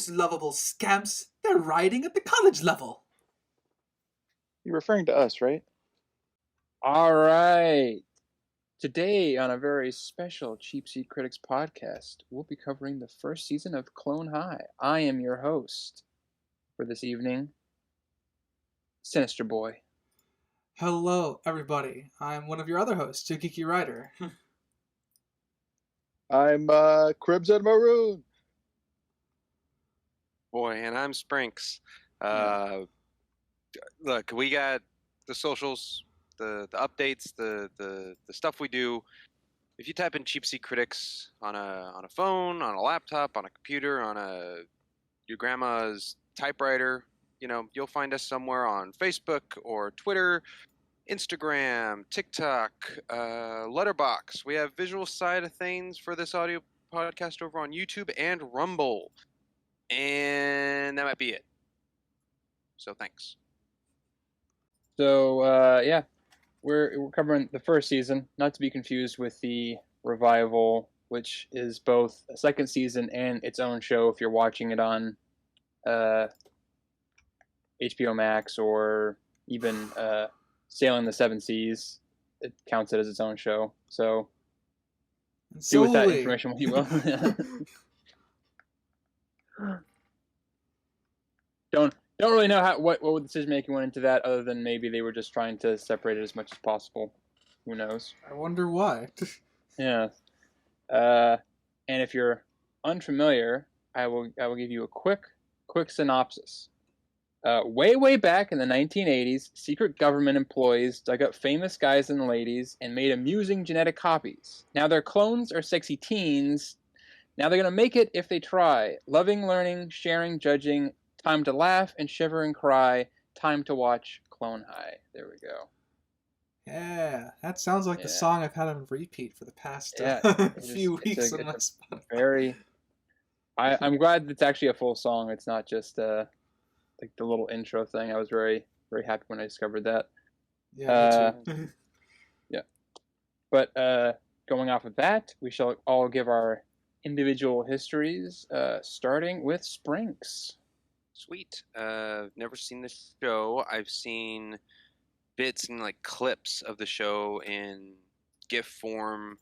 Those lovable scamps, they're riding at the college level. You're referring to us, right? All right. Today, on a very special Cheap Seat Critics podcast, we'll be covering the first season of Clone High. I am your host for this evening, Sinister Boy. Hello, everybody. I'm one of your other hosts, Too Geeky Writer. I'm Crimson Maroon. Boy, and I'm Sprinks. Look, we got the socials, the updates, the stuff we do. If you type in Cheap Seat Critics on a phone, on a laptop, on a computer, on your grandma's typewriter, you'll find us somewhere on Facebook or Twitter, Instagram, TikTok, LetterBox. We have visual side of things for this audio podcast over on YouTube and Rumble. And that might be it. So thanks. So, we're covering the first season, not to be confused with the revival, which is both a second season and its own show if you're watching it on HBO Max or even Sailing the Seven Seas. It counts it as its own show. So, do with that information what you will. Don't really know what decision making went into that, other than maybe they were just trying to separate it as much as possible. Who knows? I wonder why. Yeah. And if you're unfamiliar, I will give you a quick synopsis. Way back in the 1980s, secret government employees dug up famous guys and ladies and made amusing genetic copies. Now their clones are sexy teens. Now they're gonna make it if they try. Loving, learning, sharing, judging. Time to laugh and shiver and cry. Time to watch Clone High. There we go. Yeah, that sounds like the song I've had on repeat for the past few weeks on my Spotify. I'm glad it's actually a full song. It's not just like the little intro thing. I was very, very happy when I discovered that. Yeah, me too. Yeah. But going off of that, we shall all give our individual histories, starting with Sprinks. Sweet. Never seen the show. I've seen bits and like clips of the show in GIF form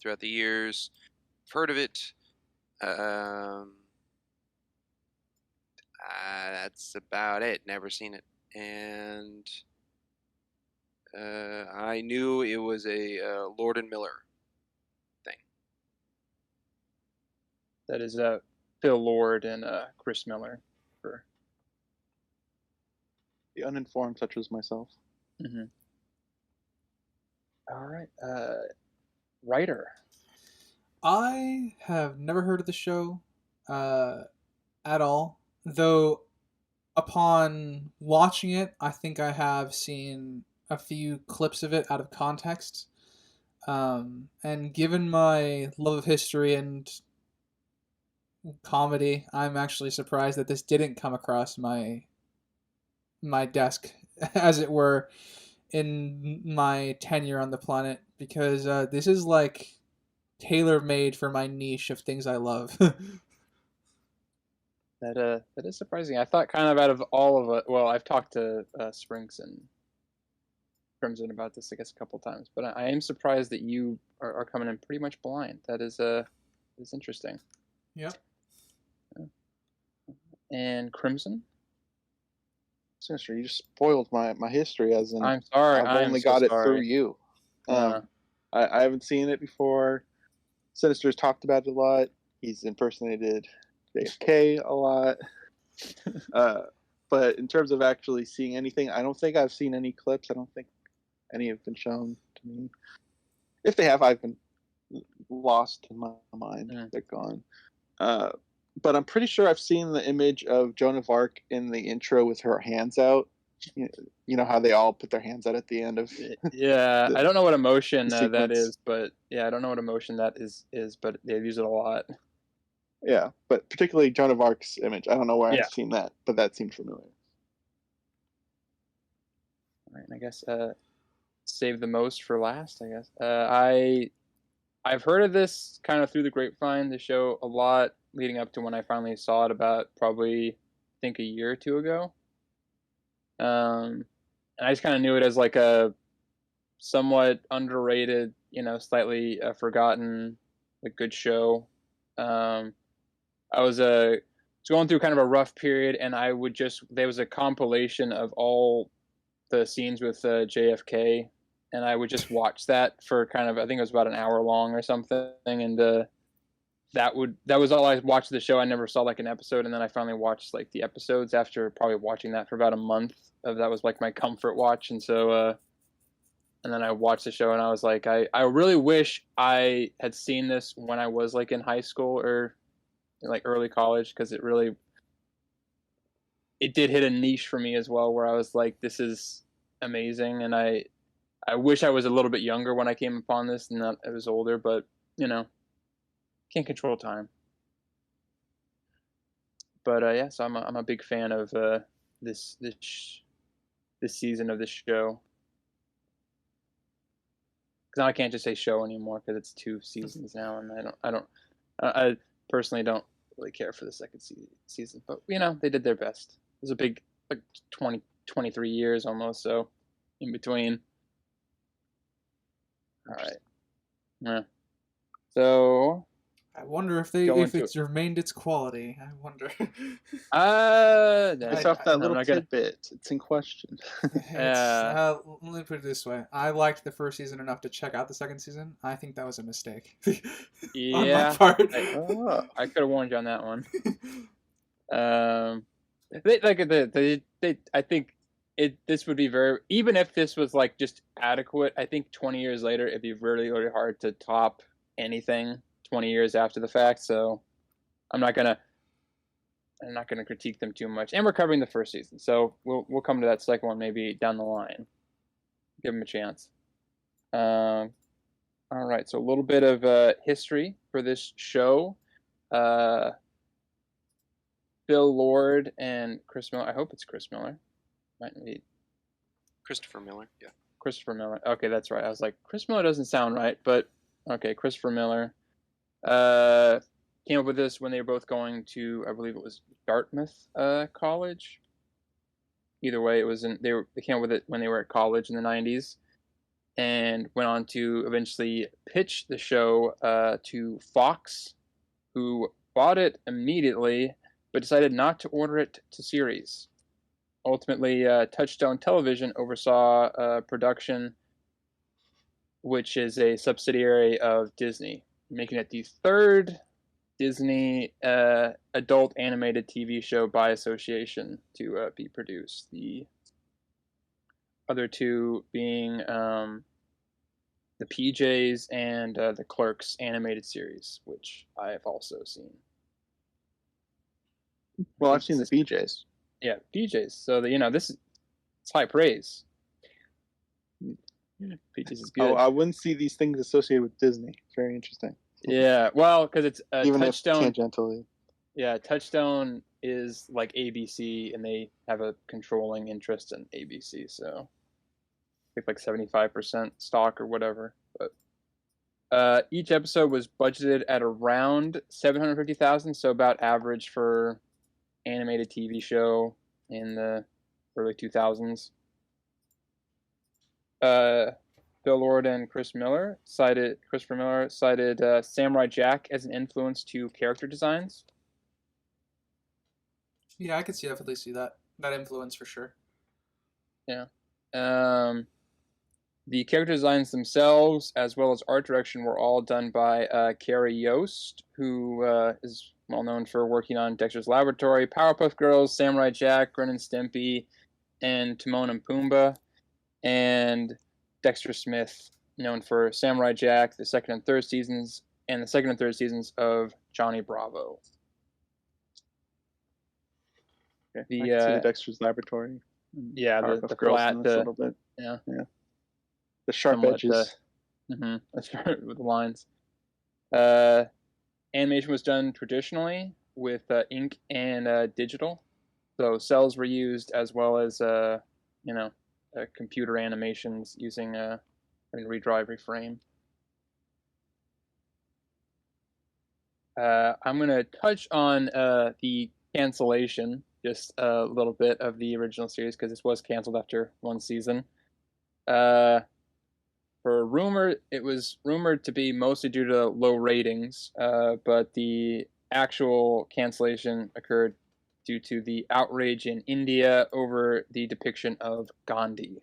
throughout the years. I've heard of it. That's about it. Never seen it. And I knew it was a Lord and Miller thing. That is Phil Lord and Chris Miller. For the uninformed, such as myself. Mm-hmm. All right, writer. I have never heard of the show at all, though upon watching it, I think I have seen a few clips of it out of context. And given my love of history and comedy, I'm actually surprised that this didn't come across my desk, as it were, in my tenure on the planet, because this is like tailor-made for my niche of things I love. That is surprising. I thought kind of out of all of it. Well, I've talked to Sprinks and Crimson about this, I guess, a couple times, but I am surprised that you are coming in pretty much blind. That is interesting. Yep. And Crimson? Sinister, you just spoiled my history, as in I'm sorry. I've only got it through you. I haven't seen it before. Sinister's talked about it a lot. He's impersonated JFK a lot. But in terms of actually seeing anything, I don't think I've seen any clips. I don't think any have been shown to me. If they have, I've been lost in my mind. They're gone. But I'm pretty sure I've seen the image of Joan of Arc in the intro with her hands out. You know how they all put their hands out at the end of. Yeah, I don't know what emotion that is, but yeah, I don't know what emotion that is, but they use it a lot. Yeah, but particularly Joan of Arc's image. I don't know where I've seen that, but that seemed familiar. All right, I guess save the most for last. I guess I I've heard of this kind of through the grapevine, the show, a lot leading up to when I finally saw it about probably, I think, a year or two ago. And I just kind of knew it as like a somewhat underrated, slightly forgotten, a good show. I was going through kind of a rough period, and there was a compilation of all the scenes with JFK, and I would just watch that for kind of, I think it was about an hour long or something, and that was all I watched the show. I never saw like an episode, and then I finally watched like the episodes after probably watching that for about a month. That was like my comfort watch, and so and then I watched the show, and I was like, I really wish I had seen this when I was like in high school or like early college, because it did hit a niche for me as well, where I was like, this is amazing, and I wish I was a little bit younger when I came upon this, and not I was older, but can't control time. But yeah, so I'm a big fan of this season of this show. Because now I can't just say show anymore, because it's 2 seasons now, and I personally don't really care for the second season. But they did their best. It was a big, like 23 years almost, so in between. All right. Yeah. So I wonder if it's remained its quality. I wonder. Based off that little tidbit, it's in question. Let me put it this way: I liked the first season enough to check out the second season. I think that was a mistake. Yeah, on my part. I could have warned you on that one. I think this would be very, even if this was like just adequate, I think 20 years later it'd be really, really hard to top anything 20 years after the fact. So I'm not gonna critique them too much. And we're covering the first season, so we'll come to that second one maybe down the line. Give them a chance. All right, so a little bit of history for this show. Phil Lord and Chris Miller. I hope it's Chris Miller. Might be Christopher Miller. Yeah. Christopher Miller. Okay, that's right. I was like, Chris Miller doesn't sound right, but okay, Christopher Miller. Came up with this when they were both going to, I believe it was Dartmouth College. Either way, they came up with it when they were at college in the 90s, and went on to eventually pitch the show to Fox, who bought it immediately, but decided not to order it to series. Ultimately, Touchstone Television oversaw production, which is a subsidiary of Disney, making it the third Disney adult animated TV show by association to be produced. The other two being the PJs and the Clerks animated series, which I have also seen. Well, I've seen the PJs. Yeah, PJs. So it's high praise. PJs is good. Oh, I wouldn't see these things associated with Disney. It's very interesting. Yeah, well, because it's even Touchstone. If tangentially. Yeah, Touchstone is like ABC, and they have a controlling interest in ABC, so I think like 75% stock or whatever. But each episode was budgeted at around $750,000, so about average for animated TV show in the early 2000s. Bill Lord and Christopher Miller cited Samurai Jack as an influence to character designs. Yeah, I could definitely see that influence for sure. Yeah. The character designs themselves, as well as art direction, were all done by Carrie Yost, who is well known for working on Dexter's Laboratory, Powerpuff Girls, Samurai Jack, Ren and Stimpy, and Timon and Pumbaa, and Dexter Smith, known for Samurai Jack, the second and third seasons of Johnny Bravo. Okay. I can see the Dexter's Laboratory. Yeah, the flat, a little bit. Yeah. The sharp edges. With the lines. Animation was done traditionally with ink and digital, so cells were used as well as computer animations using redraw, reframe. I'm going to touch on the cancellation, just a little bit of the original series, because this was canceled after one season. It was rumored to be mostly due to low ratings, but the actual cancellation occurred due to the outrage in India over the depiction of Ghandi.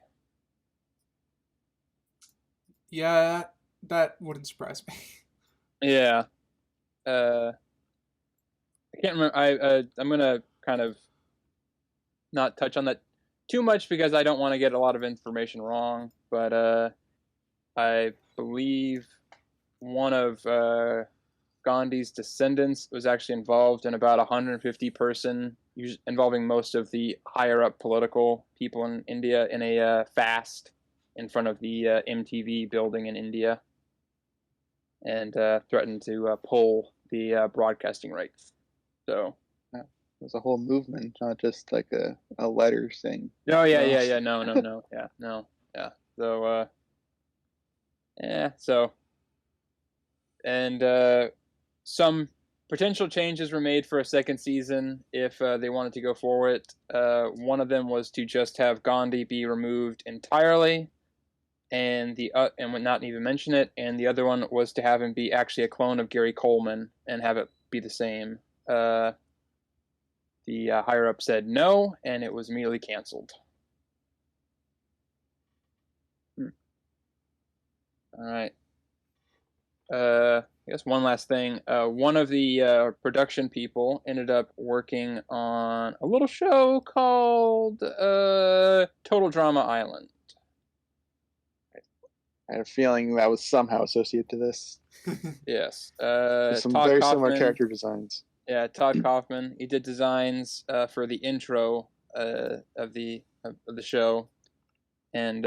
Yeah, that wouldn't surprise me. Yeah. I can't remember. I'm gonna kind of not touch on that too much because I don't want to get a lot of information wrong. But I believe one of Gandhi's descendants was actually involved in about 150 person, involving most of the higher up political people in India, in a fast in front of the MTV building in India, and threatened to pull the broadcasting rights. So there's a whole movement, not just like a letter thing. Oh yeah, no, yeah. So so, and some potential changes were made for a second season if they wanted to go forward. One of them was to just have Ghandi be removed entirely, and would not even mention it. And the other one was to have him be actually a clone of Gary Coleman and have it be the same. The higher up said no, and it was immediately canceled. All right. I guess one last thing. One of the production people ended up working on a little show called Total Drama Island. I had a feeling that was somehow associated to this. Yes. Some Todd very Kaufman, similar character designs. Yeah, Todd Kaufman. He did designs for the intro of the show, and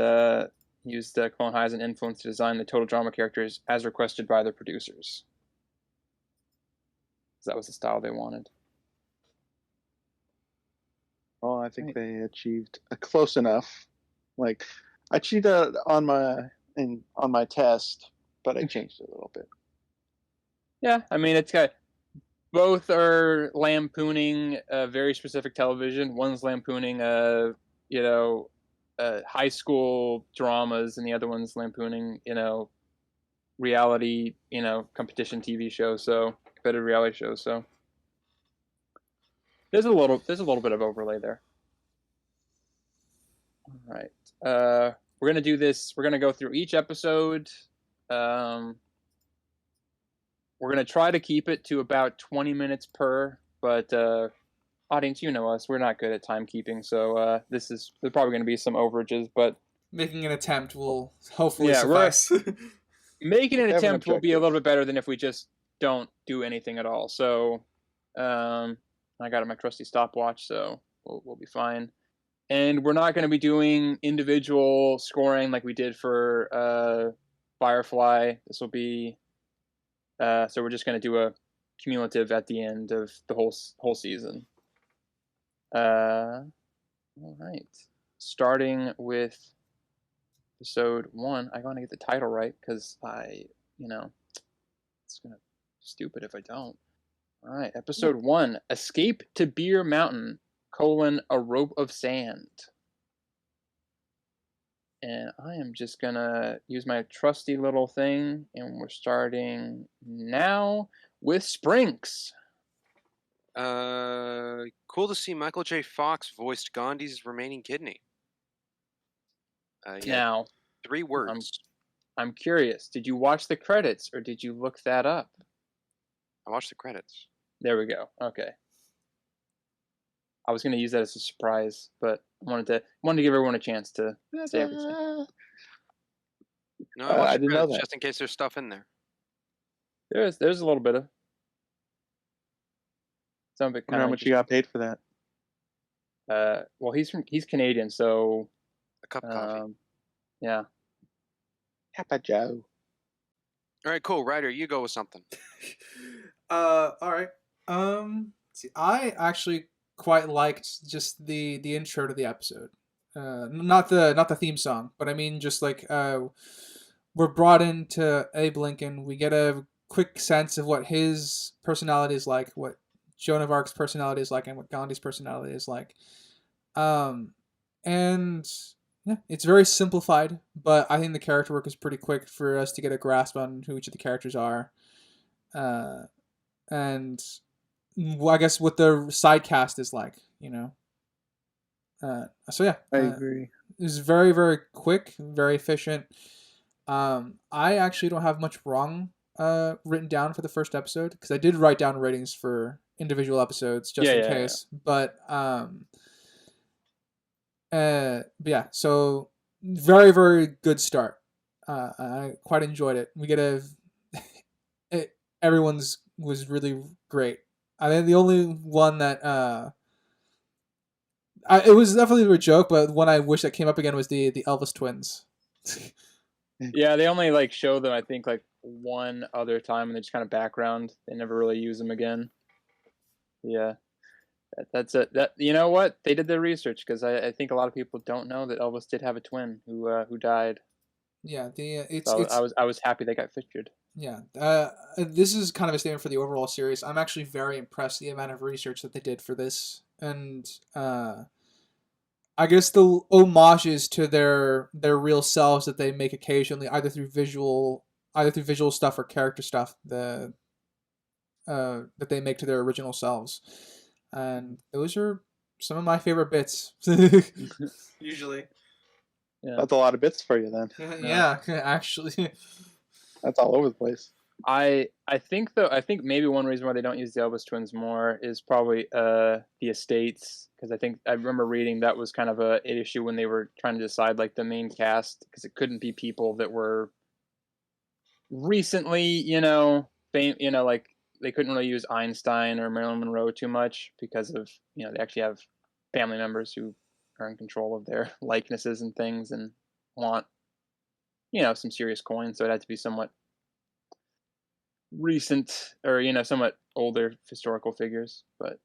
used Clone High as an influence to design the total drama characters as requested by the producers. That was the style they wanted. Well, I think they achieved close enough. Like, I achieved on my test, but I changed it a little bit. Yeah, I mean, it's got both are lampooning very specific television. One's lampooning high school dramas, and the other one's lampooning reality competition TV shows, so competitive reality shows. So there's a little bit of overlay there. All right, we're gonna do this. We're gonna go through each episode. We're gonna try to keep it to about 20 minutes per, but audience, you know us, we're not good at timekeeping, so there's probably going to be some overages, but making an attempt will hopefully suffice. Making an attempt will be a little bit better than if we just don't do anything at all. So I got my trusty stopwatch, so we'll be fine. And we're not going to be doing individual scoring like we did for Firefly. This will be so we're just going to do a cumulative at the end of the whole season. All right. Starting with episode 1. I want to get the title right because it's gonna be stupid if I don't. All right, episode 1: Escape to Beer Mountain: A Rope of Sand. And I am just gonna use my trusty little thing, and we're starting now with Sprinks. Cool to see Michael J. Fox voiced Gandhi's remaining kidney. Now, 3 words. I'm curious. Did you watch the credits or did you look that up? I watched the credits. There we go. Okay. I was going to use that as a surprise, but I wanted to give everyone a chance to say everything. No, I didn't know that. Just in case there's stuff in there. There's a little bit of. Some of it How much you got paid for that? Well, he's Canadian, so a cup of coffee. Yeah. Papa Joe. All right, cool. Ryder, you go with something. All right. See, I actually quite liked just the intro to the episode. Not the theme song, but I mean just like we're brought into Abe Lincoln. We get a quick sense of what his personality is like, what Joan of Arc's personality is like, and what Gandhi's personality is like. And yeah, it's very simplified, but I think the character work is pretty quick for us to get a grasp on who each of the characters are. And I guess what the side cast is like, So yeah, I agree. it was very, very quick, very efficient. I actually don't have much wrong written down for the first episode because I did write down ratings for individual episodes just in case. But yeah, so very, very good start. I quite enjoyed it. We get everyone's was really great. I think the only one that it was definitely a joke, but one I wish that came up again was the Elvis twins. Yeah, they only like show them I think like one other time, and they just kind of background. They never really use them again. Yeah, that's it. That you know what they did their research because I think a lot of people don't know that Elvis did have a twin who died. Yeah, I was happy they got featured. Yeah, this is kind of a statement for the overall series. I'm actually very impressed the amount of research that they did for this, and I guess the homages to their real selves that they make occasionally, either through visual stuff or character stuff, that they make to their original selves, and those are some of my favorite bits. Usually, yeah. That's a lot of bits for you then. Yeah, actually, that's all over the place. I think maybe one reason why they don't use the Elvis twins more is probably the estates, because I remember reading that was kind of an issue when they were trying to decide like the main cast, because it couldn't be people that were recently like they couldn't really use Einstein or Marilyn Monroe too much because of they actually have family members who are in control of their likenesses and things and want some serious coin, so it had to be somewhat recent or somewhat older historical figures. But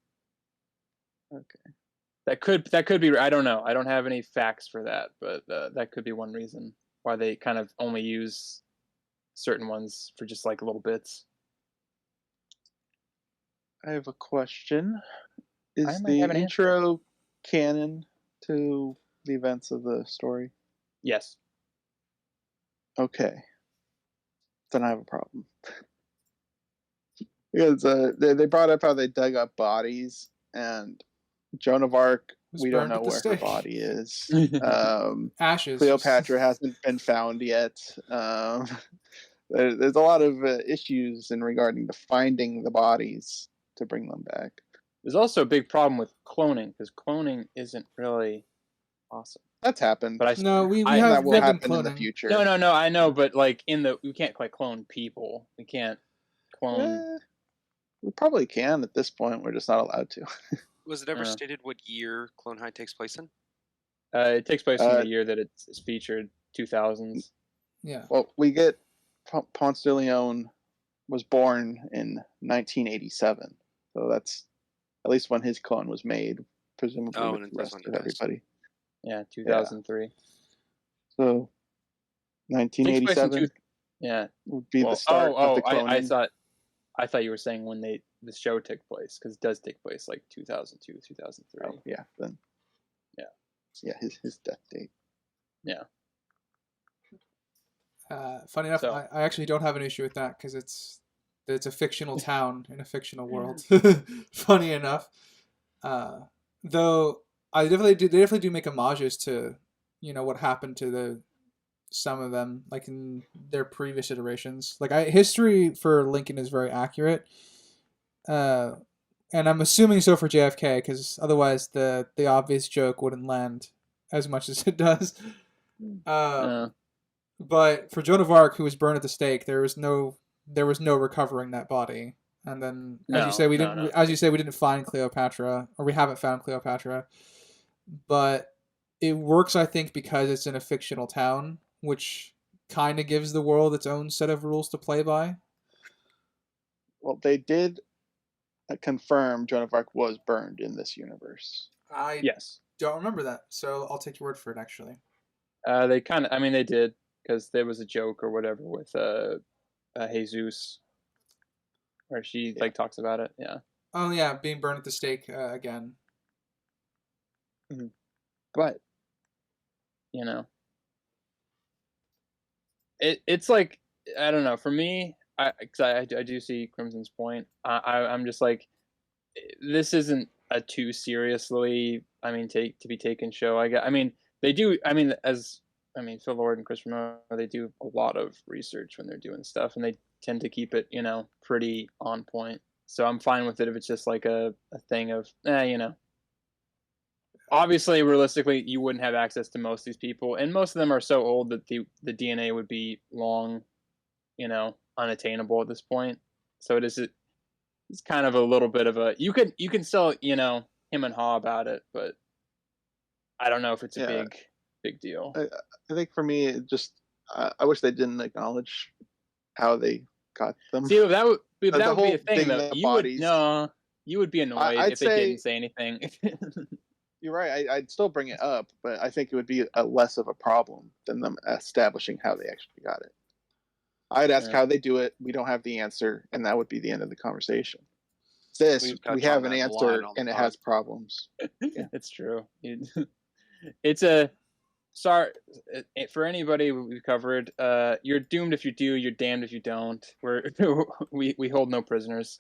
okay, that could be, I don't know, I don't have any facts for that, but that could be one reason why they kind of only use certain ones for just like little bits. I have a question. Is the intro canon to the events of the story? Yes. Okay, then I have a problem. Because they brought up how they dug up bodies, and Joan of Arc, we don't know where her body is. Ashes. Cleopatra hasn't been found yet. There's a lot of issues in regarding to finding the bodies to bring them back. There's also a big problem with cloning, because cloning isn't really awesome. That's happened, but we that have will happen in the future. No, I know, but like we can't quite clone people. We can't clone. We probably can at this point. We're just not allowed to. Was it ever stated what year Clone High takes place in? It takes place in the year that it's featured, 2000s. Yeah. Well, we get Ponce de Leon was born in 1987, so that's at least when his clone was made, presumably with the rest of everybody. Yeah, 2003. So 1987. Yeah, would be the start of the cloning. I thought you were saying when the show took place, because it does take place like 2002, 2003. Oh, yeah, then. Yeah, his death date. Yeah. Funny enough, I actually don't have an issue with that because it's a fictional town in a fictional world. Funny enough, though they definitely do make homages to what happened to some of them, like in their previous iterations. Like history for Lincoln is very accurate, and I'm assuming so for JFK, because otherwise the obvious joke wouldn't land as much as it does. But for Joan of Arc, who was burned at the stake, there was no recovering that body. And then, as you say, we didn't find Cleopatra, or we haven't found Cleopatra. But it works, I think, because it's in a fictional town, which kind of gives the world its own set of rules to play by. Well, they did confirm Joan of Arc was burned in this universe. Yes. Don't remember that, so I'll take your word for it, actually. They did, because there was a joke or whatever with Jesus where she like talks about it. Yeah. Oh yeah, being burned at the stake again. But it's like, I don't know. For me, I do see Crimson's point. I'm just like, this isn't a too seriously, to be taken show. I mean, they do. Phil Lord and Chris Ramona, they do a lot of research when they're doing stuff, and they tend to keep it, pretty on point. So I'm fine with it if it's just like a thing of, Obviously, realistically, you wouldn't have access to most of these people, and most of them are so old that the DNA would be long, unattainable at this point. So it's kind of a little bit of a, you can still, him and haw about it, but I don't know if it's a big deal. I think for me, it just I wish they didn't acknowledge how they got them. See, that would be a thing though. You would be annoyed if they didn't say anything. You're right. I'd still bring it up, but I think it would be less of a problem than them establishing how they actually got it. I'd ask how they do it. We don't have the answer, and that would be the end of the conversation. We have an answer, and it has problems. Yeah. It's true. Sorry for anybody we've covered. You're doomed if you do. You're damned if you don't. We hold no prisoners.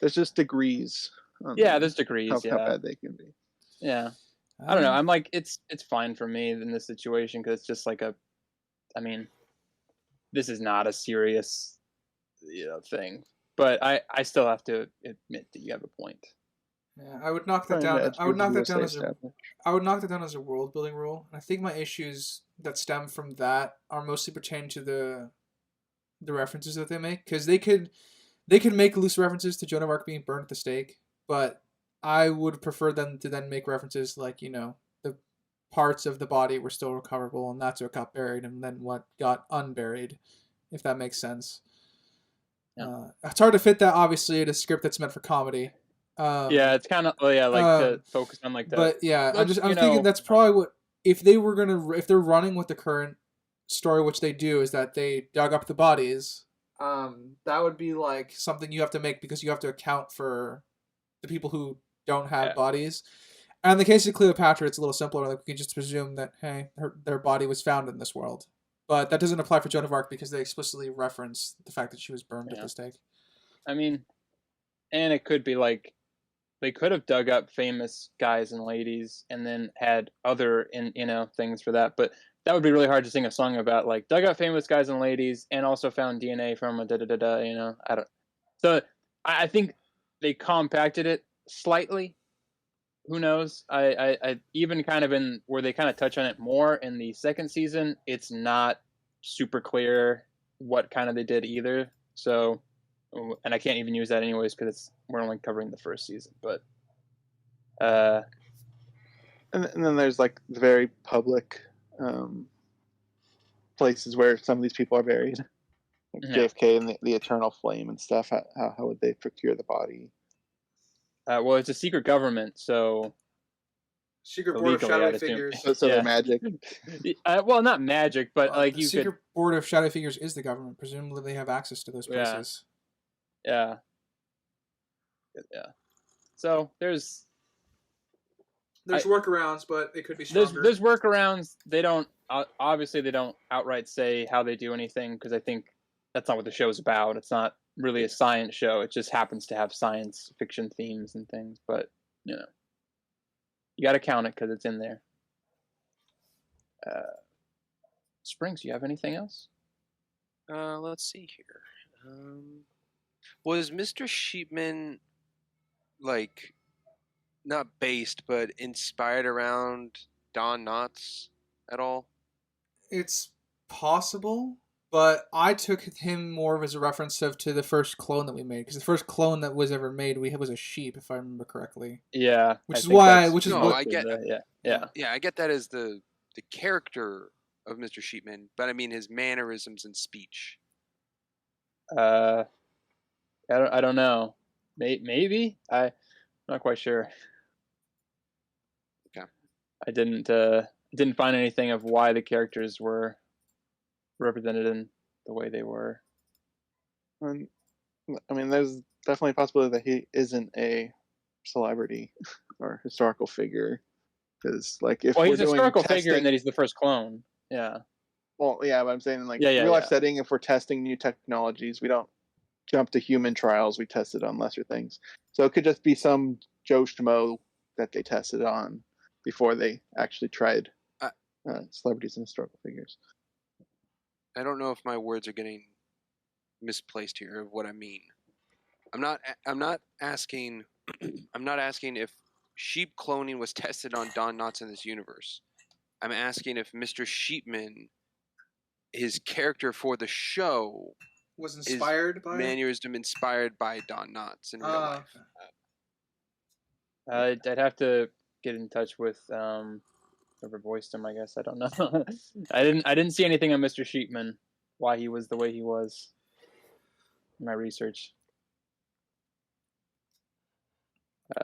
There's just degrees. There's degrees. How bad they can be. Yeah, I don't know. I'm like, it's fine for me in this situation because it's just like this is not a serious, thing. But I still have to admit that you have a point. Yeah, I would knock that down. I would knock that down as a world building rule. And I think my issues that stem from that are mostly pertaining to the references that they make, because they could make loose references to Joan of Arc being burned at the stake, but I would prefer them to then make references like, the parts of the body were still recoverable, and that's what got buried, and then what got unburied, if that makes sense. Yeah. It's hard to fit that, obviously, in a script that's meant for comedy. It's kind of to focus on like that. But yeah, I'm thinking that's probably what, if they're running with the current story, which they do, is that they dug up the bodies. That would be like something you have to make because you have to account for the people who don't have bodies. And in the case of Cleopatra, it's a little simpler. Like, we can just presume that, hey, their body was found in this world. But that doesn't apply for Joan of Arc because they explicitly reference the fact that she was burned at the stake. And it could be like, they could have dug up famous guys and ladies and then had other things for that. But that would be really hard to sing a song about, like, dug up famous guys and ladies and also found DNA from a da-da-da-da, I don't. So I think they compacted it slightly. Who knows? I even kind of in where they kind of touch on it more in the second season, it's not super clear what kind of they did either. So, and I can't even use that anyways because we're only covering the first season. But and then there's like the very public places where some of these people are buried, like JFK and the eternal flame and stuff. How would they procure the body? Well, it's a secret government, so secret board of shadowy figures. So they're magic. Well, not magic, but like the secret board of shadowy figures is the government. Presumably, they have access to those places. Yeah. So there's workarounds, but it could be stronger. There's workarounds. They don't outright say how they do anything because I think that's not what the show's about. It's not really a science show. It just happens to have science fiction themes and things, but you got to count it because it's in there. Springs, do you have anything else? Let's see here. Was Mr. Sheepman like not based but inspired around Don Knotts at all? It's possible. But I took him more as a reference to the first clone that we made, because the first clone that was ever made was a sheep, if I remember correctly. Yeah, I get I get that as the character of Mr. Sheepman, but I mean his mannerisms and speech. I don't know. Maybe I'm not quite sure. Okay. I didn't find anything of why the characters were represented in the way they were. I mean, there's definitely a possibility that he isn't a celebrity or historical figure. Because, like, if Well, we're he's a doing historical figure in testing, that he's the first clone. Yeah. well, yeah, but I'm saying in, like, Yeah, yeah, real life yeah. setting, if we're testing new technologies, we don't jump to human trials. We test it on lesser things. So it could just be some Joe Schmo that they tested on before they actually tried I, celebrities and historical figures. I don't know if my words are getting misplaced here of what I mean. I'm not asking I'm not asking if sheep cloning was tested on Don Knotts in this universe. I'm asking if Mr. Sheepman, his character for the show, Was is inspired by. mannerism inspired by Don Knotts in real life. Okay. I'd have to get in touch with whoever voiced him. I guess I don't know. I didn't see anything on Mr. Sheepman, why he was the way he was. In my research.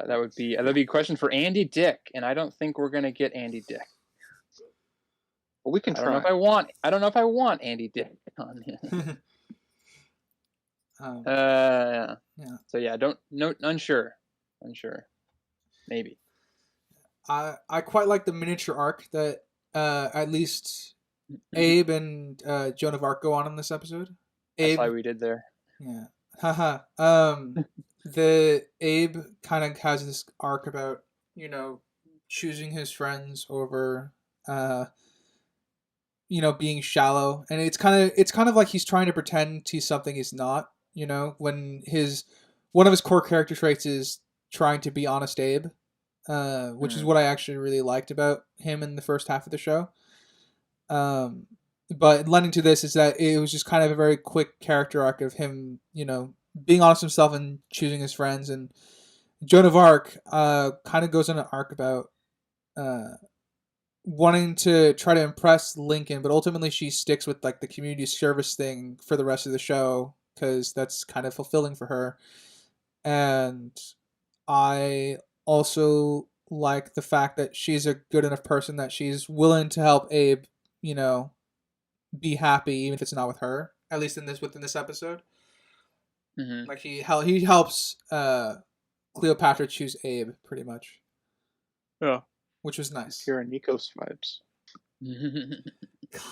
That'd be a question for Andy Dick, and I don't think we're gonna get Andy Dick. Well, we can try. I don't know if I want Andy Dick on here. Yeah. So yeah, unsure. Maybe. I quite like the miniature arc that at least Abe and Joan of Arc go on in this episode. That's Abe, why we did there. Yeah. Haha. The Abe kind of has this arc about, choosing his friends over being shallow, and it's kind of like he's trying to pretend he's something he's not, when one of his core character traits is trying to be honest Abe, which is what I actually really liked about him in the first half of the show. But lending to this is that it was just kind of a very quick character arc of him, being honest himself and choosing his friends. And Joan of Arc kind of goes on an arc about wanting to try to impress Lincoln, but ultimately she sticks with like the community service thing for the rest of the show because that's kind of fulfilling for her. And I also like the fact that she's a good enough person that she's willing to help Abe, be happy even if it's not with her. At least within this episode, like he helps Cleopatra choose Abe pretty much. Yeah, which was nice. Kira Nikos vibes.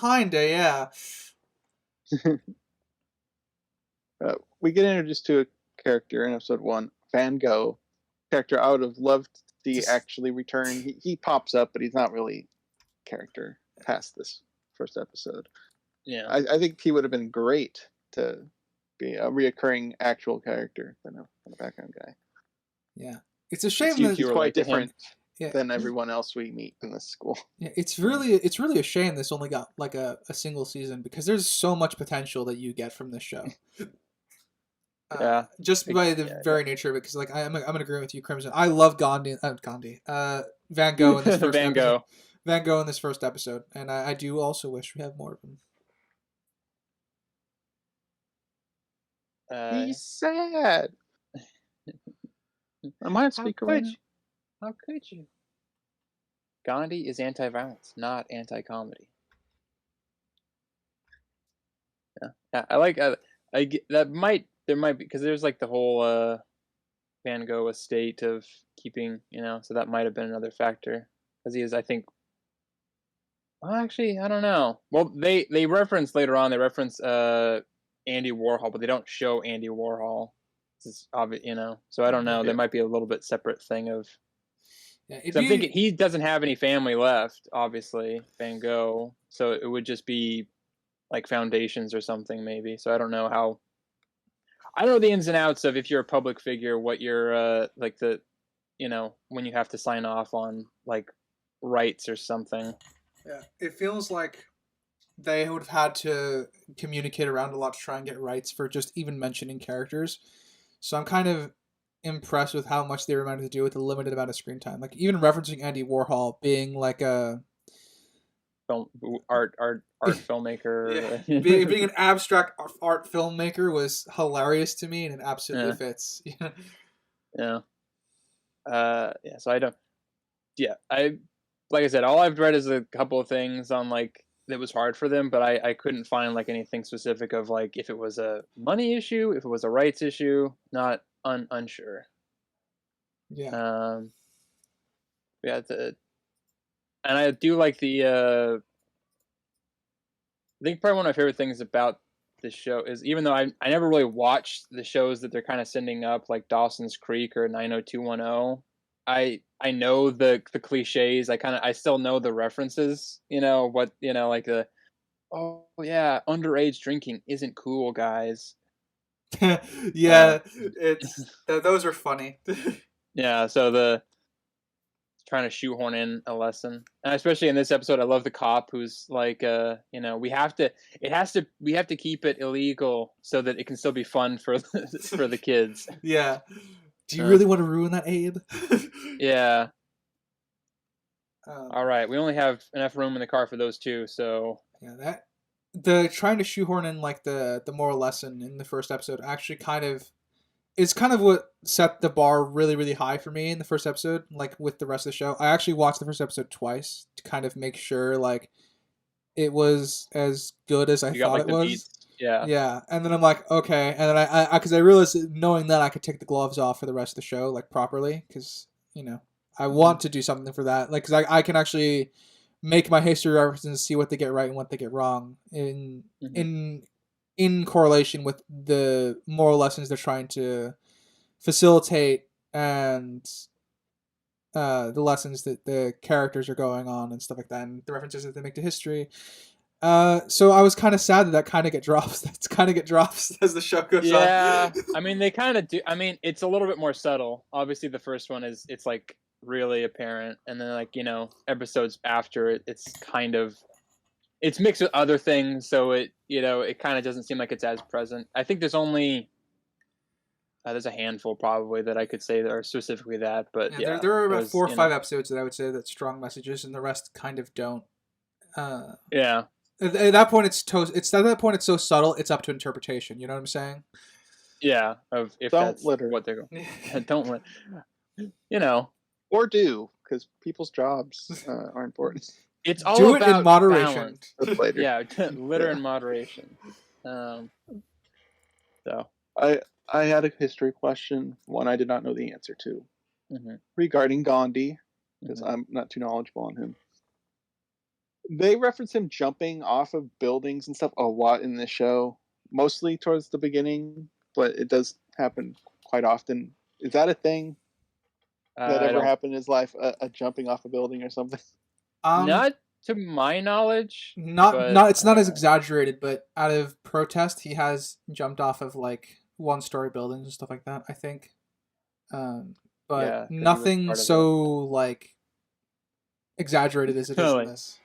Kinda, yeah. We get introduced to a character in episode 1, Van Gogh. Character I would have loved to see actually return. He pops up, but he's not really character past this first episode. Yeah, I think he would have been great to be a reoccurring actual character than a background guy. Yeah, it's a shame that he's quite different than everyone else we meet in this school. Yeah, it's really a shame this only got like a single season because there's so much potential that you get from this show. Just by the very nature of it, because like I'm gonna agree with you, Crimson. I love Van Gogh in this first episode. Van Gogh in this first episode, and I do also wish we have more of him. He's sad. Am I on speaker right now? How could you? Ghandi is anti-violence, not anti-comedy. Yeah, I like. There might be because there's like the whole Van Gogh estate of keeping, so that might have been another factor because he is, I think. Well, actually, I don't know. Well, they reference later on. They reference Andy Warhol, but they don't show Andy Warhol. It's obvious, So I don't know. There might be a little bit separate thing of. Yeah, I'm thinking he doesn't have any family left, obviously, Van Gogh. So it would just be like foundations or something, maybe. So I don't know how. I don't know the ins and outs of if you're a public figure, what you're like the, when you have to sign off on like rights or something. Yeah, it feels like they would have had to communicate around a lot to try and get rights for just even mentioning characters. So I'm kind of impressed with how much they were meant to do with a limited amount of screen time. Like even referencing Andy Warhol being like a art filmmaker, being an abstract art filmmaker was hilarious to me, and it absolutely fits. Yeah. So I don't. Yeah, like I said, all I've read is a couple of things on like that was hard for them, but I couldn't find like anything specific of like if it was a money issue, if it was a rights issue. Not unsure. Yeah. Yeah, and I do like the. I think probably one of my favorite things about this show is, even though I never really watched the shows that they're kind of sending up, like Dawson's Creek or 90210. I know the cliches. I still know the references. What like the, oh yeah, underage drinking isn't cool, guys. Yeah, those are funny. Yeah, so trying to shoehorn in a lesson, and especially in this episode, I love the cop who's like, we have to keep it illegal so that it can still be fun for for the kids. Yeah. Do you really want to ruin that, Abe? Yeah. All right, we only have enough room in the car for those two, so yeah, the trying to shoehorn in like the moral lesson in the first episode actually is kind of what set the bar really, really high for me in the first episode. Like with the rest of the show, I actually watched the first episode twice to kind of make sure like it was as good as I thought it was. Beats. Yeah, yeah, and then I'm like, okay, and then I because I realized knowing that I could take the gloves off for the rest of the show like properly, because I want to do something for that, like because I can actually make my history references and see what they get right and what they get wrong in correlation with the moral lessons they're trying to facilitate and the lessons that the characters are going on and stuff like that, and the references that they make to history. So I was kind of sad that kind of get drops. That's kind of get drops as the show goes on. Yeah, I mean they kind of do. I mean it's a little bit more subtle. Obviously, the first one it's like really apparent, and then like episodes after it, it's mixed with other things, so it kind of doesn't seem like it's as present. I think there's only there's a handful probably that I could say that are specifically that, but there are about 4 or 5 episodes that I would say that strong messages, and the rest kind of don't. Yeah. At that point, it's at that point it's so subtle. It's up to interpretation. You know what I'm saying? Yeah. Of if don't that's litter. What they're going. Don't let. Or do, because people's jobs are important. It's all do about it in moderation. Later. Yeah, litter in moderation. So I had a history question, one I did not know the answer to, regarding Ghandi, because I'm not too knowledgeable on him. They reference him jumping off of buildings and stuff a lot in this show, mostly towards the beginning, but it does happen quite often. Is that a thing that ever happened in his life? A jumping off a building or something? Not to my knowledge. It's not as exaggerated, but out of protest, he has jumped off of like 1-story buildings and stuff like that, I think. But nothing so like exaggerated as it is in this.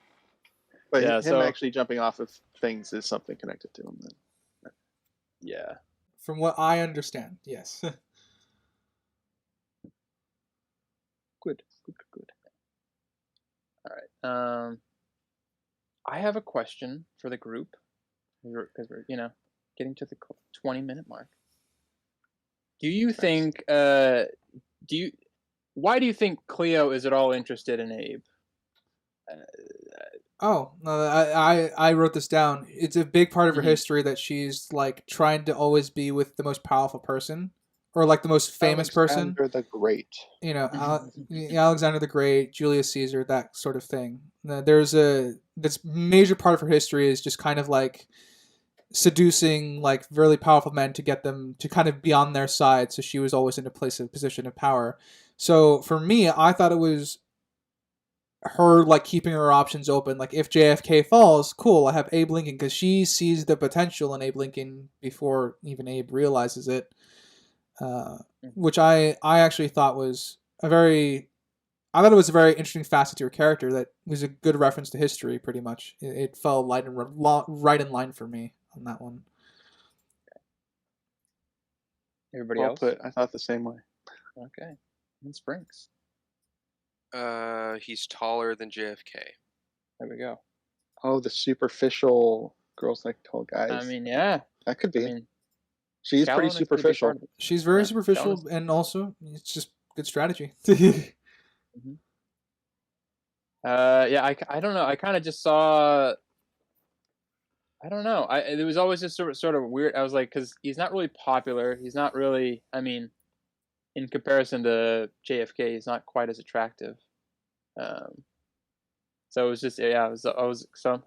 But him actually jumping off of things is something connected to him then. Yeah. From what I understand, yes. Good. All right. I have a question for the group, because we're getting to the 20-minute mark. Do you think why do you think Cleo is at all interested in Abe? I wrote this down. It's a big part of her history that she's like trying to always be with the most powerful person, or like the most famous person. Alexander the Great. Alexander the Great, Julius Caesar, that sort of thing. This major part of her history is just kind of like seducing like really powerful men to get them to kind of be on their side. So she was always in a position of power. So for me, I thought it was her like keeping her options open. Like if JFK falls, cool, I have Abe Lincoln, because she sees the potential in Abe Lincoln before even Abe realizes it. Which I actually thought was a very interesting facet to her character that was a good reference to history. Pretty much, it fell right in line for me on that one. Everybody else? I thought the same way. Okay, and Sprinks. He's taller than JFK. There we go. Oh, the superficial girls like tall guys. I mean, yeah, that could be. She's pretty superficial. She's very superficial, and also it's just good strategy. I don't know. I kind of just saw I don't know. It was always just sort of weird. I was like, because he's not really popular. He's not really. I mean, in comparison to JFK, he's not quite as attractive. So it was just yeah.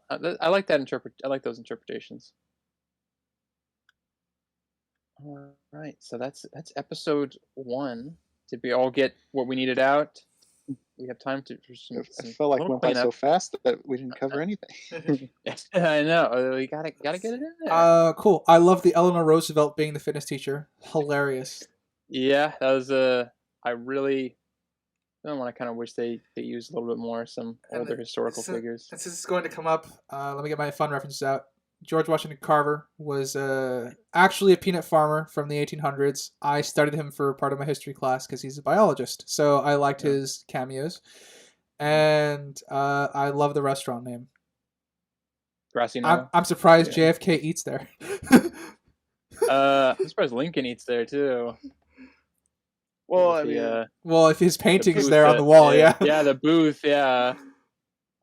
I like that I like those interpretations. All right, so that's episode 1. Did we all get what we needed out? We have time for some. I felt like it went by so fast that we didn't cover anything. I know. We gotta get it in there. Cool. I love the Eleanor Roosevelt being the fitness teacher. Hilarious. Yeah, that was I really. I want to kind of wish they used a little bit more some older historical figures. Since this is going to come up, let me get my fun references out. George Washington Carver was actually a peanut farmer from the 1800s. I studied him for part of my history class because he's a biologist, so I liked his cameos. And I love the restaurant name. Grassy Knoll. I'm surprised JFK eats there. I'm surprised Lincoln eats there too. Well, I mean, if his painting's there on the wall, yeah. Yeah, the booth, yeah.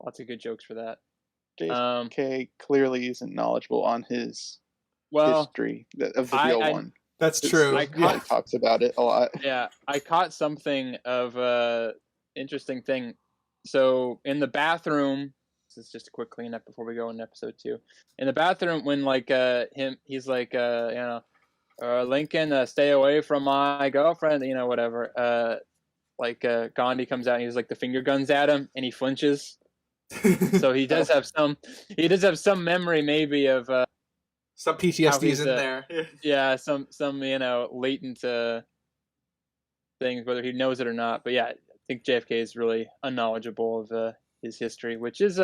Lots of good jokes for that. JFK clearly isn't knowledgeable on his history of the real one. That's true. He talks about it a lot. Yeah, I caught something of interesting thing. So in the bathroom, this is just a quick cleanup before we go into episode 2. In the bathroom, when he's like, Lincoln, stay away from my girlfriend, whatever. Ghandi comes out and he's like the finger guns at him, and he flinches. So he does have some memory maybe of some PTSD is in there. Yeah, some latent things, whether he knows it or not. But yeah, I think JFK is really unknowledgeable of his history, which is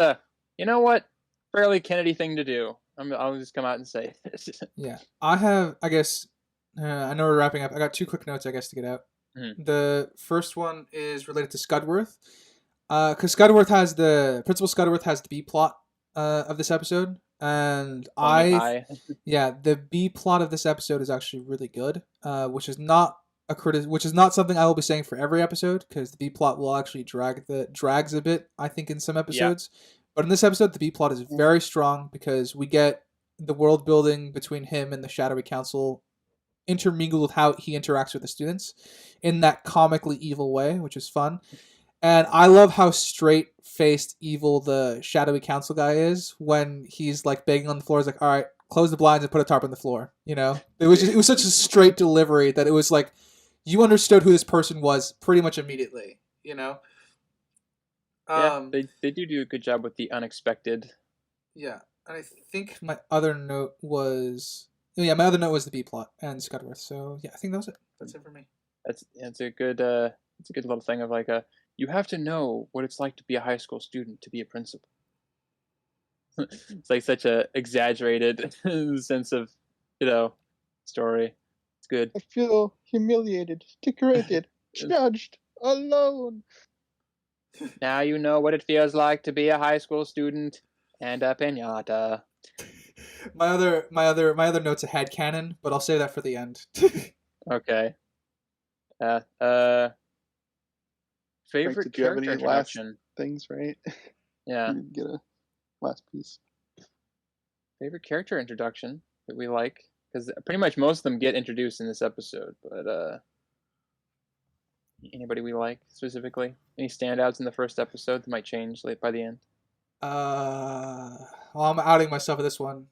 fairly Kennedy thing to do. I'll just come out and say this. Yeah, I have. I guess I know we're wrapping up. I got 2 quick notes, I guess, to get out. Mm-hmm. The first one is related to Scudworth. Because Principal Scudworth has the B plot of this episode, and the B plot of this episode is actually really good, which is not something I will be saying for every episode, because the B plot will actually drags a bit, I think, in some episodes. Yeah. But in this episode, the B plot is very strong because we get the world building between him and the Shadowy Council intermingled with how he interacts with the students in that comically evil way, which is fun. And I love how straight-faced evil the Shadowy Council guy is when he's like begging on the floor. He's like, "All right, close the blinds and put a tarp on the floor." It was such a straight delivery that it was like you understood who this person was pretty much immediately. Yeah, they do a good job with the unexpected. Yeah, and I think my other note was the B plot and Scudworth. So yeah, I think that was it. That's it for me. It's a good little thing of like you have to know what it's like to be a high school student to be a principal. It's like such a exaggerated sense of, story. It's good. I feel humiliated, degraded, judged, alone. Now you know what it feels like to be a high school student and a pinata. My other note's a headcanon, but I'll save that for the end. Okay. Favorite character introduction. Things, right? Yeah. You get a last piece. Favorite character introduction that we like, because pretty much most of them get introduced in this episode. But anybody we like specifically? Any standouts in the first episode that might change late by the end? Well, I'm outing myself with this one.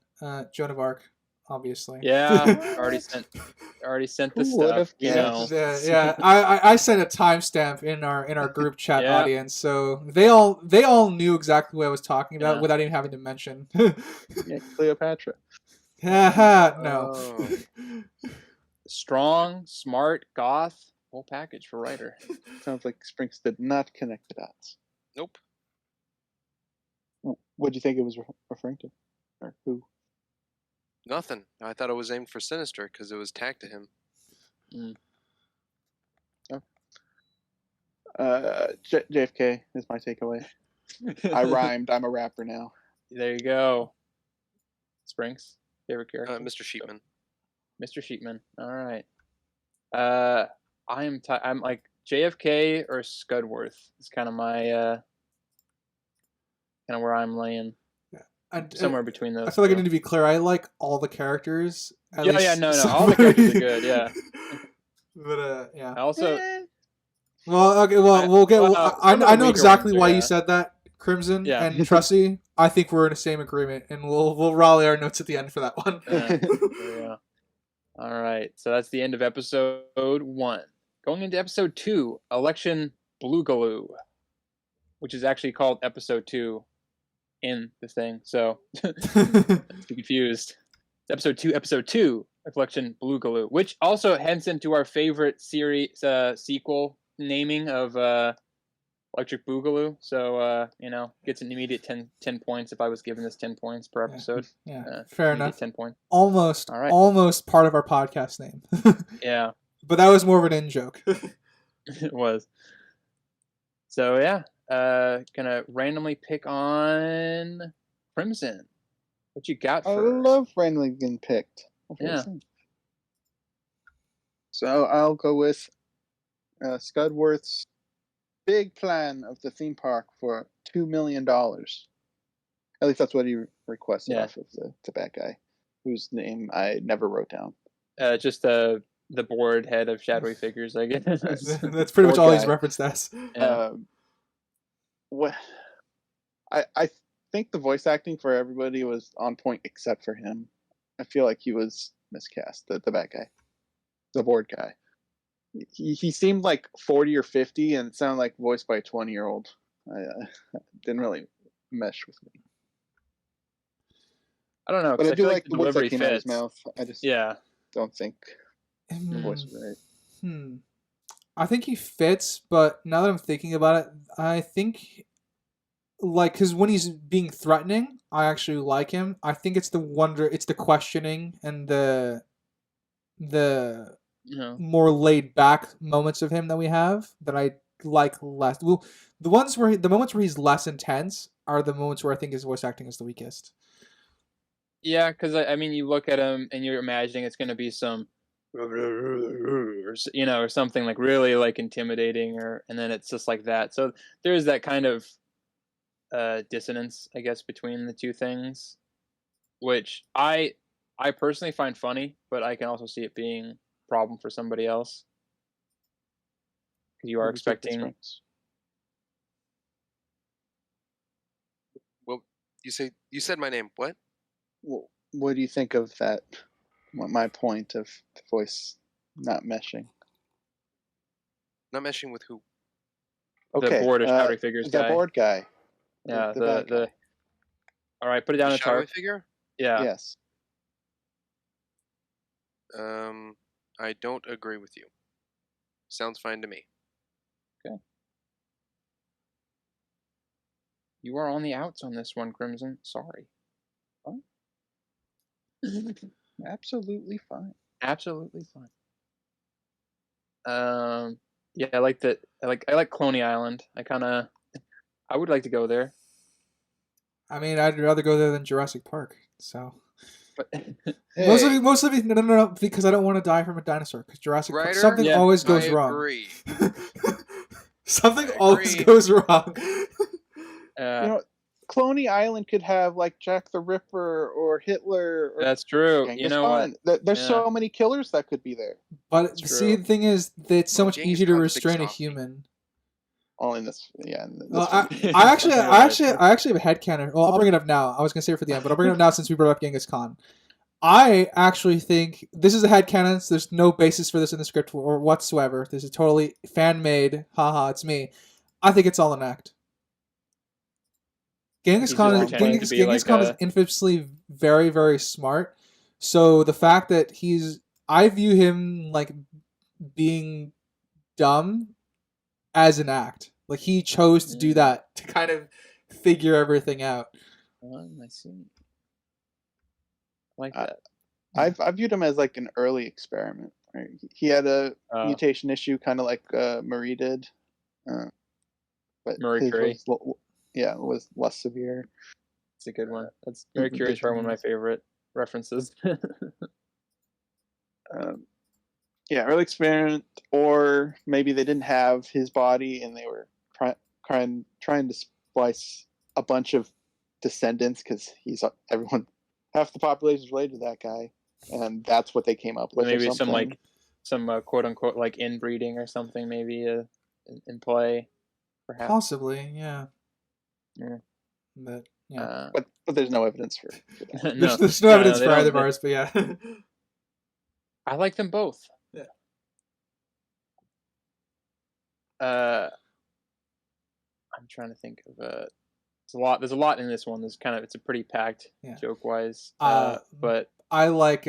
Joan of Arc, obviously. Yeah, already sent the stuff. Yeah. I sent a timestamp in our group chat audience, so they all knew exactly what I was talking about without even having to mention. Cleopatra. No. Oh. Strong, smart, goth, whole package for writer. Sounds like Sprinks did not connect the dots. Nope. What do you think it was referring to, or who? Nothing. I thought it was aimed for Sinister because it was tagged to him. JFK is my takeaway. I rhymed. I'm a rapper now. There you go. Sprinks, favorite character? Mr. Sheepman. Mr. Sheepman. All right. I'm like JFK or Scudworth. It's kind of my kind of where I'm laying. somewhere between those. I feel like I need to be clear. I like all the characters. No, all the characters are good. Yeah, but yeah. I also. Well, okay. Well, we'll get. I know exactly why you said that, Crimson and Trusty. I think we're in the same agreement, and we'll rally our notes at the end for that one. Yeah. All right, so that's the end of episode 1. Going into episode 2, Election Boogaloo, which is actually called episode 2 in the thing. So, don't be confused. It's episode 2, Election Boogaloo, which also heads into our favorite series sequel naming of Electric Boogaloo. So, gets an immediate 10 points if I was given this 10 points per episode. Yeah, fair enough. 10 points. Almost, all right. Almost part of our podcast name. Yeah. But that was more of an in-joke. It was. So, yeah. Gonna randomly pick on Crimson. What you got for I love randomly getting picked. Yeah. So I'll go with Scudworth's big plan of the theme park for $2 million. At least that's what he requested off of the bad guy, whose name I never wrote down. Just the board head of shadowy figures, I guess. That's pretty much all he's referenced as. What I think the voice acting for everybody was on point except for him. I feel like he was miscast, the bad guy, the board guy. He seemed like 40 or 50 and sounded like voiced by a 20-year-old. Didn't really mesh with me. I don't know, but I do like the words that delivery came out of his fits. mouth. I just don't think the voice was right. I think he fits, but now that I'm thinking about it, I think, like, because when he's being threatening, I actually like him. I think it's the questioning and the more laid back moments of him that we have that I like less. Well, the moments where he's less intense are the moments where I think his voice acting is the weakest. Yeah, because I mean, you look at him and you're imagining it's going to be some, or something like really like intimidating, and then it's just like that. So there's that kind of dissonance, I guess, between the two things, which I personally find funny, but I can also see it being a problem for somebody else. You are expecting. Well, you said my name. What? Well, what do you think of that? My point of the voice not meshing. Not meshing with who? Okay, the board of shadowy figures guy. The board guy. Yeah, the All right, put it down in the shadowy chart. Figure? Yeah. Yes. I don't agree with you. Sounds fine to me. Okay. You are on the outs on this one, Crimson. Sorry. What? Absolutely fine. Absolutely fine. Yeah, I like that. I like Cloney Island. I would like to go there. I mean, I'd rather go there than Jurassic Park. So, but hey. most of it, no, because I don't want to die from a dinosaur. Because Jurassic Park, something always goes wrong. Agree. Something always goes wrong. Cloney Island could have like Jack the Ripper or Hitler. Or that's true. Genghis you know Khan. what? There's so many killers that could be there. But see, the thing is, that it's so much easier to restrain a human. Oh, in this, I actually have a headcanon. Well, I'll bring it up now. I was gonna say it for the end, but I'll bring it up now since we brought up Genghis Khan. I actually think this is a headcanon. So there's no basis for this in the script or whatsoever. This is totally fan made. Haha, it's me. I think it's all an act. Genghis Khan is infamously very, very smart. So the fact that I view him like being dumb as an act. Like he chose to do that to kind of figure everything out. I see. Like that. I viewed him as like an early experiment. Right? He had a mutation issue, kind of like Marie did, but Marie Curie. Was less severe. It's a good one. That's Marie Curie is probably one of my favorite references. Early experiment, or maybe they didn't have his body and they were trying to splice a bunch of descendants because half the population is related to that guy, and that's what they came up with. Maybe or something. some quote unquote like inbreeding or something maybe in play, perhaps. Possibly, yeah. Yeah. But yeah, but there's no evidence for that. There's no evidence for either of ours, but yeah. I like them both. Yeah. I'm trying to think of there's a lot in this one. It's a pretty packed joke wise. But I like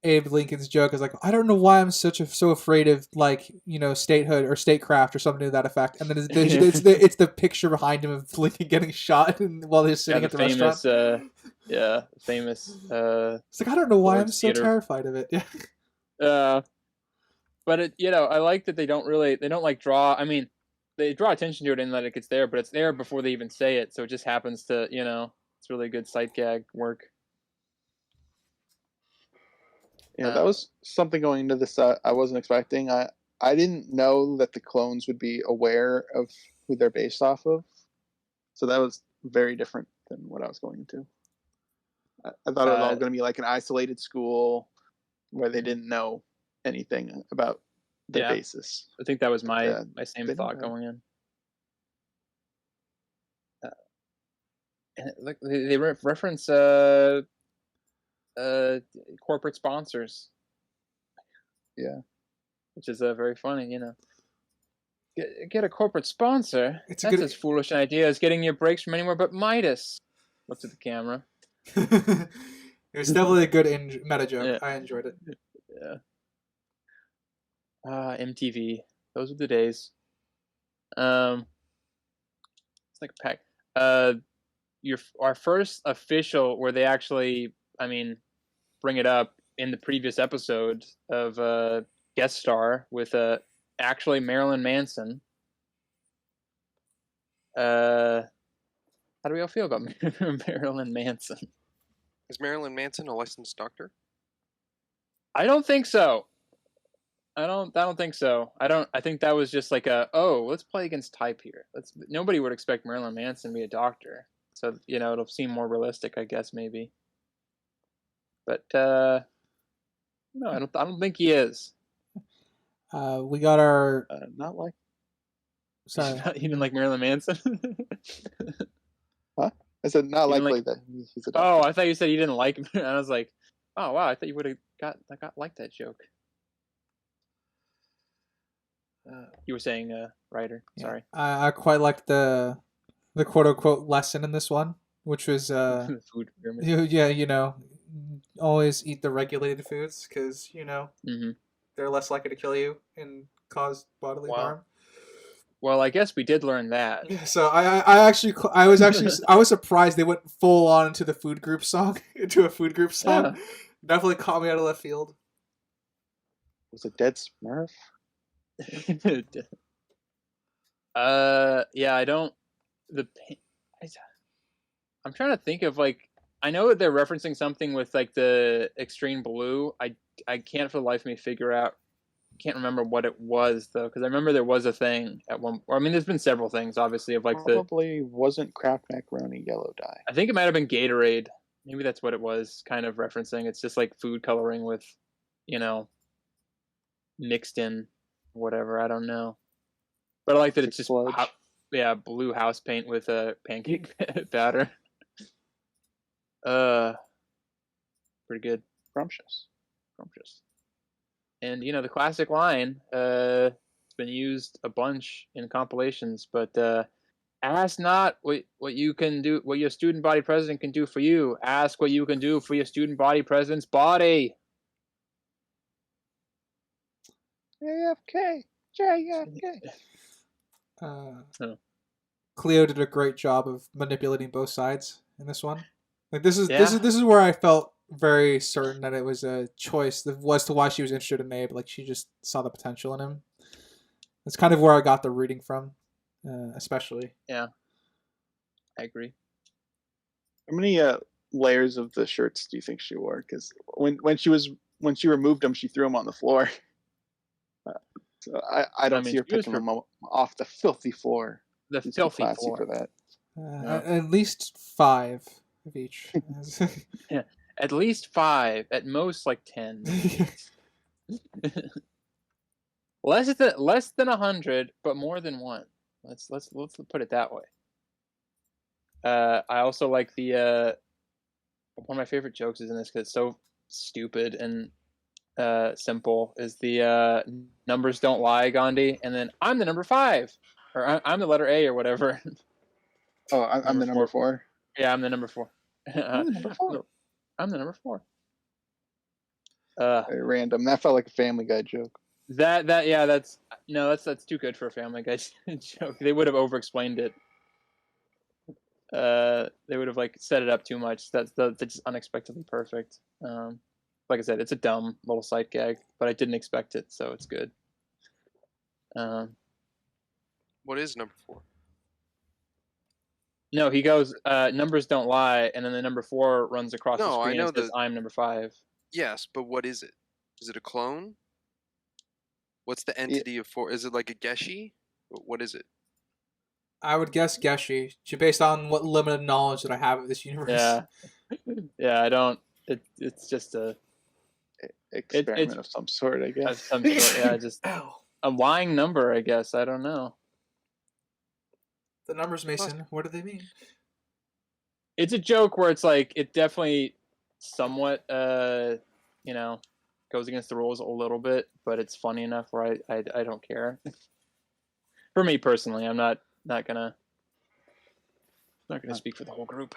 Abe Lincoln's joke is like, I don't know why I'm so afraid of like, you know, statehood or statecraft or something to that effect. And then it's the picture behind him of Lincoln getting shot while he's sitting at the famous, restaurant. Famous. It's like, I don't know why I'm so terrified of it. Yeah. But I like that they don't like draw. I mean, they draw attention to it and that it gets there, but it's there before they even say it. So it just happens to, it's really good sight gag work. Yeah, that was something going into this I wasn't expecting. I didn't know that the clones would be aware of who they're based off of. So that was very different than what I was going into. I thought it was all going to be like an isolated school where they didn't know anything about the basis. I think that was my same thought going in. And look, they reference corporate sponsors. Yeah. Which is very funny, Get a corporate sponsor. That's as foolish an idea as getting your breaks from anywhere but Midas. Looks at the camera. It was definitely a good meta joke. Yeah. I enjoyed it. Yeah. MTV. Those were the days. It's like a pack. Our first official where they actually, bring it up in the previous episode of guest star with actually Marilyn Manson. How do we all feel about Marilyn Manson? Is Marilyn Manson a licensed doctor? I don't think so. I don't think so. I think that was just like let's play against type here. Nobody would expect Marilyn Manson to be a doctor. So, it'll seem more realistic, I guess, maybe. But no, I don't think he is. We got our not like. Sorry, you didn't like Marilyn Manson? Huh? I said not likely that he's a doctor. Oh, I thought you said you didn't like him. And I was like, oh wow, I thought you would have got like that joke. You were saying, writer. Sorry. I quite liked the quote unquote lesson in this one, which was food pyramid. Yeah, always eat the regulated foods because they're less likely to kill you and cause bodily harm. Well, I guess we did learn that. So I was surprised they went full on into the food group song. Yeah. Definitely caught me out of left field. Was it Dead Smurf? Yeah, I'm trying to think of I know that they're referencing something with the extreme blue. I can't for the life of me can't remember what it was though, because I remember there was a thing at one. There's been several things, obviously, of probably wasn't Kraft macaroni yellow dye. I think it might have been Gatorade. Maybe that's what it was, kind of referencing. It's just food coloring with, mixed in whatever. I don't know, but I like that it's just blue house paint with a pancake batter. Pretty good. Scrumptious. And the classic line, it's been used a bunch in compilations, but ask not what you can do, what your student body president can do for you. Ask what you can do for your student body president's body. JFK. Cleo did a great job of manipulating both sides in this one. This is where I felt very certain that it was a choice as to why she was interested in Abe. She just saw the potential in him. That's kind of where I got the reading from, especially. Yeah, I agree. How many layers of the shirts do you think she wore? Because when she removed them, she threw them on the floor. So I don't see her picking them off the filthy floor. The filthy classy floor for that. No. At least 5 of each. Yeah, at least 5, at most like 10. less than 100, but more than one. Let's put it that way. I also like the one of my favorite jokes is in this because it's so stupid and simple. Is the numbers don't lie, Gandhi, and then I'm the number 5, or I'm the letter A or whatever. Oh, I'm the number 4. Yeah, I'm the number 4. I'm the number 4. I'm the number 4. Very random. That felt like a Family Guy joke. That's too good for a Family Guy joke. They would have over-explained it. They would have like set it up too much. That's just unexpectedly perfect. Like I said, it's a dumb little sight gag, but I didn't expect it, so it's good. What is number 4? No, he goes, numbers don't lie, and then the number 4 runs across the No, I screen know and says, I'm number 5. Yes, but what is it? Is it a clone? What's the entity of 4? Is it like a Geshi? What is it? I would guess Geshi, based on what limited knowledge that I have of this universe. Yeah. Yeah, I don't... It's just a... Experiment of some sort, I guess. Of some sort, yeah, just... A lying number, I guess. I don't know. The numbers, Mason, what do they mean? It's a joke where it's like, it definitely somewhat, goes against the rules a little bit, but it's funny enough where I don't care. For me personally, I'm not gonna speak for the whole group,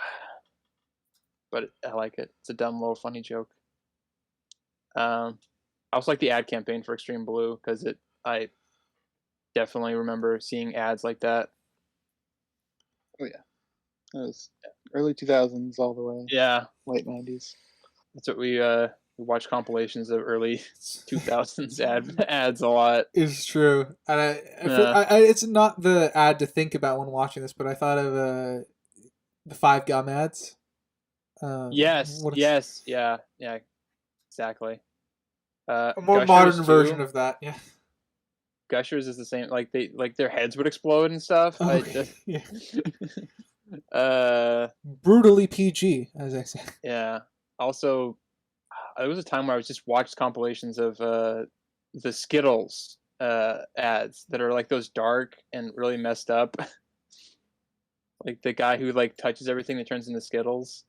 but I like it. It's a dumb little funny joke. I also like the ad campaign for Extreme Blue because I definitely remember seeing ads like that. Oh yeah, it was early 2000s all the way. Yeah, late 90s. That's what we watch compilations of early 2000s ads a lot. It's true, and it's not the ad to think about when watching this, but I thought of the 5 Gum ads. Yes, yeah, exactly. A more Gushers modern version of that, yeah. Gushers is the same. Like their heads would explode and stuff. Okay. Yeah. Uh, brutally PG, as I say. Yeah. Also, there was a time where I was just watched compilations of the Skittles ads that are like those dark and really messed up. Like the guy who like touches everything that turns into Skittles.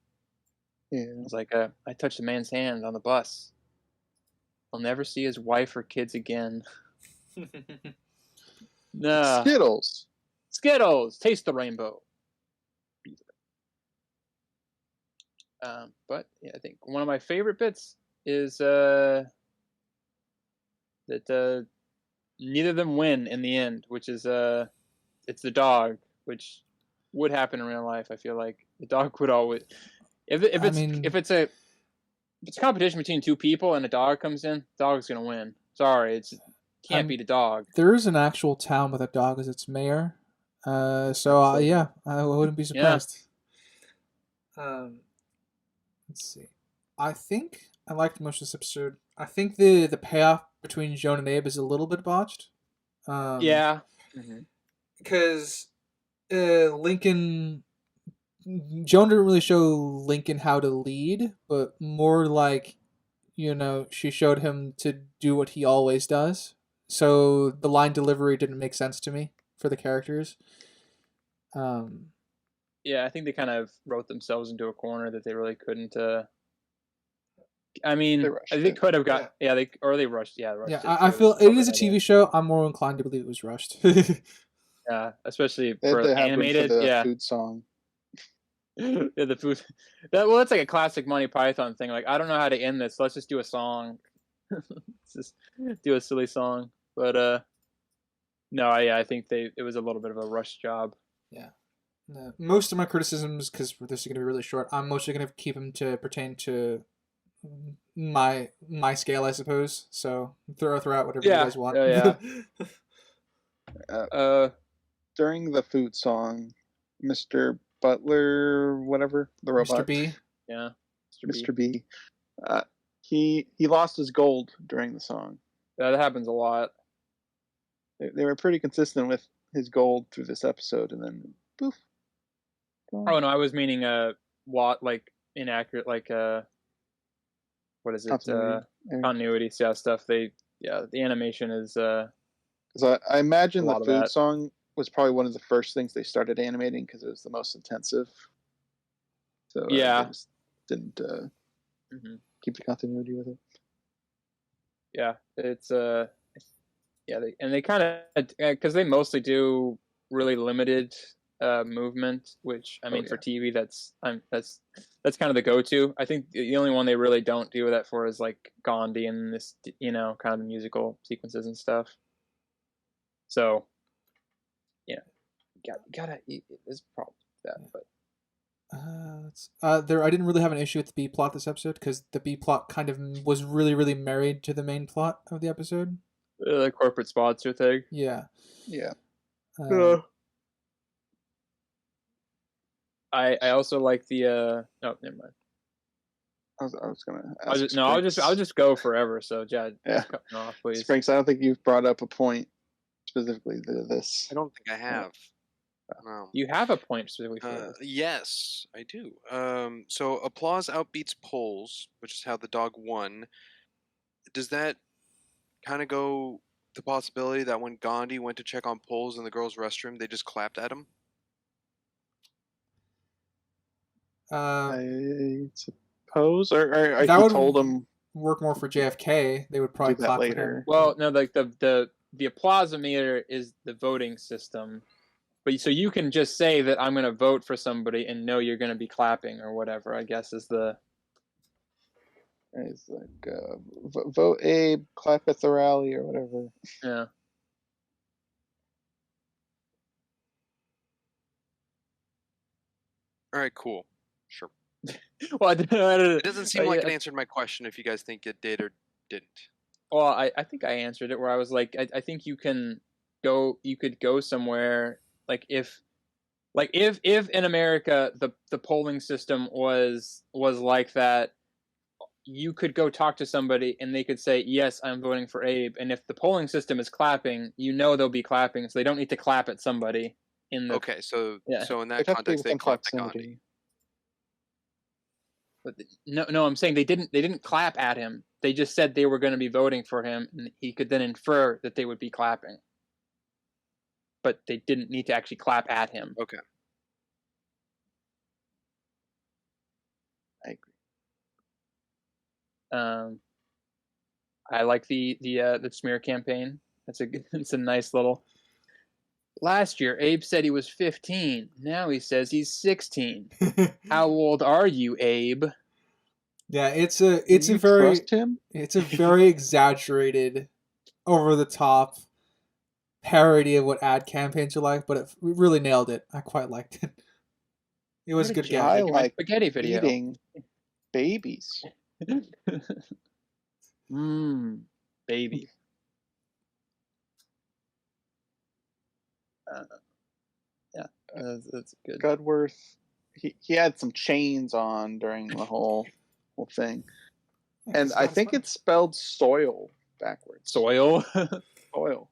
Yeah. It was like, I touched a man's hand on the bus. I'll never see his wife or kids again. No. Skittles! Taste the rainbow. But yeah, I think one of my favorite bits is that neither of them win in the end, which is it's the dog, which would happen in real life. I feel like the dog would always, if it's a competition between 2 people and a dog comes in, the dog's gonna win. Sorry, can't beat a dog. There is an actual town with a dog as its mayor, so yeah, I wouldn't be surprised. Yeah. Let's see. I think I liked most of this episode. I think the payoff between Joan and Abe is a little bit botched. Yeah. Because Lincoln, Joan didn't really show Lincoln how to lead, but more like, she showed him to do what he always does. So the line delivery didn't make sense to me for the characters. Yeah, I think they kind of wrote themselves into a corner that they really couldn't. I mean, they could have got they rushed. Yeah, rushed. Yeah, I feel it is a TV show. I'm more inclined to believe it was rushed. Yeah, especially for animated. For the food song. Yeah, the food. That's like a classic Monty Python thing. Like, I don't know how to end this. Let's just do a song. Let's just do a silly song. But no, I think it was a little bit of a rush job. Yeah. Most of my criticisms, because this is going to be really short, I'm mostly going to keep them to pertain to my scale, I suppose. So throw out whatever you guys want. During the food song, Mr. Butler, whatever, the robot. Mr. B. Yeah. Mr. B. He lost his gold during the song. That happens a lot. They were pretty consistent with his gold through this episode, and then poof. Oh no, I was meaning like inaccurate, like what is it? Continuity, yeah, stuff. The animation is because I imagine the lot of food that. song was probably one of the first things they started animating because it was the most intensive. So Yeah. they just didn't Mhm. keep the continuity with it. Yeah, it's they kind of because they mostly do really limited movement, which I mean for TV that's kind of the go-to. I think the only one they really don't do that for is like Gandhi and this, kind of the musical sequences and stuff. So yeah, gotta eat. There's a problem with that, but. I didn't really have an issue with the B plot this episode because the B plot kind of was really, really married to the main plot of the episode. The corporate sponsor thing. Yeah. Yeah. I also like the oh, never mind. I was gonna ask. I'll just go forever. So Jad, yeah, cut me off, please. Sprinks, I don't think you've brought up a point specifically to this. I don't think I have. No. You have a point specifically for this. Yes, I do. So applause outbeats polls, which is how the dog won. Does that kind of go the possibility that when Gandhi went to check on polls in the girls' restroom, they just clapped at him? I suppose, or that he would told him work more for JFK. They would probably clap later. Well, no, like the applause-o-meter is the voting system. But so you can just say that I'm going to vote for somebody and know you're going to be clapping or whatever, I guess is the... It's like, vote Abe, clap at the rally or whatever. Yeah. All right, cool. Sure. Well, I don't, it doesn't seem like it answered my question if you guys think it did or didn't. Well, I think I answered it where I was like, I think you could go somewhere... Like if in America the polling system was like that, you could go talk to somebody and they could say, yes, I'm voting for Abe. And if the polling system is clapping, they'll be clapping, so they don't need to clap at somebody. Okay, so in that They'd context, they clapped at Gandhi. But no, I'm saying they didn't clap at him. They just said they were going to be voting for him, and he could then infer that they would be clapping. But they didn't need to actually clap at him. Okay. I agree. I like the smear campaign. It's a nice little. Last year, Abe said he was 15. Now he says he's 16. How old are you, Abe? Yeah, it's a very trust him? It's a very exaggerated, over the top parody of what ad campaigns are like, but it really nailed it. I quite liked it. It was a good guy gag. like spaghetti video. Eating babies. Baby. Yeah, that's good. Godworth, he had some chains on during the whole thing, and I think it's spelled soil backwards. Soil. Soil.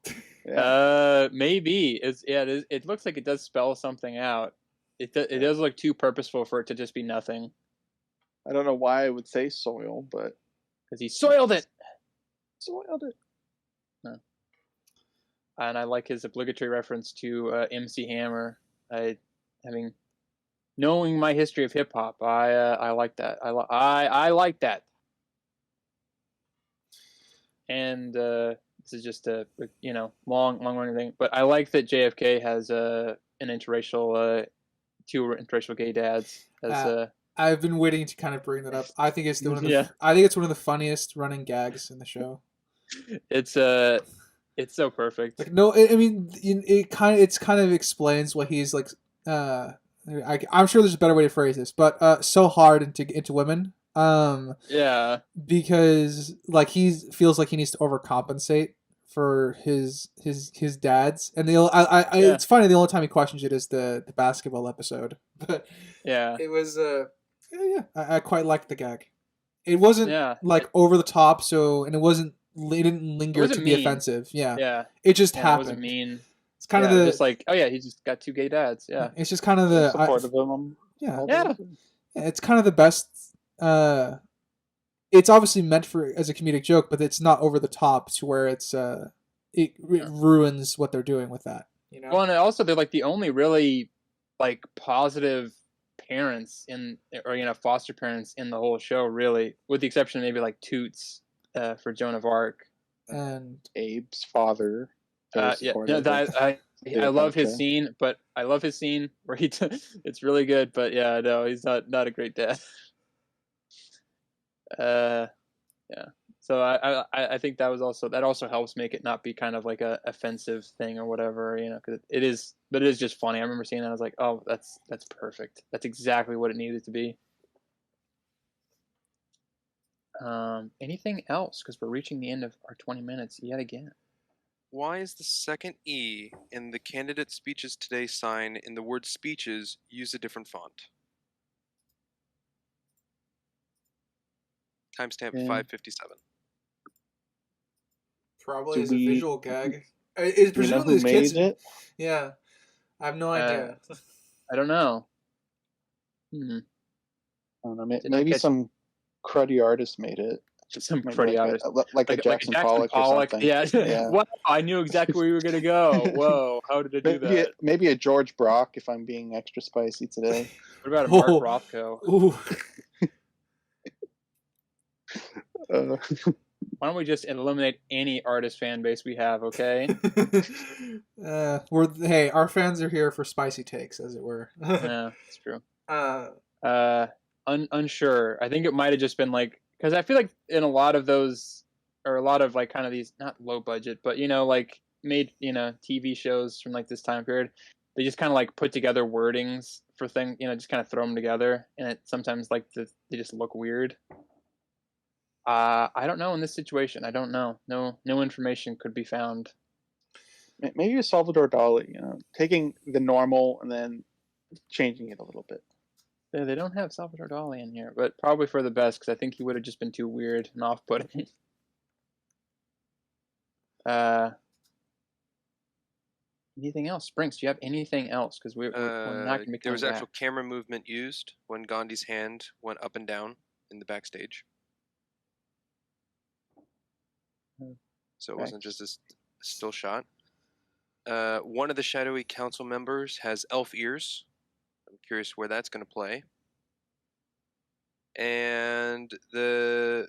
Yeah. Maybe it looks like it does spell something out. It does look too purposeful for it to just be nothing. I don't know why I would say soil, but because he soiled it. Soiled it. No. And I like his obligatory reference to MC Hammer. Knowing my history of hip hop, I like that. I like that. And this is just a long thing, but I like that JFK has two interracial gay dads. I've been waiting to kind of bring that up. I think it's I think it's one of the funniest running gags in the show. It's so perfect. Like, no, I mean it kind of explains what he's like. I'm sure there's a better way to phrase this, but so hard into women. Yeah, because like he feels like he needs to overcompensate for his dads, and it's funny, the only time he questions it is the basketball episode, but yeah, it was I quite liked the gag. It wasn't like over the top, it didn't linger to be offensive. Yeah, it just happened. It wasn't mean. It's kind of the just like, oh yeah, he's just got 2 gay dads. Yeah, it's just kind of the supportive of him. yeah. Yeah. It's kind of the best. It's obviously meant for as a comedic joke, but it's not over the top to where it ruins what they're doing with that. You know. Well, and also they're like the only really like positive parents or foster parents in the whole show, really, with the exception of maybe like Toots for Joan of Arc And Abe's father. Yeah, I love his scene, but I love his scene where it's really good, but yeah, no, he's not a great dad. Yeah. So I think that also helps make it not be kind of like a offensive thing or whatever, because it is just funny. I remember seeing that, I was like, oh, that's perfect. That's exactly what it needed to be. Anything else? Because we're reaching the end of our 20 minutes yet again. Why is the second E in the candidate speeches today sign in the word speeches use a different font? Timestamp 5:57. Probably as a visual gag. It presumably who made it? Yeah, I have no idea. I don't know. I don't know. Maybe some cruddy artist made it. Some cruddy artist, like a Jackson Pollock or something. Yeah. Wow, I knew exactly where you were gonna go. Whoa, how did it do that? Maybe a George Brock, if I'm being extra spicy today. What about a Mark Rothko? Why don't we just eliminate any artist fan base we have, okay? Our fans are here for spicy takes, as it were. Yeah, it's true. Unsure. I think it might have just been like, because I feel like in a lot of those, or a lot of like kind of these, not low budget, but like made TV shows from like this time period, they just kind of like put together wordings for things, just kind of throw them together, and it sometimes like they just look weird. I don't know in this situation. I don't know. No information could be found. Maybe a Salvador Dali, taking the normal and then changing it a little bit. Yeah, they don't have Salvador Dali in here, but probably for the best, because I think he would have just been too weird and off-putting. Anything else? Sprinks, do you have anything else? Because we're not going to be coming There was back. actual camera movement used when Gandhi's hand went up and down in the backstage. So it wasn't just a still shot. One of the shadowy council members has elf ears. I'm curious where that's going to play. And the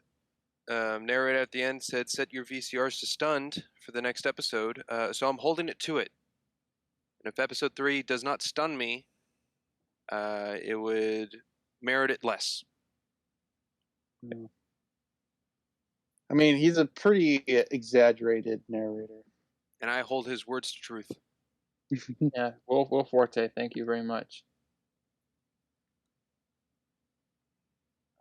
narrator at the end said, set your VCRs to stunned for the next episode. So I'm holding it to it. And if episode 3 does not stun me, it would merit it less. I mean, he's a pretty exaggerated narrator. And I hold his words to truth. Yeah, Will Forte, thank you very much.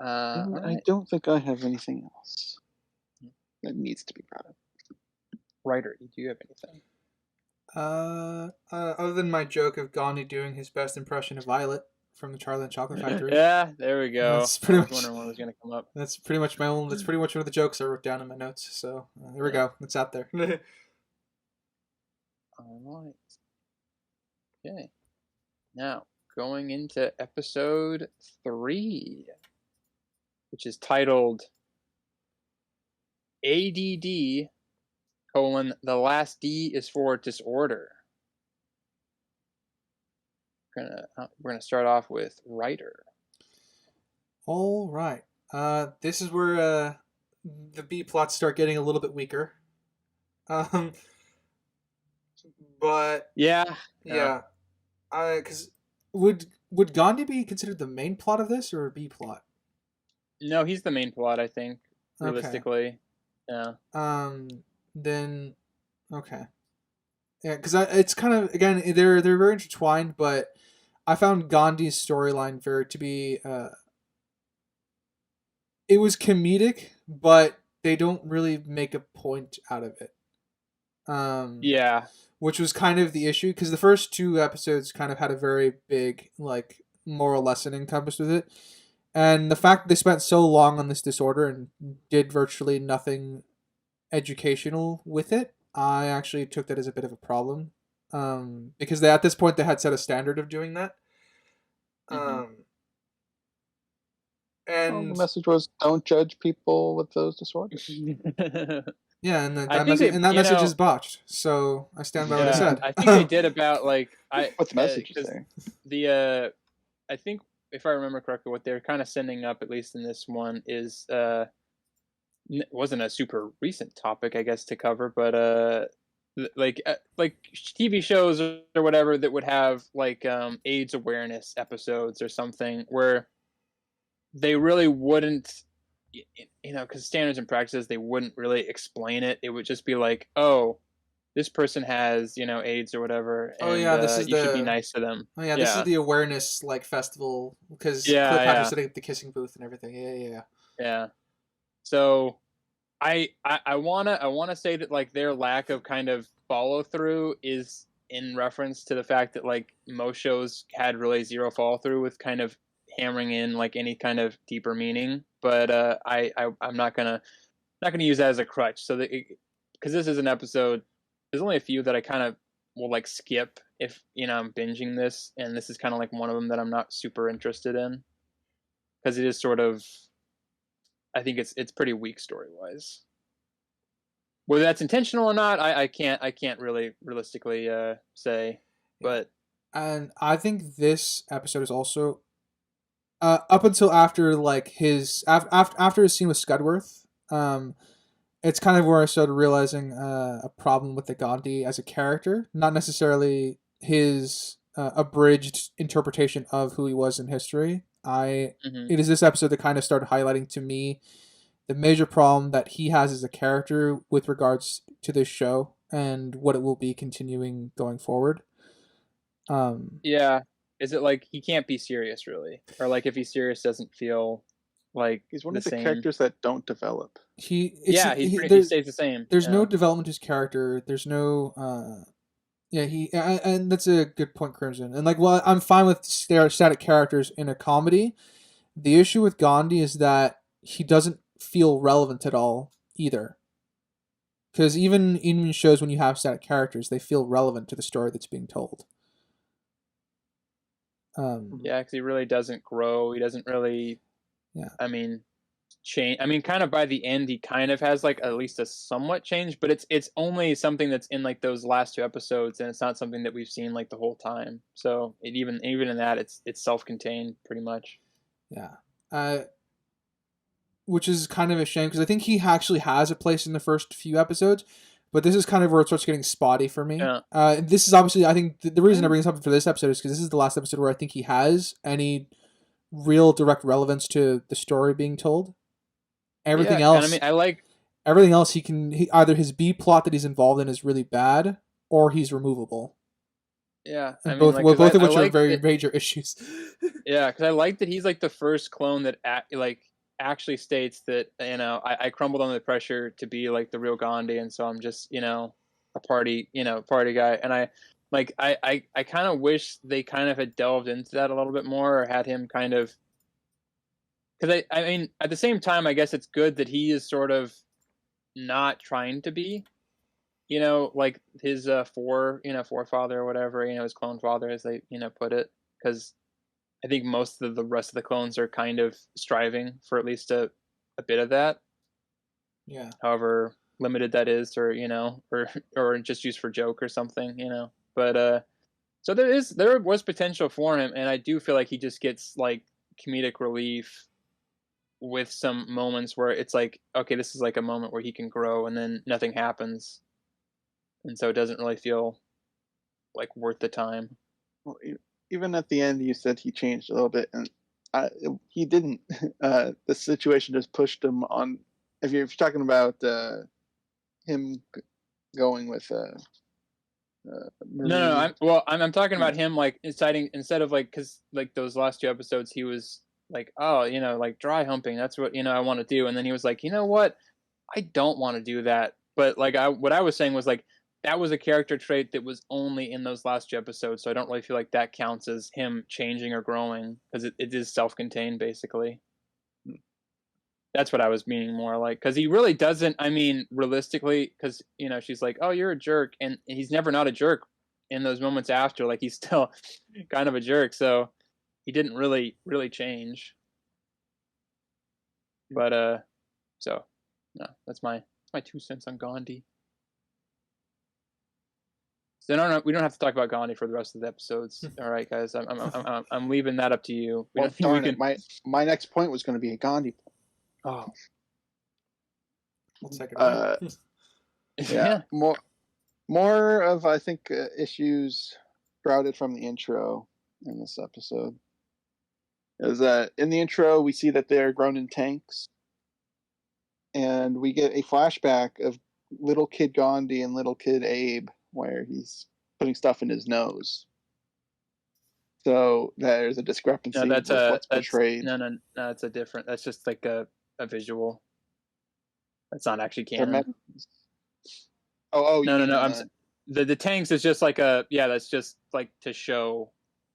I don't think I have anything else that needs to be brought up. Writer, do you have anything? Other than my joke of Ghandi doing his best impression of Violet from the Charlie and Chocolate Factory. Yeah, there we go. That's pretty much, wondering when it was going to come up. That's pretty much one of the jokes I wrote down in my notes. So there we go. It's out there. All right. Okay. Now, going into episode 3, which is titled ADD, the last D is for disorder. We're gonna start off with writer. All right. This is where the B plots start getting a little bit weaker. But yeah. Because would Ghandi be considered the main plot of this or a B plot? No, he's the main plot, I think. Realistically, okay. Yeah. Then, okay. Yeah, because it's kind of, again, they're very intertwined, but I found Gandhi's storyline to be it was comedic, but they don't really make a point out of it. Yeah. Which was kind of the issue, because the first 2 episodes kind of had a very big, like, moral lesson encompassed with it. And the fact that they spent so long on this disorder and did virtually nothing educational with it, I actually took that as a bit of a problem. because at this point they had set a standard of doing that. Mhm. Well, And the message was don't judge people with those disorders. yeah, and I that think message they, is botched. So I stand by what I yeah, said. I think they did about like What the message is because there? the I think if I remember correctly, what they're kind of sending up, at least in this one, is wasn't a super recent topic, I guess, to cover, but like TV shows or whatever that would have like AIDS awareness episodes or something where they really wouldn't, because standards and practices, they wouldn't really explain it. It would just be like, oh, this person has AIDS or whatever, Oh and yeah, this is you should be the nice to them. this is Yeah, the awareness like festival because yeah, Cleopatra yeah, setting up the kissing booth and everything. Yeah. yeah. So I wanna say that like their lack of kind of follow through is in reference to the fact that like most shows had really zero follow through with kind of hammering in like any kind of deeper meaning. But I'm not gonna use that as a crutch. So that because this is an episode, there's only a few that I kind of will like skip if I'm binging this, and this is kind of like one of them that I'm not super interested in because it is sort of, I think it's pretty weak story wise. Whether that's intentional or not, I can't really realistically say. Yeah. But And I think this episode is also up until after like his after his scene with Scudworth, it's kind of where I started realizing a problem with the Ghandi as a character, not necessarily his abridged interpretation of who he was in history. mhm. It is this episode that kind of started highlighting to me the major problem that he has as a character with regards to this show and what it will be continuing going forward. Yeah, is it like he can't be serious really, or like if he's serious, doesn't feel like He's one the of the same? characters that don't develop. Yeah, he stays the same. There's no Yeah. development to his character. There's no yeah, and that's a good point, Crimson. And like, well, I'm fine with static characters in a comedy. The issue with Gandhi is that he doesn't feel relevant at all either. Because even in shows when you have static characters, they feel relevant to the story that's being told. Yeah, because he really doesn't grow. He doesn't really. Yeah. I mean, change. I mean, kind of by the end, he kind of has like at least a somewhat change, but it's only something that's in like those last two episodes, and it's not something that we've seen like the whole time. So even in that, it's self-contained pretty much. Yeah. Which is kind of a shame because I think he actually has a place in the first few episodes, but this is kind of where it starts getting spotty for me. Yeah. This is obviously, I think the reason I bring this up for this episode is because this is the last episode where I think he has any real direct relevance to the story being told. Everything Yeah, and I else, mean, I like. everything else, either his B plot that he's involved in is really bad, or he's removable. Yeah, I And mean, both, like, well, 'cause both of I which are like very that. major issues. Yeah, because I like that he's like the first clone that like actually states that I crumbled under the pressure to be like the real Gandhi, and so I'm just a party guy, and I kind of wish they kind of had delved into that a little bit more, or had him kind of, because I mean at the same time I guess it's good that he is sort of not trying to be like his forefather or whatever, his clone father, as they put it, because I think most of the rest of the clones are kind of striving for at least a bit of that, Yeah. however limited that is, or or just used for joke or something, But so there was potential for him, and I do feel like he just gets like comedic relief with some moments where it's like, okay, this is like a moment where he can grow, and then nothing happens, and so it doesn't really feel like worth the time. Well, even at the end, you said he changed a little bit, and he didn't. The situation just pushed him on. If you're talking about him going with No, Marie, I'm talking about him like inciting, instead of like, because like those last two episodes he was like, oh, like dry humping, that's what I want to do, and then he was like, you know what, I don't want to do that. But like what I was saying was like that was a character trait that was only in those last two episodes, so I don't really feel like that counts as him changing or growing, because it is self-contained basically. That's what I was meaning more like, because he really doesn't. I mean, realistically, because she's like, "Oh, you're a jerk," and he's never not a jerk in those moments after, like he's still kind of a jerk. So he didn't really change. But so no, that's my 2 cents on Ghandi. So we don't have to talk about Ghandi for the rest of the episodes. All right, guys, I'm leaving that up to you. Well, darn it, my next point was going to be a Gandhi. Oh, We'll take it. Yeah, more of I think issues sprouted from the intro in this episode. Is that in the intro we see that they're grown in tanks, and we get a flashback of little kid Gandhi and little kid Abe, where he's putting stuff in his nose. So there's a discrepancy with what's portrayed. No, it's a different. That's just like a visual. That's not actually canon. No. The tanks is just like that's just like to show,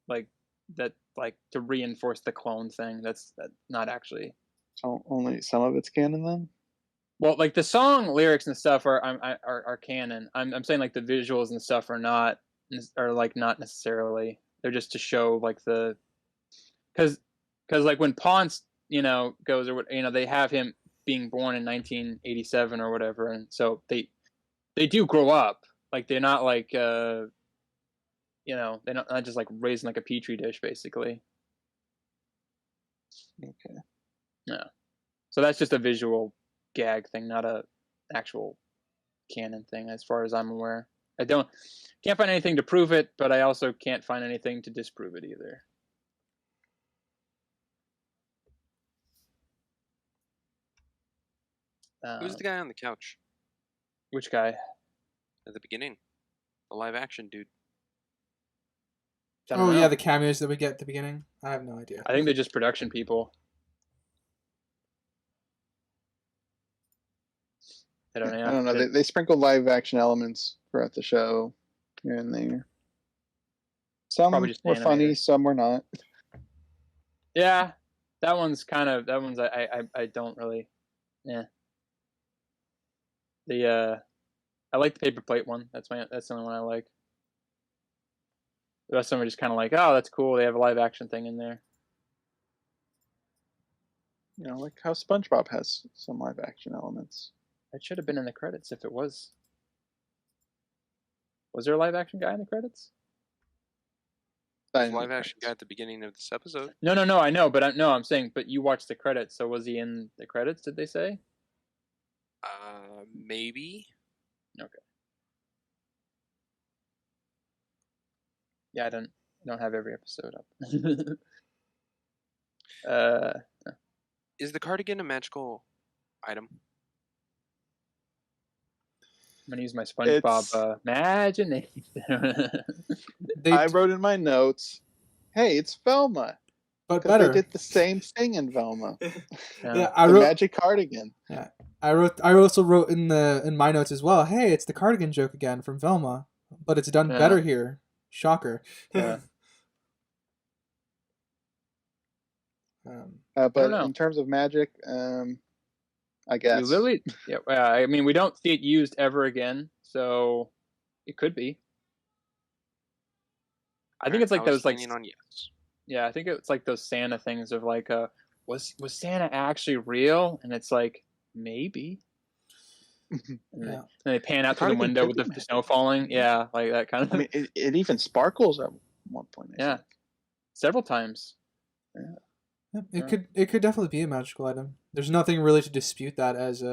like that, like to reinforce the clone thing. That's not actually. So only some of it's canon then. Well, like the song lyrics and stuff are canon. I'm saying like the visuals and stuff are like not necessarily. They're just to show like because like when Ponce goes or they have him being born in 1987 or whatever, and so they do grow up. Like they're not like they're not just like raised in like a petri dish basically. Okay. Yeah. So that's just a visual gag thing, not a actual canon thing, as far as I'm aware. I can't find anything to prove it, but I also can't find anything to disprove it either. Who's the guy on the couch? Which guy? At the beginning. The live action dude. Oh, yeah, the cameos that we get at the beginning? I have no idea. I think they're just production people. I don't know. They sprinkled live action elements throughout the show here and there. Some were funny, some were not. Yeah, that one's I don't really. Yeah. I like the paper plate one. That's the only one I like. The rest of them are just kind of like, oh, that's cool. They have a live action thing in there. Like how SpongeBob has some live action elements. It should have been in the credits if it was. Was there a live action guy in the credits? There's a live action guy at the beginning of this episode. No, I know, but I'm saying, but you watched the credits, so was he in the credits? Did they say? Maybe. Okay. Yeah, I don't have every episode up. Is the cardigan a magical item? I'm gonna use my SpongeBob imagination. I wrote in my notes, "Hey, it's Velma." But better. They did the same thing in Velma. Yeah, the magic cardigan. Yeah, I also wrote in my notes as well. Hey, it's the cardigan joke again from Velma, but it's done better here. Shocker. Yeah. But in terms of magic, I guess. I mean, we don't see it used ever again, so it could be. I think it's like those like. On yes. Yeah, I think it's like those Santa things of like, was Santa actually real? And it's like maybe. And they pan out through the window with the snow falling. Yeah, like that kind of. I mean, it even sparkles at one point. Yeah, several times. Yeah. It could definitely be a magical item. There's nothing really to dispute that as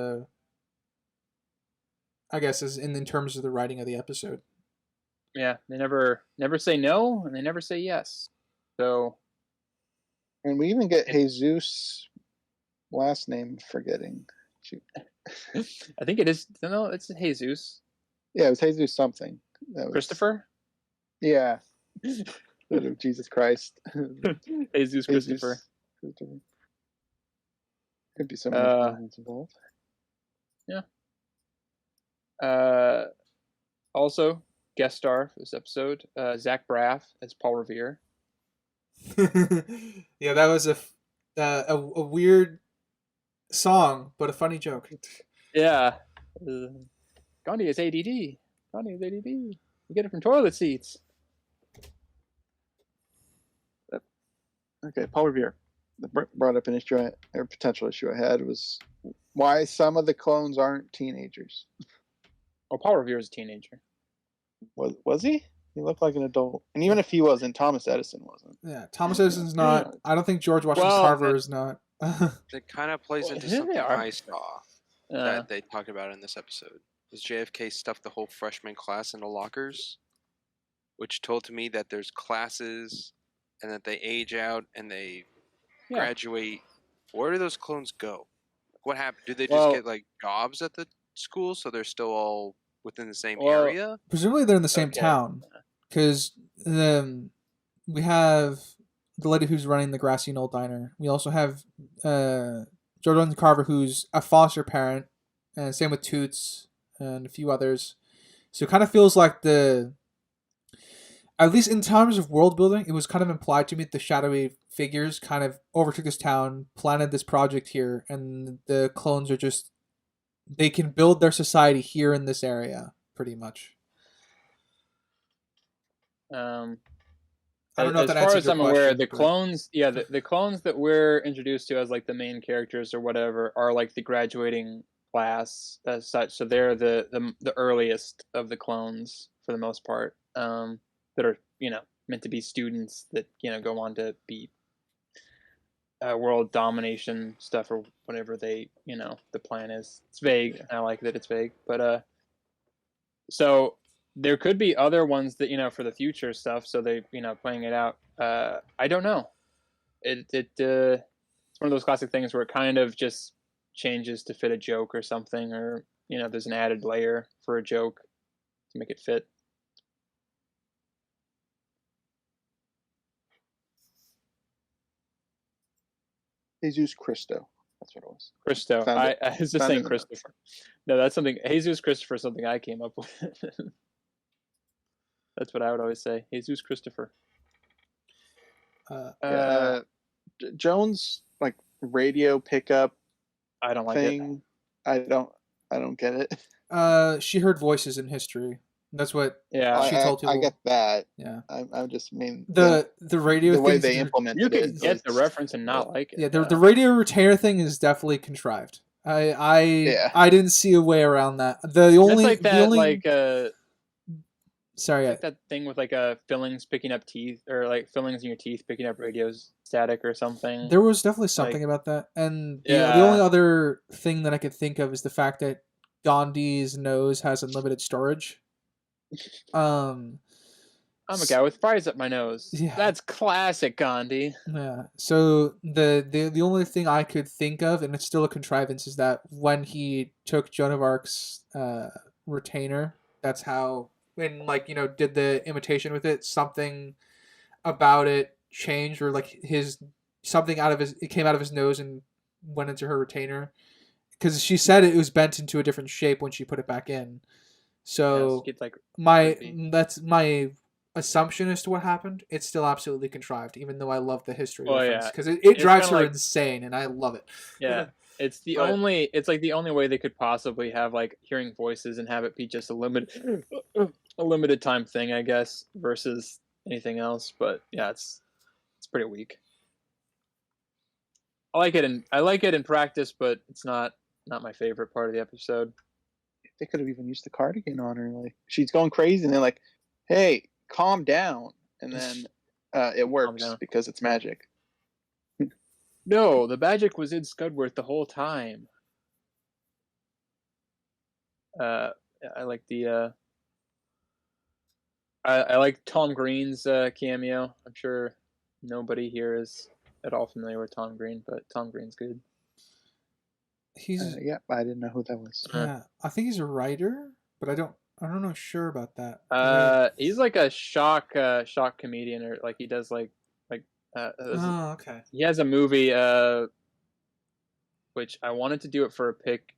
in terms of the writing of the episode. Yeah, they never say no, and they never say yes. So, and we even get Jesus' last name forgetting. I think it is. No, it's Jesus. Yeah, it was Jesus something. Christopher. Yeah. Jesus Christ. Jesus Christopher. Could be some elements involved. Yeah. Also, guest star for this episode, Zach Braff as Paul Revere. Yeah, that was a weird song, but a funny joke. Yeah. Ghandi is ADD. Ghandi is ADD. You get it from toilet seats. Okay, Paul Revere brought up an issue or potential issue I had was why some of the clones aren't teenagers. Oh, Paul Revere is a teenager. Was he? He looked like an adult, and even if he wasn't, Thomas Edison wasn't. Yeah, Thomas Edison's not. I don't think George Washington Carver is not. It kind of plays into something I saw that they talked about in this episode. Was JFK stuffed the whole freshman class into lockers, which told to me that there's classes and that they age out and they graduate. Where do those clones go? What happened? Do they just get like jobs at the school so they're still all within the same area? Presumably they're in the same town, because we have the lady who's running the Grassy Knoll Diner. We also have George Washington Carver, who's a foster parent, and same with Toots and a few others. So it kind of feels like at least in terms of world building, it was kind of implied to me that the shadowy figures kind of overtook this town, planted this project here, and the clones are just, they can build their society here in this area, pretty much. I don't know if that as far answers as your I'm question, aware, the but... clones, the clones that we're introduced to as like the main characters or whatever are like the graduating class as such. So they're the earliest of the clones for the most part, that are meant to be students that go on to be world domination stuff or whatever they the plan is. It's vague. I like that it's vague, but so there could be other ones that for the future stuff. So they playing it out. I don't know. It's one of those classic things where it kind of just changes to fit a joke or something, or there's an added layer for a joke to make it fit. Jesus Christo. That's what it was. Christo. I was just saying Christopher. No, that's something. Jesus Christopher is something I came up with. That's what I would always say. Jesus Christopher. Jones like radio pickup. I don't like thing. I don't get it. She heard voices in history. That's what she told people. I get that. Yeah. I just mean the radio. The way they implemented it. You can get the reference and not like it. Yeah, the radio retainer thing is definitely contrived. I didn't see a way around that. Sorry, like that thing with like fillings picking up teeth, or like fillings in your teeth picking up radio static or something. There was definitely something about that, and the only other thing that I could think of is the fact that Gandhi's nose has unlimited storage. I'm a guy with fries up my nose. Yeah. That's classic Ghandi. Yeah. So the only thing I could think of, and it's still a contrivance, is that when he took Joan of Arc's retainer, that's how, when did the imitation with it, something about it changed, or like it came out of his nose and went into her retainer, because she said it was bent into a different shape when she put it back in. So that's my assumption as to what happened. It's still absolutely contrived, even though I love the history reference, because it drives her insane, and I love it. Yeah, it's the only way they could possibly have like hearing voices and have it be just a limited time thing, I guess, versus anything else. But yeah, it's pretty weak. I like it in practice, but it's not my favorite part of the episode. They could have even used the cardigan on her. Like, she's going crazy, and they're like, "Hey, calm down," and then it works because it's magic. No, the magic was in Scudworth the whole time. I like the I like Tom Green's cameo. I'm sure nobody here is at all familiar with Tom Green, but Tom Green's good. He's I didn't know who that was. Yeah, I think he's a writer, but I don't know sure about that. He's like a shock comedian, or like he does like okay. He has a movie which I wanted to do it for a pick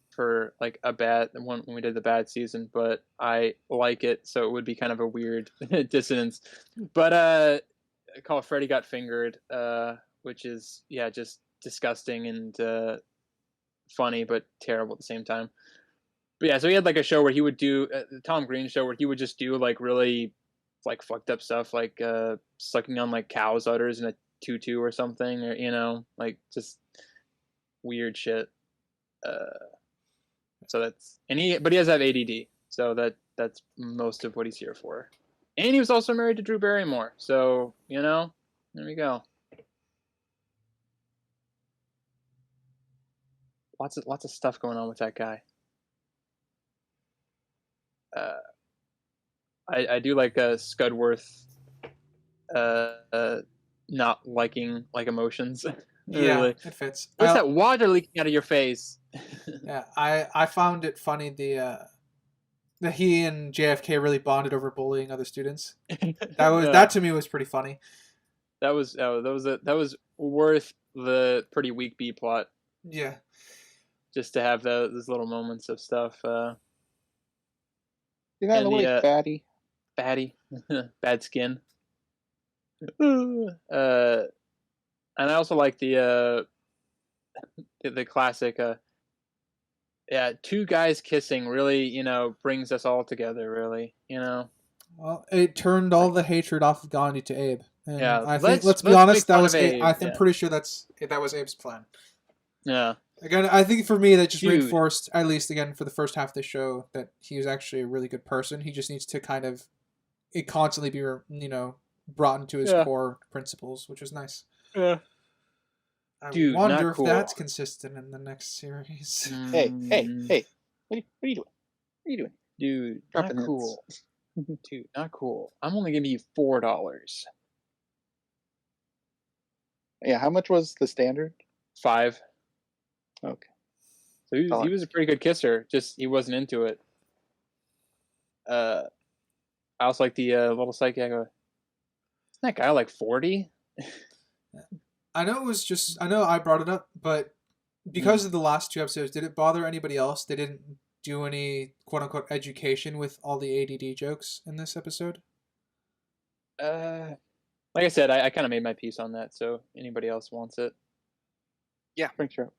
for like a bad one when we did the bad season, but I like it, so it would be kind of a weird dissonance. But called Freddy Got Fingered, which is just disgusting and funny but terrible at the same time. But yeah, so he had like a show where he would do the Tom Green show where he would just do like really like fucked up stuff, like sucking on like cow's udders in a tutu or something, or like just weird shit. So that's but he does have ADD, so that's most of what he's here for. And he was also married to Drew Barrymore, so there we go. Lots of stuff going on with that guy. I do like Scudworth not liking like emotions. Yeah, really. it fits. What's that water leaking out of your face? Yeah, I found it funny that he and JFK really bonded over bullying other students. That to me was pretty funny. That was worth the pretty weak B plot. Yeah. Just to have those little moments of stuff. You got a little fatty. Fatty. Bad skin. And I also like the classic two guys kissing really, brings us all together, really, Well, it turned all the hatred off of Ghandi to Abe. And yeah, I think let's be honest, that was I'm pretty sure that was Abe's plan. Yeah. Again, I think for me that just reinforced, at least again for the first half of the show, that he was actually a really good person. He just needs to kind of constantly be brought into his core principles, which is nice. Yeah. I wonder if that's consistent in the next series. Hey! What are you doing? What are you doing, dude? Not cool. Dude, not cool. I'm only giving you $4. Yeah, how much was the standard? $5. Okay. So he was a pretty good kisser. Just he wasn't into it. I also like the little psychic. Isn't that guy like 40? I know I brought it up, but because of the last 2 episodes, did it bother anybody else? They didn't do any quote unquote education with all the ADD jokes in this episode? Like I said, I kind of made my piece on that, so anybody else wants it? Yeah. Bring sure.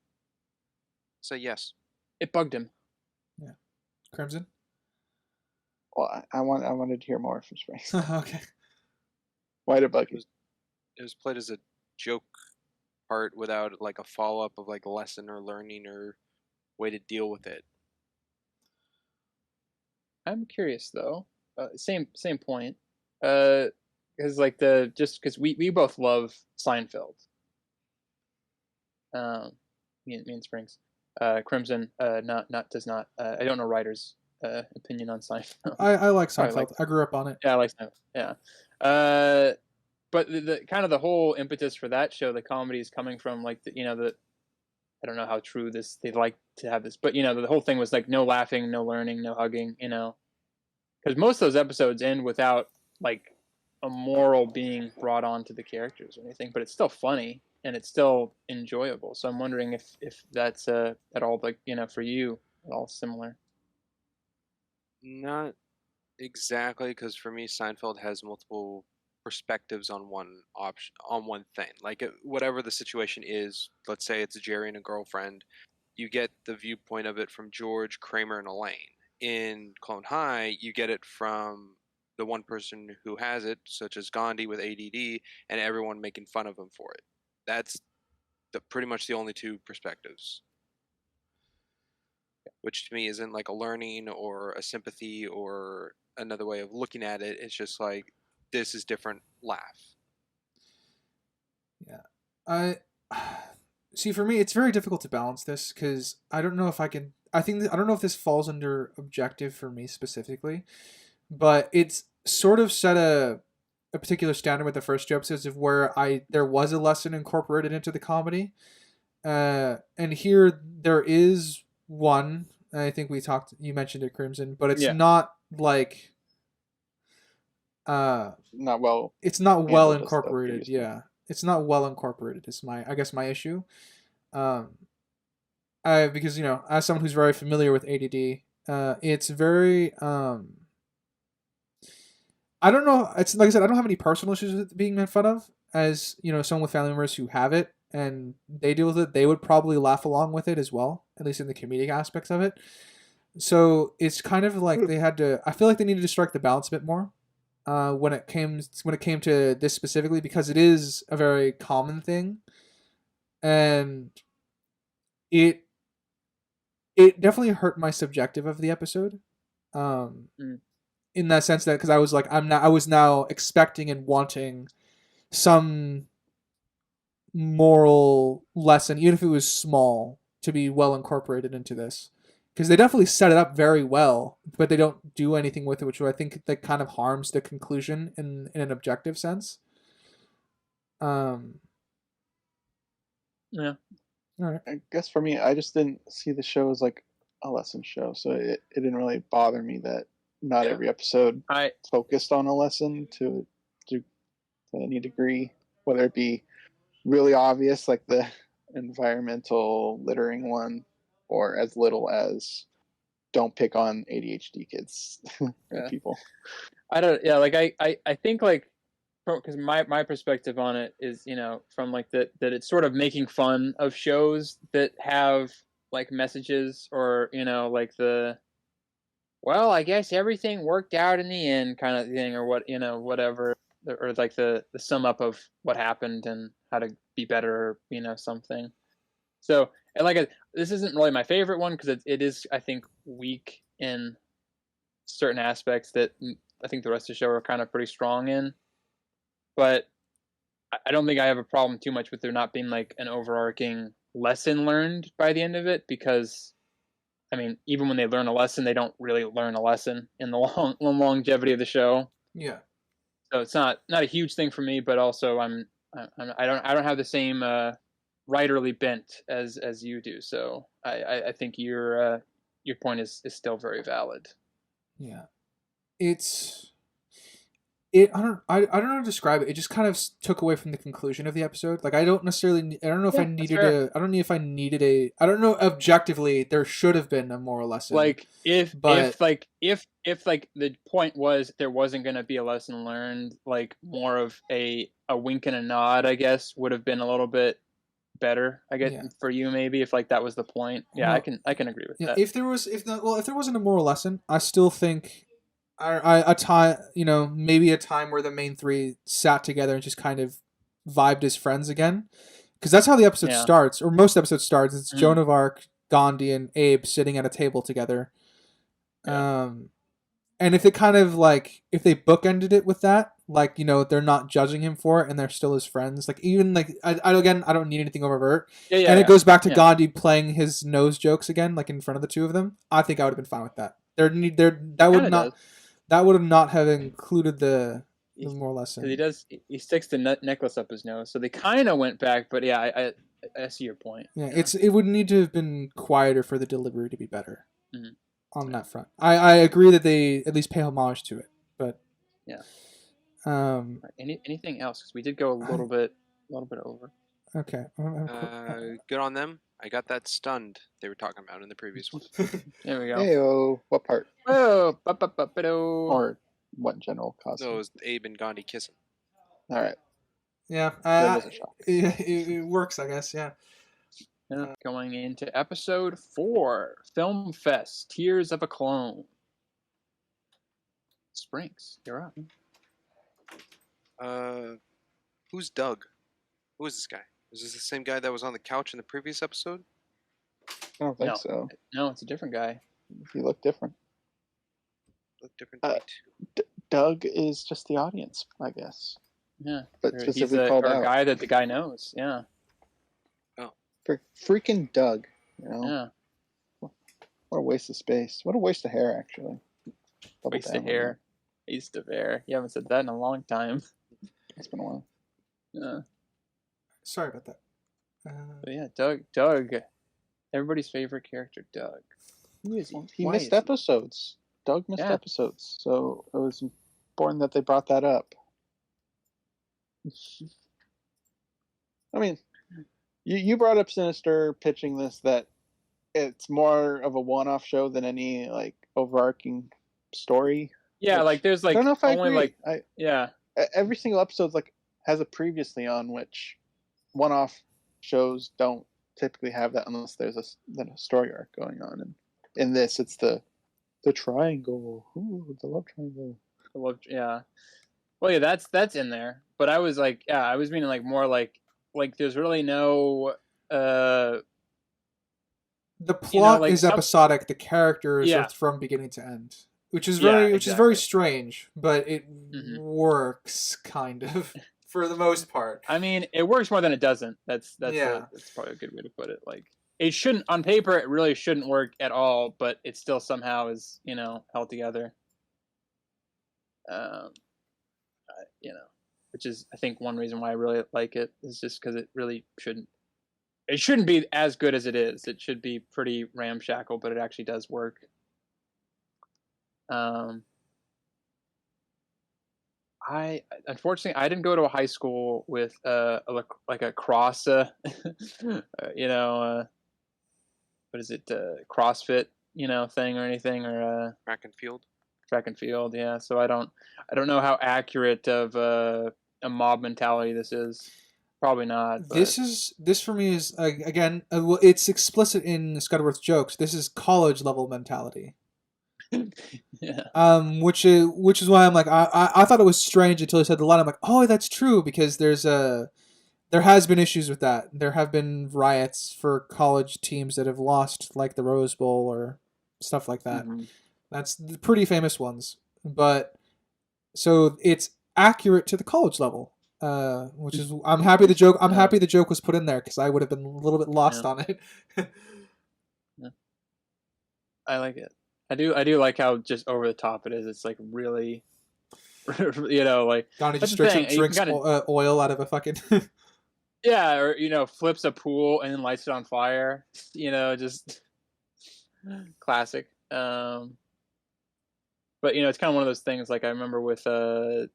So yes. It bugged him. Yeah. Crimson? Well, I wanted to hear more from Springs. Okay. Why did it bug you? It was played as a joke part without like a follow up of like a lesson or learning or way to deal with it. I'm curious though. Same point. Because like because we both love Seinfeld. Me and Springs. Crimson does not. I don't know Ryder's opinion on Seinfeld. I like Seinfeld. I grew up on it. Yeah, I like Seinfeld. Yeah. But the kind of the whole impetus for that show, the comedy is coming from like I don't know how true they'd like to have this, but the whole thing was like no laughing, no learning, no hugging, because most of those episodes end without like a moral being brought on to the characters or anything, but it's still funny and it's still enjoyable. So I'm wondering if that's at all like for you at all similar. Not exactly, because for me Seinfeld has multiple perspectives on one option, on one thing. Like whatever the situation is, let's say it's Jerry and a girlfriend, you get the viewpoint of it from George, Kramer, and Elaine. In Clone High, you get it from the one person who has it, such as Ghandi with ADD, and everyone making fun of him for it. That's pretty much the only two perspectives, which to me isn't like a learning or a sympathy or another way of looking at it. It's just like, this is different, laugh. Yeah. See, for me, it's very difficult to balance this because I don't know if I can. I don't know if this falls under objective for me specifically, but it's sort of set a particular standard with the first 2 episodes of where there was a lesson incorporated into the comedy, and here there is one. I think you mentioned it, Crimson, but it's not like not well. It's not well incorporated. Yeah, it's not well incorporated. Is my issue. Because as someone who's very familiar with ADD, it's very I don't know. It's like I said, I don't have any personal issues with it being made fun of. As someone with family members who have it and they deal with it, they would probably laugh along with it as well, at least in the comedic aspects of it. So it's kind of like they had to. I feel like they needed to strike the balance a bit more when it came to this specifically, because it is a very common thing, and it definitely hurt my subjective of the episode. Um, Mm. in that sense, that because I was like, I was now expecting and wanting some moral lesson, even if it was small, to be well incorporated into this. Because they definitely set it up very well, but they don't do anything with it, which I think that kind of harms the conclusion in an objective sense. Yeah. All right. I guess for me, I just didn't see the show as like a lesson show, so it didn't really bother me that not Yeah. every episode I focused on a lesson to any degree, whether it be really obvious like the environmental littering one, or as little as don't pick on ADHD kids or Yeah. people. I don't. Yeah, like I think like, because my perspective on it is, you know, from like that it's sort of making fun of shows that have like messages, or you know, like the, well, I guess everything worked out in the end kind of thing, or what, you know, whatever, or like the sum up of what happened and how to be better, or, you know, something. So, and like, this isn't really my favorite one because it is, I think, weak in certain aspects that I think the rest of the show are kind of pretty strong in. But I don't think I have a problem too much with there not being like an overarching lesson learned by the end of it, because I mean, even when they learn a lesson, they don't really learn a lesson in the longevity of the show. Yeah. So it's not a huge thing for me, but also I don't have the same writerly bent as you do. So I think your point is still very valid. Yeah. I don't know how to describe it. It just kind of took away from the conclusion of the episode. Like I don't necessarily. I don't know if I Yeah, that's needed fair. a. I don't know if I needed a. I don't know objectively. There should have been a moral lesson. Like if But like the point was there wasn't going to be a lesson learned, like more of a wink and a nod, I guess, would have been a little bit better, I guess, Yeah. for you, maybe, if like that was the point. Yeah, Well, I can agree with yeah. that. If there wasn't a moral lesson, I still think a time, you know, maybe a time where the main three sat together and just kind of vibed as friends again, because that's how the episode Yeah. starts, or most episodes starts. It's Mm. Joan of Arc, Ghandi, and Abe sitting at a table together. Yeah. And if it kind of like, if they bookended it with that, like, you know, they're not judging him for it and they're still his friends. Like, even like, I don't need anything overt. Yeah, And it goes back to yeah. Gandhi playing his nose jokes again, like in front of the two of them. I think I would have been fine with that. That would have not have included the moral lesson. Because he sticks the necklace up his nose, so they kind of went back. But yeah, I see your point. Yeah, it would need to have been quieter for the delivery to be better. Mhm. On that front, I agree that they at least pay homage to it, but yeah. Right, anything else? Because we did go a little bit over. Okay. Good on them. I got that stunned they were talking about in the previous one. There we go. Hey-o, what part? Oh, Or what general cause? So it was Abe and Gandhi kissing. All right. Yeah, That was a shock. it works, I guess. Yeah. Going into episode 4, Film Fest, Tears of a Clone. Springs, you're up. Who's Doug? Who is this guy? Is this the same guy that was on the couch in the previous episode? I don't think so. No, it's a different guy. He looked different. Look different to me too. Doug is just the audience, I guess. Yeah, but he's specifically called out. A guy that the guy knows. Yeah. For freaking Doug, you know. Yeah. What a waste of space. What a waste of hair, actually. Waste of hair. Waste of hair. You haven't said that in a long time. It's been a while. Yeah. Sorry about that. But yeah, Doug. Everybody's favorite character, Doug. Who is he? He missed episodes. Doug missed episodes, so it was important that they brought that up. I mean, you brought up Sinister pitching this, that it's more of a one-off show than any like overarching story. Yeah, like there's like, I don't know if I only agree. like every single episode like has a previously on, which one-off shows don't typically have that unless there's a story arc going on, and in this, it's the triangle. Ooh, the love triangle. Yeah. Well, yeah, that's in there. But I was like, yeah, I was meaning like more like there's really no the plot like is episodic. The characters are Yeah. from beginning to end, which is Yeah, is very exactly. strange, but it works kind of for the most part. I mean, it works more than it doesn't. That's Yeah. that's probably a good way to put it. Like, it shouldn't, on paper, it really shouldn't work at all, but it still somehow is, held together. Which is, I think, one reason why I really like it is just because it really shouldn't. It shouldn't be as good as it is. It should be pretty ramshackle, but it actually does work. Unfortunately, I didn't go to a high school with a cross, what is it, CrossFit, thing or anything, or Track and field. Track and field, yeah. So I don't know how accurate of a mob mentality this is. Probably not. But... This for me is again, well, it's explicit in Scudworth's jokes. This is college level mentality. Yeah. Which is why I'm like, I thought it was strange until he said the line. I'm like, oh, that's true, because there has been issues with that. There have been riots for college teams that have lost, like the Rose Bowl or stuff like that. Mm-hmm. That's the pretty famous ones. But so it's accurate to the college level, which is I'm happy the joke was put in there, because I would have been a little bit lost on it. Yeah. I like it. I do like how just over the top it is. It's like really, like Ghandi just drinks oil out of a fucking yeah, or flips a pool and then lights it on fire. Just classic. But it's kind of one of those things. Like I remember with like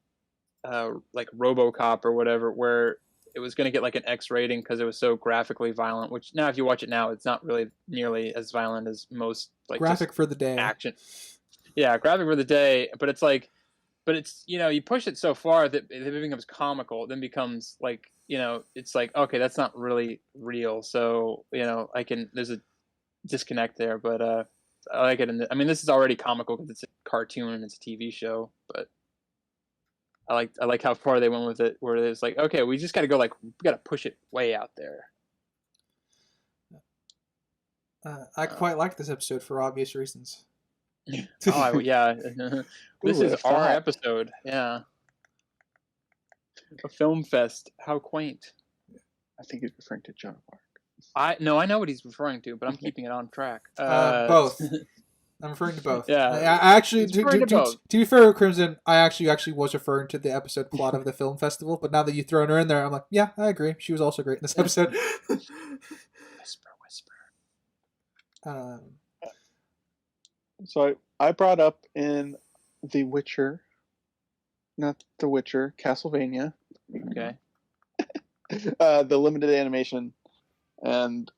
RoboCop or whatever, where it was going to get like an X rating because it was so graphically violent. Which now, if you watch it now, it's not really nearly as violent as most like graphic for the day action. Yeah, graphic for the day. But it's like, you push it so far that it becomes comical. It then becomes like it's like, okay, that's not really real. So there's a disconnect there. But I like it. This is already comical because it's a cartoon and it's a TV show, but I like how far they went with it, where it's like, okay, we just got to go, we got to push it way out there. I quite like this episode for obvious reasons. Yeah. This is our episode. Yeah. A film fest. How quaint. I think he's referring to Joan of Arc. I know what he's referring to, but I'm keeping it on track. Both. I'm referring to both. Yeah. I actually, to be fair with Crimson, I actually was referring to the episode plot of the film festival, but now that you've thrown her in there, I'm like, yeah, I agree. She was also great in this episode. Whisper. So I brought up in The Witcher, not The Witcher, Castlevania. Okay. The limited animation, and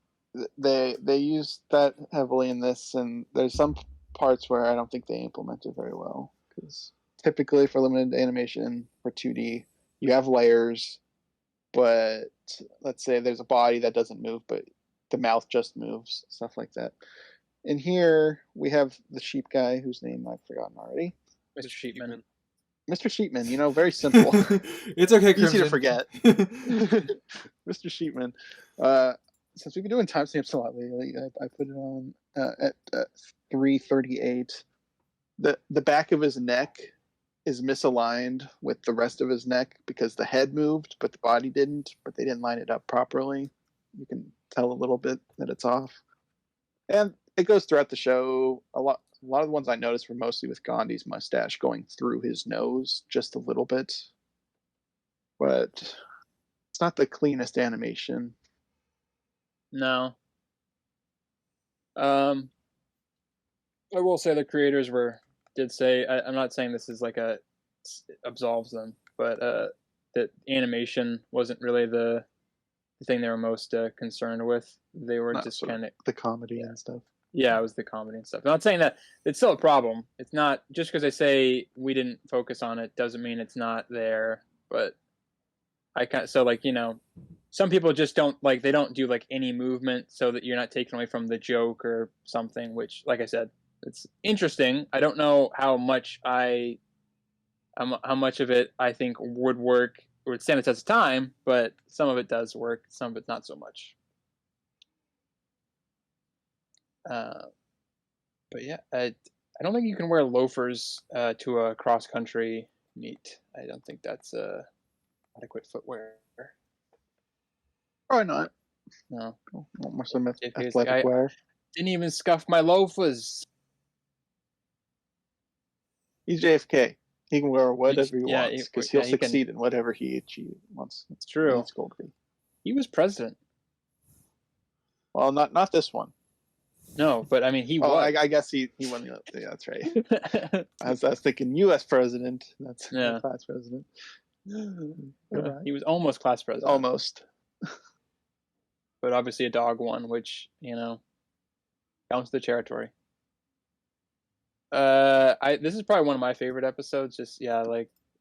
they use that heavily in this, and there's some parts where I don't think they implement it very well, because typically for limited animation for 2D you have layers, but let's say there's a body that doesn't move but the mouth just moves, stuff like that. And here we have the sheep guy whose name I've forgotten already. Mr. Sheepman. Mr. Sheepman, very simple. It's okay, Crimson. Easy to forget. Mr. Sheepman. Since we've been doing timestamps a lot lately, I put it on at 3:38. The back of his neck is misaligned with the rest of his neck because the head moved, but the body didn't. But they didn't line it up properly. You can tell a little bit that it's off, and it goes throughout the show. A lot of the ones I noticed were mostly with Gandhi's mustache going through his nose just a little bit, but it's not the cleanest animation. No. I will say the creators did say, I'm not saying this is absolves them, but that animation wasn't really the thing they were most concerned with. They were just kind of the comedy and stuff. Yeah, it was the comedy and stuff. I'm not saying that it's still a problem. It's not just because I say we didn't focus on it doesn't mean it's not there. But I kind of some people just don't like, they don't do like any movement so that you're not taken away from the joke or something, which, like I said, it's interesting. I don't know how much of it I think would work or would stand the test of time, but some of it does work, some of it not so much. But yeah, I don't think you can wear loafers to a cross country meet. I don't think that's adequate footwear. Probably not. No. More some JFK athletic wear. Didn't even scuff my loafers. He's JFK. He can wear whatever he Yeah, wants because he'll he succeed in whatever he wants. It's true. It's going to be. He was president. Well, not this one. No, but I mean, he Oh, was. I guess he won the. Yeah, that's right. I was thinking U.S. president. That's class president. Right. He was almost class president. Almost. But obviously a dog won, which, counts the territory. This is probably one of my favorite episodes. Just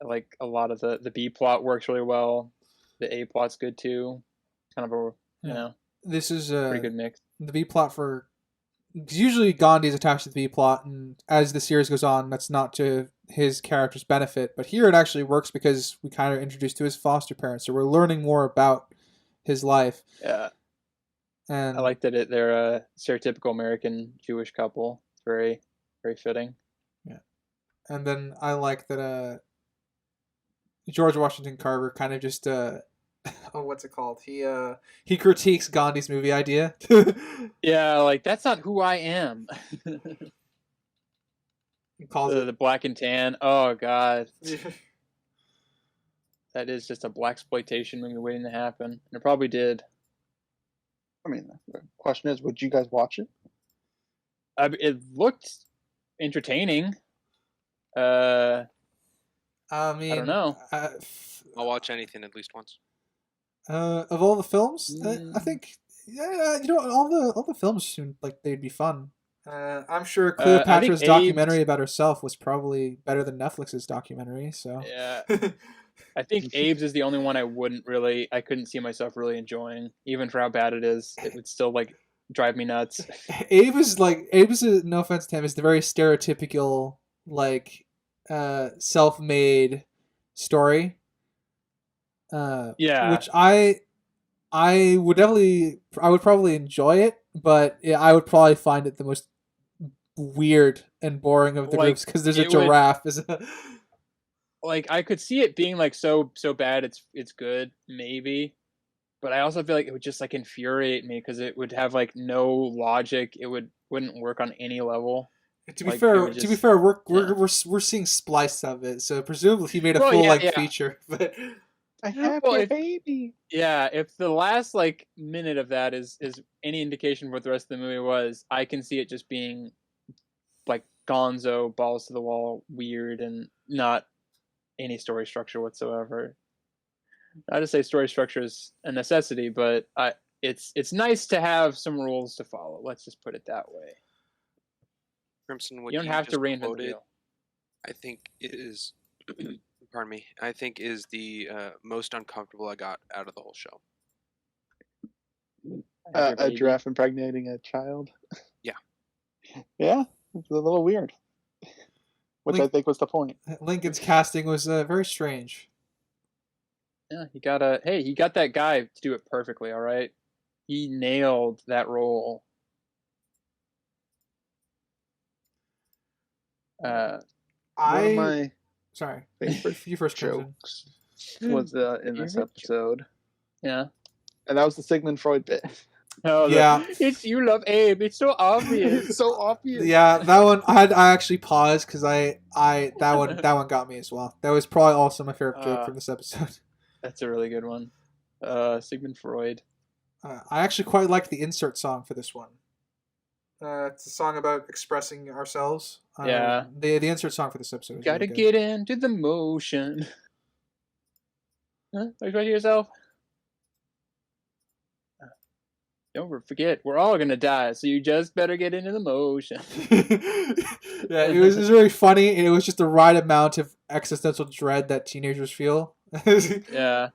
like a lot of the B plot works really well. The A plot's good too. Kind of a this is pretty good mix. The B plot for usually Ghandi is attached to the B plot, and as the series goes on, that's not to his character's benefit. But here it actually works because we kind of introduced to his foster parents, so we're learning more about his life. Yeah, and I like that they're a stereotypical American Jewish couple. It's very, very fitting. Yeah, and then I like that George Washington Carver kind of just what's it called? He critiques Gandhi's movie idea. Yeah, like that's not who I am. He calls the black and tan. Oh god. That is just a blaxploitation movie waiting to happen. And it probably did. I mean, the question is, would you guys watch it? It looked entertaining. I mean, I don't know. I'll watch anything at least once. Of all the films, I think, all the films seemed like they'd be fun. I'm sure Cleopatra's documentary about herself was probably better than Netflix's documentary. So yeah, I think Abe's is the only one I couldn't see myself really enjoying, even for how bad it is. It would still like drive me nuts. Abe is no offense to him, is the very stereotypical like self-made story. Which I would probably enjoy it, but I would probably find it the most weird and boring of the groups because there's a giraffe. Like I could see it being like so bad it's good maybe, but I also feel like it would just like infuriate me because it would have like no logic. It wouldn't work on any level. To be fair, we're seeing splice of it, so presumably he made a full length feature, but. I have a baby. Yeah, if the last like minute of that is any indication of what the rest of the movie was, I can see it just being like gonzo, balls to the wall, weird, and not any story structure whatsoever. Not to say story structure is a necessity, but it's nice to have some rules to follow. Let's just put it that way. Crimson, what you don't have to reinvent the wheel. I think is. Pardon me. I think is the most uncomfortable I got out of the whole show. A giraffe impregnating a child. Yeah. Yeah, it's a little weird. Which I think was the point. Lincoln's casting was very strange. Yeah, he got that guy to do it perfectly. All right, he nailed that role. Sorry, favorite you first jokes was in this episode. Yeah, and that was the Sigmund Freud bit. Oh yeah, it's you love Abe. It's so obvious. It's so obvious. Yeah, that one I actually paused because that one got me as well. That was probably also my favorite joke from this episode. That's a really good one. Sigmund Freud. I actually quite like the insert song for this one. It's a song about expressing ourselves. Yeah. The insert song for this episode. Is gotta really get into the motion. Huh? Express yourself. Don't forget, we're all gonna die, so you just better get into the motion. Yeah, it was really funny, and it was just the right amount of existential dread that teenagers feel. Yeah.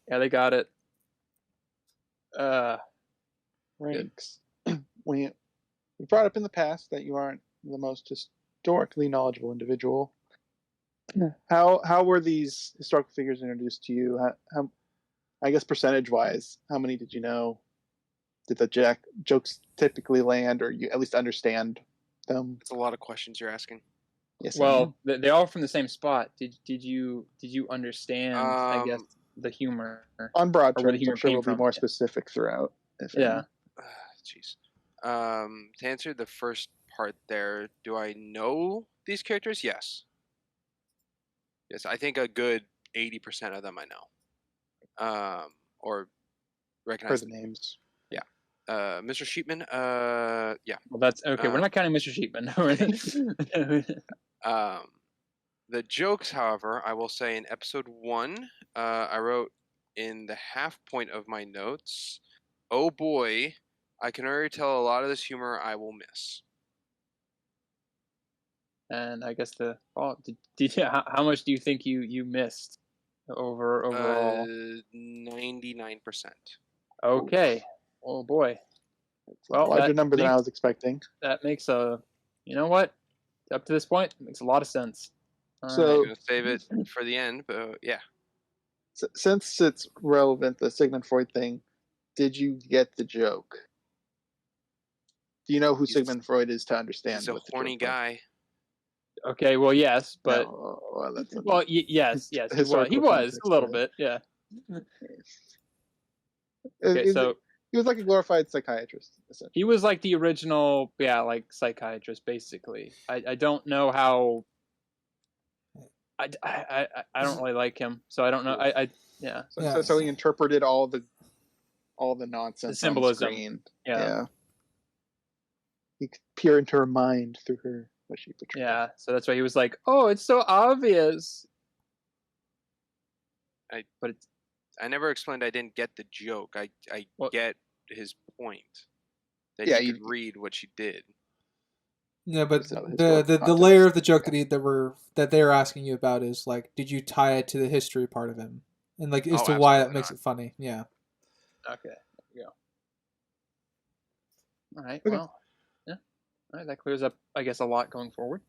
Yeah, they got it. Ranks. We brought up in the past that you aren't the most historically knowledgeable individual. How were these historical figures introduced to you? How I guess percentage-wise, how many did you know? Did the jokes typically land, or you at least understand them? It's a lot of questions you're asking. Yes. Well, they're all from the same spot. Did you understand? I guess the humor on broad or where the terms, humor I'm sure came we'll be from. more Yeah. specific throughout. Yeah. Jeez. To answer the first part there, do I know these characters? Yes. Yes, I think a good 80% of them I know. Or recognize For the names. Yeah. Mr. Sheepman, yeah. Well, that's okay. We're not counting Mr. Sheepman. The jokes, however, I will say in episode 1, I wrote in the half point of my notes, "Oh boy, I can already tell a lot of this humor I will miss." And I guess how much do you think you missed overall? 99%. Okay. Oh boy. It's a larger number than I was expecting. That makes you know what? Up to this point, it makes a lot of sense. So I'm gonna save it for the end, but yeah. Since it's relevant, the Sigmund Freud thing, did you get the joke? Do you know who Sigmund Freud is to understand? He's a horny guy. Okay, well, yes, but yes, he was a little bit, yeah. Okay, so he was like a glorified psychiatrist, essentially. He was like the original, like psychiatrist, basically. I don't know how. I don't really like him, so I don't know. So he interpreted all the nonsense, the symbolism. On screen. Yeah. He could peer into her mind through her what she portrayed. Yeah, so that's why he was like, "Oh, it's so obvious." I never explained I didn't get the joke. I get his point that you could read what she did. Yeah, but the layer of the joke that they're asking you about is like, did you tie it to the history part of him, and like as to why that makes it funny? Yeah. Okay. There we go. All right. Okay. Well, yeah. All right. That clears up, I guess, a lot going forward.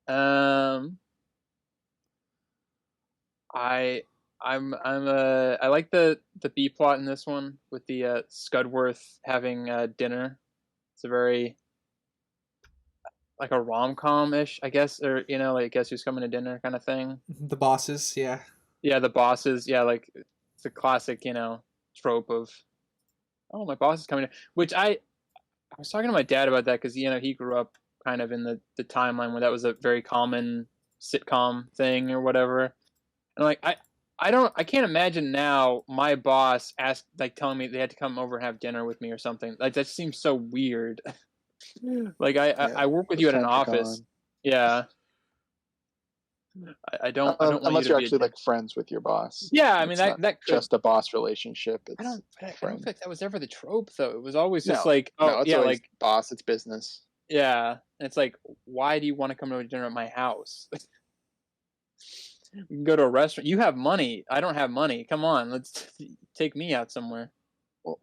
I like the B plot in this one with the Scudworth having dinner. It's a very like a rom-com-ish, I guess, or like guess who's coming to dinner kind of thing. The bosses, yeah. Yeah, the bosses, yeah, like it's a classic, trope of, oh, my boss is coming in. Which I was talking to my dad about that because he grew up kind of in the timeline where that was a very common sitcom thing or whatever. And like I can't imagine now my boss telling me they had to come over and have dinner with me or something. Like that seems so weird. Like I work with you at an office. Yeah. I don't want unless you you're actually like friends with your boss. Yeah, I mean that could, just a boss relationship. I don't think that was ever the trope though. It was always just like, it's like boss, it's business. Yeah, it's like, why do you want to come to dinner at my house? We can go to a restaurant. You have money. I don't have money. Come on, let's take me out somewhere. Well,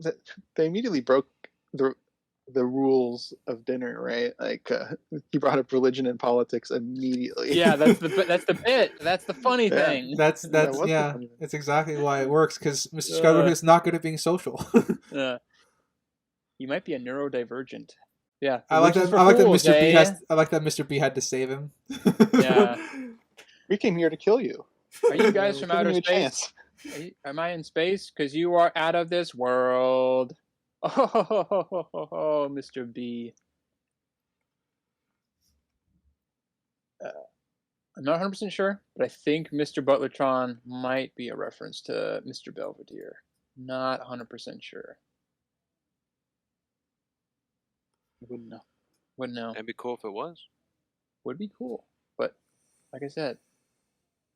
they immediately broke the rules of dinner, right? Like he brought up religion and politics immediately. Yeah, that's the bit. That's the funny thing. That's it's exactly why it works, because Mr. Scudworth is not good at being social. Yeah, you might be a neurodivergent. Yeah, I like that Mr. B I like that Mr. B had to save him. Yeah, we came here to kill you. Are you guys from outer space? Am I in space? Because you are out of this world. Oh, Mr. B. I'm not 100% sure, but I think Mr. Butlertron might be a reference to Mr. Belvedere. Not 100% sure. Wouldn't know. That'd be cool if it was. Would be cool, but like I said,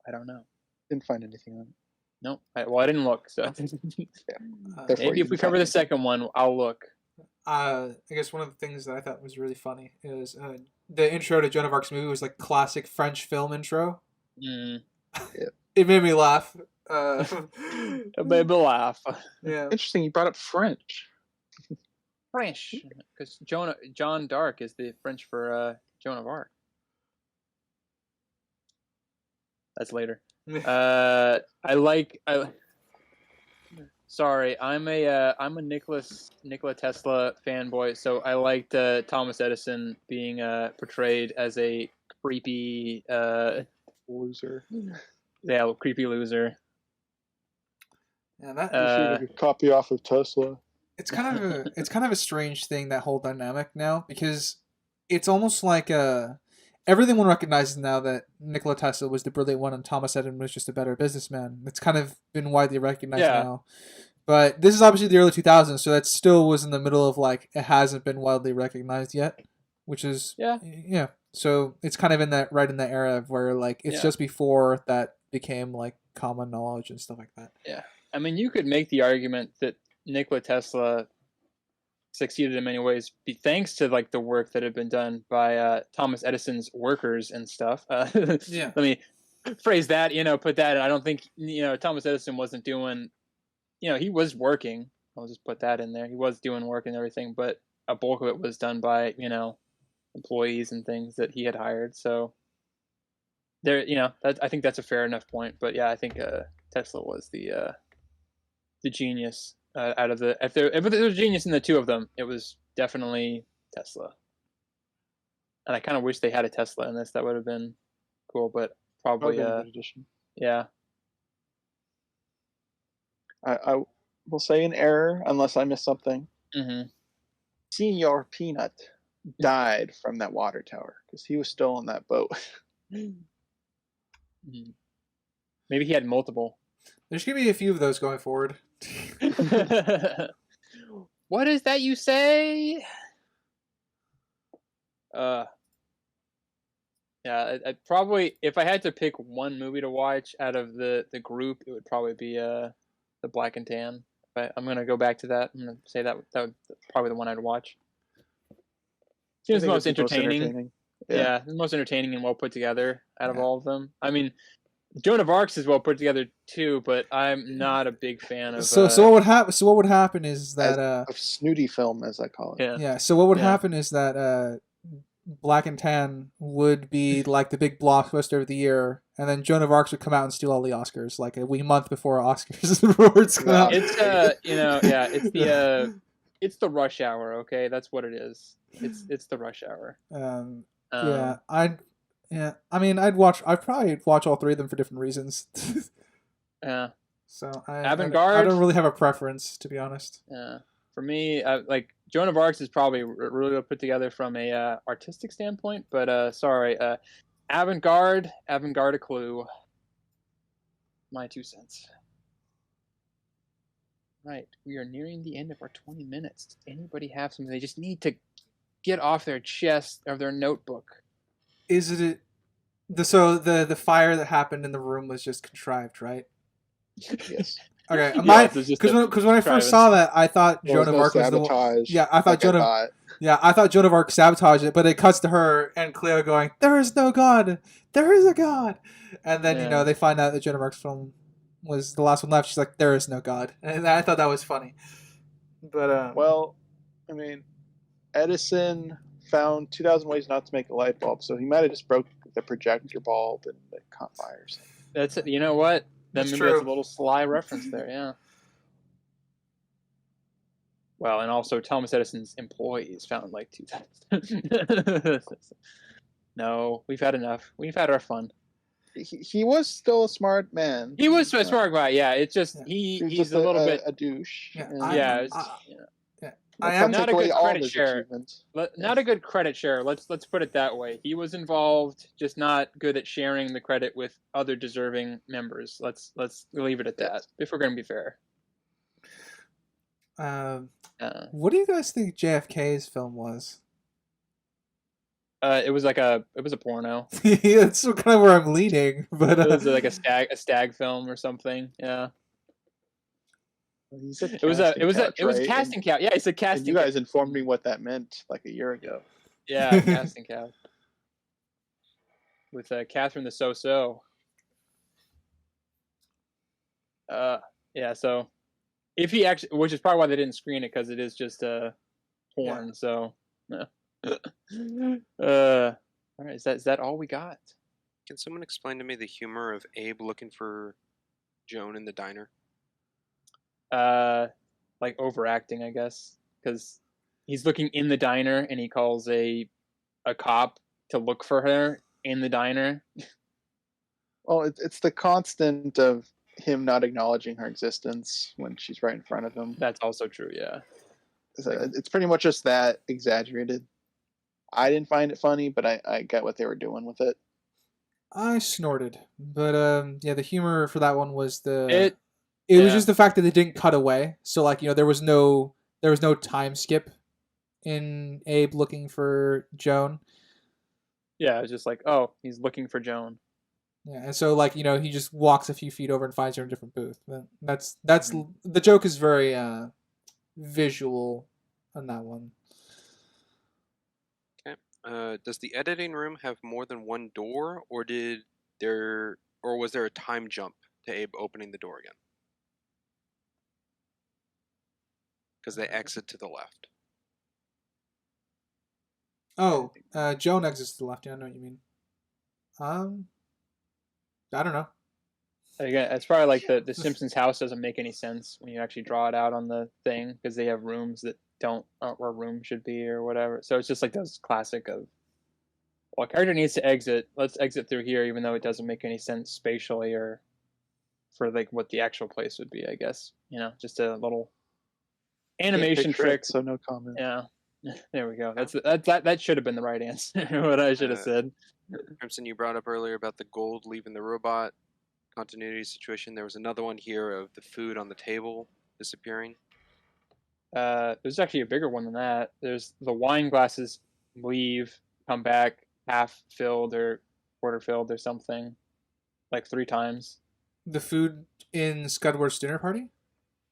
I don't know. Didn't find anything on it. No, I didn't look. So maybe if we cover the second one, I'll look. I guess one of the things that I thought was really funny is the intro to Joan of Arc's movie was like classic French film intro. Mm. It made me laugh. It made me laugh. Yeah. Interesting. You brought up French. French, because John d'Arc is the French for Joan of Arc. That's later. Sorry, I'm a Nikola Tesla fanboy, so I liked Thomas Edison being portrayed as a creepy Loser. yeah, creepy loser. Yeah, that You should have a copy off of Tesla. it's kind of a strange thing, that whole dynamic now, because it's almost like everyone recognizes now that Nikola Tesla was the brilliant one and Thomas Edison was just a better businessman. It's kind of been widely recognized now. But this is obviously the early 2000s, so that still was in the middle of like, it hasn't been widely recognized yet, which is yeah. So it's kind of in that era of where like it's just before that became like common knowledge and stuff like that. Yeah, I mean, you could make the argument that Nikola Tesla succeeded in many ways thanks to like the work that had been done by Thomas Edison's workers and stuff. Yeah. Let me phrase that. Put that. I don't think Thomas Edison wasn't doing. He was working. I'll just put that in there. He was doing work and everything, but a bulk of it was done by employees and things that he had hired. So there, I think that's a fair enough point. But yeah, I think Tesla was the genius out of the. If there was genius in the two of them, it was definitely Tesla. And I kind of wish they had a Tesla in this. That would have been cool, but probably yeah. I will say an error unless I missed something. Mm-hmm. Senor Peanut died from that water tower because he was still on that boat. Mm-hmm. Maybe he had multiple. There's gonna be a few of those going forward. What is that you say? Yeah, I'd probably, if I had to pick one movie to watch out of the group, it would probably be the Black and Tan. But I'm gonna go back to that. I'm gonna say that's probably the one I'd watch. Seems the most entertaining. Yeah, the most entertaining and well put together out of all of them. I mean, Joan of Arc is well put together too, but I'm not a big fan of. So what would happen? So what would happen is that a snooty film, as I call it. Yeah. So what would happen is that Black and Tan would be like the big blockbuster of the year, and then Joan of Arc would come out and steal all the Oscars like a month before Oscars awards come out. It's it's the rush hour. Okay, that's what it is. It's the rush hour. I'd probably watch all three of them for different reasons. Yeah. So Avant-Garde. I don't really have a preference, to be honest. Yeah. For me, like Joan of Arc is probably really well put together from a artistic standpoint, but Avant-Garde a clue. My 2 cents. Right, we are nearing the end of our 20 minutes. Does anybody have something they just need to get off their chest or their notebook? Is it so the fire that happened in the room was just contrived, right? Yes. Okay, because when I first saw that, I thought Joan of Arc was the one. Yeah, I thought I thought Joan of Arc sabotaged it, but it cuts to her and Cleo going, "There is no God, there is a God," and then they find out that Joan of Arc's film was the last one left. She's like, "There is no God," and I thought that was funny. But well, I mean, Edison found 2,000 ways not to make a light bulb, so he might have just broke the projector bulb and it caught fire. That's it. You know what? That's a little sly reference there, yeah. Well, and also Thomas Edison's employees found like 2,000. No, we've had enough. We've had our fun. He was still a smart man. He was a smart guy, yeah. It's just he's just a little bit a douche. I am not a good credit share. Not a good credit share. Let's put it that way. He was involved, just not good at sharing the credit with other deserving members. Let's leave it at that. If we're going to be fair. What do you guys think JFK's film was? It was a porno. Yeah, that's kind of where I'm leaning, but it was like a stag film or something. Yeah. It was a casting couch. Yeah, it's a casting. You guys informed me what that meant like a year ago. Yeah, casting couch with Catherine the So-So. Yeah. So if he actually, which is probably why they didn't screen it, because it is just a porn. Yeah. So, all right. Is that all we got? Can someone explain to me the humor of Abe looking for Joan in the diner? Like overacting, I guess, because he's looking in the diner and he calls a cop to look for her in the diner. Well, it's the constant of him not acknowledging her existence when she's right in front of him. That's also true. Yeah. It's pretty much just that exaggerated. I didn't find it funny, but I get what they were doing with it. I snorted, but yeah, the humor for that one was It was just the fact that they didn't cut away. So like, there was no time skip in Abe looking for Joan. Yeah, it's just like, oh, he's looking for Joan. Yeah, and so like, he just walks a few feet over and finds her in a different booth. That's the joke is very visual on that one. Does the editing room have more than one door, or was there a time jump to Abe opening the door again? Because they exit to the left. Oh, Joan exits to the left. Yeah, I know what you mean. I don't know. Again, it's probably like the Simpsons house doesn't make any sense when you actually draw it out on the thing, because they have rooms that aren't where a room should be or whatever. So it's just like those classic of, well, a character needs to exit. Let's exit through here, even though it doesn't make any sense spatially or for like what the actual place would be. I guess, just a little animation trick. So no comment. Yeah, there we go. That should have been the right answer. What I should have said. Crimson, you brought up earlier about the gold leaving the robot continuity situation. There was another one here of the food on the table disappearing. There's actually a bigger one than that. There's the wine glasses leave, come back half filled or quarter filled or something, like 3 times. The food in Scudworth's dinner party?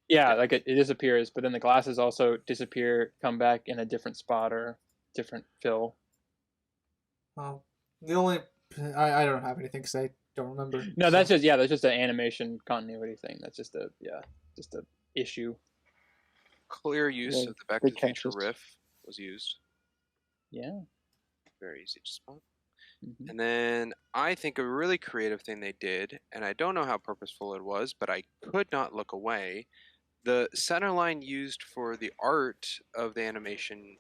Yeah, like it disappears, but then the glasses also disappear, come back in a different spot or different fill. Well, the only I don't have anything because I don't remember. No, that's just an animation continuity thing. That's just a issue. Clear use of the Back to the Future riff was used. Yeah. Very easy to spot. Mm-hmm. And then I think a really creative thing they did, and I don't know how purposeful it was, but I could not look away. The center line used for the art of the animation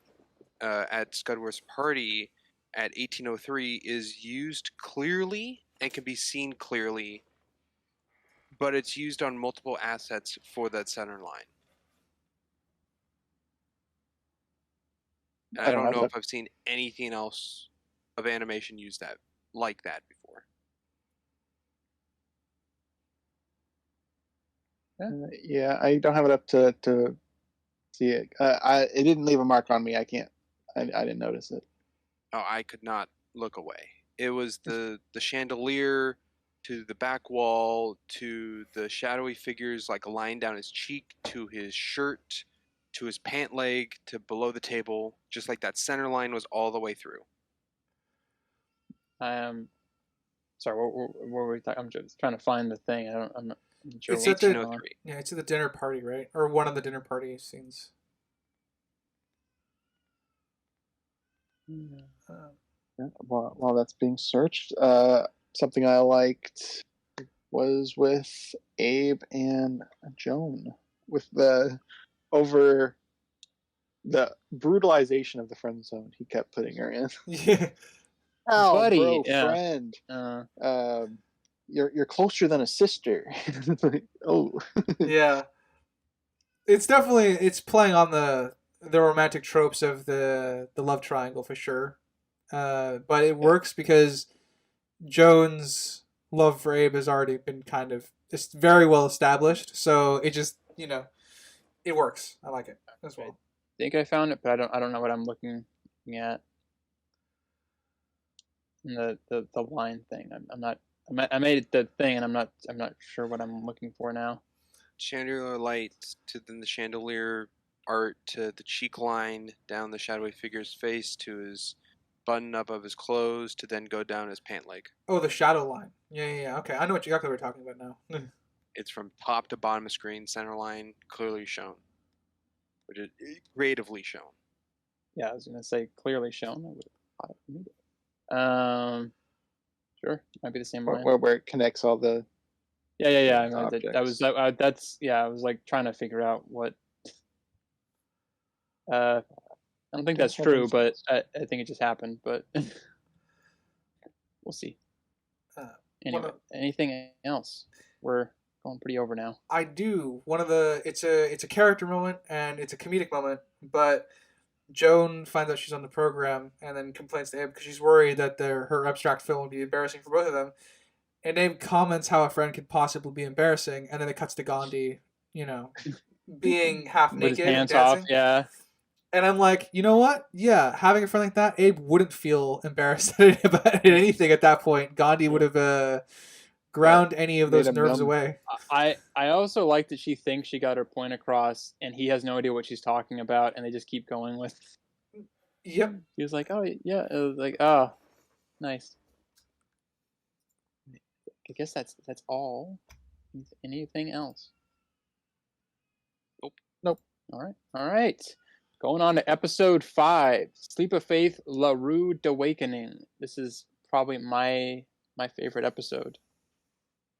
at Scudworth's party at 1803 is used clearly and can be seen clearly, but it's used on multiple assets for that center line. And I don't know if I've seen anything else of animation use that like that before. Yeah, I don't have it up to see it. It didn't leave a mark on me. I didn't notice it. Oh, I could not look away. It was the chandelier to the back wall to the shadowy figures like lying down his cheek to his shirt to his pant leg to below the table. Just like that center line was all the way through. Sorry, what were we talking? I'm just trying to find the thing. I'm not sure. It's at it's at the dinner party, right? Or one of the dinner party scenes. While that's being searched, something I liked was with Abe and Joan, with the brutalization of the friend zone he kept putting her in. Yeah. Oh, buddy, bro, yeah. Friend. You're closer than a sister. Oh. Yeah. It's definitely playing on the romantic tropes of the love triangle for sure. But it works because Joan's love for Abe has already been it's very well established, so it just, it works. I like it as well. I think I found it, but I don't know what I'm looking at. The line thing. I made the thing, and I'm not sure what I'm looking for now. Chandelier light to then the chandelier art to the cheek line down the shadowy figure's face to his button up of his clothes to then go down his pant leg. Oh, the shadow line. Yeah. Okay, I know exactly what we're talking about now. It's from top to bottom of screen, center line, clearly shown, which is creatively shown. Yeah, I was gonna say clearly shown. I would have caught it immediately. Sure, might be the same line. Where it connects all the. Yeah. I was like trying to figure out what. I don't think that's true, but I think it just happened. But we'll see. Anyway, anything else? We're going pretty over now. I do. It's a character moment and it's a comedic moment, but Joan finds out she's on the program and then complains to Abe because she's worried that her abstract film would be embarrassing for both of them. And Abe comments how a friend could possibly be embarrassing, and then it cuts to Ghandi, being half naked with his hands and dancing. off. Yeah. And I'm like, you know what? Yeah, having a friend like that, Abe wouldn't feel embarrassed about anything at that point. Ghandi would have ground any of those nerves away. I also like that she thinks she got her point across, and he has no idea what she's talking about, and they just keep going with. Yep. He was like, "Oh yeah," it was like, "Oh, nice." I guess that's all. Anything else? Nope. All right. Going on to episode 5, Sleep of Faith, La Rue d'Awakening. This is probably my favorite episode.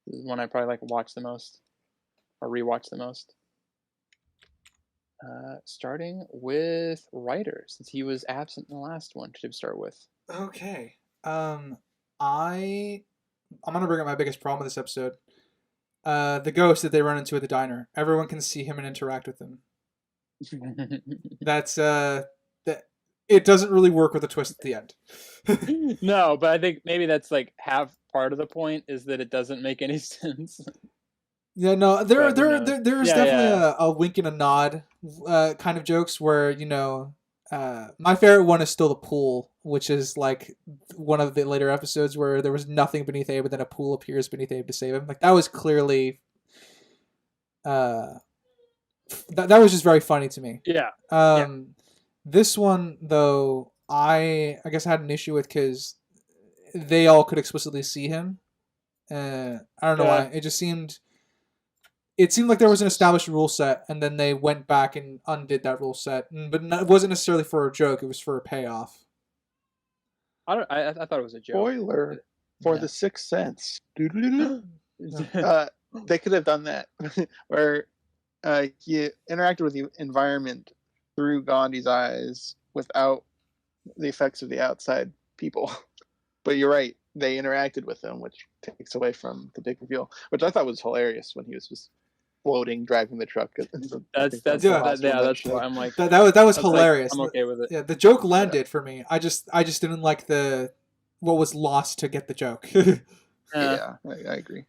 This is one I probably watch the most, or rewatch the most. Starting with writer, since he was absent in the last one. Should we start with? Okay. I'm gonna bring up my biggest problem with this episode. The ghost that they run into at the diner. Everyone can see him and interact with him. That's that. It doesn't really work with a twist at the end. No, but I think maybe that's half part of the point is that it doesn't make any sense. Yeah, no, there's definitely a wink and a nod kind of jokes where my favorite one is still the pool, which is one of the later episodes where there was nothing beneath Abe, but then a pool appears beneath Abe to save him. That was clearly that was just very funny to me. Yeah. This one though, I guess I had an issue with because they all could explicitly see him. I don't know why. It seemed like there was an established rule set, and then they went back and undid that rule set. But it wasn't necessarily for a joke; it was for a payoff. I thought it was a joke. Spoiler for The Sixth Sense. They could have done that, where he interacted with the environment through Gandhi's eyes without the effects of the outside people. But you're right; they interacted with him, which takes away from the big reveal, which I thought was hilarious when he was just floating, driving the truck. That's why I'm like that was hilarious. I'm okay with it. Yeah, the joke landed for me. I just didn't like what was lost to get the joke. Yeah, I agree.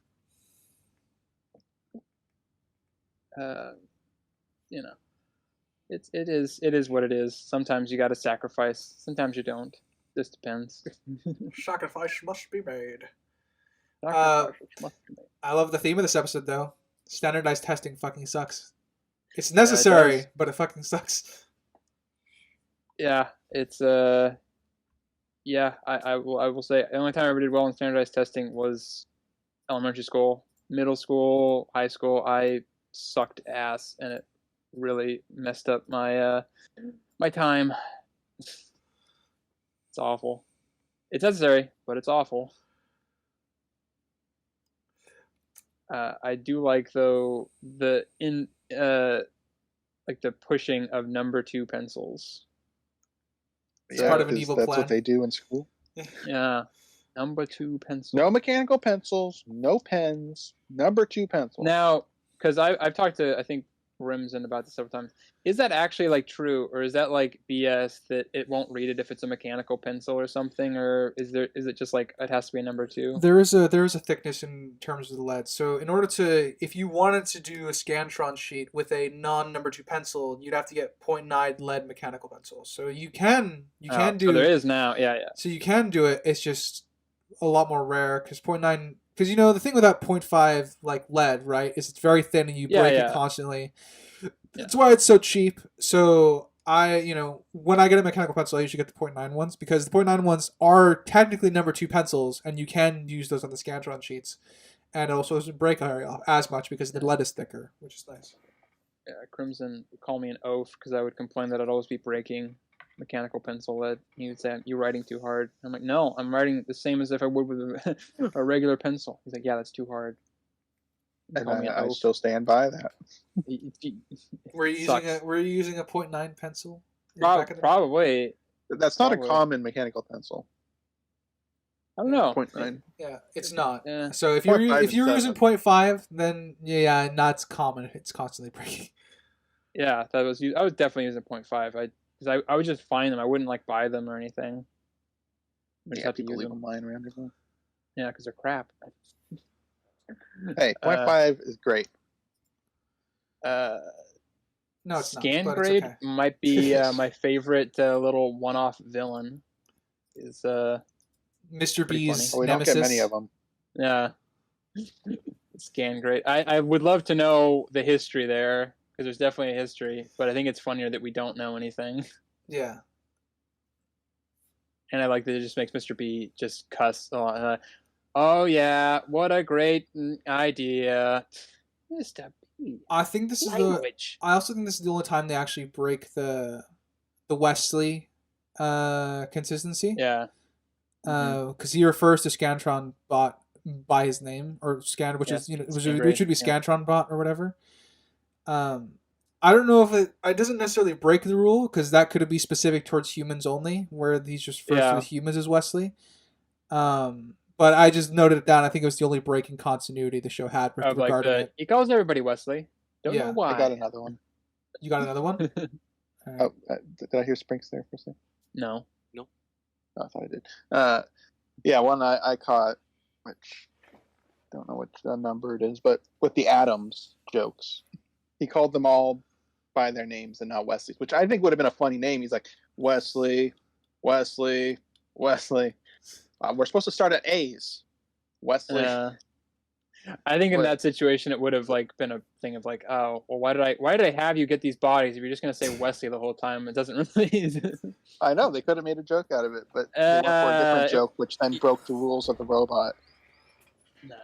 It is what it is. Sometimes you got to sacrifice. Sometimes you don't. This depends. Sacrifice must be made. I love the theme of this episode though. Standardized testing fucking sucks. It's necessary, but it fucking sucks. Yeah, it's yeah, I will say the only time I ever did well in standardized testing was elementary school. Middle school, high school, I sucked ass, and it really messed up my my time. It's awful. It's necessary, but it's awful. I do like though the pushing of number 2 pencils. It's part of an evil plan. That's what they do in school. Yeah, number 2 pencils. No mechanical pencils, no pens. Number 2 pencils. Now, because I've talked to I think Rimson about this several times. Is that actually true, or is that BS that it won't read it if it's a mechanical pencil or something, or is it just it has to be a number 2? There is a thickness in terms of the lead. So in order to, if you wanted to do a Scantron sheet with a non-number 2 pencil, you'd have to get 0.9 lead mechanical pencil. So you can do. So there is now, yeah. So you can do it. It's just a lot more rare because 0.9. Because the thing with that 0.5 lead, right, is it's very thin and you break it constantly. Yeah. That's why it's so cheap. So when I get a mechanical pencil, I usually get the 0.9 ones because the 0.9 ones are technically number 2 pencils, and you can use those on the Scantron sheets. and also doesn't break as much because the lead is thicker, which is nice. Yeah, Crimson would call me an oaf because I would complain that I'd always be breaking mechanical pencil lead. He would say, "You're writing too hard." I'm like, "No, I'm writing the same as if I would with a regular pencil." He's like, "Yeah, that's too hard." And I still stand by that. Were you using a 0.9 pencil? Probably. That's not a common mechanical pencil. I don't know. 0.9. Yeah, it's not. Yeah. So if you're using 0.5, then yeah, that's common. It's constantly breaking. Yeah, I was definitely using 0.5. I would just find them. I wouldn't like buy them or anything. I just have to use them. Lying around everywhere. Yeah, because they're crap. Hey, 0.5 is great. No, it's Scan not, grade okay. might be my favorite little one-off villain. Is Mr. B's we nemesis. don't get many of them. Yeah. Scan grade. I would love to know the history there, because there's definitely a history, but I think it's funnier that we don't know anything. Yeah. And I like that it just makes Mr. B just cuss. Oh yeah, what a great idea, Mr. B. I think this Language. I also think this is the only time they actually break the Wesley consistency. Yeah. Because he refers to Scantron bot by his name, or Scan, which is which would be Scantron bot or whatever. I don't know if it doesn't necessarily break the rule, because that could be specific towards humans only, where he's just refers to the humans as Wesley. But I just noted it down. I think it was the only break in continuity the show had regarding it. He calls everybody Wesley. Don't know why. I got another one. You got another one? Right. Oh, did I hear Sprinks there for a second? No. Oh, I thought I did. Yeah, one I caught, which don't know what number it is, but with the Adams jokes, he called them all by their names and not Wesley's, which I think would have been a funny name. He's like, Wesley. We're supposed to start at A's. Wesley. I think in that situation it would have been a thing of oh, well, why did I have you get these bodies if you're just gonna say Wesley the whole time? It doesn't really. I know they could have made a joke out of it, but they went for a different joke, which then broke the rules of the robot. No.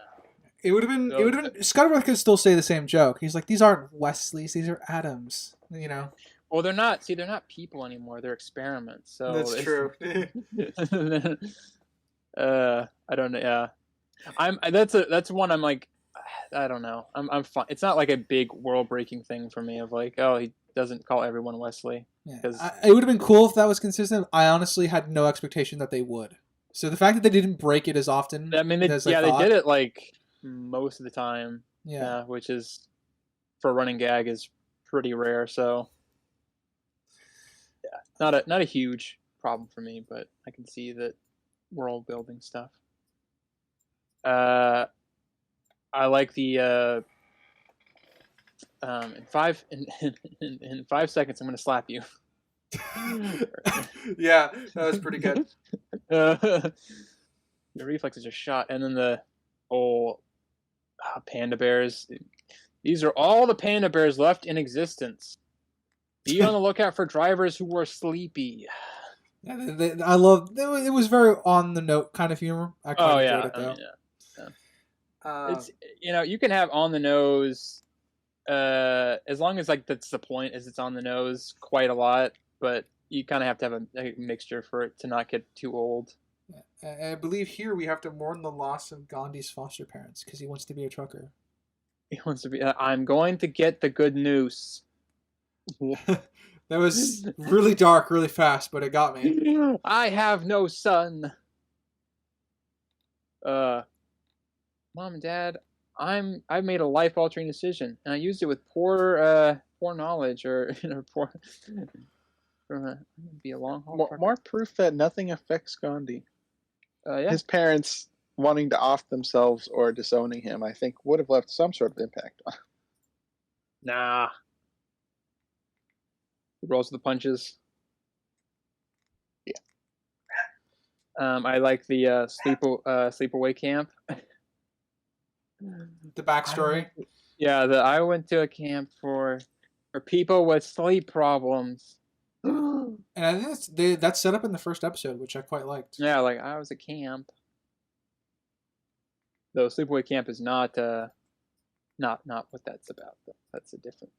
It would have been. Scott could still say the same joke. He's like, these aren't Wesleys, these are Adams. You know. Well, they're not. See, they're not people anymore. They're experiments. So that's true. I don't know. Yeah, that's one. I'm like, I don't know. I'm fine. It's not like a big world breaking thing for me. Of oh, he doesn't call everyone Wesley. Yeah. It would have been cool if that was consistent. I honestly had no expectation that they would. So the fact that they didn't break it as often. I mean, they did it most of the time. Yeah, which is for a running gag is pretty rare. So yeah, not a huge problem for me, but I can see that world building stuff. I like the in 5 seconds I'm gonna slap you. Yeah, that was pretty good. The reflexes are shot, and then the panda bears. These are all the panda bears left in existence. Be on the lookout for drivers who were sleepy. I love it. Was very on the note kind of humor. I quite enjoyed it though. It's you can have on the nose, as long as that's the point, is it's on the nose quite a lot, but you kind of have to have a mixture for it to not get too old. I believe here we have to mourn the loss of Gandhi's foster parents because he wants to be a trucker. He wants to be. I'm going to get the good news. That was really dark, really fast, but it got me. I have no son. Mom and Dad, I've made a life-altering decision, and I used it with poor knowledge, or poor. Be a long haul. More proof that nothing affects Ghandi. Yeah. His parents wanting to off themselves or disowning him, I think, would have left some sort of impact on him. Nah. He rolls the punches. Yeah. I like the sleepaway camp. The backstory. I went to a camp for people with sleep problems. And I think that's set up in the first episode, which I quite liked. Yeah, I was at camp. Though Sleepaway Camp is not what that's about. That's a different.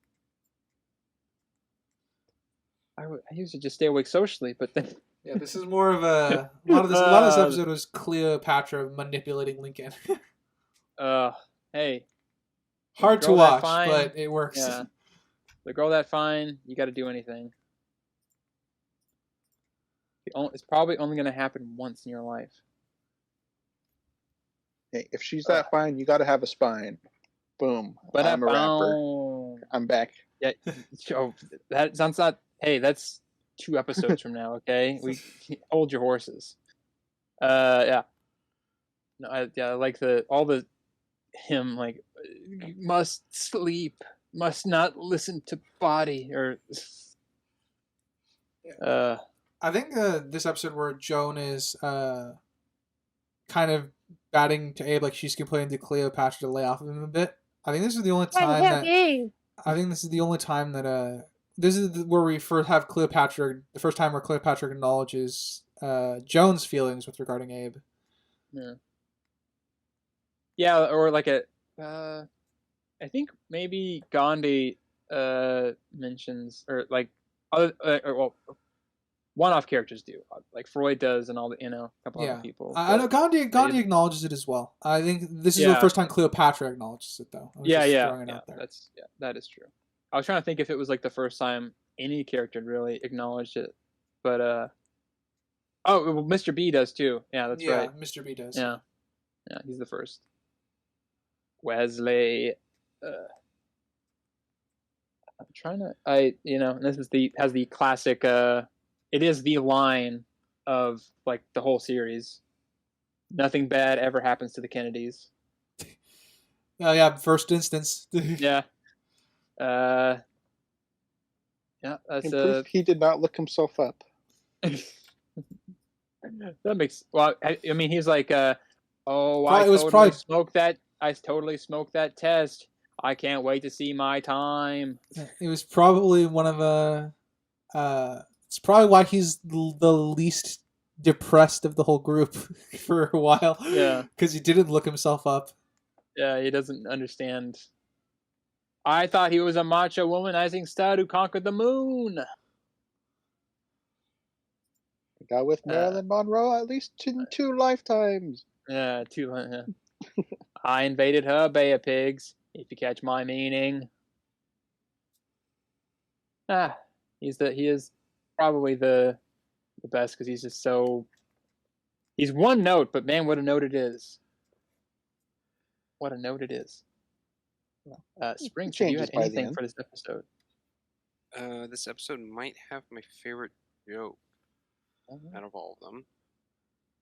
I used to just stay awake socially, but then. Yeah, this is more of a lot of this episode was Cleopatra manipulating Lincoln. Hey. Hard to watch, but it works. Yeah. The girl that fine, you got to do anything. It's probably only going to happen once in your life. Hey, if she's that fine, you got to have a spine. Boom. But I'm a rapper. I'm back. Yeah. That sounds not. Hey, that's 2 episodes from now. Okay, we hold your horses. Yeah. No, I like all the him like must sleep, must not listen to body or. I think this episode where Joan is kind of batting to Abe, like she's complaining to Cleopatra to lay off of him a bit. I think this is the only time that this is where we first have Cleopatra. The first time where Cleopatra acknowledges Joan's feelings with regarding Abe. Yeah. Yeah, or like I think maybe Ghandi mentions or like one-off characters do, like Freud does, and all the a couple other people. I know Ghandi acknowledges it as well. I think this is the first time Cleopatra acknowledges it, though. That is true. I was trying to think if it was like the first time any character really acknowledged it, but Mr. B does too. Yeah, that's right. Yeah, Mr. B does. Yeah, he's the first. Wesley. I'm trying to. This is has the classic. It is the line of like the whole series. Nothing bad ever happens to the Kennedys. Oh yeah, first instance. Yeah. Yeah, that's proof he did not look himself up. That makes I mean, he's like, I totally smoked that test. I can't wait to see my time. It was probably one of it's probably why he's the least depressed of the whole group for a while. Yeah, because he didn't look himself up. Yeah, he doesn't understand. I thought he was a macho womanizing stud who conquered the moon. I got with Marilyn Monroe at least 2 lifetimes. Yeah, 2. I invaded her Bay of Pigs, if you catch my meaning. He is probably the best because he's just so. He's one note, but man, what a note it is! What a note it is. Spring, have you had anything for this episode? This episode might have my favorite joke out of all of them.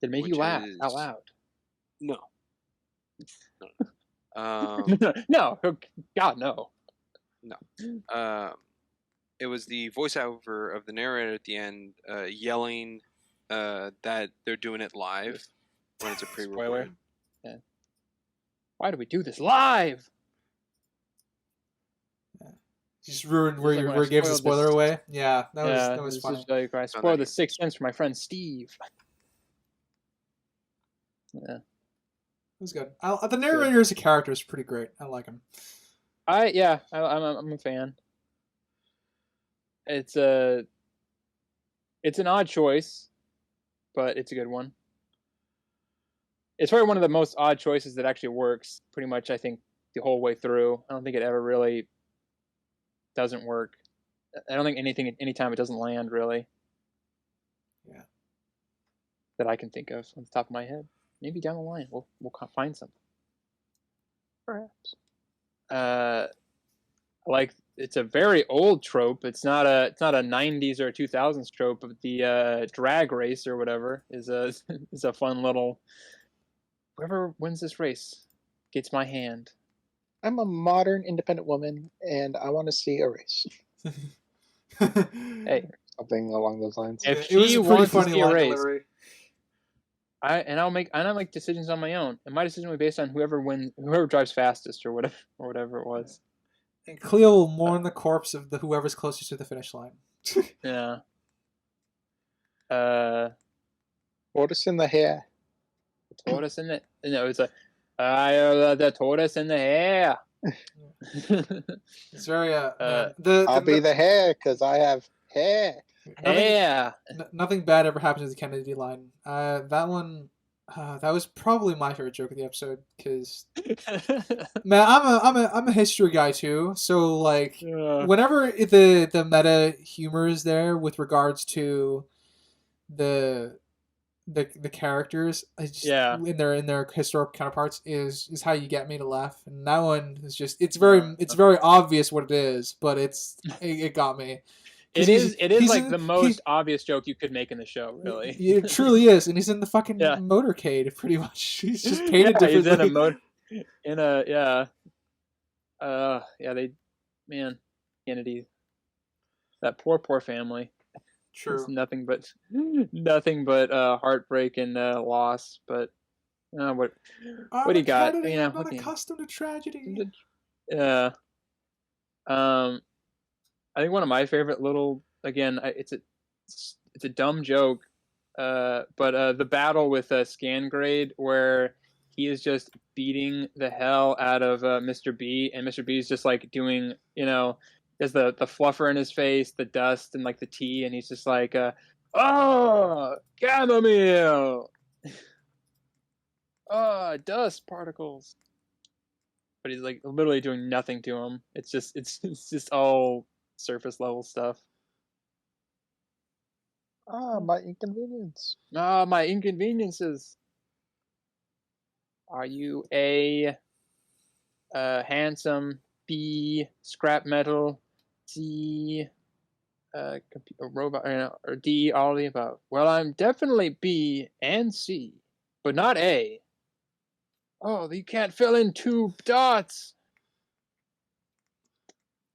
Did it make you laugh out loud? No. No. God, no. No. It was the voiceover of the narrator at the end yelling that they're doing it live when it's a pre-recorded. Yeah. Why do we do this live? Just ruined where he gives the spoiler away. Yeah, that was funny. Like, I spoiled the Sixth Sense for my friend Steve. Yeah, it was good. The narrator as a character is pretty great. I like him. I'm a fan. It's an odd choice, but it's a good one. It's probably one of the most odd choices that actually works pretty much, I think, the whole way through. I don't think it ever really doesn't work. I don't think anytime it doesn't land, really. Yeah. That I can think of on the top of my head. Maybe down the line we'll find something. Perhaps. Like it's a very old trope. It's not a 90s or a 2000s trope, but the drag race or whatever is a fun little. Whoever wins this race gets my hand. I'm a modern independent woman, and I want to see a race. Hey, something along those lines. If she wants to see a race, I'll make decisions on my own, and my decision will be based on whoever drives fastest, or whatever it was. And Cleo will mourn the corpse of whoever's closest to the finish line. Yeah. Tortoise in the hair. Tortoise in it. No, it's The tortoise and the hare. It's very man, I'll be the hair because I have hair. nothing bad ever happens to the Kennedy line. That one, that was probably my favorite joke of the episode because man, I'm a history guy too. So like, whenever the meta humor is there with regards to the characters, in their historical counterparts is how you get me to laugh. And that one is just it's very obvious what it is, but it got me. It is like the most obvious joke you could make in the show, really. It truly is, and he's in the fucking motorcade, pretty much. He's just painted differently. He's in Kennedy, that poor family. True. It's nothing but heartbreak and loss. But what do you got? I'm not accustomed to tragedy. Yeah. I think one of my favorite little, again, it's a dumb joke, but the battle with Scangrade, where he is just beating the hell out of Mr. B, and Mr. B is just like doing, there's the fluffer in his face, the dust, and like the tea, and he's just like, chamomile, dust particles, but he's like literally doing nothing to him. It's just all surface level stuff. My inconvenience. My inconveniences. Are you A, handsome, B, scrap metal, C, a robot, or D, all of the above? Well, I'm definitely B and C, but not A. Oh, you can't fill in 2 dots.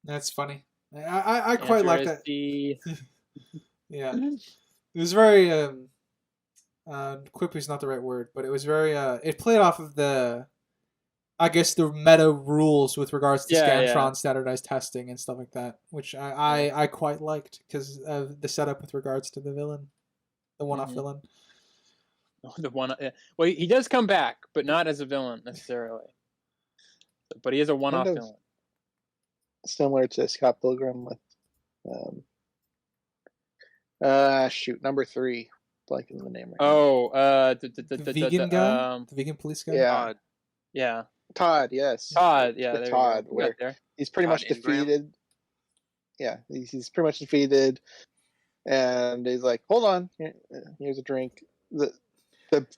That's funny. I quite like that. D. Yeah, it was very quippy is not the right word, but it was very it played off of the meta rules with regards to Scantron standardized testing and stuff like that, which I quite liked because of the setup with regards to the villain, the one-off villain. Well, he does come back, but not as a villain necessarily. But he is a one-off villain. Similar to Scott Pilgrim with number 3, blanking the name right the vegan guy, the vegan police guy. Todd, yes. Todd, Todd, where he's pretty much defeated. Yeah, he's pretty much defeated, and he's like, "Hold on, here's a drink." The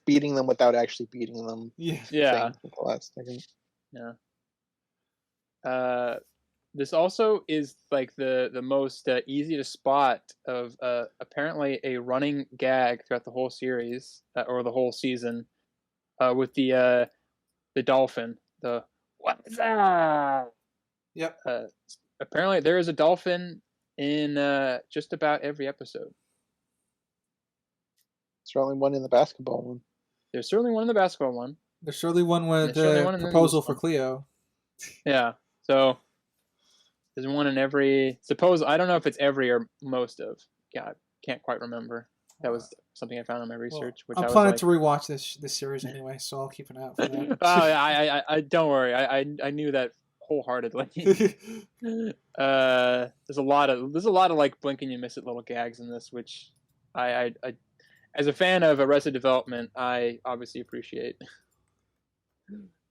beating them without actually beating them. Yeah. The last second. Yeah. This also is like the most easy to spot of apparently a running gag throughout the whole series or the whole season with the dolphin. The what's that? Yep. Apparently there is a dolphin in just about every episode. There's certainly one in the basketball one. There's certainly one in the basketball one. There's certainly one with the proposal for Cleo. Yeah. So there's one in every. I don't know if it's every or most of. Yeah, I can't quite remember. That was something I found in my research. I'm planning to rewatch this series anyway, so I'll keep an eye out for that. I don't worry. I knew that wholeheartedly. There's a lot of like blink and you miss it little gags in this, which I as a fan of Arrested Development, I obviously appreciate.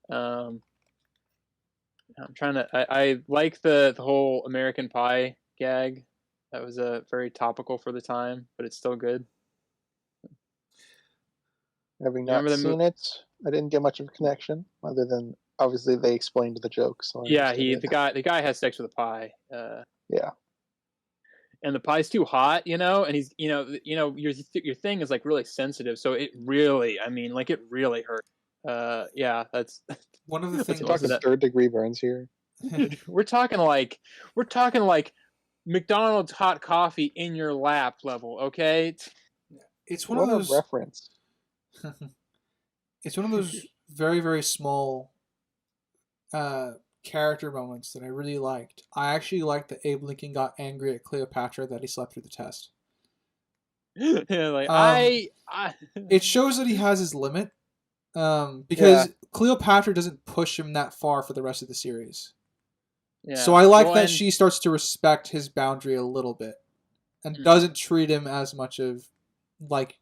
I'm trying to. I like the whole American Pie gag. That was very topical for the time, but it's still good. Having not seen it, I didn't get much of a connection, other than obviously they explained the joke. So the guy has sex with a pie. Yeah. And the pie's too hot, and he's your thing is like really sensitive, so it really, it really hurt. That's one of the things. We're talking 3rd-degree burns here. we're talking like McDonald's hot coffee in your lap level, okay? It's one of those reference. It's one of those very, very small character moments that I really liked. I actually liked that Abe Lincoln got angry at Cleopatra that he slept through the test. Yeah, it shows that he has his limit, Because Cleopatra doesn't push him that far for the rest of the series. Yeah. So I like that she starts to respect his boundary a little bit and doesn't treat him as much of like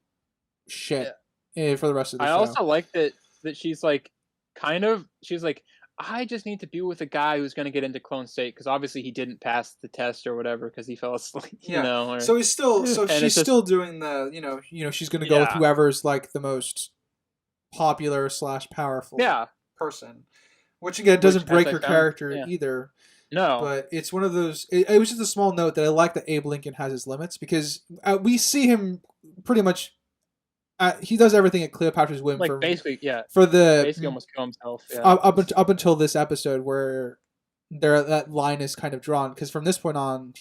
shit for the rest of the show. I also like that she's like she's like, I just need to be with a guy who's going to get into clone state because obviously he didn't pass the test or whatever because he fell asleep. You know. Or, so he's still she's still doing the you know she's going to go with whoever's like the most popular / powerful person, which again doesn't break her character either. No, but it's one of those. It was just a small note that I like that Abe Lincoln has his limits because we see him pretty much. He does everything at Cleopatra's whim. Like basically almost kill himself. Yeah. Up until this episode where that line is kind of drawn because from this point on,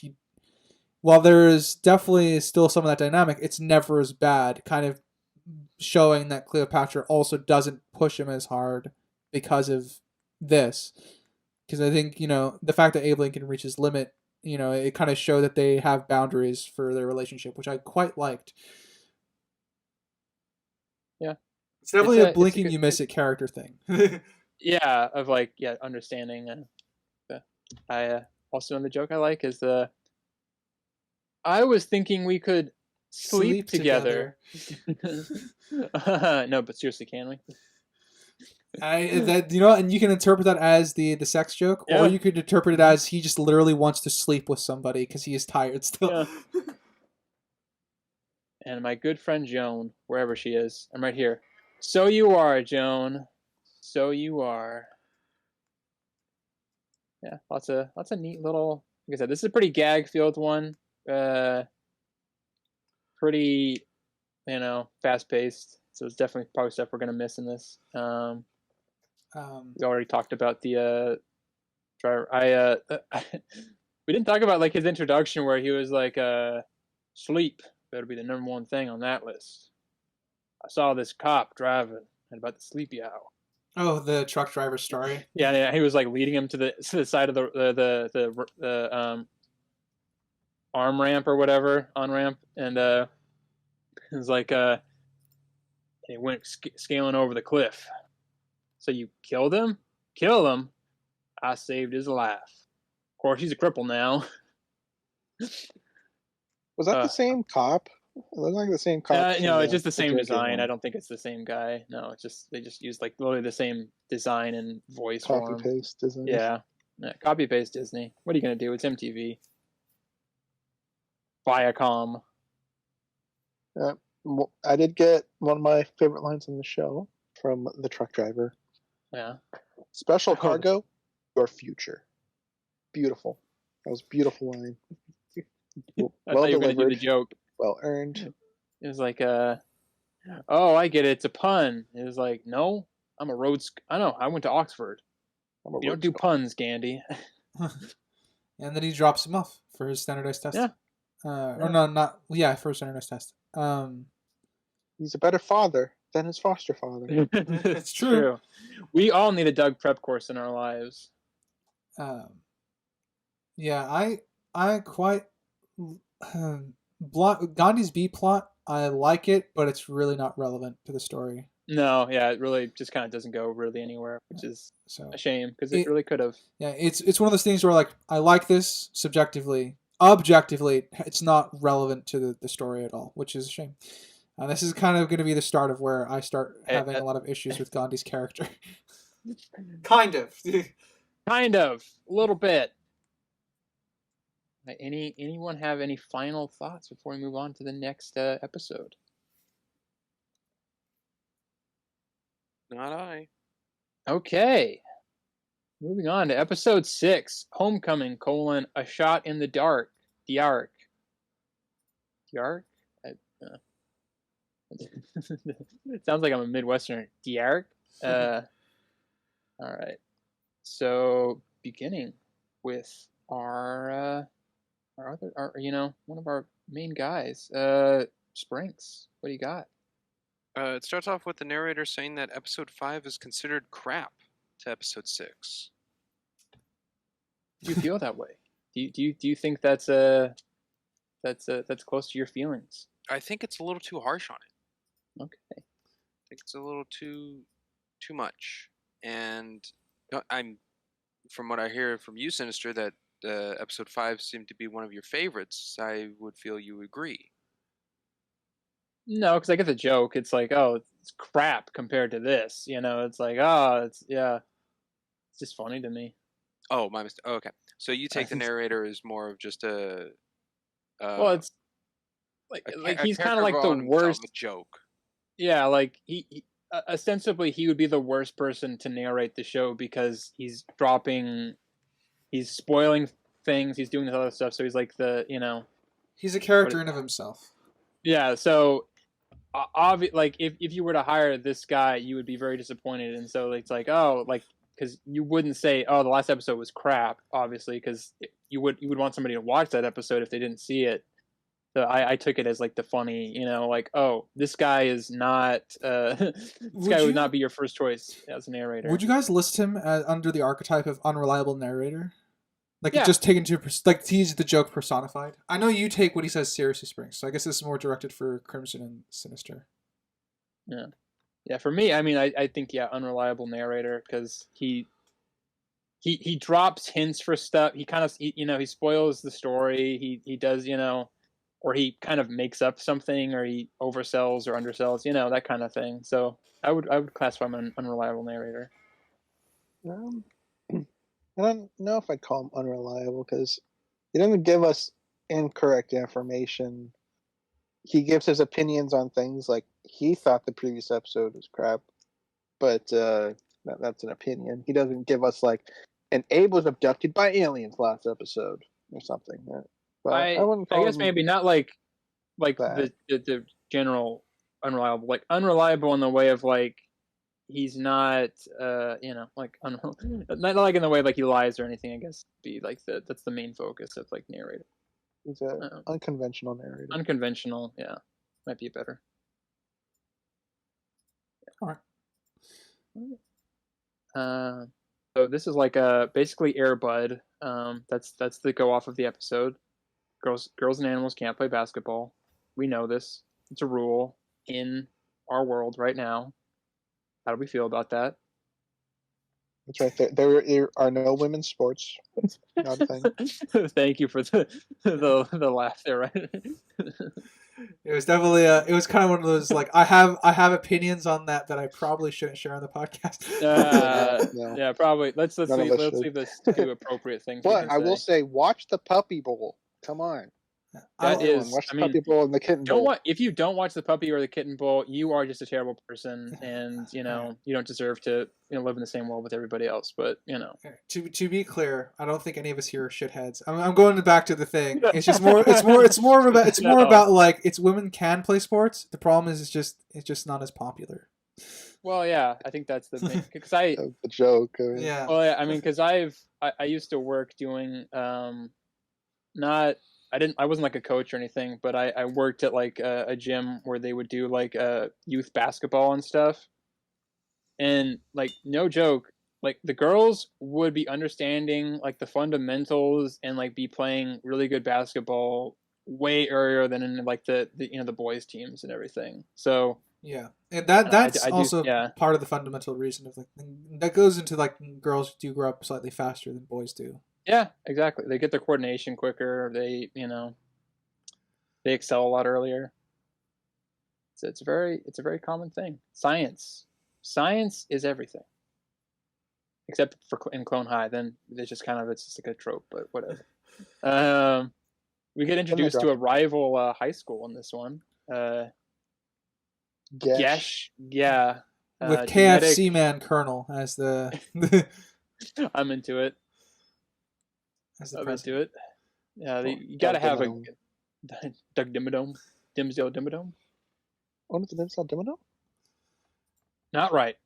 while there is definitely still some of that dynamic, it's never as bad. Kind of showing that Cleopatra also doesn't push him as hard because of this. Because I think, you know, the fact that Abe Lincoln reaches his limit, you know, it kind of showed that they have boundaries for their relationship, which I quite liked. Yeah. It's definitely a blinking you miss it character thing. Yeah, of like, understanding. And I also, the joke I like is I was thinking we could sleep together. No, but seriously, can we? And you can interpret that as the sex joke, or you could interpret it as he just literally wants to sleep with somebody because he is tired still. Yeah. And my good friend Joan, wherever she is, I'm right here. So you are, Joan. So you are. Yeah, lots of neat little. Like I said, this is a pretty gag-filled one. Pretty, fast-paced. So it's definitely probably stuff we're gonna miss in this. We already talked about the driver. We didn't talk about like his introduction where he was like, sleep better be the #1 thing on that list. I saw this cop driving and about the sleepy owl. Oh, the truck driver story. Yeah, he was like leading him to the side of the arm ramp or whatever, on ramp, and it was like he went scaling over the cliff. So you killed him? Kill him? I saved his life. Of course, he's a cripple now. Was that the same cop? It looked like the same cop. No, it's just the same design. I don't think it's the same guy. No, it's just they just used like literally the same design and voice. Copy paste Disney. Yeah, copy paste Disney. What are you gonna do? It's MTV. Viacom. I did get one of my favorite lines in the show from the truck driver. Yeah. Special cargo, your future. Beautiful. That was a beautiful line. Well I thought you were going to do the joke. Well earned. It was like, oh, I get it. It's a pun. It was like, no, I'm a Rhodes. I know. I went to Oxford. You don't do puns, Ghandi. And then he drops him off for his standardized test. Yeah. Or no, not for his standardized test. He's a better father than his foster father. It's true. We all need a Doug prep course in our lives. Yeah, I quite Gandhi's B plot. I like it, but it's really not relevant to the story. No, yeah, it really just kind of doesn't go really anywhere, which is a shame because it really could have. Yeah, it's one of those things where like I like this subjectively, objectively, it's not relevant to the story at all, which is a shame. This is kind of going to be the start of where I start having a lot of issues with Gandhi's character. Kind of, a little bit. Anyone have any final thoughts before we move on to the next episode? Not I. Okay. Moving on to episode 6, Homecoming: A Shot in the Dark. The Ark. The Ark? It sounds like I'm a Midwesterner. The Ark? All right. So, beginning with our one of our main guys, Sprinks. What do you got? It starts off with the narrator saying that episode 5 is considered crap to episode 6. Do you feel that way? Do you think that's close to your feelings? I think it's a little too harsh on it. Okay. I think it's a little too too much. And I'm, from what I hear from you, Sinister, that episode 5 seemed to be one of your favorites. I would feel you agree. No, because I get the joke. It's like, oh, it's crap compared to this. It's like, oh, it's just funny to me. Oh, my mistake. Oh, okay, so you take the narrator as more of just a. Well, it's like he's kind of like the worst. A joke. Yeah, like he ostensibly he would be the worst person to narrate the show because he's spoiling things, he's doing this other stuff. So he's like he's a character in of himself. Yeah, so like if you were to hire this guy, you would be very disappointed, and so it's like, oh, like, because you wouldn't say, oh, the last episode was crap, obviously, because you would want somebody to watch that episode if they didn't see it. So I took it as like the funny, like, oh, this guy is not would not be your first choice as a narrator. Would you guys list him under the archetype of unreliable narrator? Like, yeah. Just taken to, like, he's the joke personified. I know you take what he says seriously, Springs, so I guess this is more directed for Crimson and Sinister. Yeah. Yeah, for me, I mean, I think, unreliable narrator, because he drops hints for stuff. He kind of, he spoils the story. He does, or he kind of makes up something, or he oversells or undersells, that kind of thing. So I would classify him an unreliable narrator. I don't know if I'd call him unreliable, because he doesn't give us incorrect information. He gives his opinions on things, like he thought the previous episode was crap, but that's an opinion. He doesn't give us like, and Abe was abducted by aliens last episode or something. But I wouldn't call guess maybe not like the general unreliable, like unreliable in the way of like he's not like not like in the way like he lies or anything. I guess be like that's the main focus of like narrator. He's an unconventional narrator. Unconventional, yeah, might be better. All right. So this is like basically Air Bud. That's the go off of the episode. Girls and animals can't play basketball. We know this. It's a rule in our world right now. How do we feel about that? That's right. There are no women's sports. Not a thing. Thank you for the laugh there. Right. It was definitely it was kind of one of those like I have opinions on that I probably shouldn't share on the podcast. No. Yeah, probably. Let's leave this to appropriate things. But I will say, watch the Puppy Bowl. Come on. That is, watch the Puppy Bowl and the Kitten Bowl. If you don't watch the Puppy or the Kitten Bowl, you are just a terrible person, and you don't deserve to live in the same world with everybody else. But to be clear, I don't think any of us here are shitheads. I'm going back to the thing. It's just more. It's more about like women can play sports. The problem is it's just not as popular. Well, yeah, I think that's the thing because the joke. Yeah. Well, yeah, I mean, because I used to work doing I wasn't like a coach or anything, but I worked at like a gym where they would do like youth basketball and stuff. And like, no joke, like the girls would be understanding like the fundamentals and like be playing really good basketball way earlier than in like the boys teams and everything. So yeah, and that's also part of the fundamental reason of like that goes into like girls do grow up slightly faster than boys do. Yeah, exactly. They get their coordination quicker. They they excel a lot earlier. So it's a very common thing. Science is everything, except for in Clone High. Then it's just like a trope, but whatever. We get introduced to a rival high school in this one. Gesh, yeah. With KFC Man Colonel as the. I'm into it. I'm into it. Yeah, you gotta have a Doug Dimmadome, Dimsdale Dimmadome. Oh, it's Dimsdale Dimmadome? Not right.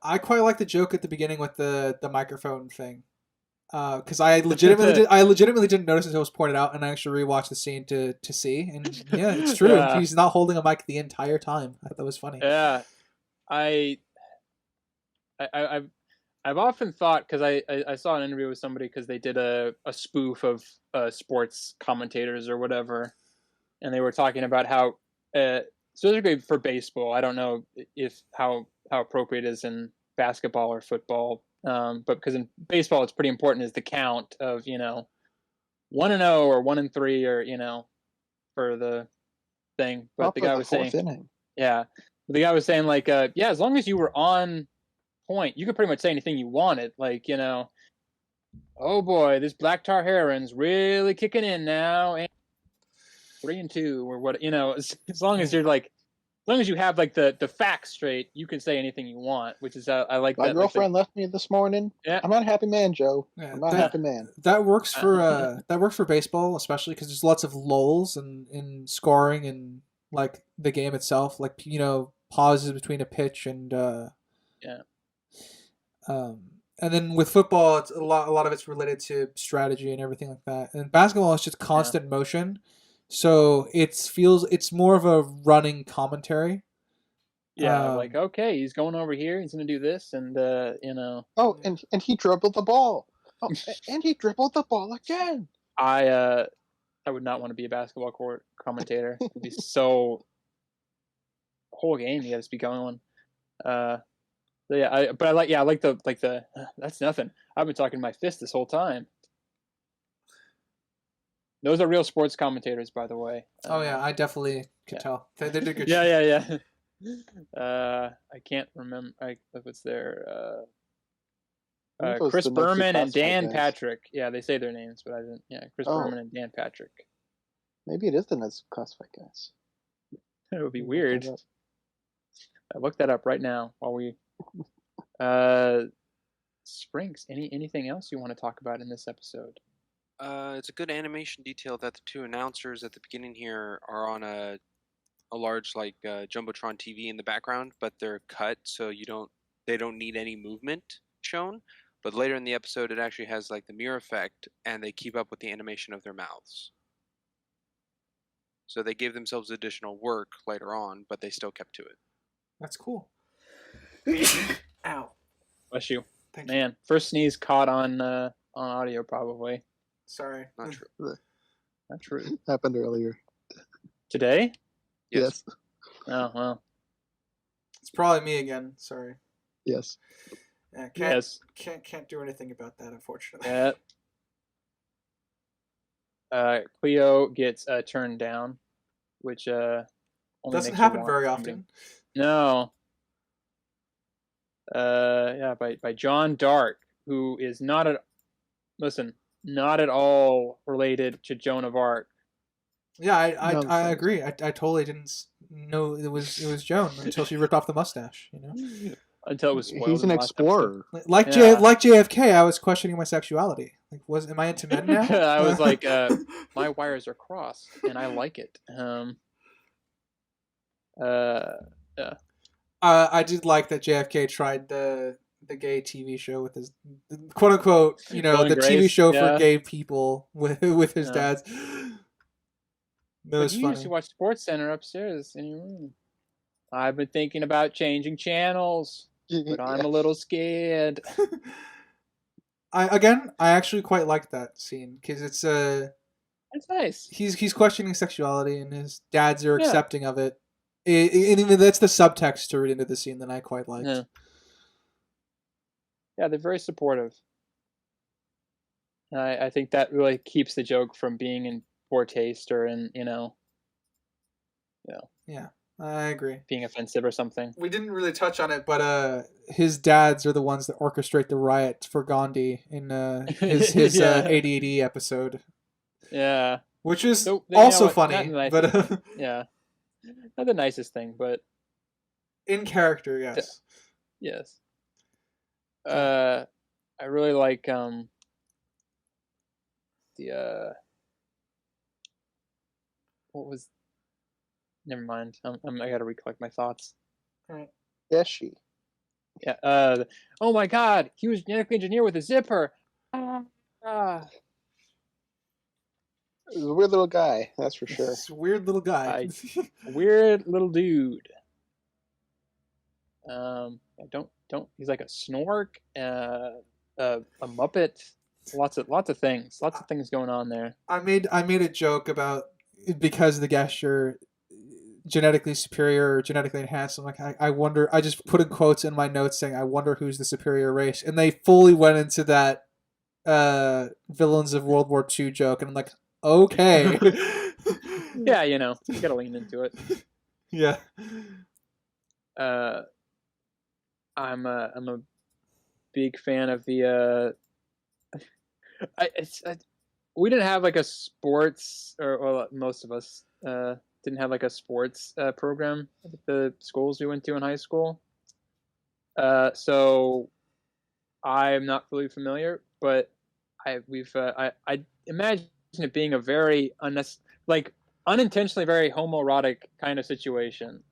I quite like the joke at the beginning with the microphone thing, because I legitimately didn't notice until it was pointed out, and I actually rewatched the scene to see, and yeah, it's true. Yeah. He's not holding a mic the entire time. I thought that was funny. Yeah, I've often thought, because I saw an interview with somebody because they did a spoof of sports commentators or whatever, and they were talking about how specifically for baseball, I don't know how how appropriate it is in basketball or football. But because in baseball, it's pretty important is the count of 1-0 or 1-3 or for the thing. But the guy was saying, inning. yeah, the guy was saying like, yeah, as long as you were on point, you could pretty much say anything you wanted. Like, oh boy, this black tar heron's really kicking in now, and 3-2 or what, as long as you're like, as long as you have like the facts straight, you can say anything you want, which is I like My that. girlfriend left me this morning. Yeah. I'm not a happy man, Joe. Yeah, I'm not a happy man. That works for baseball, especially because there's lots of lulls in scoring and like the game itself, like pauses between a pitch and and then with football, it's a lot of it's related to strategy and everything like that. And basketball is just constant motion, so it's more of a running commentary. Yeah, like, okay, he's going over here, he's gonna do this, and Oh, and he dribbled the ball. Oh, and he dribbled the ball again. I would not want to be a basketball court commentator. It'd be so the whole game you got to be going. So yeah, I like the that's nothing. I've been talking to my fist this whole time. Those are real sports commentators, by the way. Oh yeah, I definitely could tell. They did a good job. Yeah. I can't remember. What's their Chris Berman and Dan Patrick. Yeah, they say their names, but I didn't. Yeah, Chris Berman and Dan Patrick. Maybe it is the Nets classified guys. It would be weird. I looked that up right now while we. Sprinks. Anything else you want to talk about in this episode? It's a good animation detail that the two announcers at the beginning here are on a large jumbotron TV in the background, but they're cut so they don't need any movement shown. But later in the episode, it actually has like the mirror effect, and they keep up with the animation of their mouths. So they gave themselves additional work later on, but they still kept to it. That's cool. Ow. Bless you. Thank Man, you. first sneeze caught on audio probably. Sorry. Not true. Not true. Happened earlier. Today? Yes. Oh, well. It's probably me again. Sorry. Yes. Yeah, can't do anything about that, unfortunately. Cleo gets turned down, which only doesn't happen very often. No. By John Dark, who is not at all related to Joan of Arc. Yeah, I agree. I totally didn't know it was Joan until she ripped off the mustache. Until it was spoiled. He's an explorer. Like JFK, I was questioning my sexuality. Like, am I into men now? I was like, my wires are crossed, and I like it. Yeah. I did like that JFK tried the gay TV show with his quote unquote, the TV show for gay people with his dad's. That was funny. You used to watch Sports Center upstairs in your room. I've been thinking about changing channels, but I'm a little scared. I actually quite like that scene because it's That's nice. He's questioning sexuality and his dads are accepting of it. And even that's the subtext to read into the scene that I quite liked. Yeah, they're very supportive. I think that really keeps the joke from being in poor taste or in Yeah, I agree. Being offensive or something. We didn't really touch on it, but his dads are the ones that orchestrate the riot for Ghandi in his ADD episode. Yeah, which is also funny, but yeah, not the nicest thing, but in character, yes. Yes. I really like what was? Never mind. I gotta recollect my thoughts. All right. Yes, she. Yeah. Oh my God! He was genetically engineered with a zipper. He was a weird little guy, that's for sure. Weird little guy. Weird little dude. Don't. He's like a snork, a muppet. Lots of things. Lots of things going on there. I made a joke about because the gesture genetically superior or genetically enhanced. I'm like, I wonder. I just put in quotes in my notes saying, I wonder who's the superior race, and they fully went into that villains of World War II joke, and I'm like, okay. Yeah, you gotta lean into it. Yeah. I'm a big fan of the. We didn't have like a sports, or well, most of us didn't have like a sports program at the schools we went to in high school. So I'm not fully familiar, but I imagine it being a very unintentionally very homoerotic kind of situation.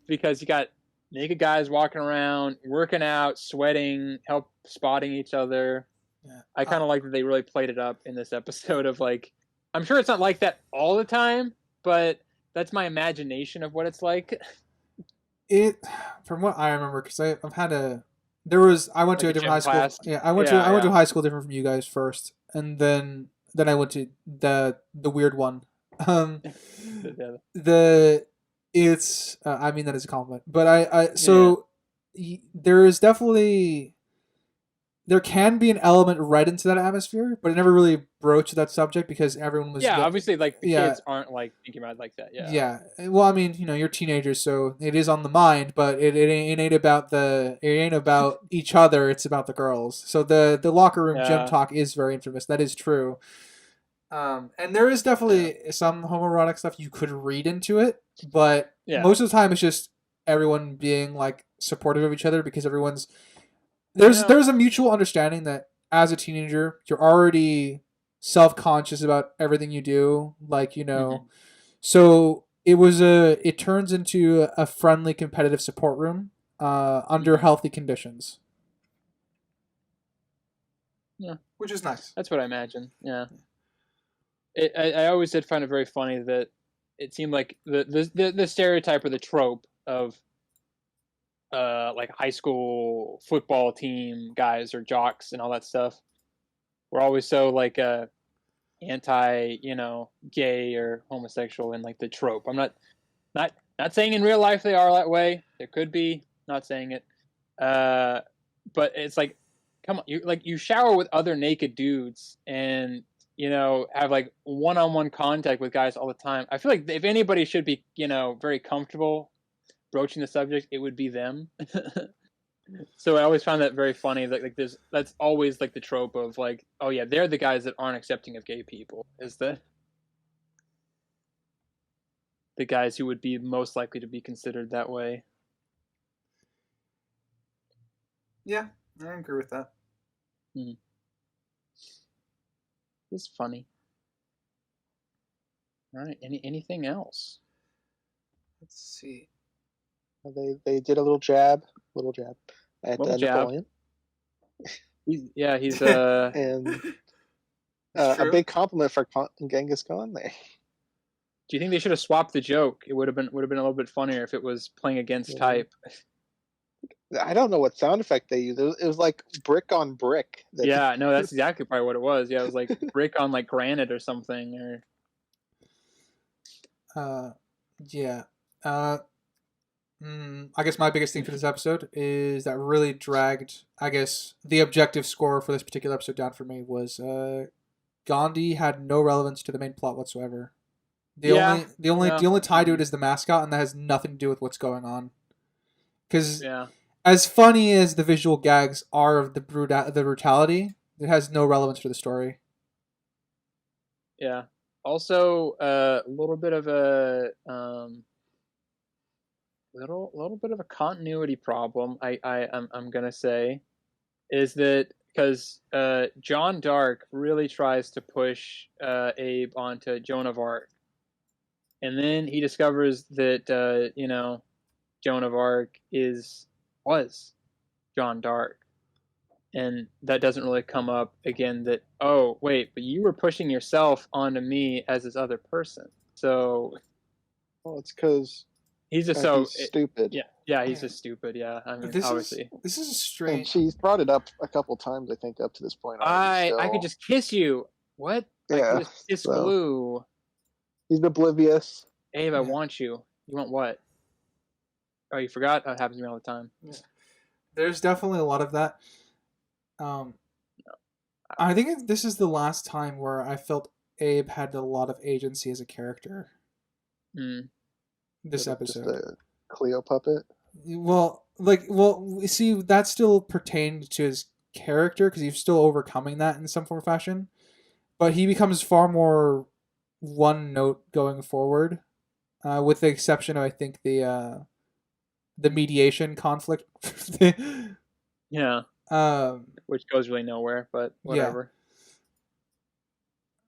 Because you got naked guys walking around, working out, sweating, help spotting each other. Yeah. I kind of like that they really played it up in this episode of like, I'm sure it's not like that all the time, but that's my imagination of what it's like. It, from what I remember, because I've had I went to a different high school. Class. Yeah, I went to a high school different from you guys first, and then I went to the weird one. It's I mean that as a compliment, but there is definitely, there can be an element right into that atmosphere, but it never really broached that subject because everyone was obviously like the kids aren't like thinking about it like that. Yeah. Well, I mean, you're teenagers, so it is on the mind, but it ain't about each other. It's about the girls. So the locker room gym talk is very infamous. That is true. And there is definitely some homoerotic stuff you could read into it, but most of the time it's just everyone being like supportive of each other because there's a mutual understanding that as a teenager you're already self-conscious about everything you do, like so it turns into a friendly competitive support room under healthy conditions, which is nice. That's what I imagine. I always did find it very funny that it seemed like the stereotype or the trope of like high school football team guys or jocks and all that stuff were always so like anti gay or homosexual and like the trope. I'm not saying in real life they are that way. There could be, not saying it, but it's like, come on, you shower with other naked dudes and have like one-on-one contact with guys all the time. I feel like if anybody should be very comfortable broaching the subject, it would be them. So I always found that very funny that like that's always like the trope of like, oh yeah, they're the guys that aren't accepting of gay people, is the guys who would be most likely to be considered that way. Yeah, I agree with that. It's funny. All right, anything else? Let's see. They did a little jab at Napoleon. He's and a big compliment for Genghis Khan there. Do you think they should have swapped the joke? It would have been a little bit funnier if it was playing against type. I don't know what sound effect they used. It was like brick on brick. Yeah, no, that's exactly probably what it was. Yeah, it was like brick on like granite or something. Yeah. I guess my biggest thing for this episode is that really dragged, I guess, the objective score for this particular episode down for me was Ghandi had no relevance to the main plot whatsoever. The only tie to it is the mascot, and that has nothing to do with what's going on. Because as funny as the visual gags are of the brutality, it has no relevance for the story. Yeah. Also, a little bit of a little bit of a continuity problem. I'm gonna say is that because John Dark really tries to push Abe onto Joan of Arc, and then he discovers that Joan of Arc was John Dark, and that doesn't really come up again. That, oh wait, but you were pushing yourself onto me as this other person. So, well, it's because he's just stupid. Yeah, he's just stupid. Yeah, I mean, obviously. This is strange. And she's brought it up a couple times, I think, up to this point. I could just kiss you. What? Yeah. I could just kiss Blue. He's oblivious. Abe, I Yeah. want you. You want what? Oh, you forgot? That happens to me all the time. Yeah. There's definitely a lot of that. I think this is the last time where I felt Abe had a lot of agency as a character. Mm. This Just episode. a Cleo puppet. Well, see, that still pertained to his character because he's still overcoming that in some form or fashion. But he becomes far more one note going forward, with the exception of I think the mediation conflict. Yeah. Which goes really nowhere, but whatever.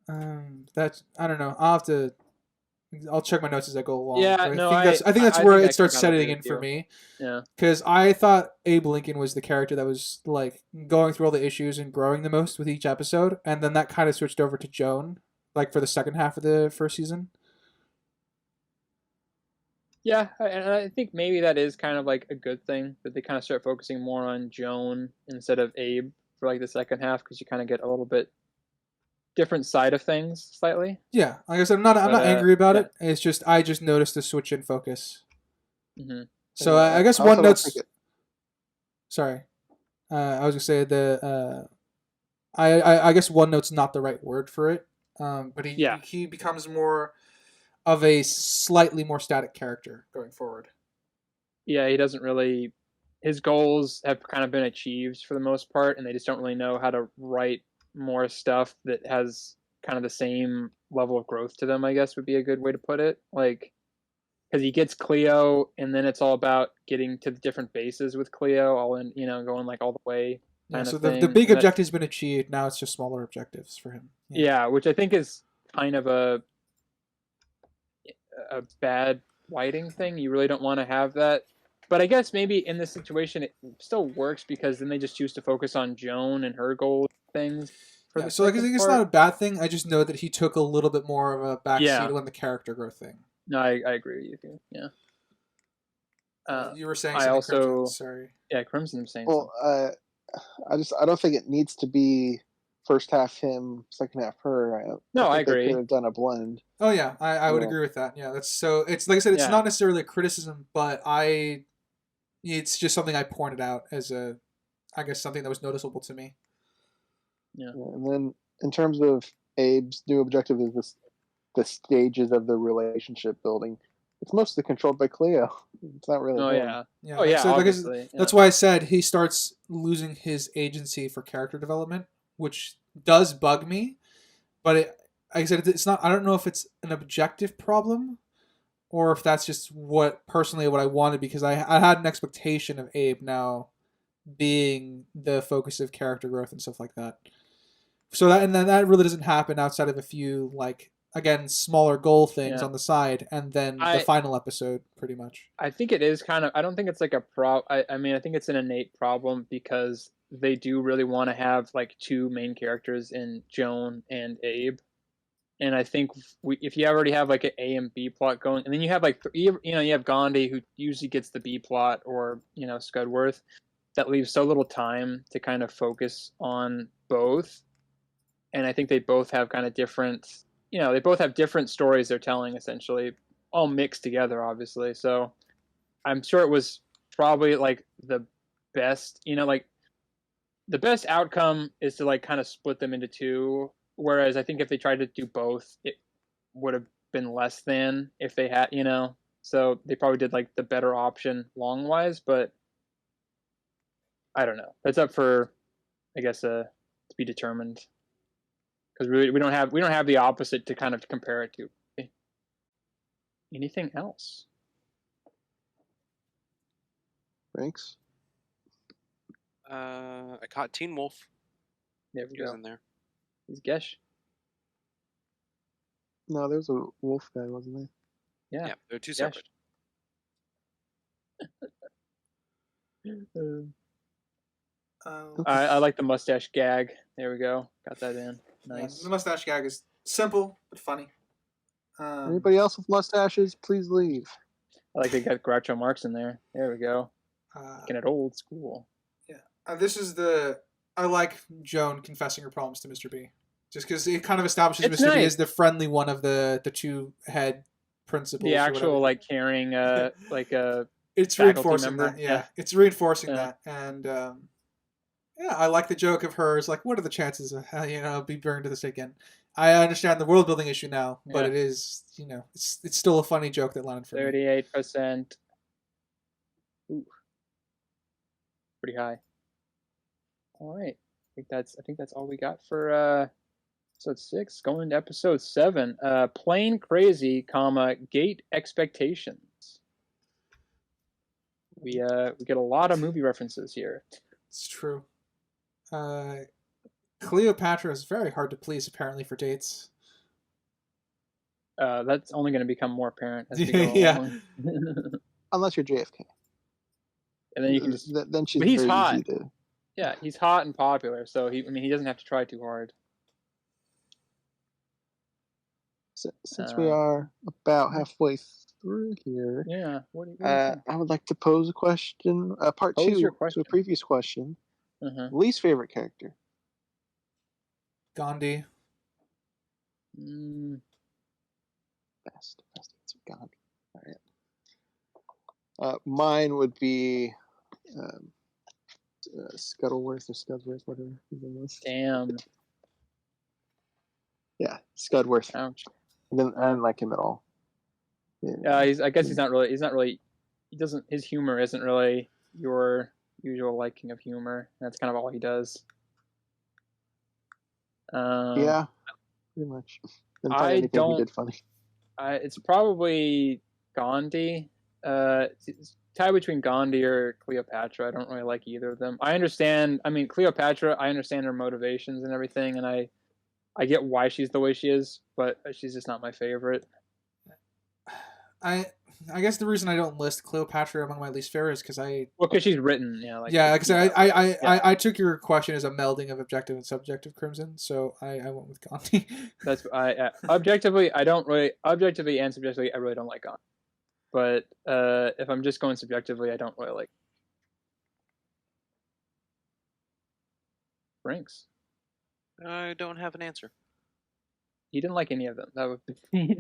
Yeah. That's I don't know. I'll check my notes as I go along. Yeah, But no, I think that's where it starts kinda agree setting in with for you. me. Yeah. Because I thought Abe Lincoln was the character that was like going through all the issues and growing the most with each episode, and then that kind of switched over to Joan, like for the second half of the first season. Yeah, and I think maybe that is kind of like a good thing that they kind of start focusing more on Joan instead of Abe for like the second half because you kind of get a little bit different side of things slightly. Yeah, like I said, I'm not angry about yeah. it. It's just I just noticed the switch in focus. Mm-hmm. So Yeah, I guess I one also don't note's. think it- Sorry, I was gonna say I guess one note's not the right word for it. But he becomes more of a slightly more static character going forward. Yeah, he doesn't really. His goals have kind of been achieved for the most part, and they just don't really know how to write more stuff that has kind of the same level of growth to them. I guess would be a good way to put it. Like, because he gets Cleo, and then it's all about getting to the different bases with Cleo, all in going like all the way. Yeah, so Of the thing. big objective's been achieved. Now it's just smaller objectives for him. Yeah, which I think is kind of a bad writing thing. You really don't want to have that. But I guess maybe in this situation it still works because then they just choose to focus on Joan and her goals things. Yeah, so I guess it's not a bad thing. I just know that he took a little bit more of a backseat on the character growth thing. No, I agree with you. Yeah. You were saying something, Crimson. Sorry. Yeah, Crimson was saying Well, I don't think it needs to be first half him, second half her. I agree. They could have done a blend. Oh yeah, I would agree with that. Yeah, that's so. It's like I said, it's not necessarily a criticism, but it's just something I pointed out as I guess something that was noticeable to me. Yeah. And then in terms of Abe's new objective is the stages of the relationship building. It's mostly controlled by Cleo. It's not really. Oh him. yeah. Oh yeah. So obviously, that's why I said he starts losing his agency for character development, which does bug me. But like I said, it's not. I don't know if it's an objective problem, or if that's just what I wanted because I had an expectation of Abe now being the focus of character growth and stuff like that. So that really doesn't happen outside of a few again smaller goal things on the side and then the final episode pretty much. I think it is kind of I don't think it's like a I mean I think it's an innate problem because they do really want to have like two main characters in Joan and Abe. And I think if you already have like an A and B plot going, and then you have like you have Ghandi who usually gets the B plot, or Scudworth, that leaves so little time to kind of focus on both. And I think they both have kind of different, they both have different stories they're telling essentially, all mixed together, obviously. So I'm sure it was probably like the best, the best outcome is to like kind of split them into two. Whereas I think if they tried to do both, it would have been less than if they had, so they probably did like the better option long wise, but I don't know. That's up for, I guess, to be determined because we don't have the opposite to kind of compare it to. Anything else? Thanks. I caught Teen Wolf. There we He was go. in there. He's Gesh. No, there's a wolf guy, wasn't there? Yeah, they're two separate. I like the mustache gag. There we go. Got that in. Nice. Yeah, the mustache gag is simple but funny. Anybody else with mustaches, please leave. I like they got Groucho Marx in there. There we go. Looking at old school. Yeah. This is I like Joan confessing her problems to Mr. B. Just because it kind of establishes Mr. B as the friendly one of the two head principles. The or actual whatever. like carrying like a It's faculty reinforcing member. that. Yeah, it's reinforcing Yeah. that, and yeah, I like the joke of hers. Like, what are the chances of be burned to the stake again? I understand the world building issue now, but Yeah. it is it's still a funny joke that landed for me. 38%. Ooh, pretty high. All right, I think that's all we got for episode 6. Going into episode 7, Plain Crazy, Gate Expectations. We get a lot of movie references here. It's true. Cleopatra is very hard to please, apparently, for dates. That's only going to become more apparent as we go along. Unless you're JFK. And then you can just... Then she's but he's very hot. easy to... Yeah, he's hot and popular, so he doesn't have to try too hard. Since we are about halfway through here, yeah, what do you I would like to pose a question, part Pose 2 your question. to a previous question. Uh-huh. Least favorite character? Ghandi. Best answer, Ghandi. All right. Mine would be Scuttleworth or Scudworth, whatever his name was. Damn. Yeah, Scudworth. Ouch. I didn't like him at all. Yeah, I guess he's not really. He doesn't. His humor isn't really your usual liking of humor. That's kind of all he does. Yeah, pretty much. I don't. He did funny. It's probably Ghandi. It's tie between Ghandi or Cleopatra. I don't really like either of them. I understand. I mean, Cleopatra. I understand her motivations and everything, and I get why she's the way she is, but she's just not my favorite. I guess the reason I don't list Cleopatra among my least favorite is because because she's written, like I took your question as a melding of objective and subjective Crimson, so I went with Ghandi. That's objectively and subjectively I really don't like Ghandi, but if I'm just going subjectively, I don't really like Brinks. I don't have an answer. He didn't like any of them. That would be.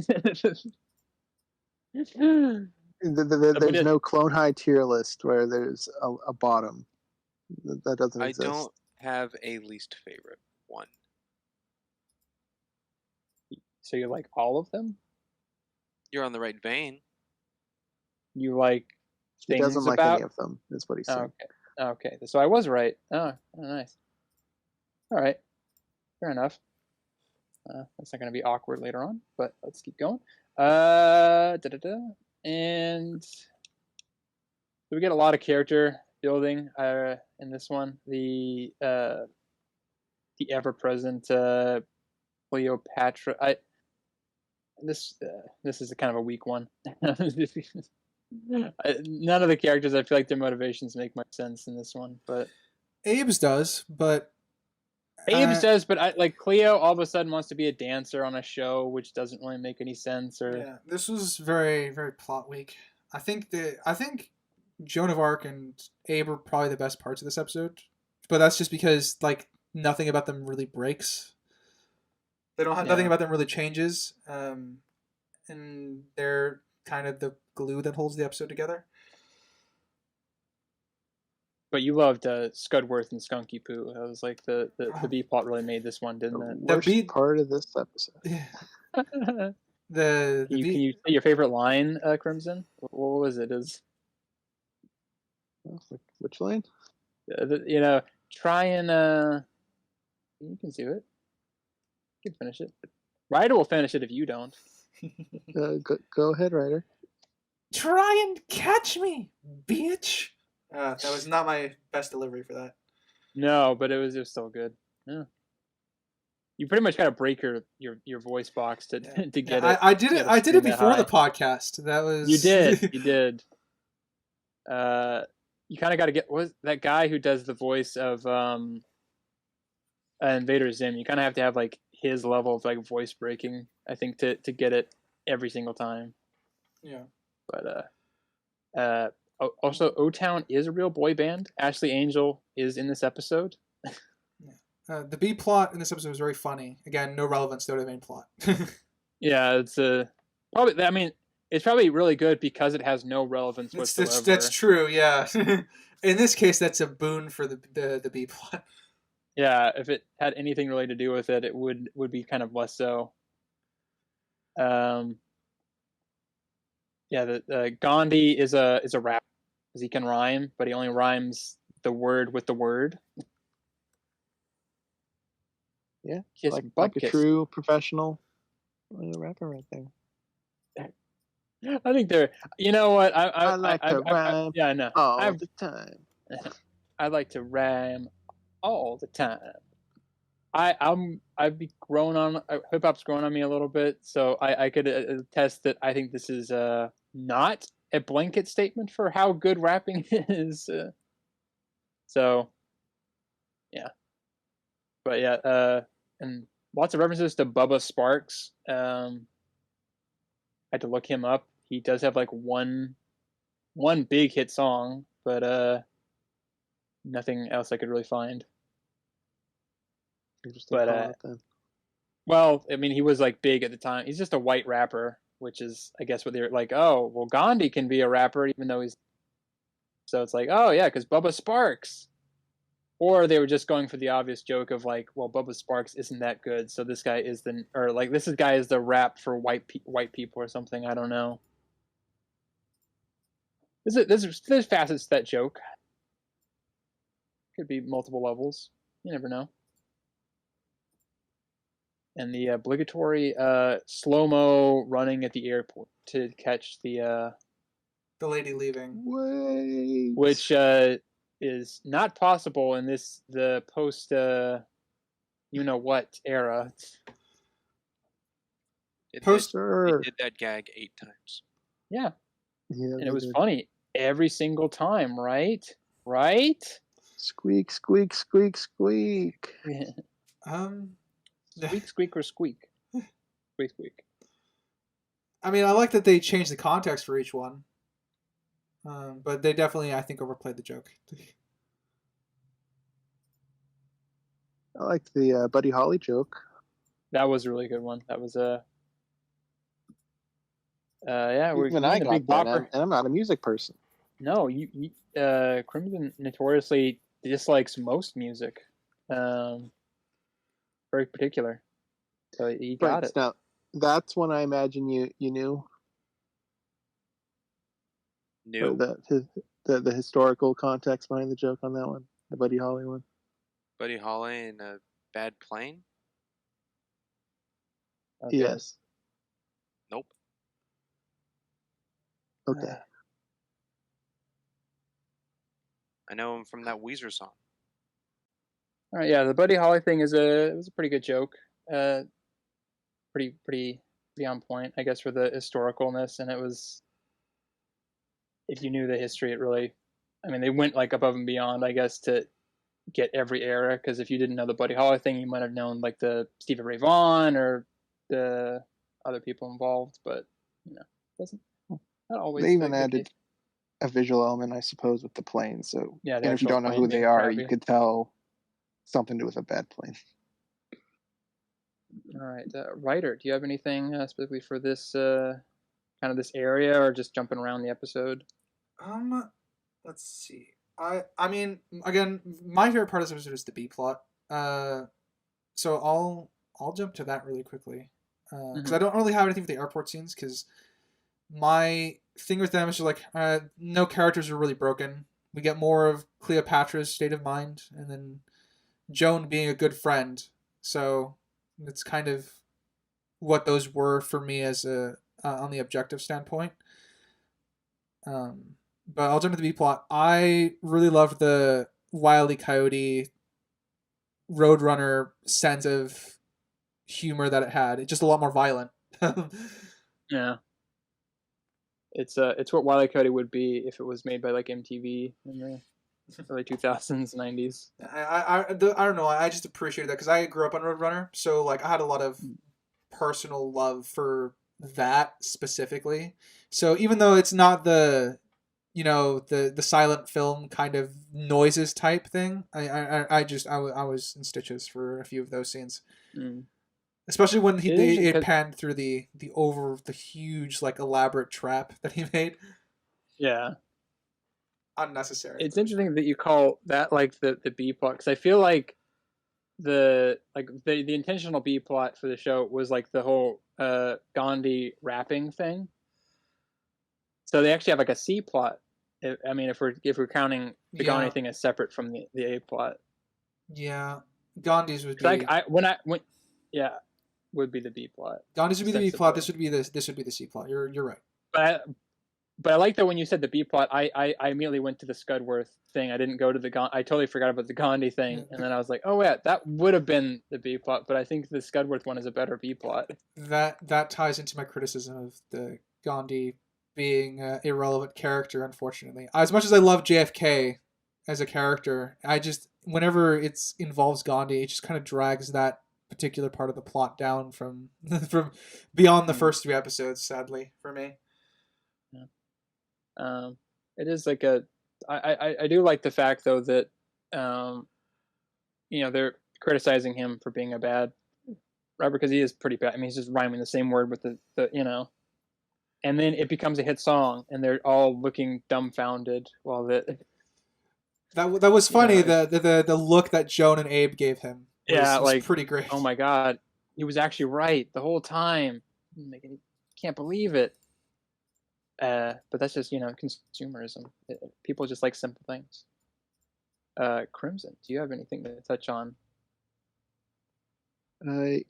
There's no Clone High tier list where there's a bottom. That doesn't exist. I don't have a least favorite one. So you like all of them? You're on the right vein. You like he doesn't like about... any of them, is what he's saying. Okay. So I was right. Oh, nice. All right. Fair enough. That's not going to be awkward later on, but let's keep going. And so we get a lot of character building in this one. The ever-present Cleopatra. This is a kind of a weak one. None of the characters, I feel like their motivations make much sense in this one, but Abe's does, but like Cleo all of a sudden wants to be a dancer on a show, which doesn't really make any sense. This was very, very plot weak. I think Joan of Arc and Abe are probably the best parts of this episode, but that's just because like nothing about them really breaks. They don't have nothing about them really changes, and they're kind of the glue that holds the episode together. But you loved Scudworth and Skunky Poo. That was like the B plot really made this one, didn't it? The worst part of this episode. Yeah. Can you say your favorite line, Crimson? What was it? Which line? Try and you can do it. You can finish it. Ryder will finish it if you don't. Go ahead, Ryder. Try and catch me, bitch. That was not my best delivery for that. No, but it was still good. Yeah. You pretty much got to break your voice box to get it. I did it. I did it before the podcast. That was you did. You did. You kind of got to get that guy who does the voice of Invader Zim. You kind of have to have like his level of like voice breaking, I think, to get it every single time. Yeah. But also, O-Town is a real boy band. Ashley Angel is in this episode. The B plot in this episode was very funny. Again, no relevance to the main plot. Yeah, it's probably. I mean, it's probably really good because it has no relevance whatsoever. That's true, yeah. In this case, that's a boon for the B plot. Yeah, if it had anything really to do with it, it would be kind of less so. Yeah, the Ghandi is a rapper because he can rhyme, but he only rhymes the word with the word. Yeah, Kiss like a kiss. true professional rapper right there. I think they're. You know what? I like to rhyme yeah, no. all the time. I like to rhyme all the time. I've be grown on hip hop's grown on me a little bit, so I could attest that I think this is not a blanket statement for how good rapping is. So, yeah, but yeah, and lots of references to Bubba Sparks. I had to look him up. He does have like one big hit song, but nothing else I could really find. Interesting. But well, I mean, he was like big at the time. He's just a white rapper, which is, I guess, what they're like. Oh, well, Ghandi can be a rapper even though he's. So it's like, oh yeah, because Bubba Sparks. Or they were just going for the obvious joke of like, well, Bubba Sparks isn't that good, so this guy is the, or like this guy is the rap for white people or something. I don't know. There's facets to that joke. Could be multiple levels. You never know. And the obligatory slow-mo running at the airport to catch the lady leaving. Wait. Which is not possible in the post you know what era. They Poster. did that gag 8 times. Yeah. Yeah, And it was funny every single time, right? Right? Squeak, squeak, squeak, squeak. Squeak, squeak, or squeak. Squeak, squeak. I mean, I like that they changed the context for each one. But they definitely, I think, overplayed the joke. I liked the Buddy Holly joke. That was a really good one. That was a yeah, we're Even I the got big that, bopper. and I'm not a music person. No, you Crimson notoriously dislikes most music. Very particular. So he got it. Now, that's when I imagine you knew. New? The historical context behind the joke on that one, the Buddy Holly one. Buddy Holly in a bad plane? Okay. Yes. Nope. Okay. I know him from that Weezer song. All right, yeah, the Buddy Holly thing was a pretty good joke. Pretty on point, I guess, for the historicalness, and it was. If you knew the history, it really, I mean, they went like above and beyond, I guess, to get every era. Because if you didn't know the Buddy Holly thing, you might have known like the Stevie Ray Vaughan or the other people involved, but doesn't not always. They even added a visual element, I suppose, with the plane. So yeah, and if you don't know who they are, you could tell something to do with a bad plane. All right, writer, do you have anything specifically for this kind of this area, or just jumping around the episode? Let's see. I mean, again, my favorite part of this episode is the B plot. So I'll jump to that really quickly because I don't really have anything with the airport scenes because my thing with them is just like no characters are really broken. We get more of Cleopatra's state of mind, and then Joan being a good friend. So it's kind of what those were for me as a on the objective standpoint. But I'll jump to the B plot. I really loved the Wile E. Coyote Roadrunner sense of humor that it had. It's just a lot more violent. Yeah. It's what Wile E. Coyote would be if it was made by like MTV in the early 2000s, 90s. I don't know. I just appreciated that because I grew up on Roadrunner, so like I had a lot of personal love for that specifically. So even though it's not the the silent film kind of noises type thing, I was in stitches for a few of those scenes. especially when It is it 'cause- panned through the huge like elaborate trap that he made. yeah. Unnecessary. It's interesting that you call that like the B plot, because I feel like the intentional B plot for the show was like the whole Ghandi rapping thing. So they actually have like a C plot. I mean, if we're counting the Ghandi thing as separate from the A plot. Yeah, Gandhi's would be like yeah, would be the B plot. Gandhi's would be the B plot. This would be the C plot. You're right. But I like that when you said the B plot, I immediately went to the Scudworth thing. I didn't go to the I totally forgot about the Ghandi thing, and then I was like, oh yeah, that would have been the B plot. But I think the Scudworth one is a better B plot. That ties into my criticism of the Ghandi being an irrelevant character. Unfortunately, as much as I love JFK as a character, I just whenever it involves Ghandi, it just kind of drags that particular part of the plot down from beyond the first 3 episodes. Sadly for me. Yeah. It is like I do like the fact though that they're criticizing him for being a bad rapper because he is pretty bad. I mean, he's just rhyming the same word with the and then it becomes a hit song and they're all looking dumbfounded while that was funny. The look that Joan and Abe gave him was pretty great. Oh my god, he was actually right the whole time. Can't believe it. But that's just consumerism. People just like simple things. Crimson, do you have anything to touch on?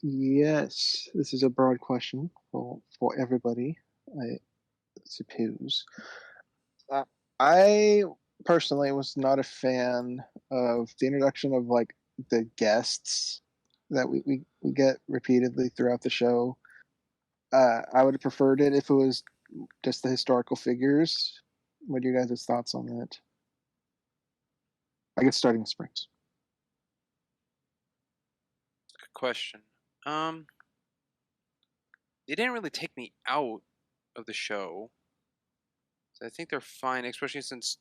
Yes, this is a broad question for everybody, I suppose. I personally was not a fan of the introduction of like the guests that we get repeatedly throughout the show. I would have preferred it if it was just the historical figures. What are you guys' thoughts on that? I guess starting with Springs. Good question. They didn't really take me out of the show. So I think they're fine, especially since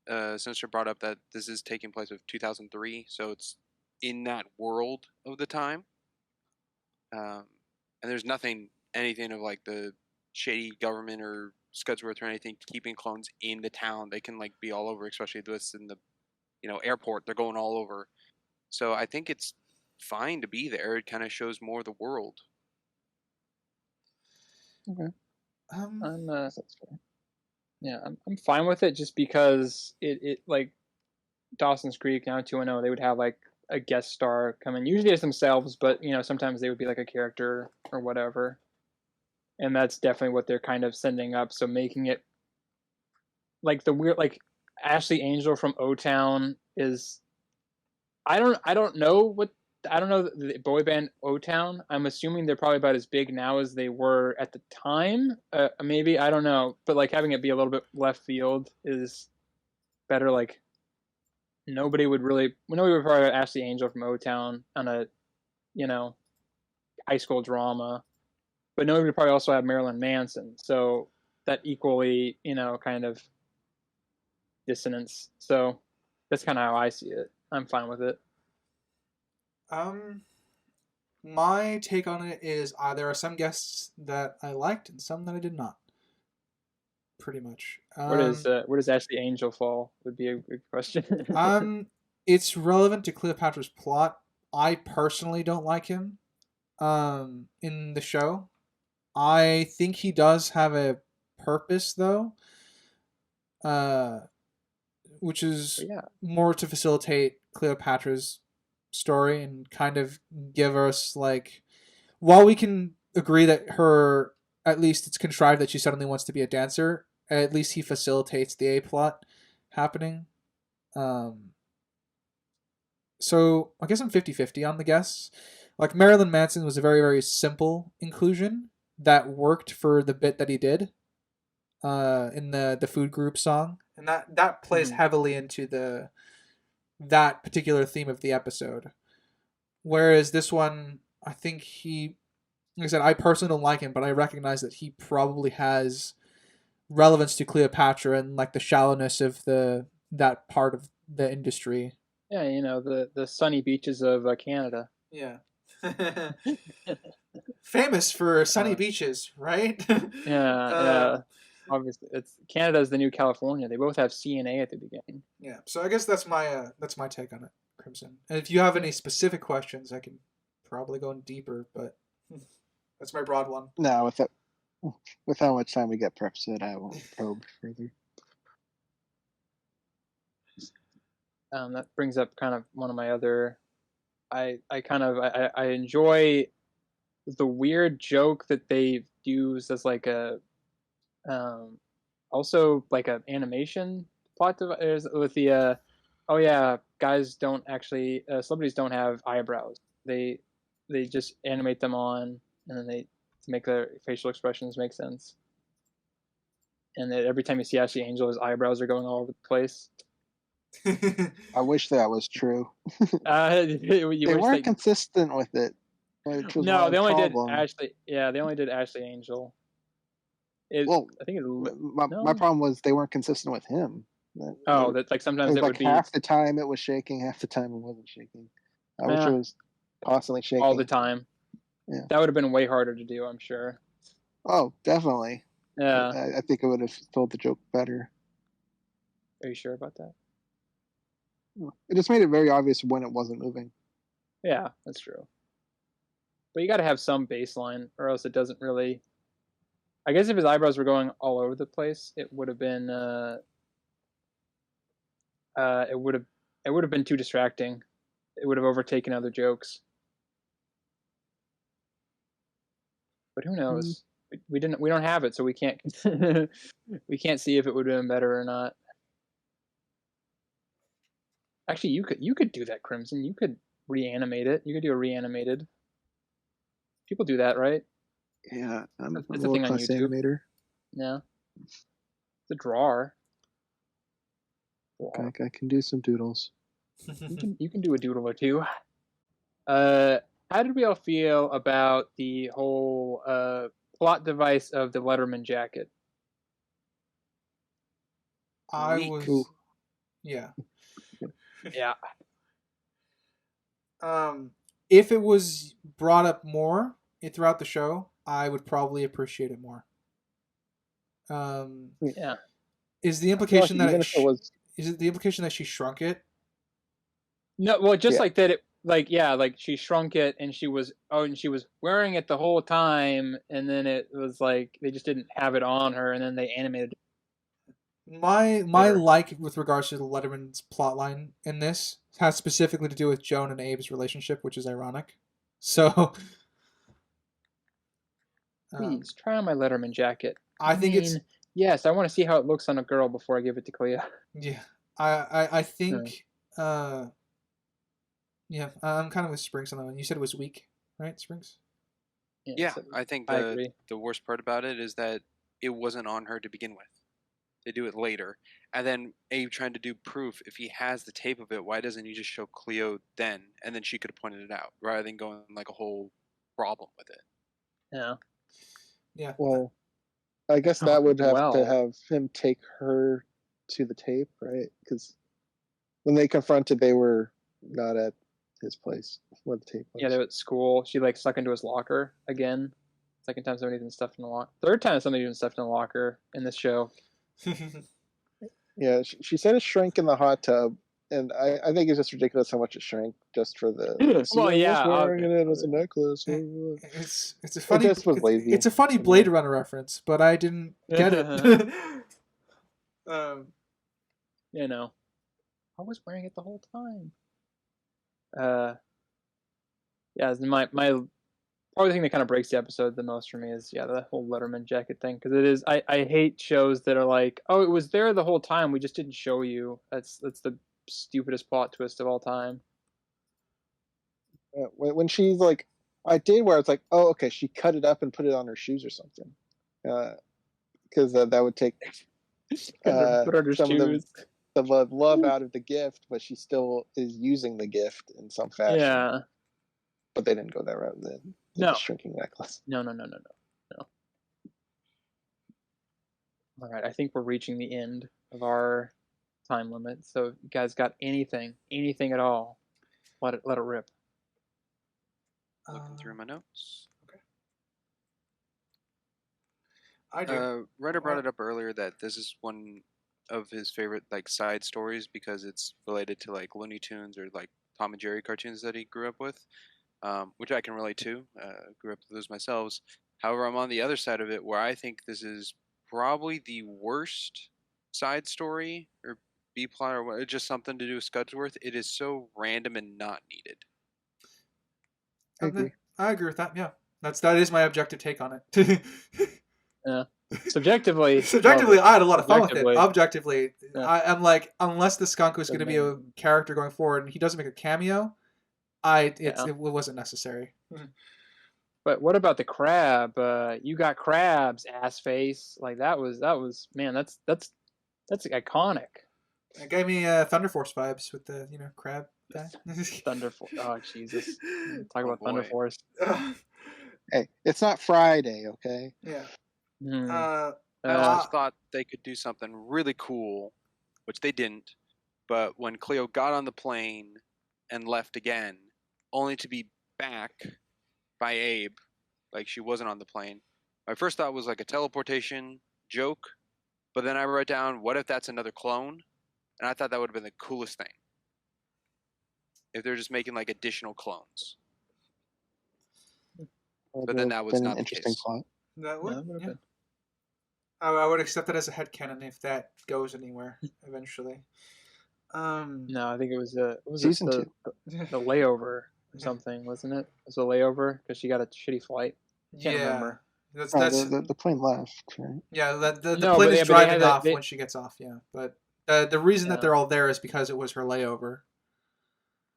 Sinister brought up that this is taking place of 2003, so it's in that world of the time. And there's anything of like the shady government or Scudsworth or anything keeping clones in the town. They can like be all over, especially this in the airport. They're going all over. So I think it's fine to be there. It kind of shows more of the world. Okay. That's fair. Yeah, I'm fine with it just because it like Dawson's Creek, now 2-0, they would have like a guest star come in. Usually it's themselves, but sometimes they would be like a character or whatever. And that's definitely what they're kind of sending up. So making it like the weird, like Ashley Angel from O-Town is, I don't know the boy band O-Town. I'm assuming they're probably about as big now as they were at the time. Maybe, I don't know. But like having it be a little bit left field is better. Like nobody would probably have Ashley Angel from O-Town on a, high school drama. But nobody would probably also have Marilyn Manson. So that equally, kind of dissonance. So that's kind of how I see it. I'm fine with it. My take on it is there are some guests that I liked and some that I did not. Pretty much. Where does Ashley Angel fall? Would be a good question. It's relevant to Cleopatra's plot. I personally don't like him. In the show, I think he does have a purpose though. Which is more to facilitate Cleopatra's story and kind of give us like, while we can agree that at least it's contrived that she suddenly wants to be a dancer, at least he facilitates the A plot happening. So I guess I'm 50-50 on the guess. Like Marilyn Manson was a very, very simple inclusion that worked for the bit that he did in the food group song, and that plays heavily into that particular theme of the episode. Whereas this one, I think like I said, I personally don't like him, but I recognize that he probably has relevance to Cleopatra and like the shallowness of that part of the industry. Yeah, the sunny beaches of Canada. Yeah. Famous for sunny beaches, right? Yeah. Obviously, Canada's the new California. They both have C and A at the beginning. Yeah. So I guess that's my take on it, Crimson. And if you have any specific questions, I can probably go in deeper, but that's my broad one. No, with how much time we get prepped it, I won't probe further. That brings up kind of one of my other. I enjoy the weird joke that they use as like a, also like an animation plot device with the, oh yeah, guys don't actually, celebrities don't have eyebrows. They just animate them on, and then they to make their facial expressions make sense. And that every time you see Ashley Angel, his eyebrows are going all over the place. I wish that was true. They weren't consistent with it. No, they only did Ashley. Yeah, they only did Ashley Angel. I think my problem was they weren't consistent with him. That like sometimes it would be half the time it was shaking, half the time it wasn't shaking. I wish it was constantly shaking all the time. Yeah, that would have been way harder to do, I'm sure. Oh, definitely. Yeah, I think it would have told the joke better. Are you sure about that? It just made it very obvious when it wasn't moving. Yeah, that's true. But you got to have some baseline, or else it doesn't really. I guess if his eyebrows were going all over the place, it would have been. It would have been too distracting. It would have overtaken other jokes. But who knows? We don't have it, so we can't. We can't see if it would have been better or not. Actually, you could do that, Crimson. You could reanimate it. You could do a reanimated. People do that, right? Yeah, I'm It's a a thing on world-class YouTube. animator. Yeah, it's a drawer. I can do some doodles. You can do a doodle or two. How did we all feel about the whole plot device of the Letterman jacket? Yeah. Yeah. If it was brought up more throughout the show, I would probably appreciate it more. Yeah. Is the implication that is it the implication that she shrunk it? No, well, just like that. Like she shrunk it, and she was wearing it the whole time, and then it was like they just didn't have it on her, and then they animated it. My like with regards to the Letterman's plotline in this has specifically to do with Joan and Abe's relationship, which is ironic. So, please try on my Letterman jacket. I think it's yes. I want to see how it looks on a girl before I give it to Clea. Yeah, I think yeah, I'm kind of with Springs on that one. You said it was weak, right, Springs? Yeah, so I think the worst part about it is that it wasn't on her to begin with. They do it later, and then Abe trying to do proof. If he has the tape of it, why doesn't he just show Cleo then, and then she could have pointed it out rather than going like a whole problem with it? Yeah. Yeah. Well, I guess that would have to have him take her to the tape, right? Because when they confronted, they were not at his place where the tape was. Yeah, they were at school. She like stuck into his locker again. Second time somebody's been stuffed in the locker. Third time somebody's been stuffed in the locker in this show. Yeah, she said it shrank in the hot tub, and I think it's just ridiculous how much it shrank just for the. Well, yeah, wearing it as a necklace. It's a funny. It just was lazy. It's a funny Blade Runner reference, but I didn't get it. You know, I was wearing it the whole time. Yeah, my probably the thing that kind of breaks the episode the most for me is the whole Letterman jacket thing, because it is I hate shows that are like, oh, it was there the whole time, we just didn't show you. That's the stupidest plot twist of all time. When she's like, I did where it's like, oh, okay, she cut it up and put it on her shoes or something, because that would take put on her some shoes. Of the love out of the gift, but she still is using the gift in some fashion. Yeah, but they didn't go that route. The shrinking necklace. No. All right, I think we're reaching the end of our time limit. So, you guys got anything at all? Let it rip. Looking through my notes. Okay. I do. Ryder brought it up earlier that this is one of his favorite like side stories because it's related to like Looney Tunes or like Tom and Jerry cartoons that he grew up with, which I can relate to. Grew up with those myself. However, I'm on the other side of it where I think this is probably the worst side story or B plot or just something to do with Scudsworth. It is so random and not needed. I agree. I agree with that. Yeah, that is my objective take on it. Yeah. Subjectively, I had a lot of fun with it. Objectively. Objectively, Yeah. I'm like, unless the skunk was going to be a character going forward, and he doesn't make a cameo, it wasn't necessary. But what about the crab? You got crabs, ass face. Like that was man. That's iconic. It gave me Thunder Force vibes with the crab guy. Thunder Force. Oh Jesus! Talk about Thunder boy. Force. Hey, it's not Friday, okay? Yeah. Hmm. I also thought they could do something really cool, which they didn't. But when Cleo got on the plane and left again, only to be back by Abe, like she wasn't on the plane, my first thought was like a teleportation joke. But then I wrote down, what if that's another clone? And I thought that would have been the coolest thing. If they're just making like additional clones. But then that was not an the interesting case. plot. That would. Yeah, I would accept that as a headcanon if that goes anywhere eventually. No, I think it was Season the layover or something, wasn't it? It was a layover because she got a shitty flight. Can't remember. That's the plane left, right? Yeah. The plane is driving off when she gets off. Yeah, but the reason that they're all there is because it was her layover.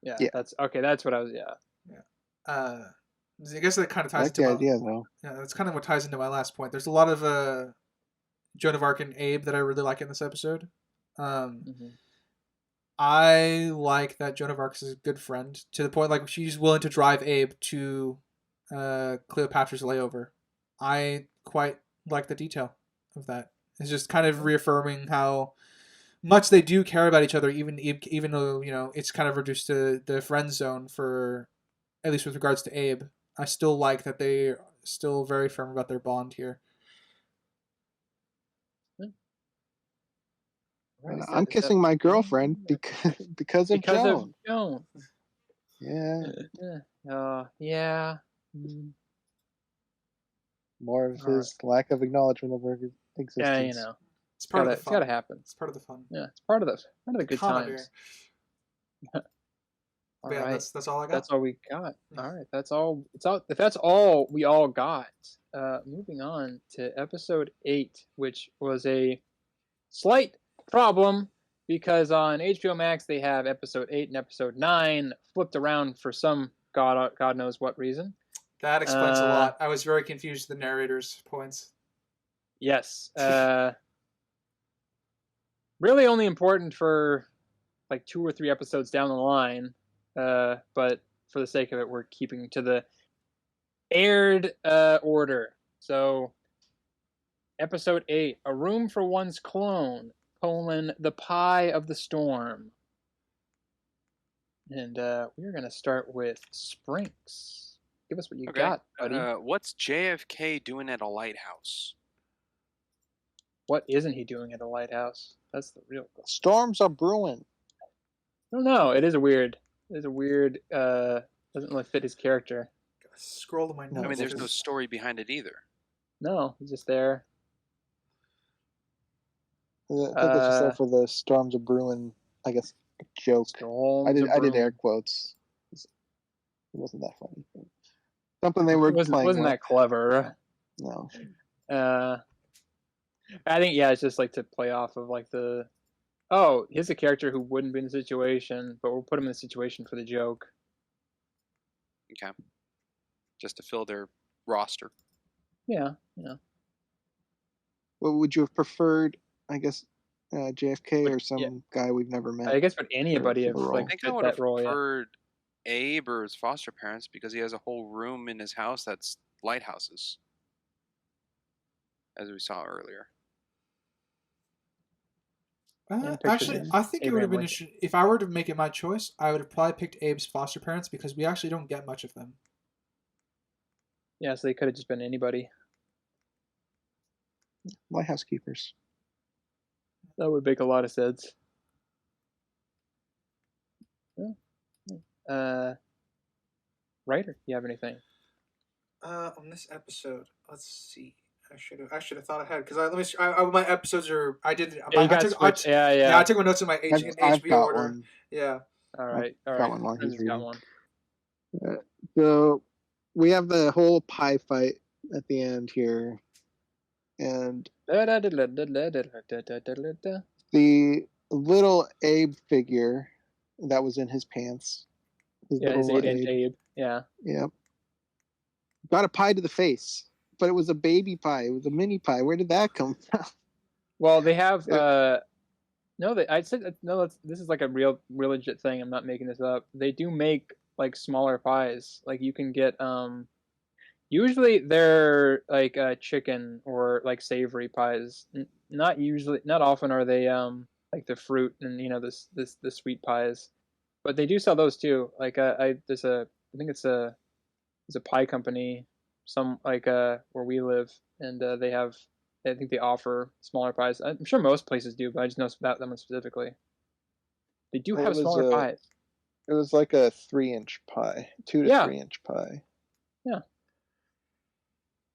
Yeah. That's okay. That's what I was. Yeah. I guess that kind of ties into the idea, though. Yeah, that's kind of what ties into my last point. There's a lot of Joan of Arc and Abe that I really like in this episode. I like that Joan of Arc is a good friend to the point like she's willing to drive Abe to Cleopatra's layover. I quite like the detail of that. It's just kind of reaffirming how much they do care about each other, even though it's kind of reduced to the friend zone for at least with regards to Abe. I still like that they're still very firm about their bond here. I'm kissing my girlfriend because of Joan. Yeah. Yeah. More of his lack of acknowledgement of her existence. Yeah, it's part of the fun. It's gotta happen. It's part of the fun. Yeah, it's part of the good times. All right. That's all I got. That's all we got. All right, that's all. If that's all we all got, moving on to episode 8, which was a slight problem because on HBO Max they have episode 8 and episode 9 flipped around for some God knows what reason. That explains a lot. I was very confused with the narrator's points. Yes. Really only important for like 2 or 3 episodes down the line. But for the sake of it, we're keeping to the aired order. So, episode 8, A Room for One's Clone, the Pie of the Storm. And we're going to start with Sprinks. Give us what you got, buddy. What's JFK doing at a lighthouse? What isn't he doing at a lighthouse? That's the real question. Storms are brewing. I don't know. It is a weird, doesn't really fit his character. Scroll to my notes. I mean, there's no story behind it either. No, he's just there. I think it's just there for the storms are brewing, I guess, joke. I did air quotes. It wasn't that funny. Something they were playing wasn't that clever. No. I think, it's just like to play off of like here's a character who wouldn't be in the situation, but we'll put him in the situation for the joke. Okay. Just to fill their roster. Yeah. What would you have preferred, I guess, JFK or some guy we've never met? I guess would anybody have I think I would have preferred Abe or his foster parents because he has a whole room in his house that's lighthouses. As we saw earlier. Actually, I think it would have been if I were to make it my choice, I would have probably picked Abe's foster parents because we actually don't get much of them. Yeah, so they could have just been anybody. Lighthouse keepers. That would make a lot of sense. Writer, you have anything? On this episode, let's see. I should have thought ahead because let me. My episodes are. I did. Yeah, you got switched. Yeah. I took my notes in my I've HBO got order. one. Yeah. All right. Got one while he's Got reading. one. So we have the whole pie fight at the end here, and the little Abe figure that was in his pants. His 8-inch Abe. Yeah. Yep. Got a pie to the face, but it was a baby pie. It was a mini pie. Where did that come from? Well, they have I said no. This is like a real legit thing. I'm not making this up. They do make like smaller pies. Like you can get usually they're like chicken or like savory pies. Not often are they like the fruit and the sweet pies, but they do sell those too. Like I think it's a pie company, some like where we live, and I think they offer smaller pies. I'm sure most places do, but I just know about them specifically. They do have smaller pies. It was like a 3-inch pie, 2 to 3-inch pie. Yeah.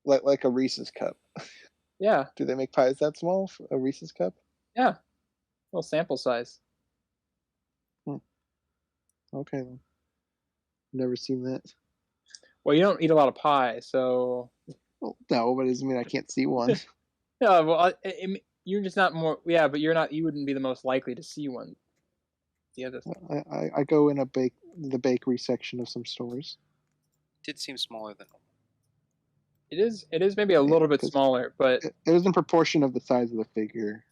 Like a Reese's cup. Yeah. Do they make pies that small? A Reese's cup? Yeah. Well, sample size. Okay then. Never seen that. Well, you don't eat a lot of pie, so. Well, no, but it doesn't mean I can't see one. Yeah, well, you're just not more. Yeah, but you're not. You wouldn't be the most likely to see one. The other thing. I go in the bakery section of some stores. It did seem smaller than normal. It is maybe a little bit smaller, but it was in proportion of the size of the figure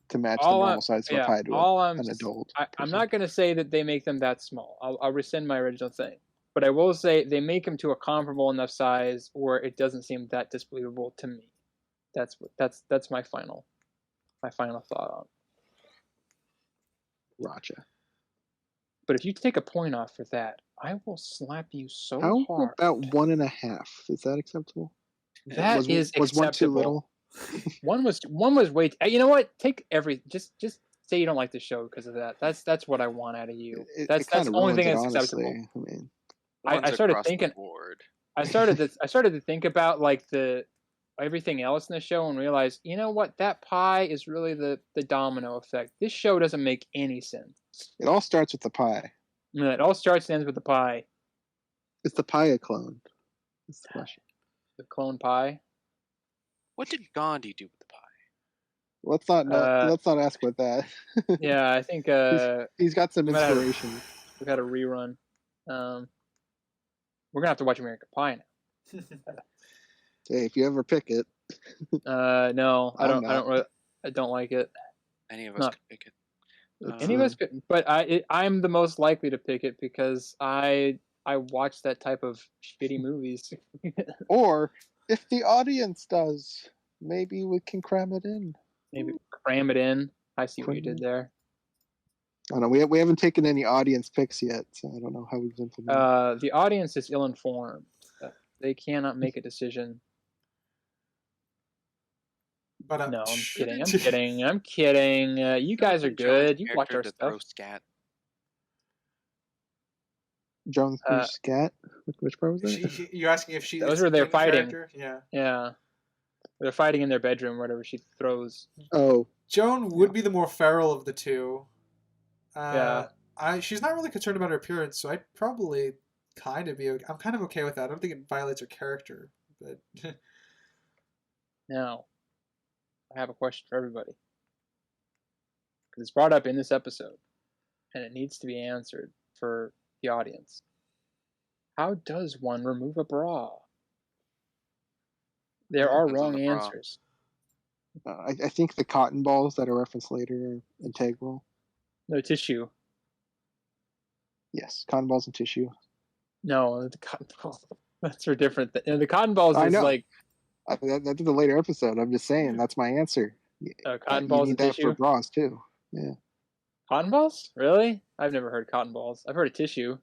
to match the normal size of a pie to an adult. I'm not going to say that they make them that small. I'll rescind my original thing, but I will say they make them to a comparable enough size where it doesn't seem that disbelievable to me. That's my final thought on. Gotcha. But if you take a point off for that, I will slap you so How hard. How about 1.5? Is that acceptable? That is acceptable. Was one too little? one was way. You know what? Take just say you don't like the show because of that. That's what I want out of you. That's the only thing that's acceptable. I mean, I started thinking. I started to think about like everything else in the show and realize, you know what? That pie is really the domino effect. This show doesn't make any sense. It all starts with the pie. No, it all starts and ends with the pie. Is the pie a clone? That's the question. The clone pie. What did Ghandi do with the pie? Let's not ask about that. Yeah, I think he's got some inspiration. We've had a rerun. We're gonna have to watch American Pie now. Hey, if you ever pick it. No, I don't like it. Any of us could pick it. Any of us could, but I'm the most likely to pick it because I watch that type of shitty movies. Or if the audience does, maybe we can cram it in. Maybe cram it in. I see what you did there. I don't know. We haven't taken any audience picks yet, so I don't know how we've implemented. The audience is ill-informed. They cannot make a decision. But no, I'm kidding. You guys are good. You watch our stuff. Scat. Joan threw scat. Which part was that? You're asking if she? Those were their fighting. Character? Yeah. Yeah. They're fighting in their bedroom, whatever she throws. Oh. Joan would be the more feral of the two. Yeah. She's not really concerned about her appearance, so I'd probably kind of be. I'm kind of okay with that. I don't think it violates her character, but. Now, I have a question for everybody. Because it's brought up in this episode, and it needs to be answered for the audience. How does one remove a bra? There are wrong answers. I think the cotton balls that are referenced later are integral. No tissue. Yes, cotton balls and tissue. No, the cotton balls. That's for different. The cotton balls is like. That's a later episode. I'm just saying that's my answer. Cotton balls and tissue for bras too. Yeah. Cotton balls? Really? I've never heard cotton balls. I've heard of tissue.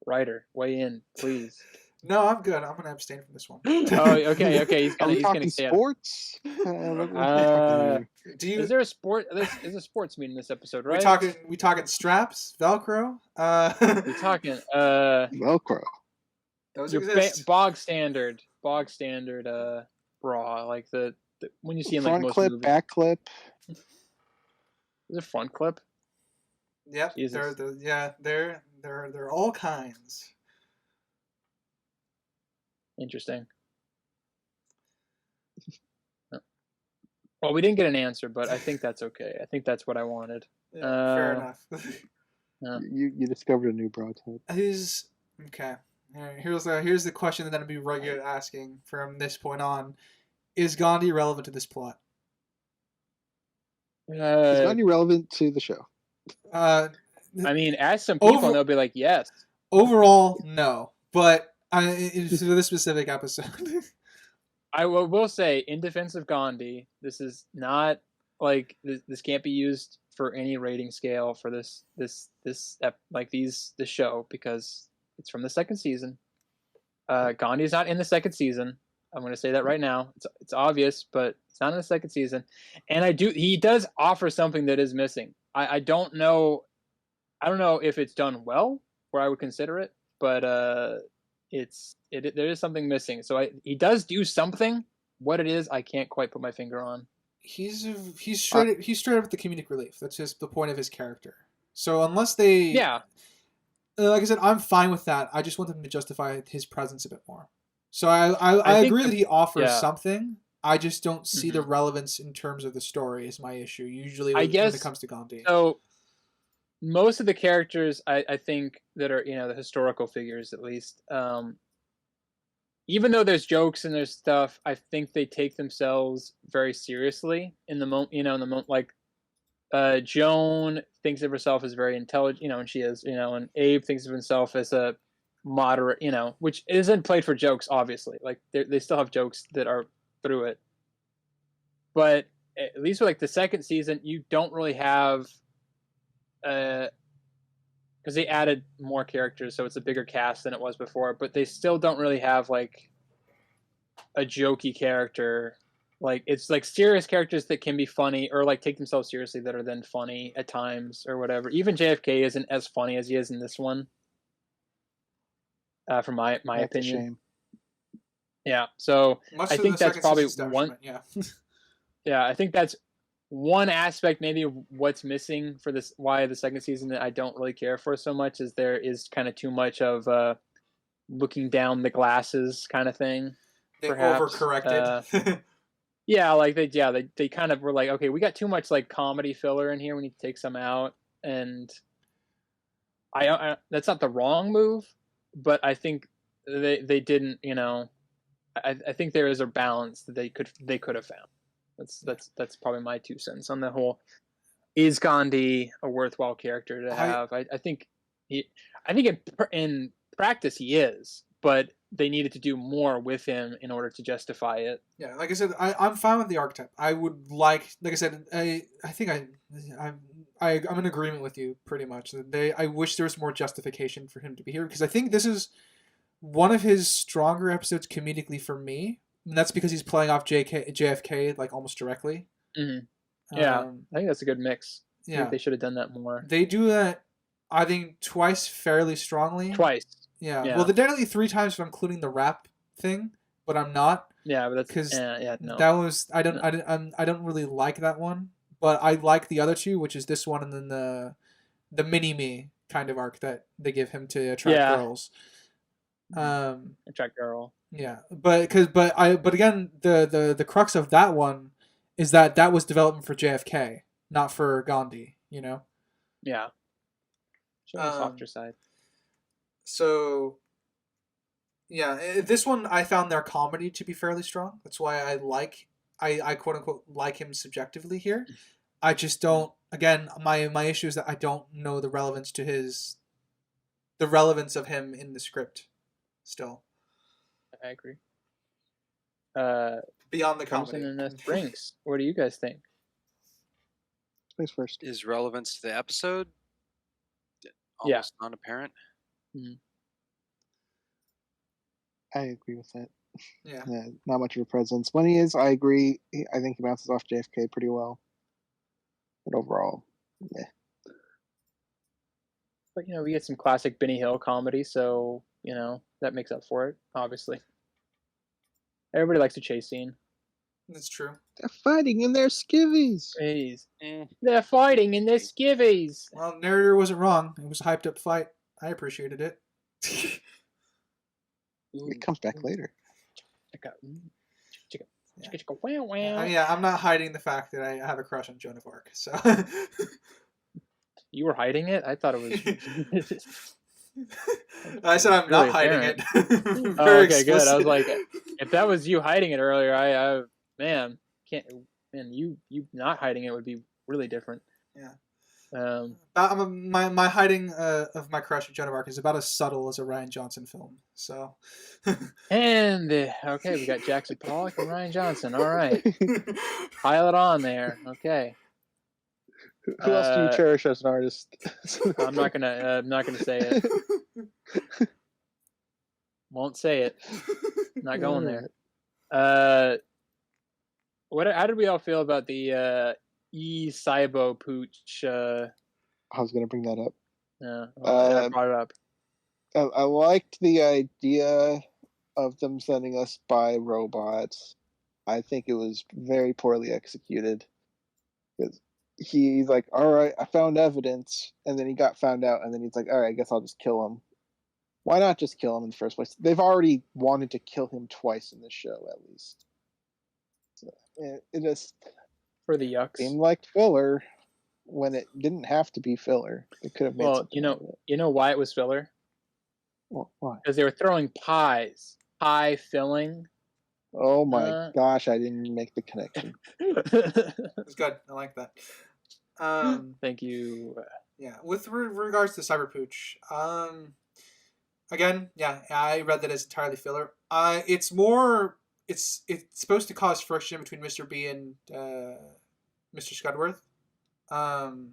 Writer, weigh in, please. No, I'm good. I'm gonna abstain from this one. Oh, okay. He's Are gonna we talking stay out. sports? What are we Do you? Is there a sport? There's a sports meet in this episode, right? We talking straps, Velcro. We talking Velcro. Those your exist. bog standard bra, like the when you see in like Front most clip, movies. back clip. Is it front clip? Yep. Jesus. They're all kinds. Interesting. Well, we didn't get an answer, but I think that's okay. I think that's what I wanted. Yeah, fair enough. Yeah. You discovered a new bra type. Okay. All right, here's the question that I'll be regular asking from this point on: is Ghandi relevant to this plot? Is Ghandi relevant to the show? I mean, ask some people and they'll be like, yes. Overall, no. But for this specific episode. I will say, in defense of Ghandi, this is not like this can't be used for any rating scale for this show because it's from the second season. Gandhi is not in the second season. I'm going to say that right now. It's obvious, but it's not in the second season. And he does offer something that is missing. I don't know if it's done well, where I would consider it, but there is something missing. So he does do something. What it is, I can't quite put my finger on. He's straight up with the comedic relief. That's just the point of his character. So unless they like I said, I'm fine with that. I just want them to justify his presence a bit more. So I agree that he offers something. I just don't see the relevance in terms of the story is my issue. Usually when it comes to Gandhi. So most of the characters I think that are, the historical figures at least, even though there's jokes and there's stuff, I think they take themselves very seriously in the moment, like Joan thinks of herself as very intelligent, and she is, and Abe thinks of himself as a moderate, which isn't played for jokes, obviously. Like they still have jokes that are through it. But at least with like the second season, you don't really have, because they added more characters, so it's a bigger cast than it was before. But they still don't really have like a jokey character. Like it's like serious characters that can be funny or like take themselves seriously that are then funny at times or whatever. Even JFK isn't as funny as he is in this one. From my opinion. That's a shame. Yeah, so I think that's probably one. Yeah. Yeah, I think that's one aspect maybe of what's missing for this. Why the second season that I don't really care for so much is there is kind of too much of looking down the glasses kind of thing. They perhaps. Overcorrected. Yeah, like they kind of were like, okay, we got too much like comedy filler in here. We need to take some out, and I that's not the wrong move. But I think they didn't, I think there is a balance that they could have found. That's probably my 2 cents on the whole. Is Ghandi a worthwhile character to have? I think in practice he is, but they needed to do more with him in order to justify it. Yeah, like I said, I'm fine with the archetype. I would like I said, I think I'm in agreement with you pretty much. I wish there was more justification for him to be here because I think this is one of his stronger episodes comedically for me. And that's because he's playing off JFK like almost directly. Mm-hmm. Yeah, I think that's a good mix. Yeah, I think they should have done that more. They do that, I think, twice fairly strongly. Twice. Yeah. Well, they're definitely 3 times if I'm including the rap thing, but I'm not. Yeah, but that's because no. That was I don't really like that one, but I like the other 2, which is this one and then the mini me kind of arc that they give him to attract girls. Attract girl. Yeah, but again, the crux of that one is that was development for JFK, not for Gandhi. Yeah. Show the softer side. So, yeah, this one I found their comedy to be fairly strong. That's why I quote unquote like him subjectively here. I just don't. Again, my issue is that I don't know the relevance of him in the script. Still, I agree. Beyond the comedy. And Springs. What do you guys think? Springs first. Is relevance to the episode almost non-apparent? Mm-hmm. I agree with that. Yeah. Not much of a presence. When he is, I agree. I think he bounces off JFK pretty well. But overall, yeah. But we get some classic Benny Hill comedy, so that makes up for it. Obviously, everybody likes a chase scene. That's true. They're fighting in their skivvies. They're fighting in their skivvies. Well, narrator wasn't wrong. It was a hyped up fight. I appreciated it. It comes back later. Yeah, I'm not hiding the fact that I have a crush on Joan of Arc. So you were hiding it? I thought it was. I said I'm really not hiding apparent. it. Oh, okay, explicit. Good. I was like, if that was you hiding it earlier, you not hiding it would be really different. Yeah. My hiding of my crush on Joan of Arc is about as subtle as a Rian Johnson film. So. And okay, we got Jackson Pollock and Rian Johnson. All right, pile it on there. Okay. Who else do you cherish as an artist? I'm not gonna say it. Won't say it. Not going there. How did we all feel about the Saibo Pooch? I was gonna bring that up. Yeah, I brought it up. I liked the idea of them sending us by robots. I think it was very poorly executed. Because he's like, all right, I found evidence, and then he got found out, and then he's like, all right, I guess I'll just kill him. Why not just kill him in the first place? They've already wanted to kill him twice in this show, at least. So, it just for the yucks seemed like filler when it didn't have to be filler. It could have made something out of it. You know why it was filler? Well, why? Because they were throwing pie filling. Oh my gosh, I didn't make the connection. It's good. I like that. Thank you. Yeah, with regards to Cyberpooch, again, yeah, I read that as entirely filler. It's supposed to cause friction between Mr. B and Mr. Scudworth. The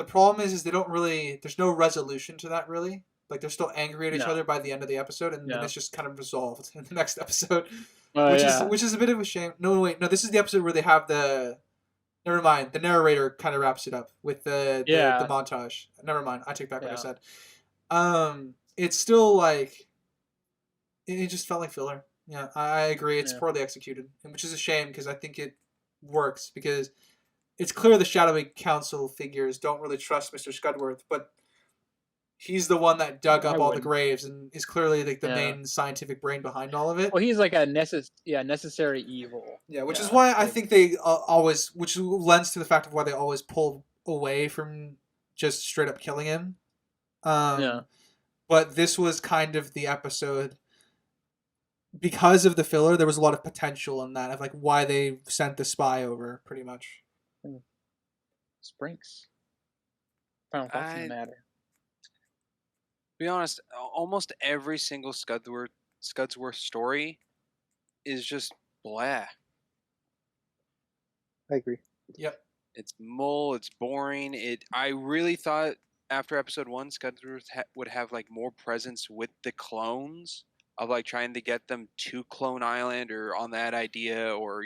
problem is they don't really. There's no resolution to that really. Like they're still angry at each other by the end of the episode, and then it's just kind of resolved in the next episode, which is a bit of a shame. No, this is the episode where they have the. Never mind. The narrator kind of wraps it up with the montage. Never mind. I take back what I said. It's still like. It just felt like filler. Yeah, I agree. It's poorly executed, which is a shame because I think it works because it's clear the shadowy council figures don't really trust Mr. Scudworth, but. He's the one that dug up all the graves and is clearly like the main scientific brain behind all of it. Well, he's like a necessary evil. Yeah, which is why I think they always, which lends to the fact of why they always pull away from just straight up killing him. But this was kind of the episode because of the filler. There was a lot of potential in that of like why they sent the spy over, pretty much. Sprinks. Final thoughts on the matter. To be honest, almost every single Scudsworth story is just blah. I agree. Yep. It's it's boring. I really thought after episode 1, Scudsworth would have like more presence with the clones of like trying to get them to Clone Island or on that idea or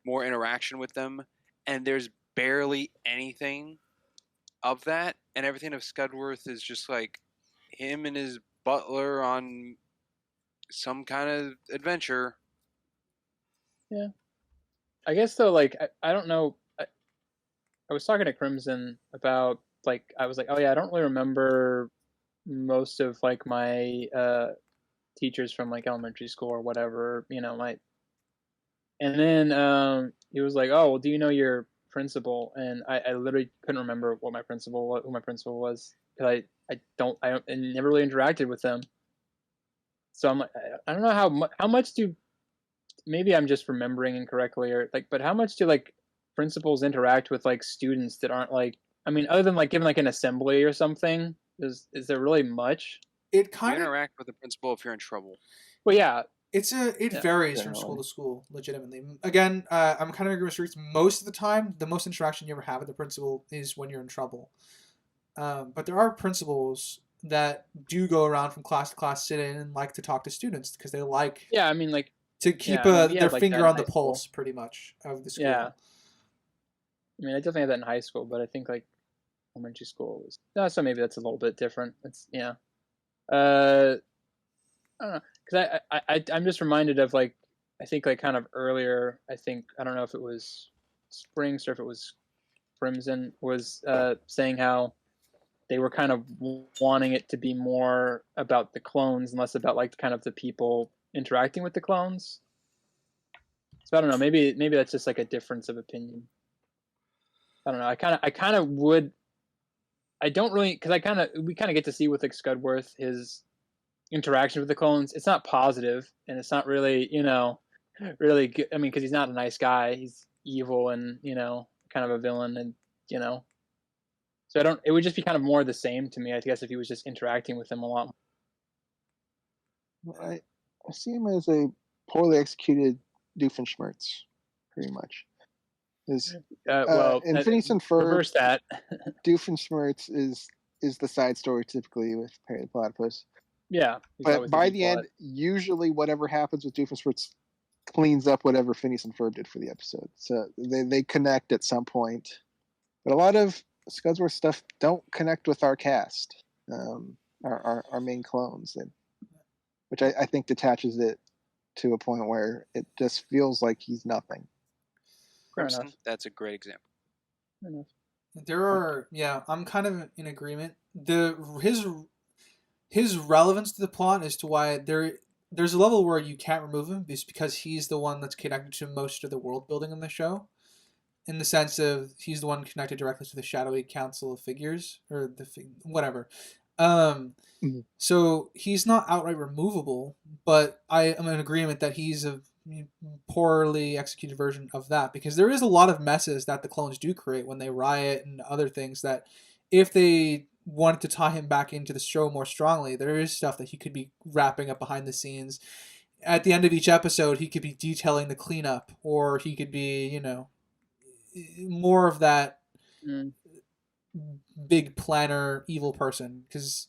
more interaction with them. And there's barely anything of that, and everything of Scudworth is just like him and his butler on some kind of adventure. Yeah. I guess though, like, I don't know. I was talking to Crimson about, like, I was like, oh yeah, I don't really remember most of, like, my teachers from, like, elementary school or whatever, and then he was like, oh, well, do you know your principal? And I literally couldn't remember who my principal was. Because I never really interacted with them. So I'm like, I don't know how much maybe I'm just remembering incorrectly or like, but how much do like principals interact with like students that aren't like, I mean, other than like giving like an assembly or something, is there really much? It kind of interact with the principal if you're in trouble. Well, yeah. It varies from school to school, legitimately. Again, I'm kind of agree with Streets. Most of the time, the most interaction you ever have with the principal is when you're in trouble. But there are principals that do go around from class to class, sit in and like to talk to students because they like Yeah, I mean, like, to keep yeah, I mean, we their had like that finger in on the high school. pulse, pretty much, of the school. Yeah. I mean, I definitely had that in high school, but I think like elementary school was so maybe that's a little bit different. It's yeah. I don't know, because I'm just reminded of like I think like kind of earlier. I think I don't know if it was Springs or if it was Crimson was saying how they were kind of wanting it to be more about the clones and less about like kind of the people interacting with the clones. So I don't know. Maybe that's just like a difference of opinion. I don't know. I kind of would. I don't really because we kind of get to see with like Scudworth his interaction with the clones. It's not positive and it's not really really good. I mean, because he's not a nice guy. He's evil and kind of a villain and So I don't. It would just be kind of more the same to me, I guess, if he was just interacting with them a lot more. I see him as a poorly executed Doofenshmirtz, pretty much. In Phineas and Ferb, reverse that. Doofenshmirtz is the side story typically with Perry the Platypus. Yeah, but by the end, usually whatever happens with Doofenshmirtz cleans up whatever Phineas and Ferb did for the episode. So they connect at some point. But a lot of Scudworth stuff don't connect with our cast, our main clones, which I think detaches it to a point where it just feels like he's nothing. Crimson, that's a great example. There are, I'm kind of in agreement. His relevance to the plot as to why there's a level where you can't remove him just because he's the one that's connected to most of the world building in the show. In the sense of he's the one connected directly to the shadowy council of figures or whatever. So he's not outright removable, but I am in agreement that he's a poorly executed version of that because there is a lot of messes that the clones do create when they riot and other things that if they wanted to tie him back into the show more strongly, there is stuff that he could be wrapping up behind the scenes. At the end of each episode, he could be detailing the cleanup, or he could be, more of that big planner evil person because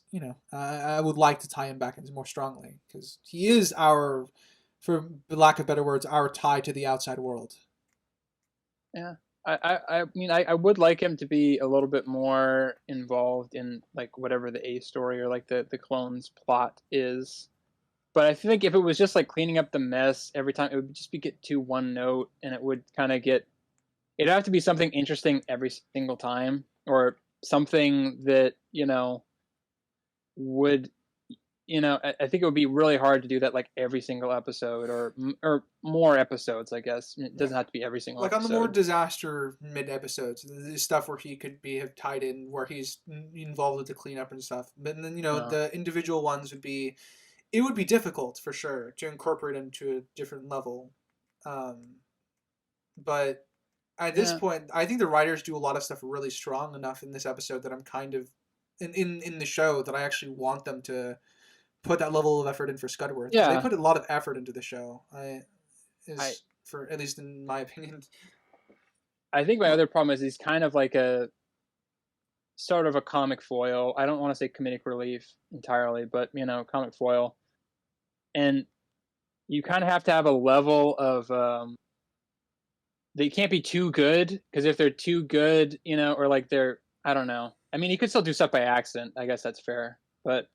I would like to tie him back in more strongly because he is our, for lack of better words, our tie to the outside world. I mean I would like him to be a little bit more involved in like whatever the A story or like the clones plot is, but I think if it was just like cleaning up the mess every time, it would just be get to one note and it would kind of get. It'd have to be something interesting every single time, or something that would I think it would be really hard to do that like every single episode or more episodes. I guess it doesn't have to be every single like episode. On the more disaster mid episodes, the stuff where he could have tied in where he's involved with the cleanup and stuff. But then the individual ones would be difficult for sure to incorporate into a different level. But at this point, I think the writers do a lot of stuff really strong enough in this episode that I'm kind of in the show that I actually want them to put that level of effort in for Scudworth. Yeah, they put a lot of effort into the show. For at least in my opinion. I think my other problem is he's kind of like a sort of a comic foil. I don't want to say comedic relief entirely, but comic foil, and you kind of have to have a level of. They can't be too good because if they're too good, or like they're, I don't know. I mean, he could still do stuff by accident. I guess that's fair. But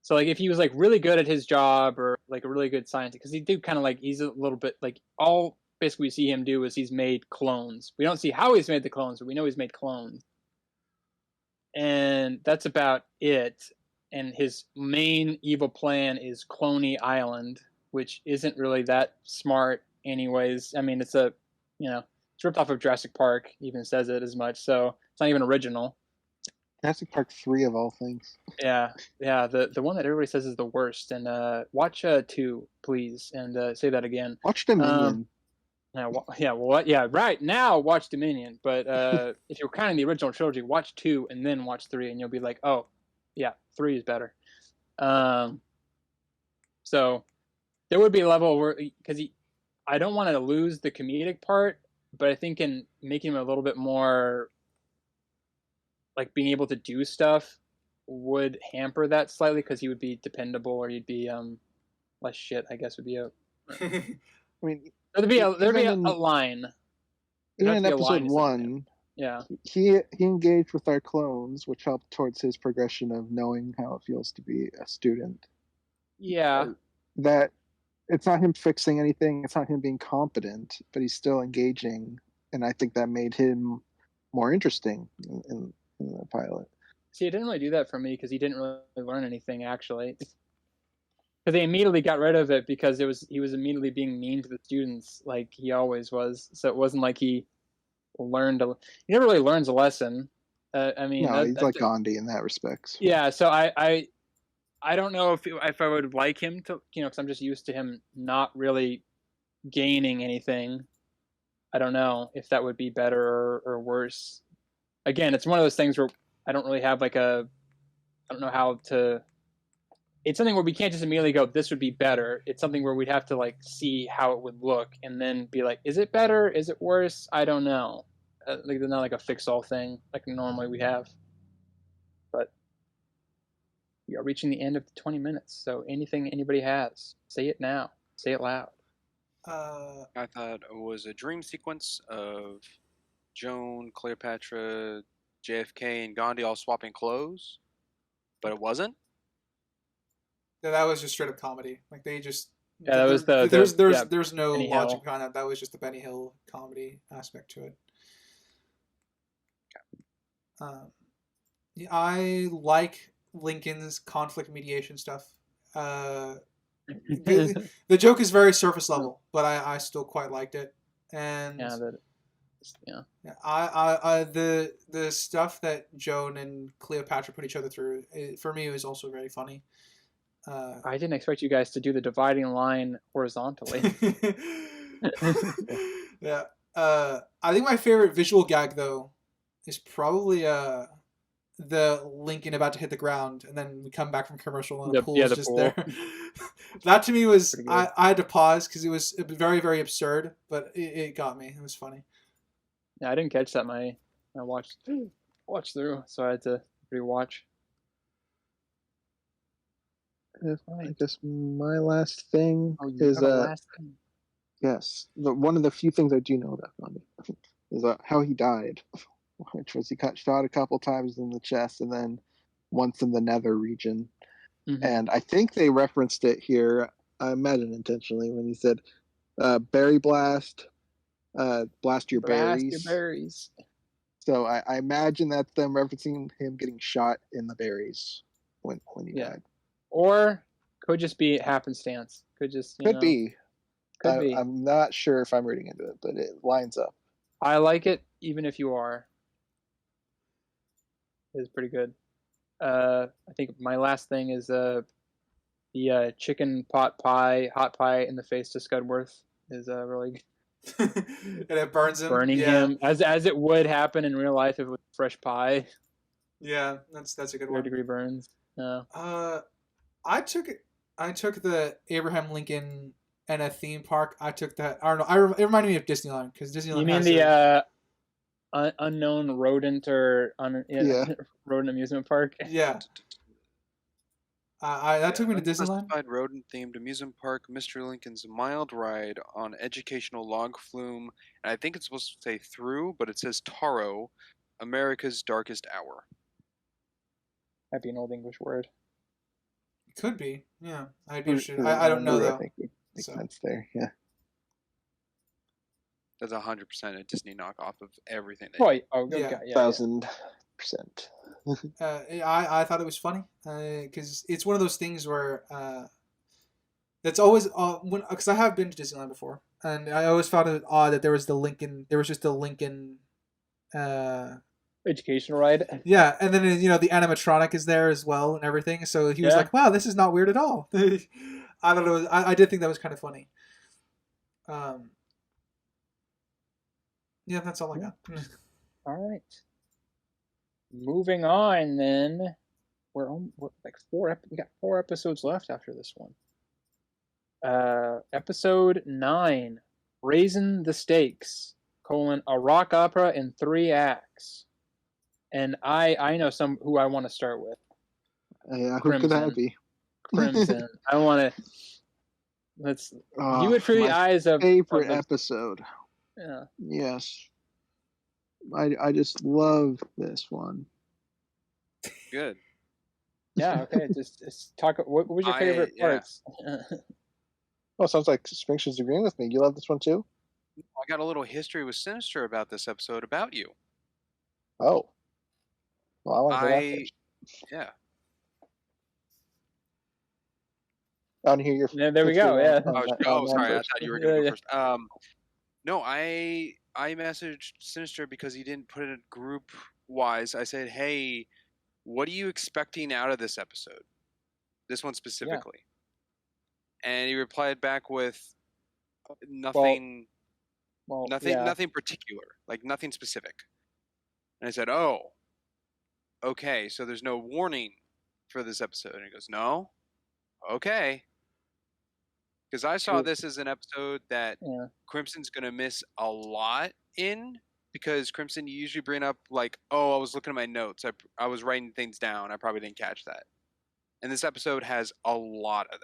so like if he was like really good at his job or like a really good scientist, because he do kind of like he's a little bit like all basically we see him do is he's made clones. We don't see how he's made the clones, but we know he's made clones. And that's about it. And his main evil plan is Cloney Island, which isn't really that smart anyways. I mean, it's it's ripped off of Jurassic Park, even says it as much, so it's not even original. Jurassic Park 3 of all things. Yeah, the one that everybody says is the worst. And watch 2, please, and say that again. Watch Dominion. Right now watch Dominion. But if you're counting the original trilogy, watch 2 and then watch 3, and you'll be like, oh, yeah, 3 is better. So there would be a level where because I don't want to lose the comedic part, but I think in making him a little bit more like being able to do stuff would hamper that slightly because he would be dependable, or he'd be less shit, I guess would be a. I mean, There'd be a even line. even in Be a episode line to something. 1, Yeah. he engaged with our clones, which helped towards his progression of knowing how it feels to be a student. Yeah. That it's not him fixing anything, it's not him being competent, but he's still engaging, and I think that made him more interesting in the pilot. See, it didn't really do that for me because he didn't really learn anything actually. Because they immediately got rid of it because he was immediately being mean to the students like he always was. So it wasn't like he never really learns a lesson. I mean, no, he's like Ghandi in that respect. Yeah, so I don't know if I would like him to, because I'm just used to him not really gaining anything. I don't know if that would be better or worse. Again, it's one of those things where I don't really have I don't know how to. It's something where we can't just immediately go, this would be better. It's something where we'd have to see how it would look and then be like, is it better? Is it worse? I don't know. They're not a fix-all thing like normally we have. But we are reaching the end of the 20 minutes. So anything anybody has, say it now. Say it loud. I thought it was a dream sequence of Joan, Cleopatra, JFK, and Gandhi all swapping clothes, but it wasn't. Yeah, that was just straight up comedy. They just that was there's no Benny logic Hill. behind that. That was just the Benny Hill comedy aspect to it. Yeah, I like Lincoln's conflict mediation stuff. The joke is very surface level, but I still quite liked it. And I the stuff that Joan and Cleopatra put each other through, for me, was also very funny. I didn't expect you guys to do the dividing line horizontally. Yeah. I think my favorite visual gag though is probably the Lincoln about to hit the ground, and then we come back from commercial and the pool is just there. That to me was I had to pause because it was very, very absurd, but it got me. It was funny. Yeah, I didn't catch that. I watched through, so I had to rewatch. I guess my last thing is yes, one of the few things I do know about Gandhi is how he died, which was he got shot a couple times in the chest and then once in the nether region. Mm-hmm. And I think they referenced it here, I imagine intentionally, when he said, berry blast, blast your berries. So I imagine that's them referencing him getting shot in the berries when he died. Or could just be happenstance. Could be. I'm not sure if I'm reading into it, but it lines up. I like it, even if you are. It's pretty good. I think my last thing is the chicken pot pie, hot pie in the face to Scudworth is really good. And it burns him. Burning him as it would happen in real life if it was fresh pie. Yeah, that's a good one. 3rd-degree burns. Yeah. I took the Abraham Lincoln and a theme park. I took that. I don't know. It reminded me of Disneyland because Disneyland. You mean the unknown rodent or rodent amusement park? Yeah. That took me to Disneyland. Unspecified rodent-themed amusement park, Mr. Lincoln's mild ride on educational log flume, and I think it's supposed to say through, but it says Taro, America's darkest hour. That'd be an old English word. Could be, yeah. I don't know though. I think it makes sense there, yeah. That's 100% a Disney knockoff of everything. Right. Oh, yeah. 1,000%. I thought it was funny because it's one of those things where that's always because I have been to Disneyland before, and I always found it odd that there was just a Lincoln educational ride. Yeah, and then the animatronic is there as well and everything. So he was like, "Wow, this is not weird at all." I don't know. I did think that was kind of funny. Yeah, that's all I got. All right. Moving on, then. We're like we got 4 episodes left after this one. Episode 9, Raising the Stakes: a rock opera in 3 acts. And I know who I want to start with. Who could that be? Crimson. I want to. Let's view it through the eyes of favorite episode. Yeah. Yes. I just love this one. Good. Yeah. Okay. just talk. What was your favorite parts? Well, sounds like Spinks's agreeing with me. You love this one too? I got a little history with Sinister about this episode about you. Oh. Well, I want to hear that first. Yeah. I want to hear your. Yeah, there we go. Yeah. Sorry. I thought you were going to go first. No, I messaged Sinister because he didn't put it group wise. I said, "Hey, what are you expecting out of this episode? This one specifically." Yeah. And he replied back with nothing. Nothing particular, like nothing specific. And I said, "Oh, okay. So there's no warning for this episode." And he goes, "No, okay." Because I saw this as an episode that Crimson's going to miss a lot in, because Crimson, you usually bring up like, oh, I was looking at my notes. I was writing things down. I probably didn't catch that. And this episode has a lot of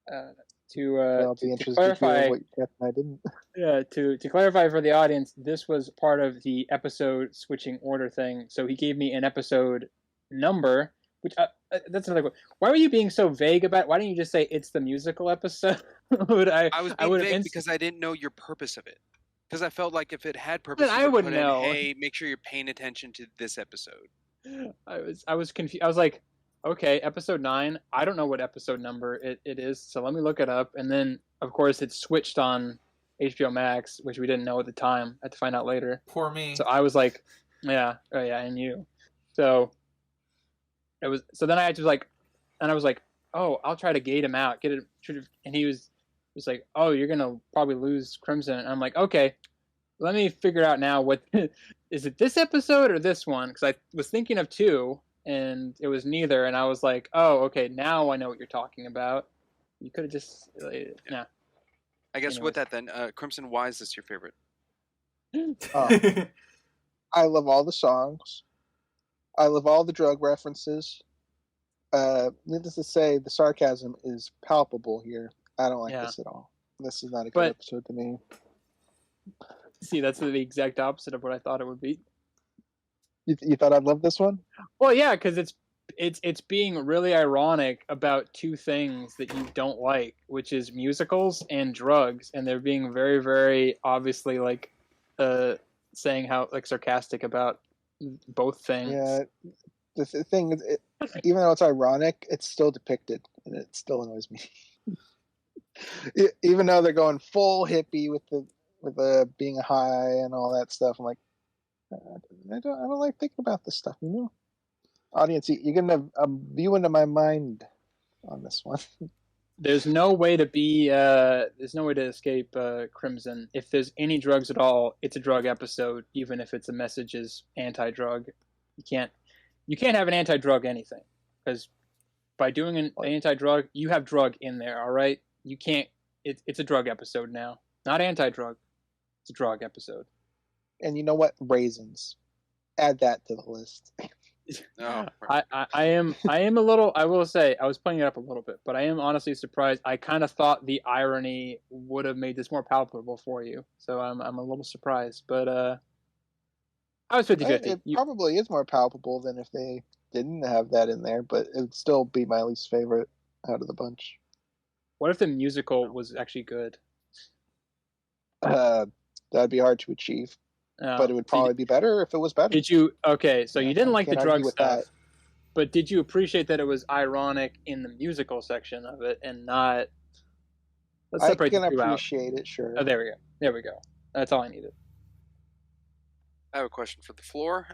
that. To clarify, what I didn't. Yeah, to clarify for the audience, this was part of the episode switching order thing. So he gave me an episode number, which that's another question. Why were you being so vague about it? Why didn't you just say it's the musical episode? I was being vague because I didn't know your purpose of it. Because I felt like if it had purpose, then I would know. Hey, make sure you're paying attention to this episode. I was confused. I was like, okay, episode 9. I don't know what episode number it is, so let me look it up. And then, of course, it switched on HBO Max, which we didn't know at the time. I had to find out later. Poor me. So I was like, and you. So it was. So then I had to I was like, oh, I'll try to gate him out, get it. And he was like, oh, you're gonna probably lose Crimson. And I'm like, okay, let me figure out now what is it, this episode or this one? Because I was thinking of 2. And it was neither, and I was like, "Oh, okay, now I know what you're talking about." You could have just, nah. I guess with that then, Crimson, why is this your favorite? I love all the songs. I love all the drug references. Needless to say, the sarcasm is palpable here. I don't like this at all. This is not a good episode to me. See, that's the exact opposite of what I thought it would be. You thought I'd love this one? Well, yeah, because it's being really ironic about 2 things that you don't like, which is musicals and drugs, and they're being very, very obviously saying how sarcastic about both things. Yeah, the thing is, even though it's ironic, it's still depicted, and it still annoys me. Even though they're going full hippie with the being high and all that stuff, I'm like, I don't like thinking about this stuff, you know. Audience, you're gonna view into my mind on this one. There's no way to escape Crimson. If there's any drugs at all, it's a drug episode, even if it's a message is anti-drug. You can't have an anti-drug anything, because by doing an anti-drug, you have drug in there. All right, you can't. It's a drug episode now, not anti-drug. It's a drug episode. And you know what? Raisins. Add that to the list. I am a little, I will say, I was playing it up a little bit, but I am honestly surprised. I kind of thought the irony would have made this more palpable for you. So I'm a little surprised, but I was 50-50. It probably is more palpable than if they didn't have that in there, but it would still be my least favorite out of the bunch. What if the musical was actually good? That'd be hard to achieve. But it would probably be better if it was better. So you didn't like the drug stuff, but did you appreciate that it was ironic in the musical section of it and not... Let's separate the two out. I can appreciate it, sure. Oh, there we go. That's all I needed. I have a question for the floor,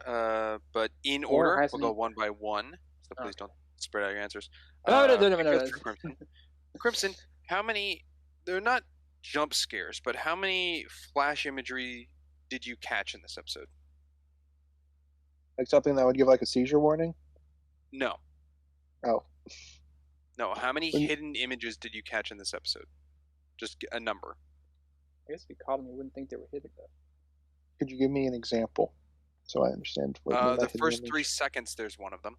but in order, we'll go one by one, so please don't spread out your answers. No. Crimson, how many... They're not jump scares, but how many flash imagery did you catch in this episode? Like something that would give like a seizure warning? No. Oh. No, how many hidden images did you catch in this episode? Just a number. I guess if you caught them, you wouldn't think they were hidden, though. Could you give me an example? so I understand what you mean by The hidden first image. 3 seconds, there's one of them.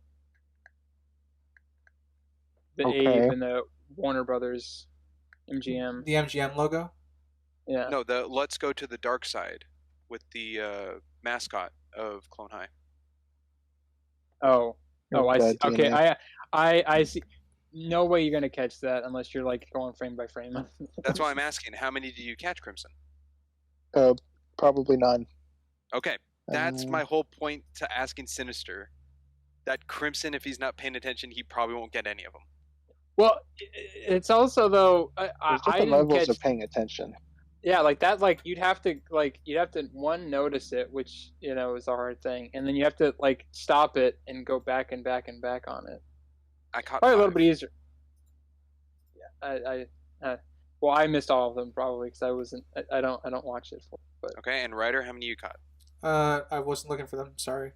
The Okay. Abe and the Warner Brothers MGM. The MGM logo. Yeah. No, the Let's Go to the Dark Side with the mascot of Clone High. Oh, I see. The Okay, DNA. I see. No way you're gonna catch that unless you're like going frame by frame. That's why I'm asking, how many did you catch, Crimson? Probably none. Okay, that's my whole point to asking Sinister. That Crimson, if he's not paying attention, he probably won't get any of them. Well, it's also though There's I different didn't levels catch. of paying attention. Yeah, like that. Like you'd have to one notice it, which is a hard thing, and then you have to like stop it and go back and back and back on it. I caught Probably 5. a little bit easier. Yeah, well, I missed all of them probably because I wasn't. I don't watch it. But Okay, and Ryder, how many you caught? I wasn't looking for them. Sorry.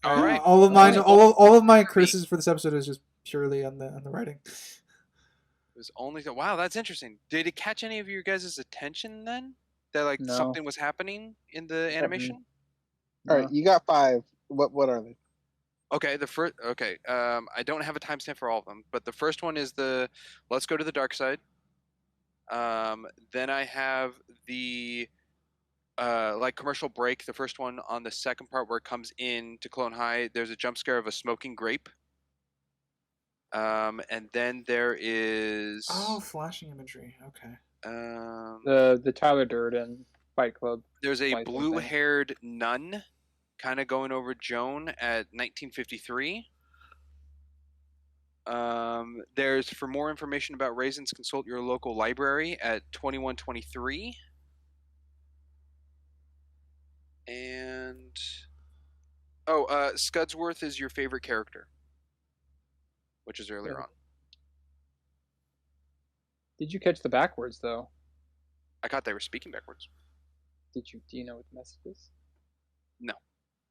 All right. All of mine. All right. All of my criticisms for this episode is just purely on the writing. It was only wow, that's interesting. Did it catch any of your guys' attention then? That like No. something was happening in the animation? All right, you got 5. What are they? Okay, the first. Okay, I don't have a timestamp for all of them, but the first one is the Let's Go to the Dark Side. Then I have the like commercial break. The first one on the second part where it comes in to Clone High. There's a jump scare of a smoking grape. And then there is flashing imagery. Okay. the Tyler Durden Fight Club. There's a Fight Club thing. blue-haired nun, kind of going over Joan at 1953. There's for more information about raisins, consult your local library at 2123. And Scudsworth is your favorite character, which is earlier on. Did you catch the backwards though? I thought they were speaking backwards. Do you know what the message is? No.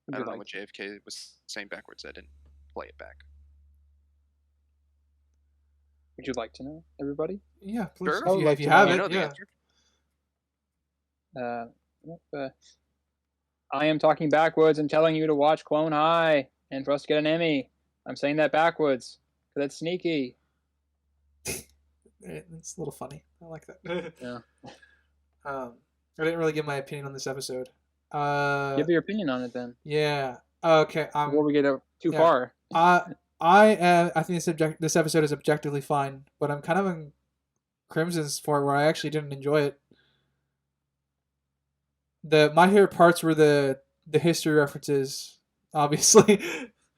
Would I you don't know like what JFK was saying backwards. I didn't play it back. Would you like to know, everybody? Yeah, please. Sure. If you have You it, know the yeah. answer? I am talking backwards and telling you to watch Clone High and for us to get an Emmy. I'm saying that backwards because that's sneaky. It's a little funny. I like that. Yeah. I didn't really give my opinion on this episode. Give your opinion on it then. Yeah. Okay. Before we get too yeah. far. I think this episode is objectively fine, but I'm kind of in Crimson's for where I actually didn't enjoy it. My favorite parts were the history references, obviously.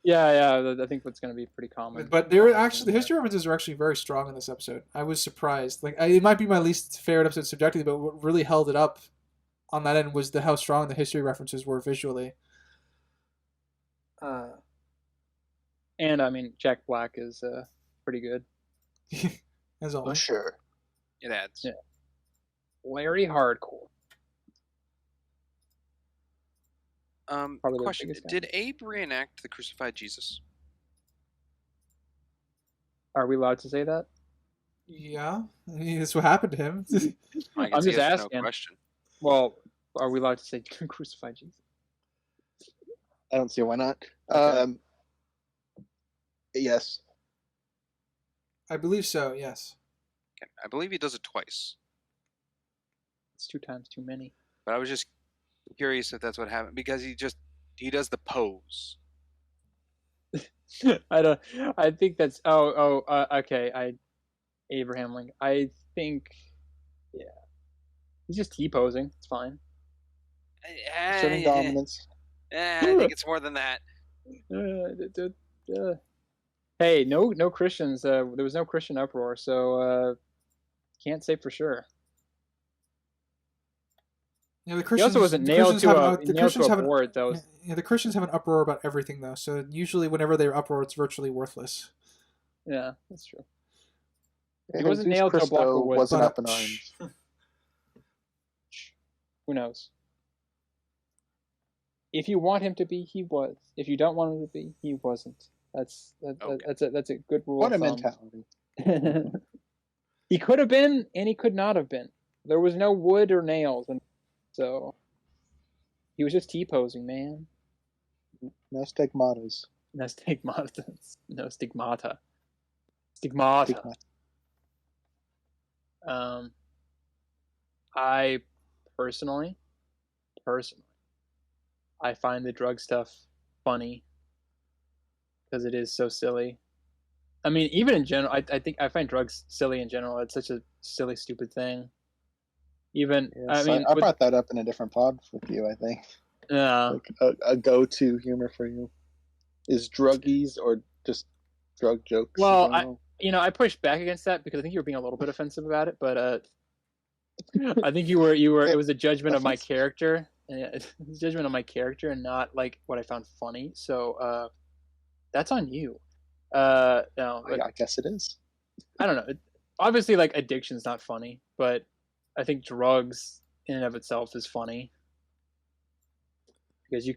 Yeah. I think that's going to be pretty common. But they were actually the history references were actually very strong in this episode. I was surprised. Like it might be my least favorite episode subjectively, but what really held it up on that end was how strong the history references were visually. And I mean, Jack Black is pretty good. As Oh, always. sure. It adds. Yeah. Larry Hardcore. Probably the Question: biggest guy. Did Abe reenact the crucified Jesus? Are we allowed to say that? Yeah, I mean, that's what happened to him. I I'm guess just yes or asking. No question. Well, are we allowed to say crucified Jesus? I don't see why not. Yes. I believe so. Yes. Okay. I believe he does it twice, It's 2 times too many. but I was just curious if that's what happened because he does the pose. I think that's. Okay. Abraham Lincoln. I think. Yeah. He's just T-posing. It's fine. Asserting dominance. I think it's more than that. Hey, no Christians. There was no Christian uproar, so can't say for sure. Yeah, the He Christians. also wasn't the nailed Christians to have a the Christians have board, though. Yeah, the Christians have an uproar about everything though. So usually, whenever they uproar, it's virtually worthless. Yeah, that's true. He wasn't nailed to a block of wood. Wasn't But, up in arms. Who knows? If you want him to be, he was. If you don't want him to be, he wasn't. That's a good rule. What a of thumb. mentality. He could have been, and he could not have been. There was no wood or nails, and so he was just T-posing, man. No stigmatas. No stigmata. No stigmata. Stigmata. I personally, I find the drug stuff funny because it is so silly. I mean, even in general, I think I find drugs silly in general. It's such a silly, stupid thing. Even Yes, I brought that up in a different pod with you. I think. Yeah. Like a go-to humor for you is druggies or just drug jokes. Well, I pushed back against that because I think you were being a little bit offensive about it, but I think you were. It was a judgment of my character. It's a judgment of my character and not like what I found funny. So that's on you. No, I guess it is. I don't know. Obviously, like addiction's not funny, but I think drugs in and of itself is funny because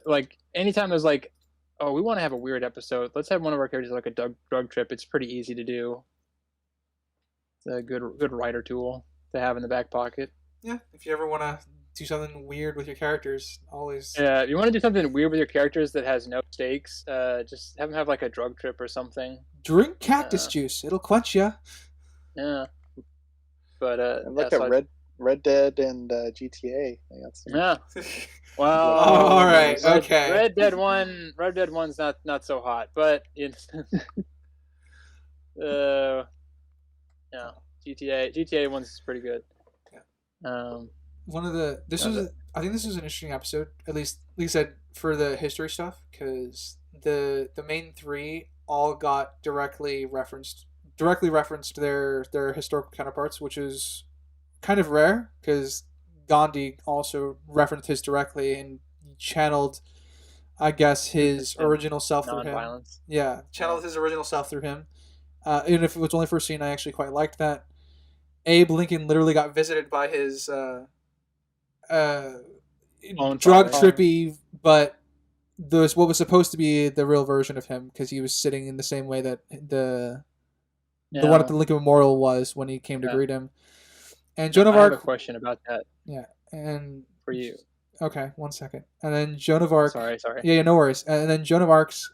like anytime there's like, oh, we want to have a weird episode. Let's have one of our characters like a drug trip. It's pretty easy to do. It's a good writer tool to have in the back pocket. Yeah, if you ever want to do something weird with your characters, always. Yeah, if you want to do something weird with your characters that has no stakes, just have them have like a drug trip or something. Drink cactus juice; it'll quench you. Yeah, but like Red Dead and GTA. Yeah. Well, all right, okay. Red Dead 1's not so hot, but it's yeah, GTA 1's pretty good. Yeah. I think this was an interesting episode. At least said for the history stuff, because the main three all got directly referenced their historical counterparts, which is kind of rare because Ghandi also referenced his directly and channeled, I guess, his original self through him. Yeah, channeled his original self through him. Even if it was only for a scene, I actually quite liked that. Abe Lincoln literally got visited by his drug trippy, but what was supposed to be the real version of him, because he was sitting in the same way that the one at the Lincoln Memorial was when he came to greet him. And Joan of Arc. I have a question about that. Yeah, and for you. Okay, 1 second. And then Joan of Arc. Sorry. Yeah, no worries. And then Joan of Arc's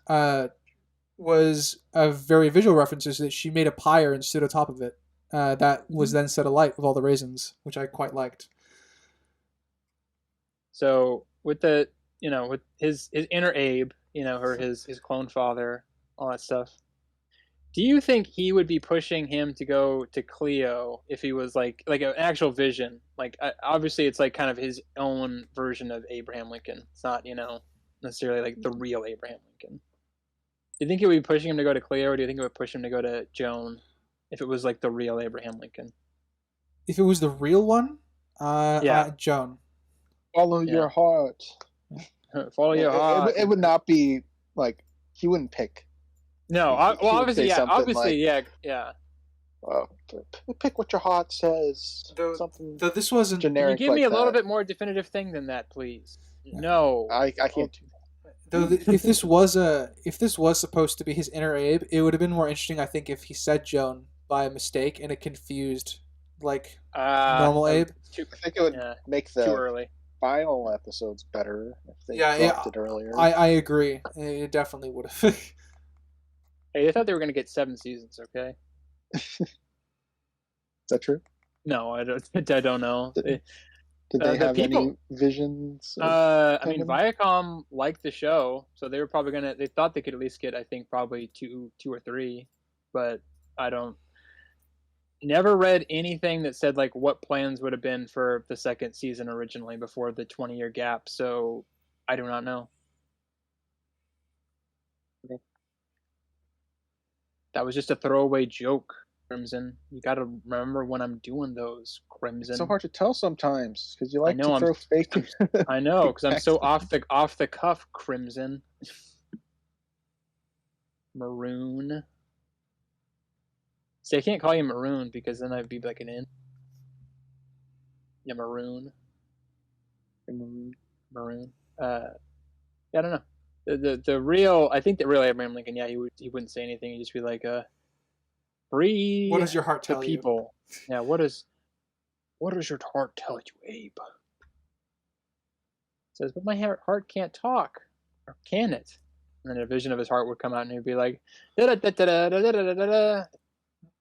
was a very visual references that she made a pyre and stood on top of it. That was then set alight with all the raisins, which I quite liked. So with with his inner Abe, or his clone father, all that stuff. Do you think he would be pushing him to go to Cleo if he was like an actual vision? Like obviously it's like kind of his own version of Abraham Lincoln. It's not necessarily like the real Abraham Lincoln. Do you think it would be pushing him to go to Cleo, or do you think it would push him to go to Joan if it was like the real Abraham Lincoln? If it was the real one, Joan. Follow your heart. Follow your heart. It would not be like he wouldn't pick. No, obviously, yeah. Pick what your heart says. Though this wasn't generic. Can you give me a little bit more definitive thing than that, please? Yeah. No, I can't do that. Though if this was supposed to be his inner Abe, it would have been more interesting, I think, if he said Joan by mistake and it confused normal Abe. I think it would make the too early. Final episodes better if they dropped it earlier. I agree. It definitely would have. Hey, I thought they were going to get 7 seasons. Okay. Is that true? No, I don't know. Did they have any visions? I mean, Viacom liked the show, so they were probably they thought they could at least get, I think, probably two or three, but I never read anything that said like what plans would have been for the second season originally before the 20-year gap. So I do not know. Okay. That was just a throwaway joke, Crimson. You got to remember when I'm doing those, Crimson. It's so hard to tell sometimes because you like to throw fake. I know, because I'm so off the cuff, Crimson. Maroon. See, I can't call you Maroon because then I'd be like an in. Yeah, Maroon. Maroon. I don't know. The real, I think the real Abraham Lincoln, he wouldn't say anything. He'd just be like, free. What does your heart tell people? Yeah, what does your heart tell you, Abe? It says, but my heart can't talk. Or can it? And then a vision of his heart would come out, and he'd be like, da-da-da-da-da-da-da-da-da.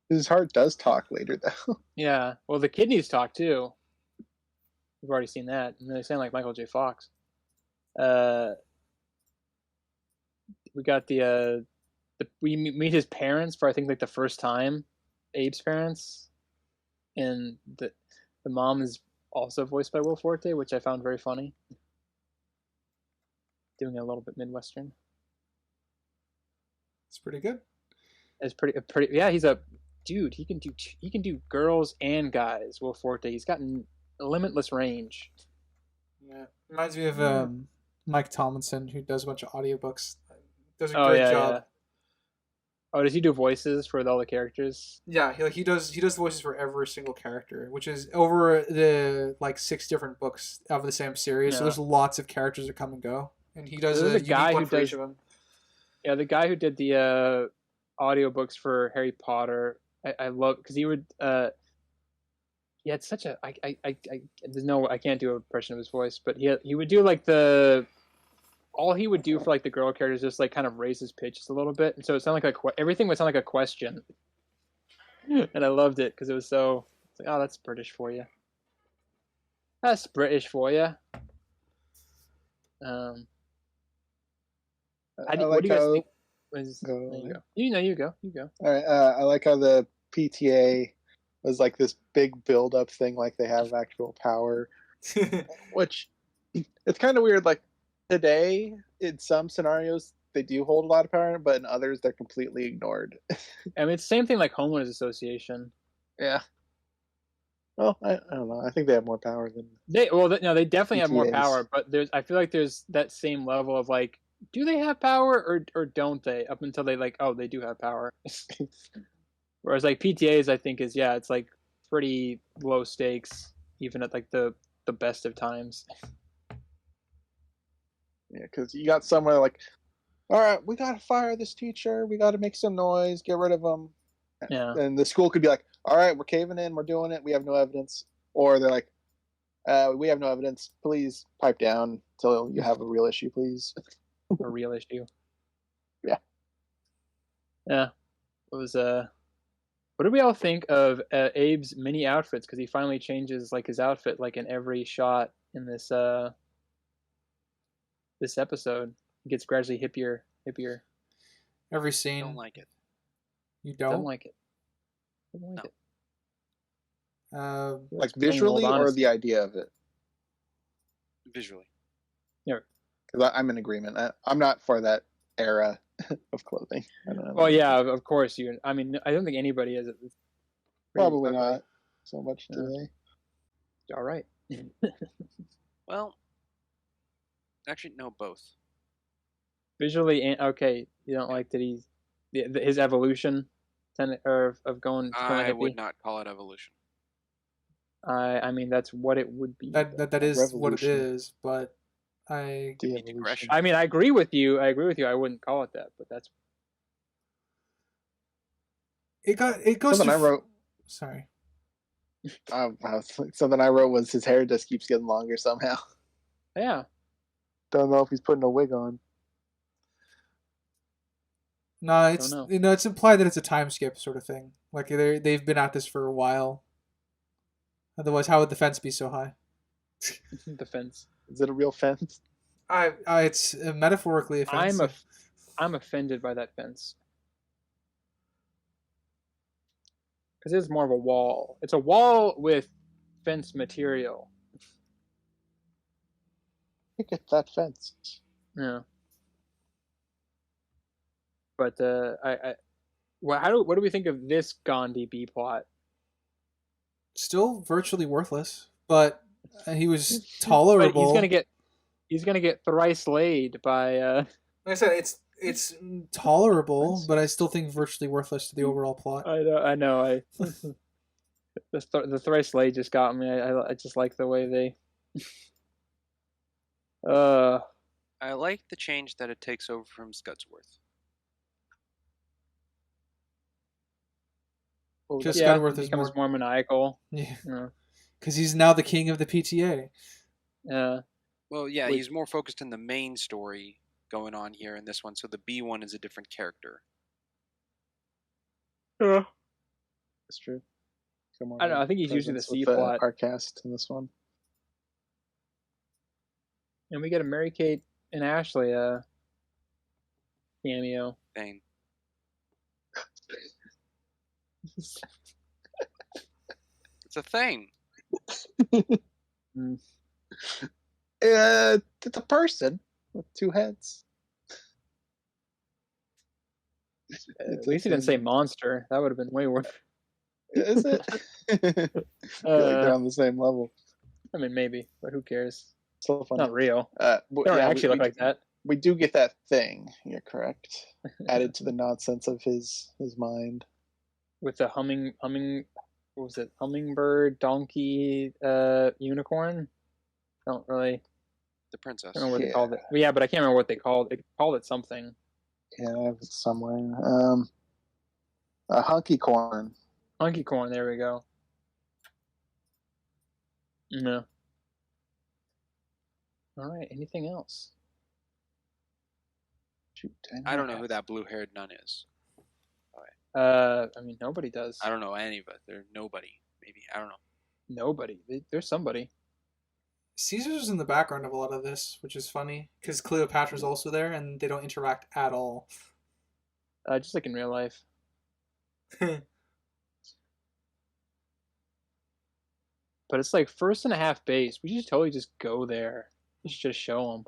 His heart does talk later, though. Yeah. Well, the kidneys talk too. We've already seen that, and they sound like Michael J. Fox. We got we meet his parents for I think like the first time, Abe's parents, and the mom is also voiced by Will Forte, which I found very funny. Doing it a little bit Midwestern. It's pretty good. It's pretty. Yeah, he's a dude. He can do girls and guys. Will Forte. He's got a limitless range. Yeah, reminds me of Mike Tomlinson, who does a bunch of audiobooks. Does a great job. Yeah. Oh, does he do voices for all the characters? Yeah, he does voices for every single character, which is over the like 6 different books of the same series. Yeah. So there's lots of characters that come and go, and he does There's a a guy unique one who for does- each of them. Yeah, the guy who did the audiobooks for Harry Potter, I love because he would. He had such a there's no I can't do an impression of his voice, but he would do like all he would do for like the girl characters just like kind of raise his pitch just a little bit, and so it sounded like everything would sound like a question, and I loved it because it was so. It's like, oh, that's British for you. That's British for you. What do you guys think? There you go. You go. All right. I like how the PTA was like this big build-up thing, like they have actual power, which it's kind of weird. Like today, in some scenarios, they do hold a lot of power, but in others, they're completely ignored. I mean, it's the same thing like homeowners association. Yeah. Well, I don't know. I think they have more power than They definitely have more PTAs. power, but I feel like there's that same level of like, do they have power or don't they? Up until they like, oh, they do have power. Whereas like PTAs, I think it's like pretty low stakes, even at like the best of times. Yeah, because you got somewhere like, all right, we got to fire this teacher. We got to make some noise, get rid of him. Yeah. And the school could be like, all right, we're caving in, we're doing it, we have no evidence. Or they're like, we have no evidence. Please pipe down until you have a real issue, please. A real issue. Yeah. Yeah. It was what did we all think of Abe's mini outfits? Because he finally changes like his outfit like in every shot in this this episode. He gets gradually hippier. Every I scene. don't like it. You Don't don't? like it. Don't like No. it. Like plain old visually or honesty. the idea of it? Visually. Because I'm in agreement. I'm not for that era of clothing. I don't know. Well, yeah, of course you. I mean, I don't think anybody is. Probably not so much Yeah. today. All right. Well, actually, no, both. Visually, and okay, you don't like that he's his evolution, of going. I would not call it evolution. I mean, that's what it would be. That is what it Revolution. is, but I De-evolution. I mean, I agree with you. I wouldn't call it that, but that's it goes Something to I wrote. Sorry. Something I wrote was his hair just keeps getting longer somehow. yeah. Don't know if he's putting a wig on. No, it's know. it's implied that it's a time skip sort of thing. Like they've been at this for a while. Otherwise, how would the fence be so high? The fence. Is it a real fence? It's metaphorically a fence. I'm offended by that fence because it's more of a wall. It's a wall with fence material. Look at that fence. Yeah. But what do we think of this Ghandi B plot? Still virtually worthless, but he was But tolerable. he's gonna get thrice laid by. Like I said, it's tolerable, but I still think virtually worthless to the overall plot. I know. The thrice laid just got me. I just like the way they. I like the change that it takes over from Scudsworth. Just yeah, Scudsworth is becomes more maniacal. Yeah, Yeah. because he's now the king of the PTA. Yeah. Well, yeah, Wait. he's more focused in the main story. going on here in this one. So the B one is a different character. Yeah, that's true. I don't know. I think he's using the C plot. Our cast in this one. And we get a Mary-Kate and Ashley cameo. Thing. It's a thing. It's a person with two heads. At least he didn't say monster. That would have been way worse. Is it? I feel like they're on the same level. I mean, maybe, but who cares? So funny. Not real. They don't actually look like that. We do get that thing. You're correct. Added to the nonsense of his mind. With the humming. What was it? Hummingbird, donkey, unicorn. Don't really. The princess. I don't know what they called it. Yeah, but I can't remember what they called it. They called it something. Yeah, I have it somewhere. A hunky corn. Hunky corn. There we go. No. All right. Anything else? Shoot, I don't know who that blue-haired nun is. I mean, nobody does. I don't know any of it. There's nobody. Maybe. I don't know. Nobody. There's somebody. Caesar's in the background of a lot of this, which is funny because Cleopatra's also there, and they don't interact at all. Just like in real life. But it's like 1.5 base. We should totally just go there. We should just show them.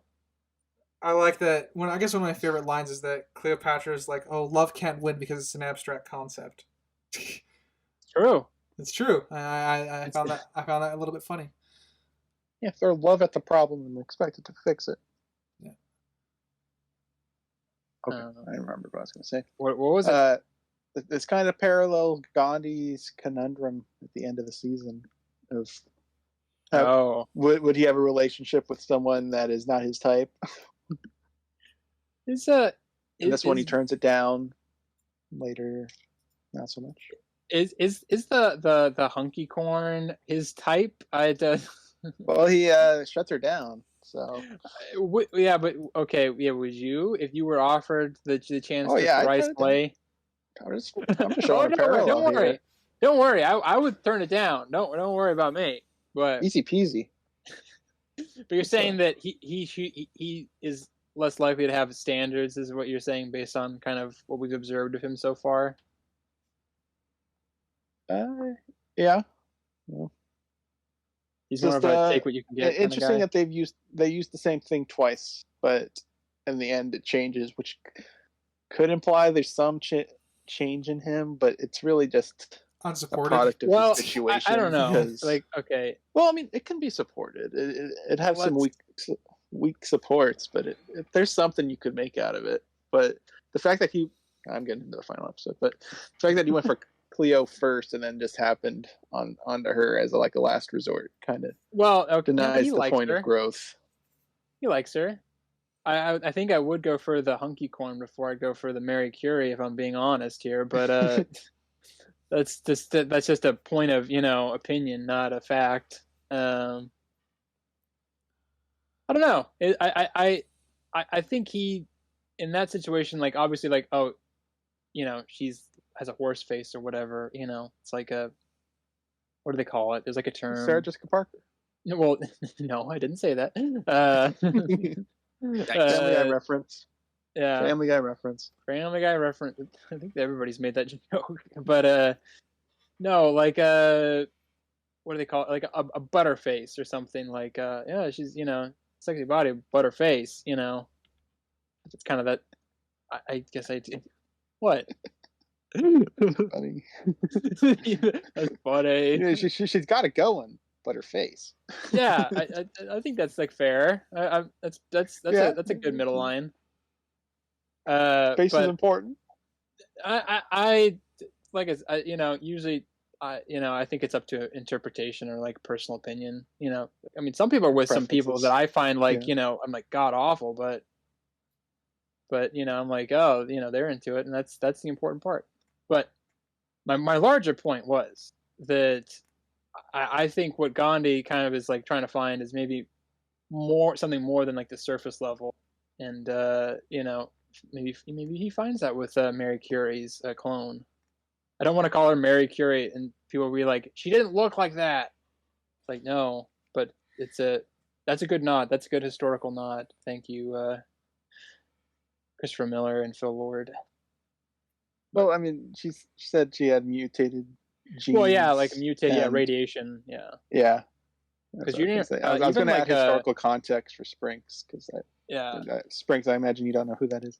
I like that. I guess one of my favorite lines is that Cleopatra is like, "Oh, love can't win because it's an abstract concept." True. It's true. I found that a little bit funny. Yeah, throw love at the problem and expect it to fix it. Yeah. Okay, I remember what I was going to say. What was it? This kind of parallels Gandhi's conundrum at the end of the season of would he have a relationship with someone that is not his type? And this one he turns it down. Later, not so much. Is the hunky corn his type? Well, he shuts her down. So yeah, but okay, yeah. Would you, if you were offered the chance to thrice play? I'm just showing a parallel. Don't worry. Don't worry. I would turn it down. Don't worry about me. But easy peasy. But you're saying that he is less likely to have standards, is what you're saying, based on kind of what we've observed of him so far? Yeah. He's more of a take what you can get. Interesting that they used the same thing twice, but in the end it changes, which could imply there's some change in him, but it's really just unsupported. A product of the situation. I don't know. Because, okay. Well, I mean, it can be supported. It has some weak supports, but there's something you could make out of it. But the fact that I'm getting into the final episode, but the fact that he went for Cleo first and then just happened onto her as a last resort kind of denies the point of growth. He likes her. I think I would go for the hunky corn before I'd go for the Mary Curie, if I'm being honest here, but that's just a point of opinion, not a fact. I don't know. I think he, in that situation, obviously she's has a horse face or whatever. It's like a, what do they call it? There's a term. Sarah Jessica Parker. Well, no, I didn't say that. Family Guy reference. Yeah. Family Guy reference. Family Guy reference. I think everybody's made that joke. But no, what do they call it? A butterface or something. She's sexy body, butterface. It's kind of that. I guess I did. What? Funny. That's funny. She's got it going, but her face. Yeah, I think that's fair. That's a good middle line. Face is important. Usually, I think it's up to interpretation or personal opinion. I mean, some people are with some people that I find I'm god awful, but I'm they're into it, and that's the important part. But my larger point was that I think what Ghandi kind of is trying to find is maybe something more than the surface level and maybe he finds that with Mary Curie's clone. I don't want to call her Mary Curie, and people will be like, she didn't look like that. It's like, no, but that's a good nod. That's a good historical nod. Thank you, Christopher Miller and Phil Lord. Well, I mean, she said she had mutated genes. Well, yeah, like mutated radiation. Yeah. Yeah. Because you didn't. I was going to add historical context for Sprinks, because yeah, Sprinks. I imagine you don't know who that is.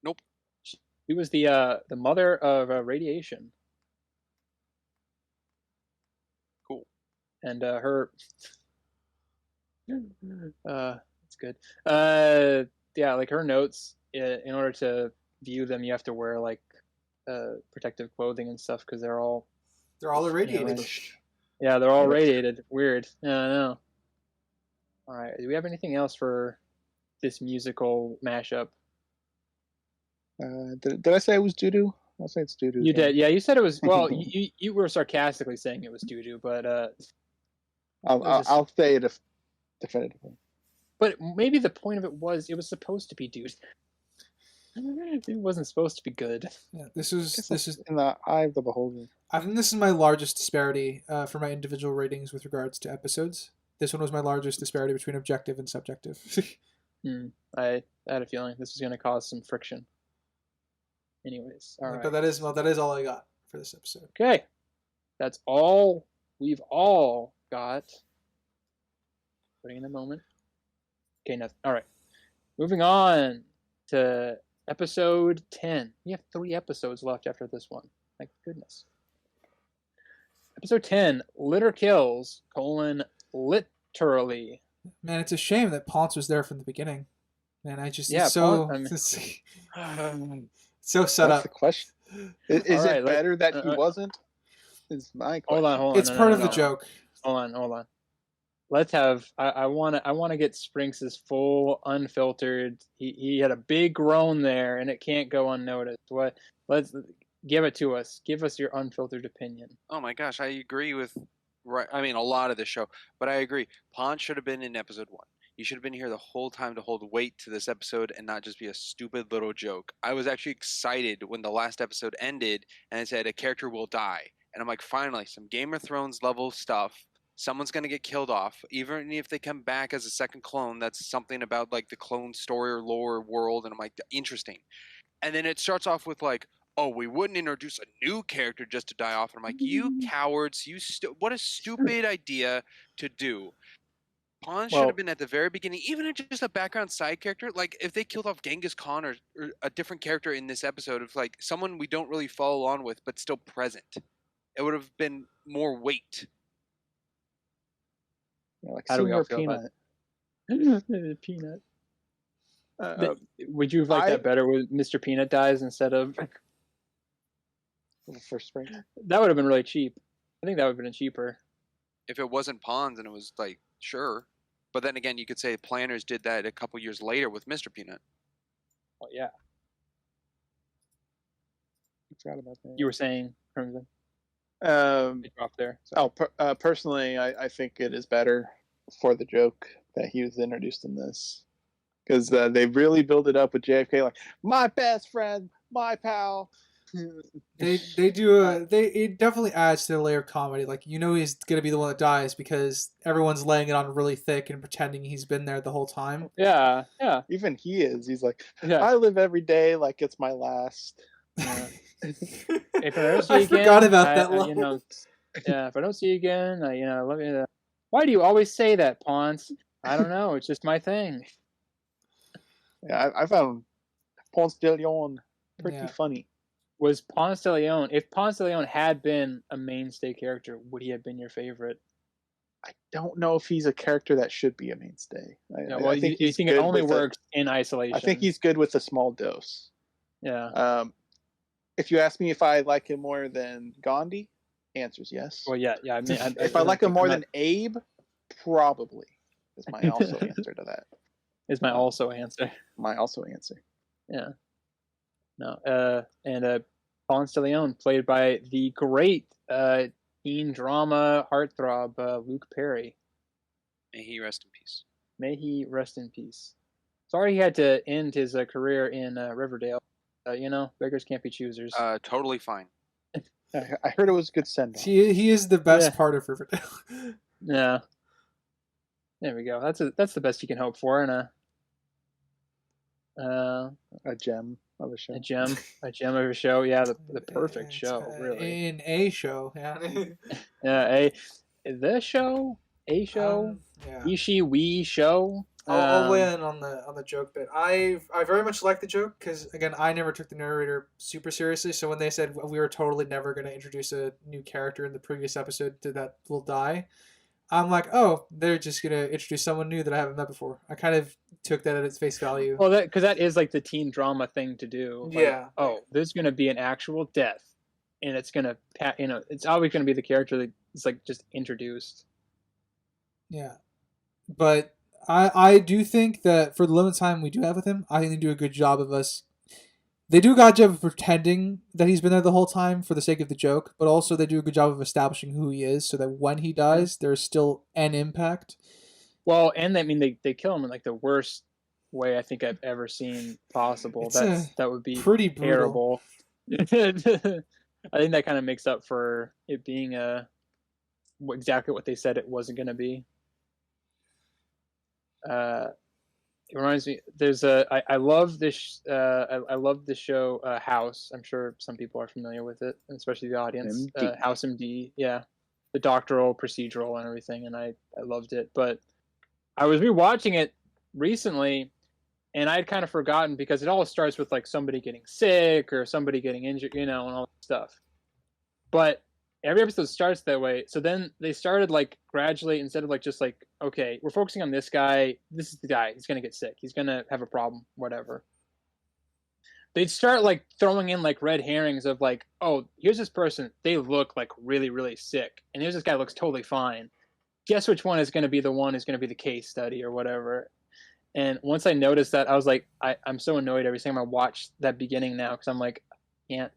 Nope. She was the mother of radiation. Cool. And her. That's good. Yeah, like her notes. In order to view them, you have to wear like protective clothing and stuff because they're all irradiated. Yeah, they're all radiated. Weird. Yeah, I know. All right. Do we have anything else for this musical mashup? Did I say it was doo-doo? I'll say it's doo-doo. You did. Yeah, you said it was. Well, you were sarcastically saying it was doo-doo, but I'll say it definitively. But maybe the point of it was supposed to be doo-doo. It wasn't supposed to be good. Yeah, this is in the eye of the beholder. I think this is my largest disparity for my individual ratings with regards to episodes. This one was my largest disparity between objective and subjective. I had a feeling this was going to cause some friction. Anyways, all right. But that is all I got for this episode. Okay, that's all we've all got. Putting in a moment. Okay, nothing. All right, moving on to episode 10. We have 3 episodes left after this one. My goodness. Episode 10, Litter Kills, literally. Man, it's a shame that Ponce was there from the beginning. Man, it's so set up. The question. Is it better that he wasn't? Is my question. Hold on. It's part of the joke. Hold on. Let's have. I want to get Sprinks' full unfiltered. He had a big groan there, and it can't go unnoticed. Let's give it to us. Give us your unfiltered opinion. Oh my gosh, I agree with. Right, I mean a lot of the show, but I agree. Ponce should have been in episode 1. You should have been here the whole time to hold weight to this episode and not just be a stupid little joke. I was actually excited when the last episode ended and it said a character will die, and I'm like, finally, some Game of Thrones level stuff. Someone's going to get killed off. Even if they come back as a second clone, that's something about like the clone story or lore world. And I'm like, interesting. And then it starts off with like, oh, we wouldn't introduce a new character just to die off. And I'm like, you cowards, what a stupid idea to do. Ponce should have been at the very beginning, even just a background side character. Like if they killed off Genghis Khan or a different character in this episode of like someone we don't really follow on with, but still present, it would have been more weight. Like how do we all feel Peanut? Peanut. Would you have liked that better when Mr. Peanut dies instead of first spring? That would have been really cheap. I think that would have been cheaper. If it wasn't Ponce and it was like, sure. But then again, you could say Planners did that a couple years later with Mr. Peanut. Oh, yeah. I forgot about that. You were saying, Crimson? Off there. So. Personally, I think it is better for the joke that he was introduced in this, because they really build it up with JFK like my best friend, my pal. It definitely adds to the layer of comedy. Like he's gonna be the one that dies because everyone's laying it on really thick and pretending he's been there the whole time. Yeah. Even he is. He's like, I live every day like it's my last. If I don't see I you again, forgot about that line. If I don't see you again, let me. Why do you always say that, Ponce? I don't know. It's just my thing. Yeah, I found Ponce de Leon pretty funny. Was Ponce de Leon? If Ponce de Leon had been a mainstay character, would he have been your favorite? I don't know if he's a character that should be a mainstay. I think you think it only works in isolation. I think he's good with a small dose. Yeah. If you ask me if I like him more than Ghandi, answer's yes. Well, yeah. I mean, if I like him more than Abe, probably is my also answer to that. Is my also answer. My also answer. Yeah. No. And Ponce de Leon, played by the great teen drama heartthrob Luke Perry. May he rest in peace. May he rest in peace. Sorry he had to end his career in Riverdale. You know, beggars can't be choosers. Totally fine. I heard it was a good send-off. He is the best Yeah. part of Riverdale. Yeah. There we go. That's the best you can hope for in a gem of a show. a gem of a show. Yeah, the perfect show, really. In a show, yeah. Yeah, the show, a show, Yeah. he, she, we show. I'll weigh in on the joke bit. I very much like the joke because again I never took the narrator super seriously. So when they said we were totally never going to introduce a new character in the previous episode that will die, I'm like, oh, they're just going to introduce someone new that I haven't met before. I kind of took that at its face value. Well, because that is like the teen drama thing to do. Like, yeah. Oh, there's going to be an actual death, and it's going to it's always going to be the character that's like just introduced. Yeah, but I do think that for the limited time we do have with him, I think they do a good job of us. They do a good job of pretending that he's been there the whole time for the sake of the joke, but also they do a good job of establishing who he is, so that when he dies, there's still an impact. Well, and I mean they kill him in like the worst way I think I've ever seen possible. That would be pretty terrible. I think that kind of makes up for it being exactly what they said it wasn't going to be. It reminds me. There's I love this. I love the show House. I'm sure some people are familiar with it, especially the audience. House MD. Yeah, the doctoral procedural and everything, and I loved it. But I was rewatching it recently, and I had kind of forgotten because it all starts with like somebody getting sick or somebody getting injured, and all that stuff. But every episode starts that way. So then they started like gradually, instead of like just like, okay, we're focusing on this guy. This is the guy. He's going to get sick. He's going to have a problem, whatever. They'd start like throwing in like red herrings of like, oh, here's this person. They look like really, really sick. And here's this guy looks totally fine. Guess which one is going to be the one who's going to be the case study or whatever. And once I noticed that, I was like, I'm so annoyed every time I watch that beginning now because I'm like, I can't.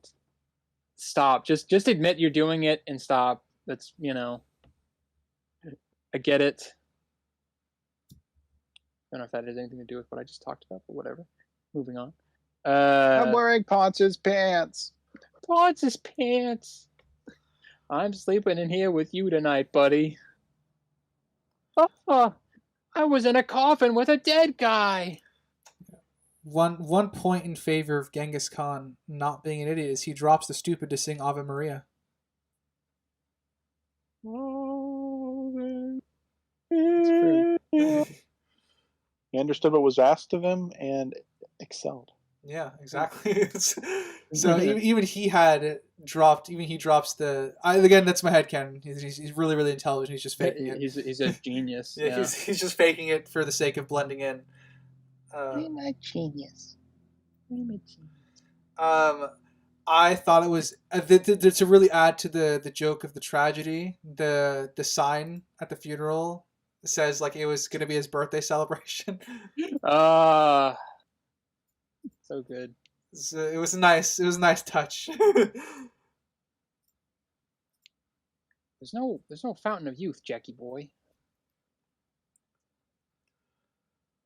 Stop. Just admit you're doing it and stop. That's I get it. I don't know if that has anything to do with what I just talked about, but whatever. Moving on. I'm wearing Ponce's pants. Ponce's pants. I'm sleeping in here with you tonight, buddy. Oh, I was in a coffin with a dead guy. One point in favor of Genghis Khan not being an idiot is he drops the stupid to sing Ave Maria. He understood what was asked of him and excelled. Yeah, exactly. So even he had dropped. Even he drops the. Again, that's my headcanon. He's really, really intelligent. He's just faking it. He's a genius. Yeah, yeah. He's just faking it for the sake of blending in. I'm a genius. I thought it was to really add to the joke of the tragedy. The sign at the funeral says like it was going to be his birthday celebration. So good. So it was nice. It was a nice touch. There's no fountain of youth, Jackie boy.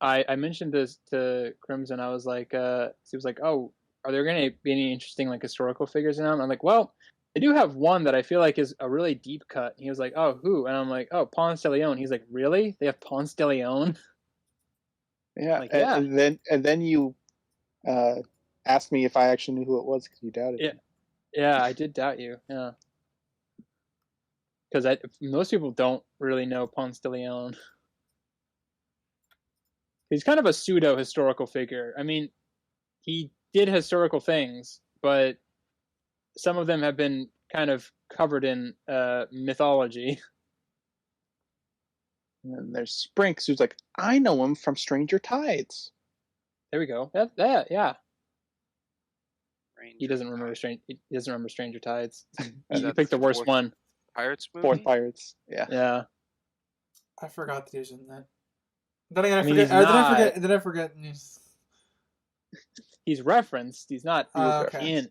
I mentioned this to Crimson. I was like, he was like, oh, are there going to be any interesting like historical figures in them? I'm like, well, they do have one that I feel like is a really deep cut. And he was like, oh, who? And I'm like, oh, Ponce de Leon. He's like, really? They have Ponce de Leon? Yeah. Like, yeah. And then you asked me if I actually knew who it was because you doubted me. Yeah, I did doubt you. Yeah. Because most people don't really know Ponce de Leon. He's kind of a pseudo-historical figure. I mean, he did historical things, but some of them have been kind of covered in mythology. And then there's Sprinks, who's like, I know him from Stranger Tides. There we go. That yeah. He doesn't remember Stranger Tides. You picked the worst one. Pirates movie? Fourth Pirates. Yeah. Yeah. I forgot that he was in that. Then I forget. He's referenced. He's not in.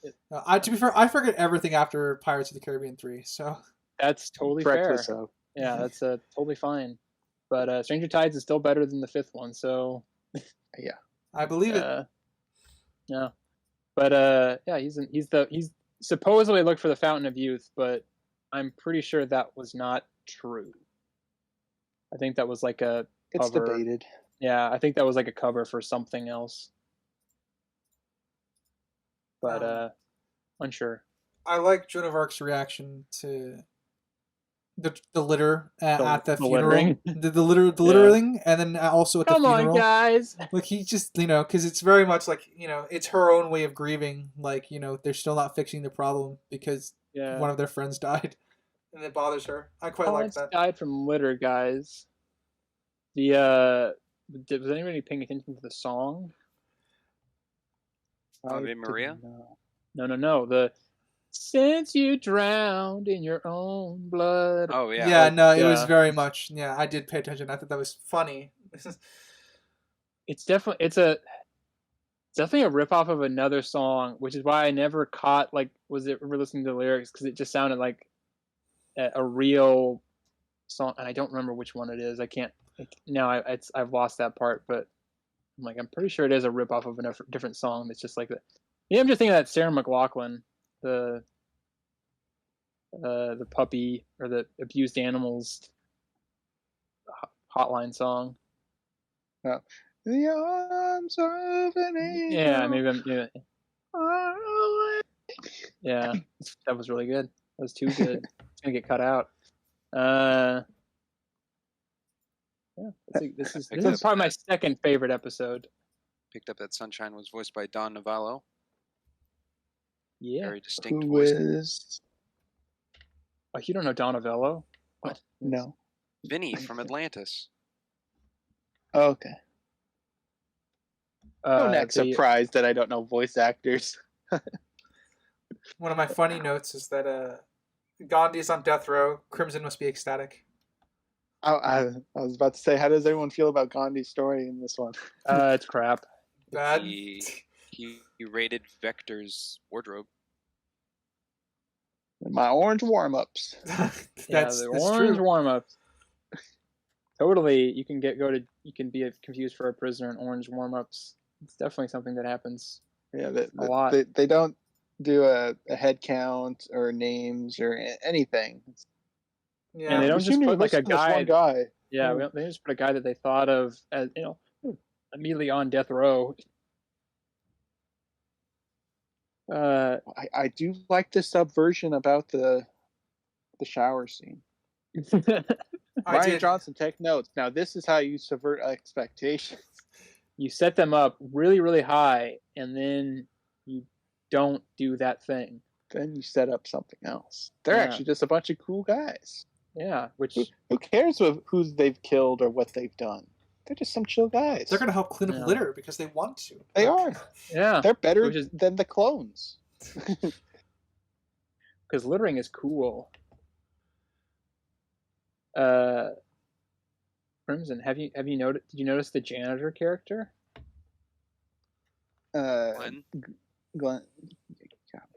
To be fair, I forget everything after Pirates of the Caribbean 3. So that's totally fair. Yeah, that's totally fine. But Stranger Tides is still better than the fifth one. So Yeah. I believe it. Yeah, but yeah, he's supposedly looked for the Fountain of Youth, but I'm pretty sure that was not true. I think that was like a It's cover. debated. Yeah, I think that was like a cover for something else. But unsure. I like Joan of Arc's reaction to the litter at the funeral, littering. the littering, and then also at the funeral. Come on, guys! Like he just because it's very much like it's her own way of grieving. Like they're still not fixing the problem because one of their friends died, and it bothers her. I quite like that. Died from litter, guys. Was anybody paying attention to the song? Ave Maria? No. The since you drowned in your own blood. Oh yeah. Yeah, no, it was very much. Yeah, I did pay attention. I thought that was funny. It's definitely a ripoff of another song, which is why I never caught was it listening to the lyrics, because it just sounded like a real song, and I don't remember which one it is. I can't now. I've lost that part, but I'm pretty sure it is a ripoff of a different song. That's just like that. Yeah, I'm just thinking of that Sarah McLachlan, the puppy or the abused animals hotline song. Oh. The arms of an angel. Yeah, maybe yeah, that was really good. That was too good. It's gonna get cut out. Yeah, this is probably my second favorite episode. Picked up that Sunshine was voiced by Don Navallo. Yeah, very distinct Who voice. is? Oh, you don't know Don Navallo? What? No. Vinny from Atlantis. Oh, okay. I'm not surprised that I don't know voice actors. One of my funny notes is that Gandhi's on death row. Crimson must be ecstatic. I was about to say, how does everyone feel about Gandhi's story in this one? It's crap. Bad. He raided Vector's wardrobe. My orange warm-ups. that's orange true. warm-ups. Totally, you can be confused for a prisoner in orange warm-ups. It's definitely something that happens. Yeah, a lot. They don't do a head count or names or anything. Yeah, and they don't just put a guy. One guy. Yeah, they just put a guy that they thought of as immediately on death row. I do like the subversion about the shower scene. Ryan Johnson, take notes. Now this is how you subvert expectations. You set them up really, really high, and then you don't do that thing. Then you set up something else. They're actually just a bunch of cool guys. Yeah, which who cares who they've killed or what they've done? They're just some chill guys. They're gonna help clean up litter because they want to. They are. Yeah, they're better than the clones. Because littering is cool. Crimson, have you noticed? Did you notice the janitor character? Glenn. Yeah,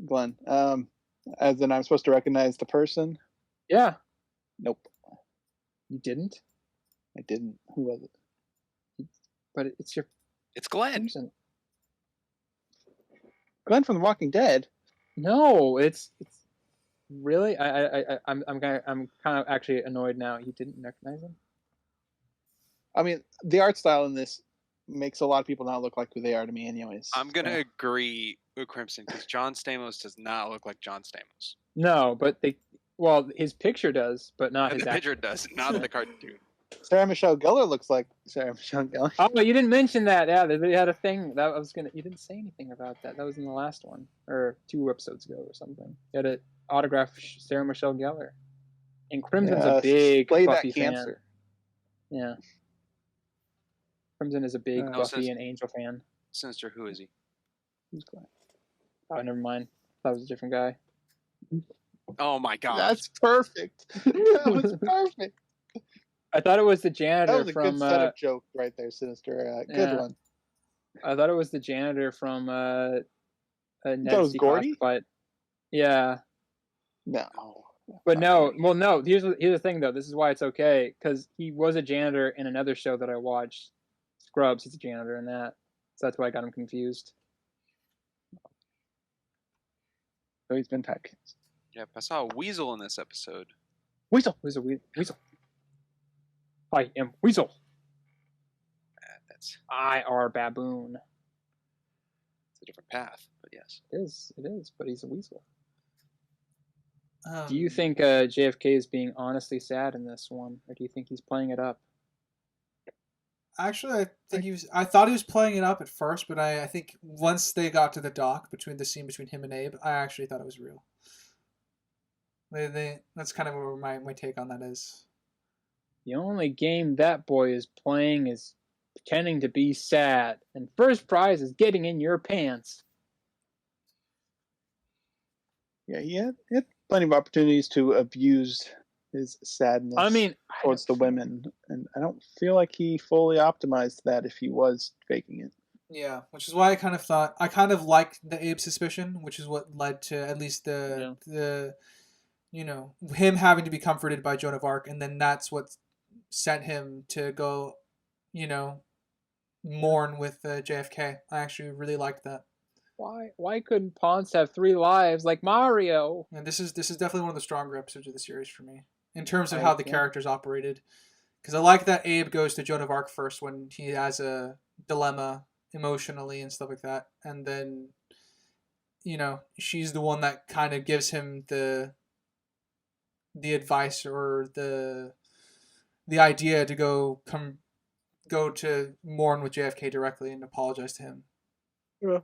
Glenn. As in, I'm supposed to recognize the person. Yeah. Nope. You didn't? I didn't. Who was it? But it's Glenn. Crimson. Glenn from The Walking Dead. No, it's really. I'm kind of actually annoyed now. You didn't recognize him? I mean, the art style in this makes a lot of people not look like who they are to me, anyways. I'm gonna agree with Crimson because John Stamos does not look like John Stamos. No, but his picture does, but not his. The picture does, not the cartoon. Sarah Michelle Gellar looks like Sarah Michelle Gellar. Oh, you didn't mention that. Yeah, they had a thing that I was gonna. You didn't say anything about that. That was in the last one or 2 episodes ago or something. You had an autograph Sarah Michelle Gellar, and Crimson's a big Buffy fan. Yeah, Crimson is a big Buffy and Angel fan. Sinister, who is he? Who's Glenn? Oh, never mind. That was a different guy. Oh my god, that's perfect. That was perfect. I thought it was the janitor that was a from. Good setup joke right there, Sinister. Good one. I thought it was the janitor from. That was Gordy. But yeah. No. But no. Well, no. Here's the thing, though. This is why it's okay, because he was a janitor in another show that I watched. Scrubs. He's a janitor in that, so that's why I got him confused. So he's been typecast. Yep, I saw a weasel in this episode. Weasel. I am Weasel. That's I are baboon. a different path, but yes. It is, but he's a weasel. Um, Do you think JFK is being honestly sad in this one, or do you think he's playing it up? Actually, I thought he was playing it up at first, but I think once they got to the dock between the scene between him and Abe, I actually thought it was real. That's kind of where my take on that is. The only game that boy is playing is pretending to be sad, and first prize is getting in your pants. Yeah, he had plenty of opportunities to abuse his sadness I mean, towards the women, and I don't feel like he fully optimized that if he was faking it. Yeah, which is why I kind of liked the Abe suspicion, which is what led to at least the him having to be comforted by Joan of Arc, and then that's what sent him to go, mourn with JFK. I actually really liked that. Why couldn't Ponce have 3 lives like Mario? And this is definitely one of the stronger episodes of the series for me in terms of how the characters operated, because I like that Abe goes to Joan of Arc first when he has a dilemma emotionally and stuff like that, and then she's the one that kind of gives him the advice or the idea to go to mourn with JFK directly and apologize to him. Yeah.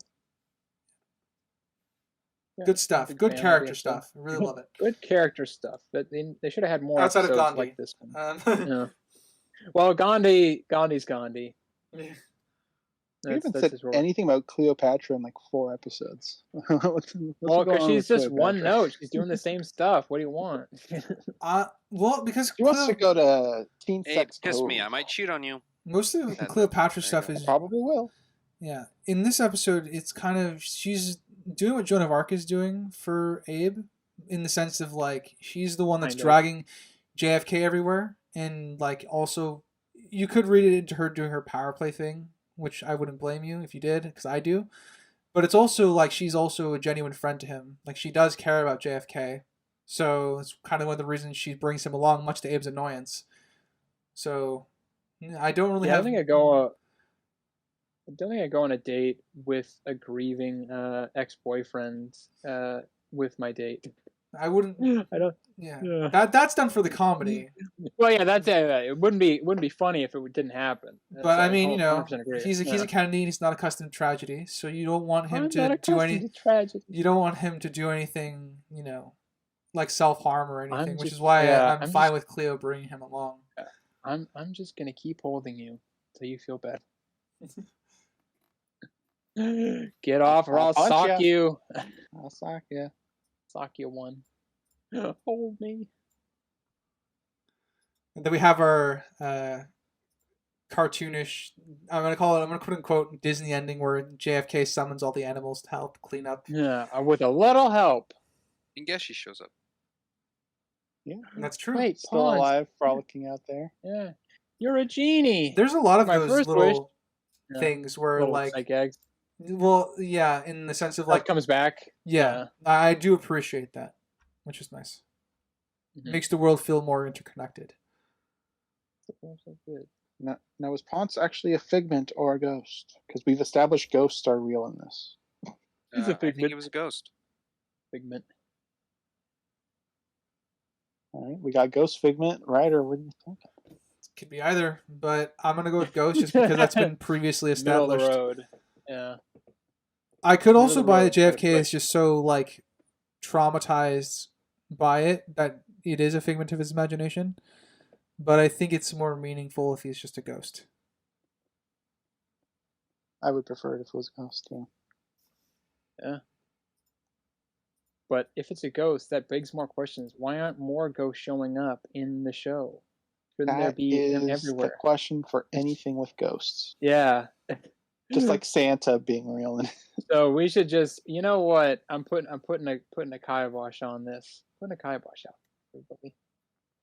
Good stuff. Good character stuff. I really love it. Good character stuff. But they should have had more outside of episodes Ghandi like this one. Yeah. Well, Ghandi's Ghandi. Yeah. You haven't said anything about Cleopatra in like 4 episodes. What's well, because she's just one note. She's doing the same stuff. What do you want? Well, because she wants to go to Teen Sex Kiss Me. I might cheat on you. Most of the Cleopatra stuff is... I probably will. Yeah. In this episode, it's kind of... She's doing what Joan of Arc is doing for Abe, in the sense of, like, she's the one that's dragging JFK everywhere. And, like, also... You could read it into her doing her power play thing, which I wouldn't blame you if you did, because I do. But it's also like she's also a genuine friend to him. Like, she does care about JFK. So it's kind of one of the reasons she brings him along, much to Abe's annoyance. So I don't really have... I don't think I go on a date with a grieving ex-boyfriend with my date. I wouldn't... I don't... Yeah. That's done for the comedy. Well, yeah, that's it. It wouldn't be funny if it didn't happen. But I mean, he's a Kennedy. He's not accustomed to tragedy, so you don't want him to do any. You don't want him to do anything, like self-harm or anything. Which is why I'm fine with Cleo bringing him along. I'm just gonna keep holding you till you feel better. Get off, or I'll sock you. I'll sock you. Sock you one. Hold me. And then we have our cartoonish, I'm going to quote unquote Disney ending where JFK summons all the animals to help clean up. Yeah, with a little help. And guess she shows up. Yeah, that's true. Wait, still alive, frolicking out there. Yeah, you're a genie. There's a lot of those little things where little like eggs. Well, yeah, in the sense of like comes back. Yeah, I do appreciate that, which is nice. Mm-hmm. Makes the world feel more interconnected. Now, was Ponce actually a figment or a ghost? Because we've established ghosts are real in this. He's a figment. I think he was a ghost. Figment. All right, we got ghost, figment, right? Or what do you think? Could be either, but I'm gonna go with ghost just because that's been previously established. Middle of the road. Yeah. I could also buy that JFK is just so like traumatized by it that it is a figment of his imagination. But I think it's more meaningful if he's just a ghost. I would prefer it if it was a ghost, yeah. Yeah. But if it's a ghost, that begs more questions. Why aren't more ghosts showing up in the show? Shouldn't there be them everywhere? The question for anything with ghosts. Yeah. Just like Santa being real. So we should just, you know what? I'm putting a kibosh on this. Putting a kibosh out, everybody.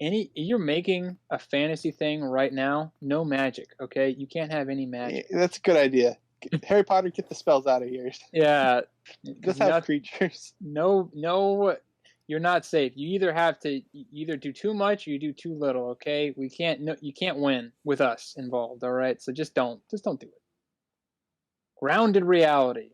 you're making a fantasy thing right now, no magic, okay? You can't have any magic. Yeah, that's a good idea. Harry Potter, get the spells out of here. Yeah. Just have creatures. No, you're not safe. You either have to either do too much or you do too little, okay? You can't win with us involved, all right? So just don't do it. Grounded reality.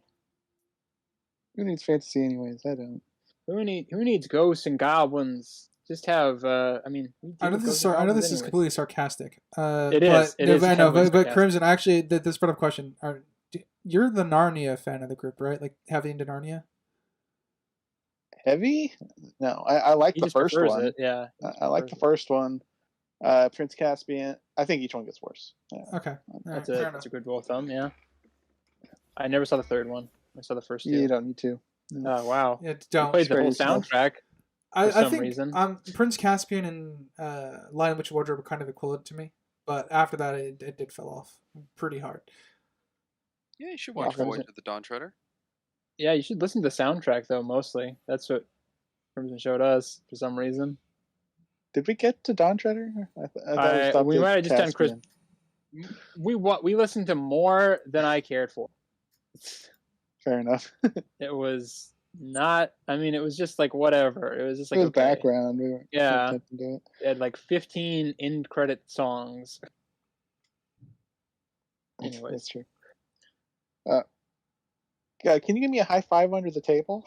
Who needs fantasy anyways? I don't. Who needs ghosts and goblins? Just have I know this is completely sarcastic. It is. I know, but Crimson, actually, this brought up a question. You're the Narnia fan of the group, right? Like heavy into Narnia. Heavy? No, I like the first one. It, yeah, I like the first one. Prince Caspian. I think each one gets worse. Yeah. Okay, that's a good rule of thumb. Yeah, I never saw the third one. I saw the first two. You don't need to. Oh wow! Yeah, don't. I played the whole soundtrack. I think Prince Caspian and Lion, Witch, and Wardrobe were kind of equivalent to me, but after that, it did fell off pretty hard. Yeah, you should watch Voyage of the Dawn Treader. Yeah, you should listen to the soundtrack though. Mostly, that's what Crimson showed us for some reason. Did we get to Dawn Treader? We might have just done Chris. We listened to more than I cared for. Fair enough. It was not. I mean, it was just like whatever. It was just like background. It had like 15 end credit songs. Anyways, that's true. Can you give me a high five under the table?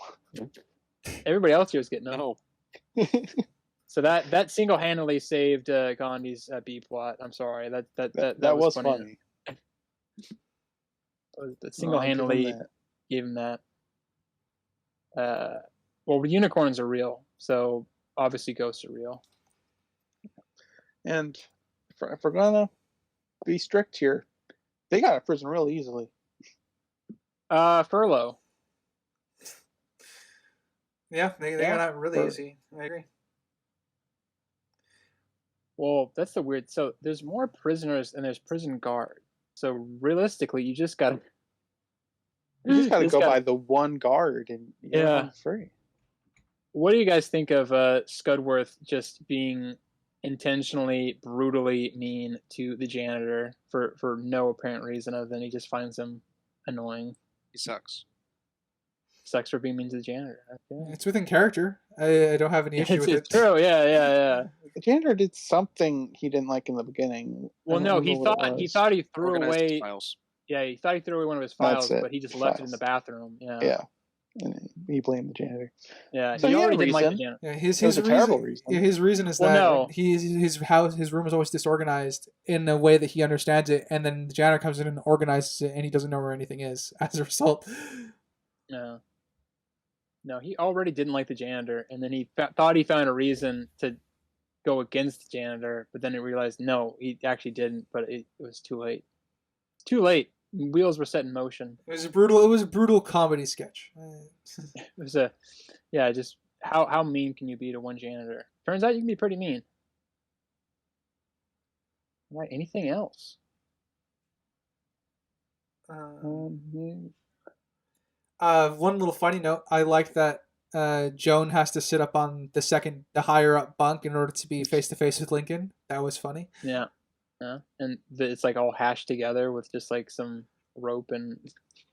Everybody else here is getting no. So that single-handedly saved Gandhi's B plot. I'm sorry. That was funny. That single-handedly gave him that. Well, unicorns are real, so obviously ghosts are real. And if we're gonna be strict here, they got out of prison real easily. Furlough. Yeah, they got out really easy. I agree. Well, that's the weird. So there's more prisoners than there's prison guards. So realistically, you just gotta go by the one guard and free. What do you guys think of Scudworth just being intentionally, brutally mean to the janitor for no apparent reason other than he just finds him annoying? He sucks. Sucks for being mean to the janitor. Okay. It's within character. I don't have any issue with it. It's true. Yeah. The janitor did something he didn't like in the beginning. Well, no, he thought he threw away files. Yeah, he thought he threw away one of his files, but he just left it in the bathroom. Yeah. Yeah. And he blamed the janitor. Yeah, so he already didn't like the janitor. Yeah, his terrible reason. Yeah, his reason is that his room is always disorganized in a way that he understands it, and then the janitor comes in and organizes it, and he doesn't know where anything is as a result. No, he already didn't like the janitor, and then he thought he found a reason to go against the janitor, but then he realized no, he actually didn't. But it was too late. Too late. Wheels were set in motion. It was a brutal comedy sketch. It was just how mean can you be to one janitor? Turns out you can be pretty mean. All right, anything else? One little funny note. I like that Joan has to sit up on the higher up bunk in order to be face to face with Lincoln. That was funny. Yeah. And it's like all hashed together with just like some rope and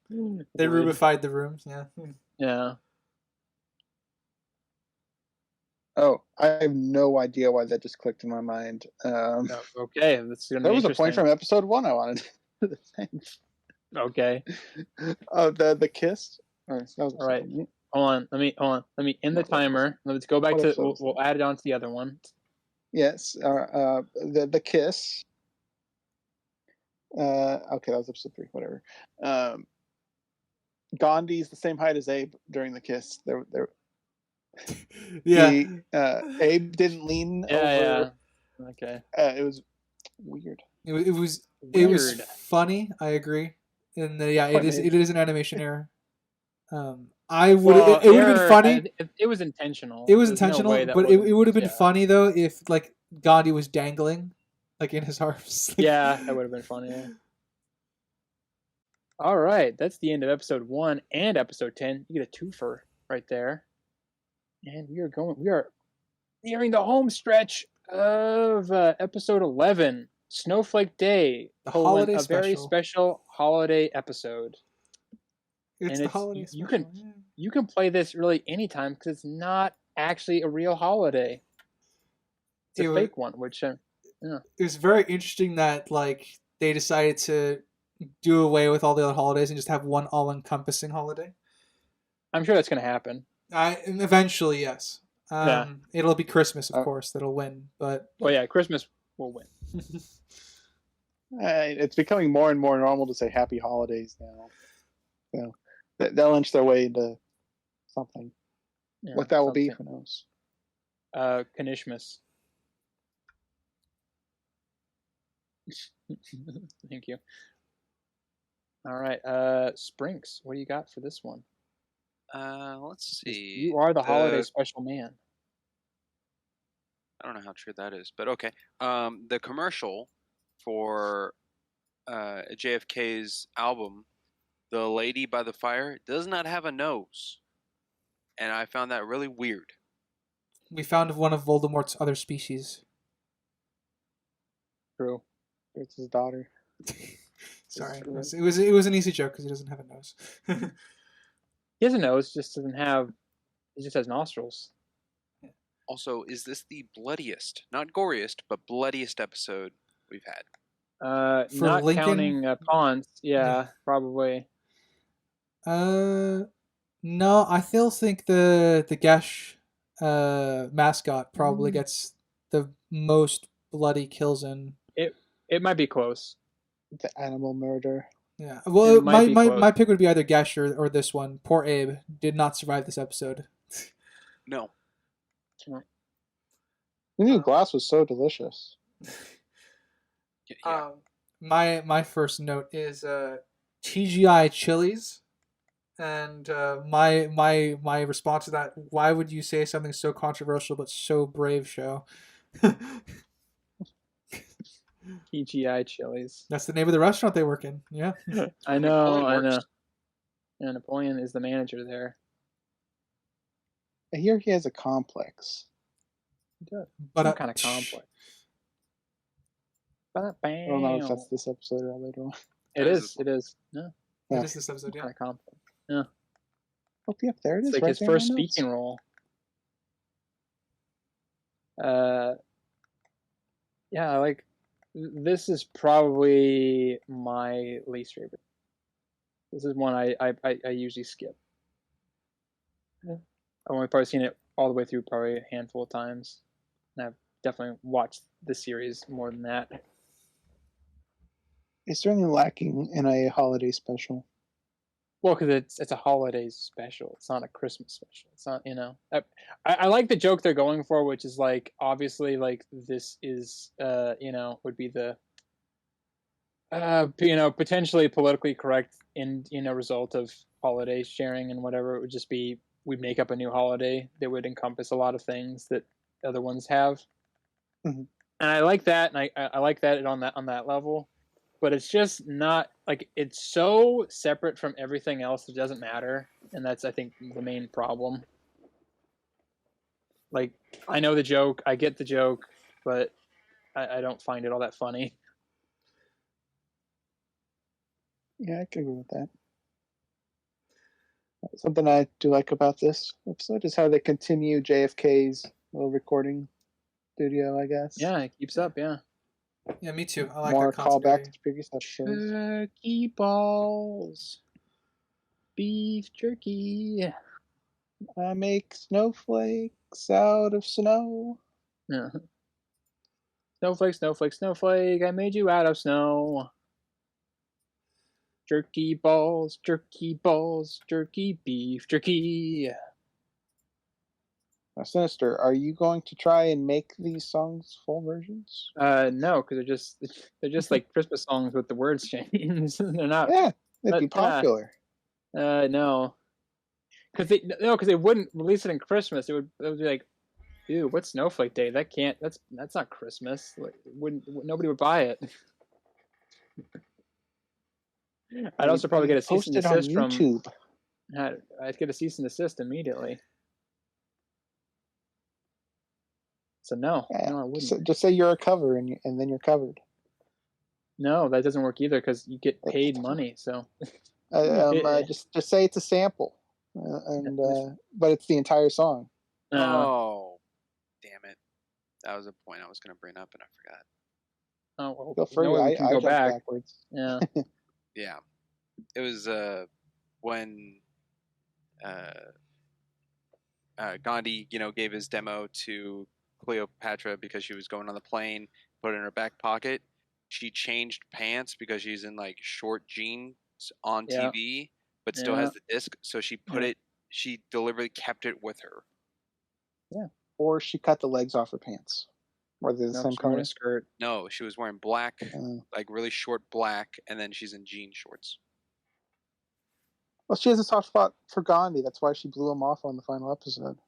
they rubified the rooms. Yeah. Oh, I have no idea why that just clicked in my mind. Okay, that's gonna be there was a point from episode 1 I wanted to say. Okay. Oh, the kiss. All right. Hold on. Let me end the timer. Let's go back to. We'll add it on to the other one. Yes. The kiss. Okay, that was episode 3. Whatever. Gandhi's the same height as Abe during the kiss. Yeah. Abe didn't lean over. Yeah. Okay. It was weird. It was funny. I agree. And it is an animation error. It would have been funny. It was intentional. It was intentional, but it would have been funny though if like Ghandi was dangling, like in his arms. Yeah, that would have been funny. Yeah. All right, that's the end of episode 1 and episode 10. You get a twofer right there, and we are nearing the home stretch. of episode 11, Snowflake Day, The colon, holiday a very special. special holiday episode. It's And the holiday you special. can you can play this really anytime because it's not actually a real holiday. It's a fake one, which yeah. It was very interesting that like they decided to do away with all the other holidays and just have one all-encompassing holiday. I'm sure that's going to happen. And eventually, yes. Yeah. It'll be Christmas, of course, that'll win. But well, yeah, Christmas will win. It's becoming more and more normal to say Happy Holidays now. So they'll inch their way into something. Yeah, what that will be, who knows? Kanishmas. Thank you. All right, Sprinks, what do you got for this one? Let's see. You are the holiday special man. I don't know how true that is, but okay. The commercial for JFK's album, "The Lady by the Fire," does not have a nose, and I found that really weird. We found one of Voldemort's other species. True. It's his daughter. Sorry, it was an easy joke because he doesn't have a nose. He has a nose, just doesn't have. He just has nostrils. Also, is this the bloodiest, not goriest, but bloodiest episode we've had? For not Lincoln? counting Ponce, yeah, probably. No, I still think the Gesh mascot probably gets the most bloody kills in. It might be close. The animal murder. Yeah. Well, my pick would be either Gesh or this one. Poor Abe did not survive this episode. No. The new glass was so delicious. Yeah. My first note is TGI Chili's, and my response to that: why would you say something so controversial but so brave, show? TGI Chili's. That's the name of the restaurant they work in. Yeah. I know. Yeah, Napoleon is the manager there. I hear he has a complex. He does. But some kind of complex. I don't know if that's this episode or later on. It is. It is. No. It is this episode. Yeah. Kind of complex. Yeah. Oh, yeah, there it is. It's like right his there first in my notes. speaking role. Yeah, like this is probably my least favorite. This is one I usually skip. I've only probably seen it all the way through probably a handful of times. And I've definitely watched the series more than that. It's certainly lacking in a holiday special. Well, because it's a holidays special. It's not a Christmas special. It's not, I like the joke they're going for, which is like obviously like this is would be the potentially politically correct result of holiday sharing and whatever. It would just be we make up a new holiday that would encompass a lot of things that other ones have. Mm-hmm. And I like that, and I like that on that level. But it's just not like it's so separate from everything else that doesn't matter, and that's I think the main problem. Like I know the joke, I get the joke, but I don't find it all that funny. Yeah, I can agree with that. Something I do like about this episode is how they continue JFK's little recording studio, I guess. Yeah, it keeps up. Yeah. Yeah, me too. I like more that callback continuity. to previous episodes. Turkey balls, beef jerky. I make snowflakes out of snow. Yeah. Snowflake, snowflake, snowflake. I made you out of snow. Jerky balls, jerky beef jerky. Now, Sinister, are you going to try and make these songs full versions? No, because they're just like Christmas songs with the words changed. They're not. Yeah, they'd be popular. No, because they wouldn't release it in Christmas. It would be like, dude, what's Snowflake Day? That's not Christmas. Like, nobody would buy it. I'd also probably get a cease and desist from YouTube. I'd get a cease and desist immediately. So no, I wouldn't. So just say you're a cover, and then you're covered. No, that doesn't work either because you get paid money. So just say it's a sample, but it's the entire song. Oh, damn it! That was a point I was going to bring up, and I forgot. Oh, well, Go further. we can go back. Backwards. Yeah. Yeah, it was when Ghandi, gave his demo to Cleopatra because she was going on the plane, put it in her back pocket. She changed pants because she's in like short jeans on TV, but still has the disc. So she put it. She deliberately kept it with her. Yeah. Or she cut the legs off her pants. Were they the same color? Skirt. No, she was wearing black, like really short black, and then she's in jean shorts. Well, she has a soft spot for Gandhi. That's why she blew him off on the final episode.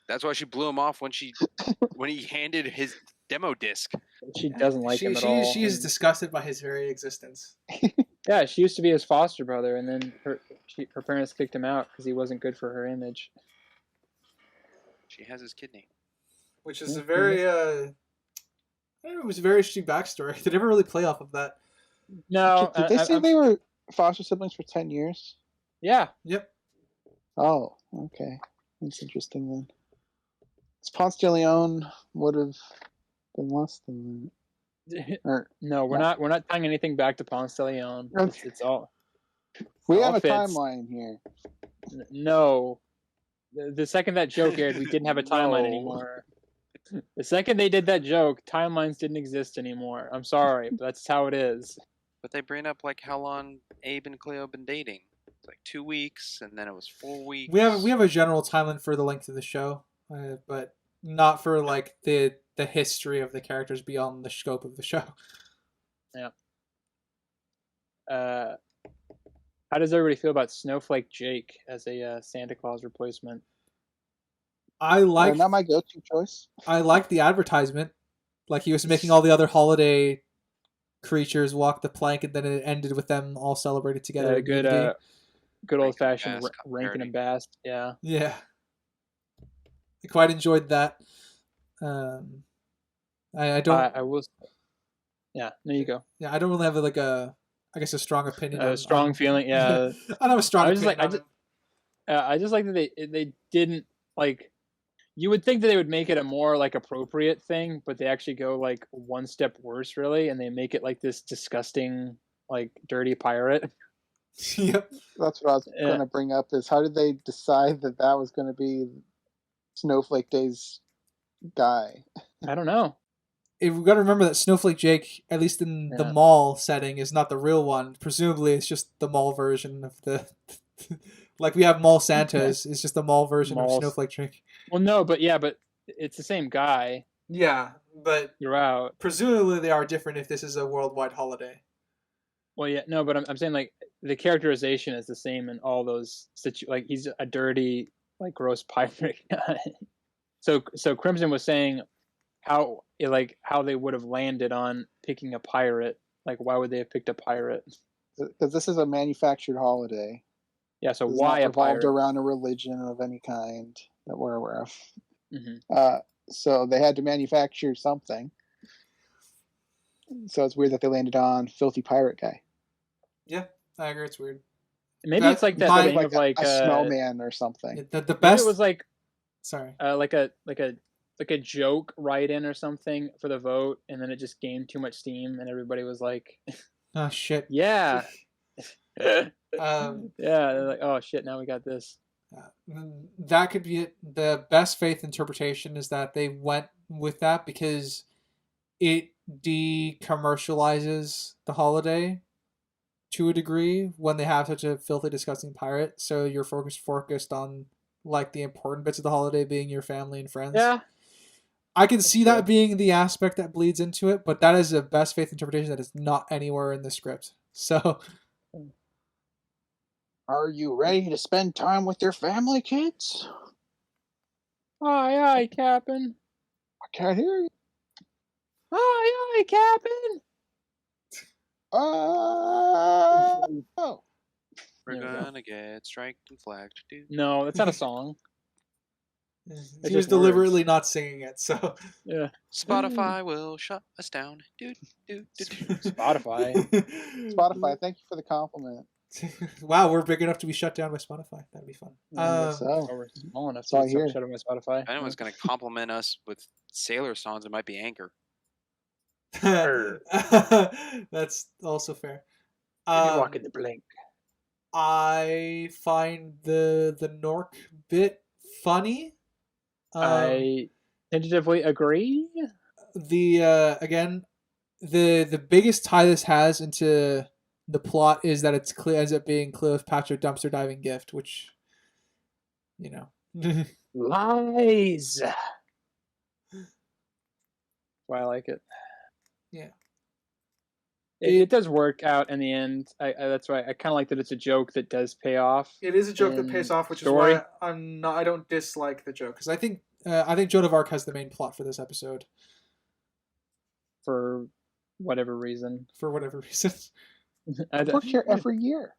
That's why she blew him off when he handed his demo disc. She doesn't like him at all. She is disgusted by his very existence. Yeah, she used to be his foster brother, and then her parents kicked him out because he wasn't good for her image. She has his kidney. Which is a very, it was a very interesting backstory. They never really play off of that. No. Did they say they were foster siblings for 10 years? Yeah. Yep. Oh, okay. That's interesting then. Ponce de Leon would have been less than that. No, we're not tying anything back to Ponce de Leon. It's all. We have a timeline here. No. The second that joke aired, we didn't have a timeline anymore. The second they did that joke, timelines didn't exist anymore. I'm sorry, but that's how it is. But they bring up like how long Abe and Cleo been dating. It's like 2 weeks, and then it was 4 weeks. We have a general timeline for the length of the show, but not for like the history of the characters beyond the scope of the show. Yeah. How does everybody feel about Snowflake Jake as a Santa Claus replacement? I like not my go-to choice. I like the advertisement. Like he was making all the other holiday creatures walk the plank, and then it ended with them all celebrated together. Good old-fashioned Rankin and Bass. Yeah. Yeah. I quite enjoyed that. I don't. I will. Yeah. There you go. Yeah, I don't really have a strong opinion. A strong feeling. Yeah. I don't have a strong opinion. I just like that they didn't like. You would think that they would make it a more like appropriate thing, but they actually go like one step worse, really, and they make it like this disgusting, like dirty pirate. Yep. That's what I was going to bring up. Is how did they decide that was going to be Snowflake Day's guy? I don't know. We've got to remember that Snowflake Jake, at least in the mall setting, is not the real one. Presumably, it's just the mall version of the. Like we have Mall Santas, it's just the mall version of Snowflake Jake. Well, no, but it's the same guy. Yeah, but throughout. Presumably, they are different if this is a worldwide holiday. Well, yeah, no, but I'm saying like the characterization is the same in all those like he's a dirty, like gross pirate guy. So Crimson was saying how they would have landed on picking a pirate. Like, why would they have picked a pirate? Because this is a manufactured holiday. Yeah, so why a pirate? Revolved around a religion of any kind that we're aware of. Mm-hmm. So they had to manufacture something. So it's weird that they landed on filthy pirate guy. Yeah, I agree. It's weird. Maybe it's like that thing of like a snowman or something. The best. It was like, sorry, like a joke write-in or something for the vote, and then it just gained too much steam, and everybody was like, "Oh shit!" Yeah. Yeah, they're like, oh shit, now we got this. That could be it. The best faith interpretation is that they went with that because it de-commercializes the holiday to a degree when they have such a filthy, disgusting pirate. So you're focused on like the important bits of the holiday being your family and friends. Yeah. I can see that being the aspect that bleeds into it, but that is a best faith interpretation that is not anywhere in the script. So... Are you ready to spend time with your family, kids? Aye, Captain. I can't hear you. Aye, Captain. Oh. We're gonna get striked and flagged, dude. No, that's not a song. It's He was just deliberately words. not singing it, so. Yeah. Spotify will shut us down. Spotify. Spotify, thank you for the compliment. Wow, we're big enough to be shut down by Spotify. That'd be fun. I guess so. Or we're small enough That's all to I hear. get shut on my Spotify. If anyone's going to compliment us with sailor songs, it might be Anchor. That's also fair. Walk in the blink. I find the Nork bit funny. I tentatively agree. The again, the biggest tie this has into the plot is that it's ends up being Cleopatra dumpster diving gift, which, you know. Lies. Why I like it. Yeah. It does work out in the end. That's why I kind of like that it's a joke that does pay off. It is a joke that pays off, which is why I don't dislike the joke, because I think Joan of Arc has the main plot for this episode. For whatever reason. For whatever reason. I work here every year.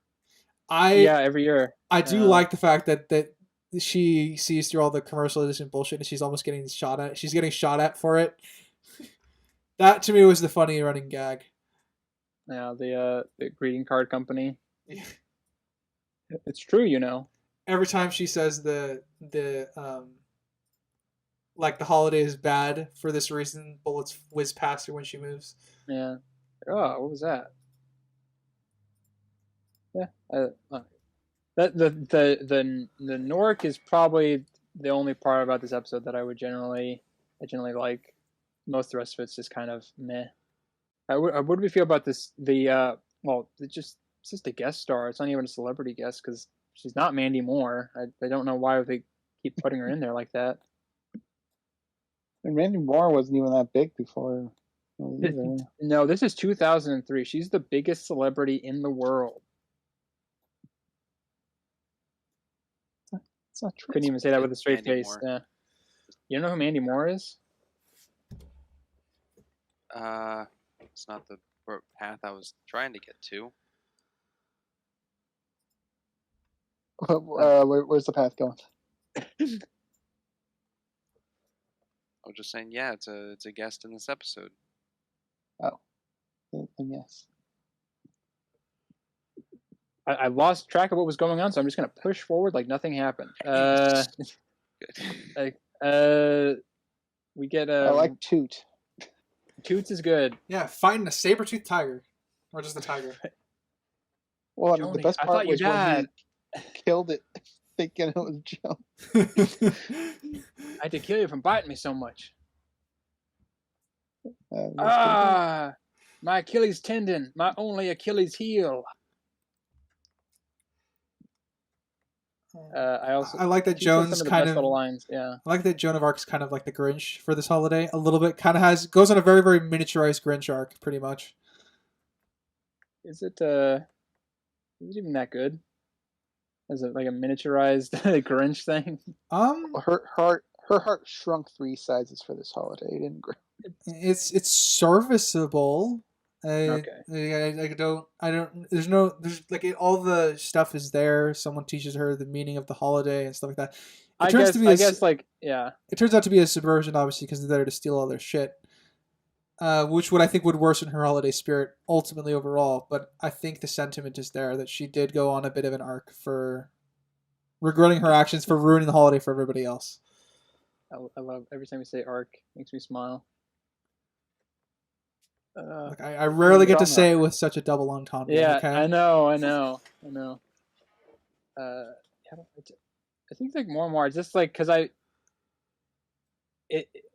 Every year. I do like the fact that she sees through all the commercial edition bullshit and she's almost getting shot at. She's getting shot at for it. That to me was the funny running gag. Yeah, the greeting card company. Yeah. It's true, you know. Every time she says like the holiday is bad for this reason, bullets whiz past her when she moves. Yeah. Oh, what was that? Yeah. The Nork is probably the only part about this episode that I generally like. Most of the rest of it's just kind of meh. What do we feel about this? It's just a guest star. It's not even a celebrity guest because she's not Mandy Moore. I don't know why they keep putting her in there like that. And Mandy Moore wasn't even that big before. No, this is 2003. She's the biggest celebrity in the world. It's not true. Couldn't even say that with a straight Mandy face. Moore. Yeah. You don't know who Mandy Moore is? It's not the path I was trying to get to. Where's the path going? I was just saying, yeah, it's a guest in this episode. Oh, then yes. I lost track of what was going on, so I'm just gonna push forward like nothing happened. We get I like Toot. Toots is good. Yeah, fighting a saber-toothed tiger, or just a tiger. Well, Joni, the best I part thought you was when died. he killed it, thinking it was Joan. I had to kill you from biting me so much. That's My Achilles tendon, my only Achilles heel. I like that she says Joan's some of the kind best of little lines. Yeah, I like that Joan of Arc's kind of like the Grinch for this holiday. A little bit, kind of goes on a very, very miniaturized Grinch arc, pretty much. is it even that good? Is it like a miniaturized Grinch thing? Her heart shrunk 3 sizes for this holiday. It didn't grow. It's serviceable. Okay. I don't. There's like all the stuff is there. Someone teaches her the meaning of the holiday and stuff like that. I guess It turns out to be a subversion, obviously, because they're there to steal all their shit. Which I think would worsen her holiday spirit ultimately overall. But I think the sentiment is there that she did go on a bit of an arc for regretting her actions for ruining the holiday for everybody else. I love every time you say arc, makes me smile. Like I rarely get to say it with such a double entendre. Yeah, okay? I know. I think like more and more, it's just like because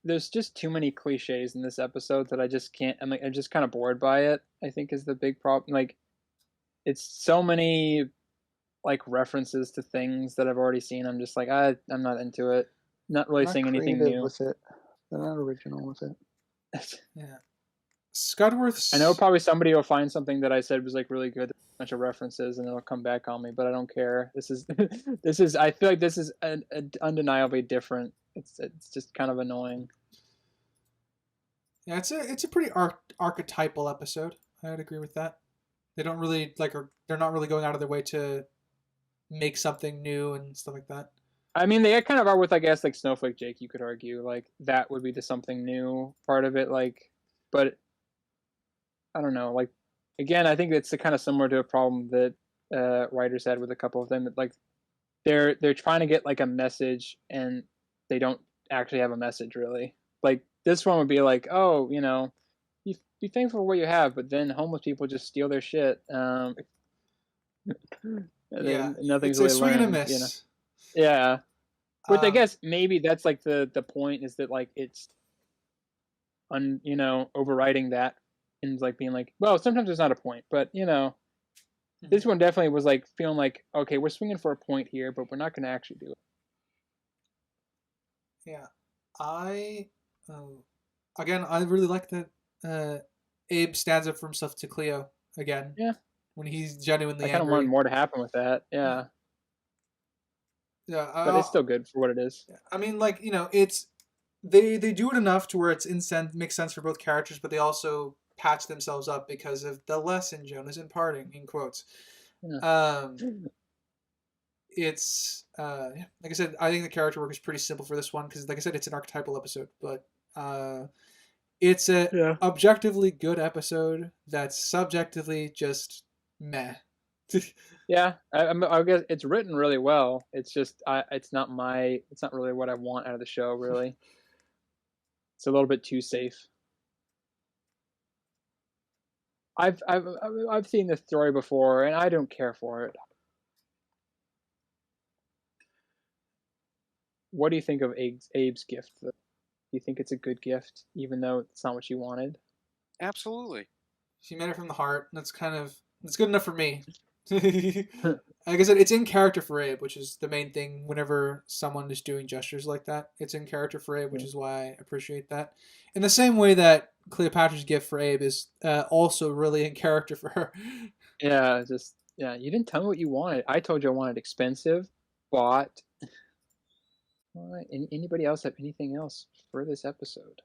there's just too many cliches in this episode that I just can't. I'm just kind of bored by it. I think is the big problem. Like, it's so many like references to things that I've already seen. I'm just like I'm not into it. Not really saying anything new. With it. They're not original with it. Yeah. Scudworth's. I know probably somebody will find something that I said was like really good, a bunch of references, and it'll come back on me. But I don't care. This is I feel like this is undeniably different. It's just kind of annoying. Yeah, it's a pretty archetypal episode. I would agree with that. They don't really they're not really going out of their way to make something new and stuff like that. I mean, they kind of are with, I guess, like Snowflake Jake. You could argue like that would be the something new part of it, like, but I don't know. Like, again, I think it's kind of similar to a problem that writers had with a couple of them. That like they're trying to get like a message, and they don't actually have a message really. Like this one would be like, oh, you know, you be thankful for what you have, but then homeless people just steal their shit. And Yeah, then nothing's it's a really swing and a learned, you know. miss. Yeah. Which I Um, guess maybe that's like the point is that like it's you know, overriding that and like being like, well, sometimes there's not a point, but you know, this one definitely was like feeling like, okay, we're swinging for a point here, but we're not going to actually do it. yeah, I again, I really like that Abe stands up for himself to Cleo again. Yeah, when he's genuinely I kind of angry. wanted more to happen with that. Yeah, Yeah, but it's still good for what it is. I mean, like, you know, it's they do it enough to where it's in sense makes sense for both characters, but they also patch themselves up because of the lesson Joan is imparting in quotes. Yeah. It's yeah, like I said, I think the character work is pretty simple for this one because, like I said, it's an archetypal episode, but it's a objectively good episode that's subjectively just meh. Yeah, I guess it's written really well. It's just it's not really what I want out of the show. Really, it's a little bit too safe. I've seen this story before, and I don't care for it. What do you think of Abe's gift? Do you think it's a good gift, even though it's not what you wanted? Absolutely. She made it from the heart. That's good enough for me. Like I said, it's in character for Abe, which is the main thing. Whenever someone is doing gestures like that, it's in character for Abe, which is why I appreciate that. In the same way that Cleopatra's gift for Abe is also really in character for her. Yeah, you didn't tell me what you wanted. I told you I wanted expensive, bought. All right. Anybody else have anything else for this episode?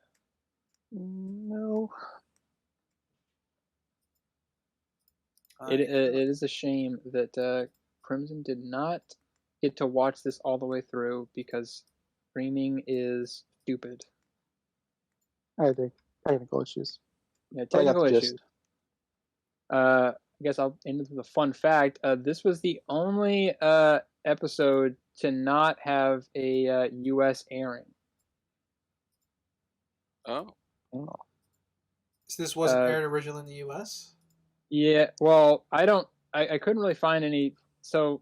No. It is a shame that Crimson did not get to watch this all the way through because streaming is stupid. I think technical issues. Yeah, technical issues. I guess I'll end with a fun fact. This was the only episode to not have a U.S. airing. Oh. So this wasn't aired originally in the U.S.? Yeah, well, I couldn't really find any, so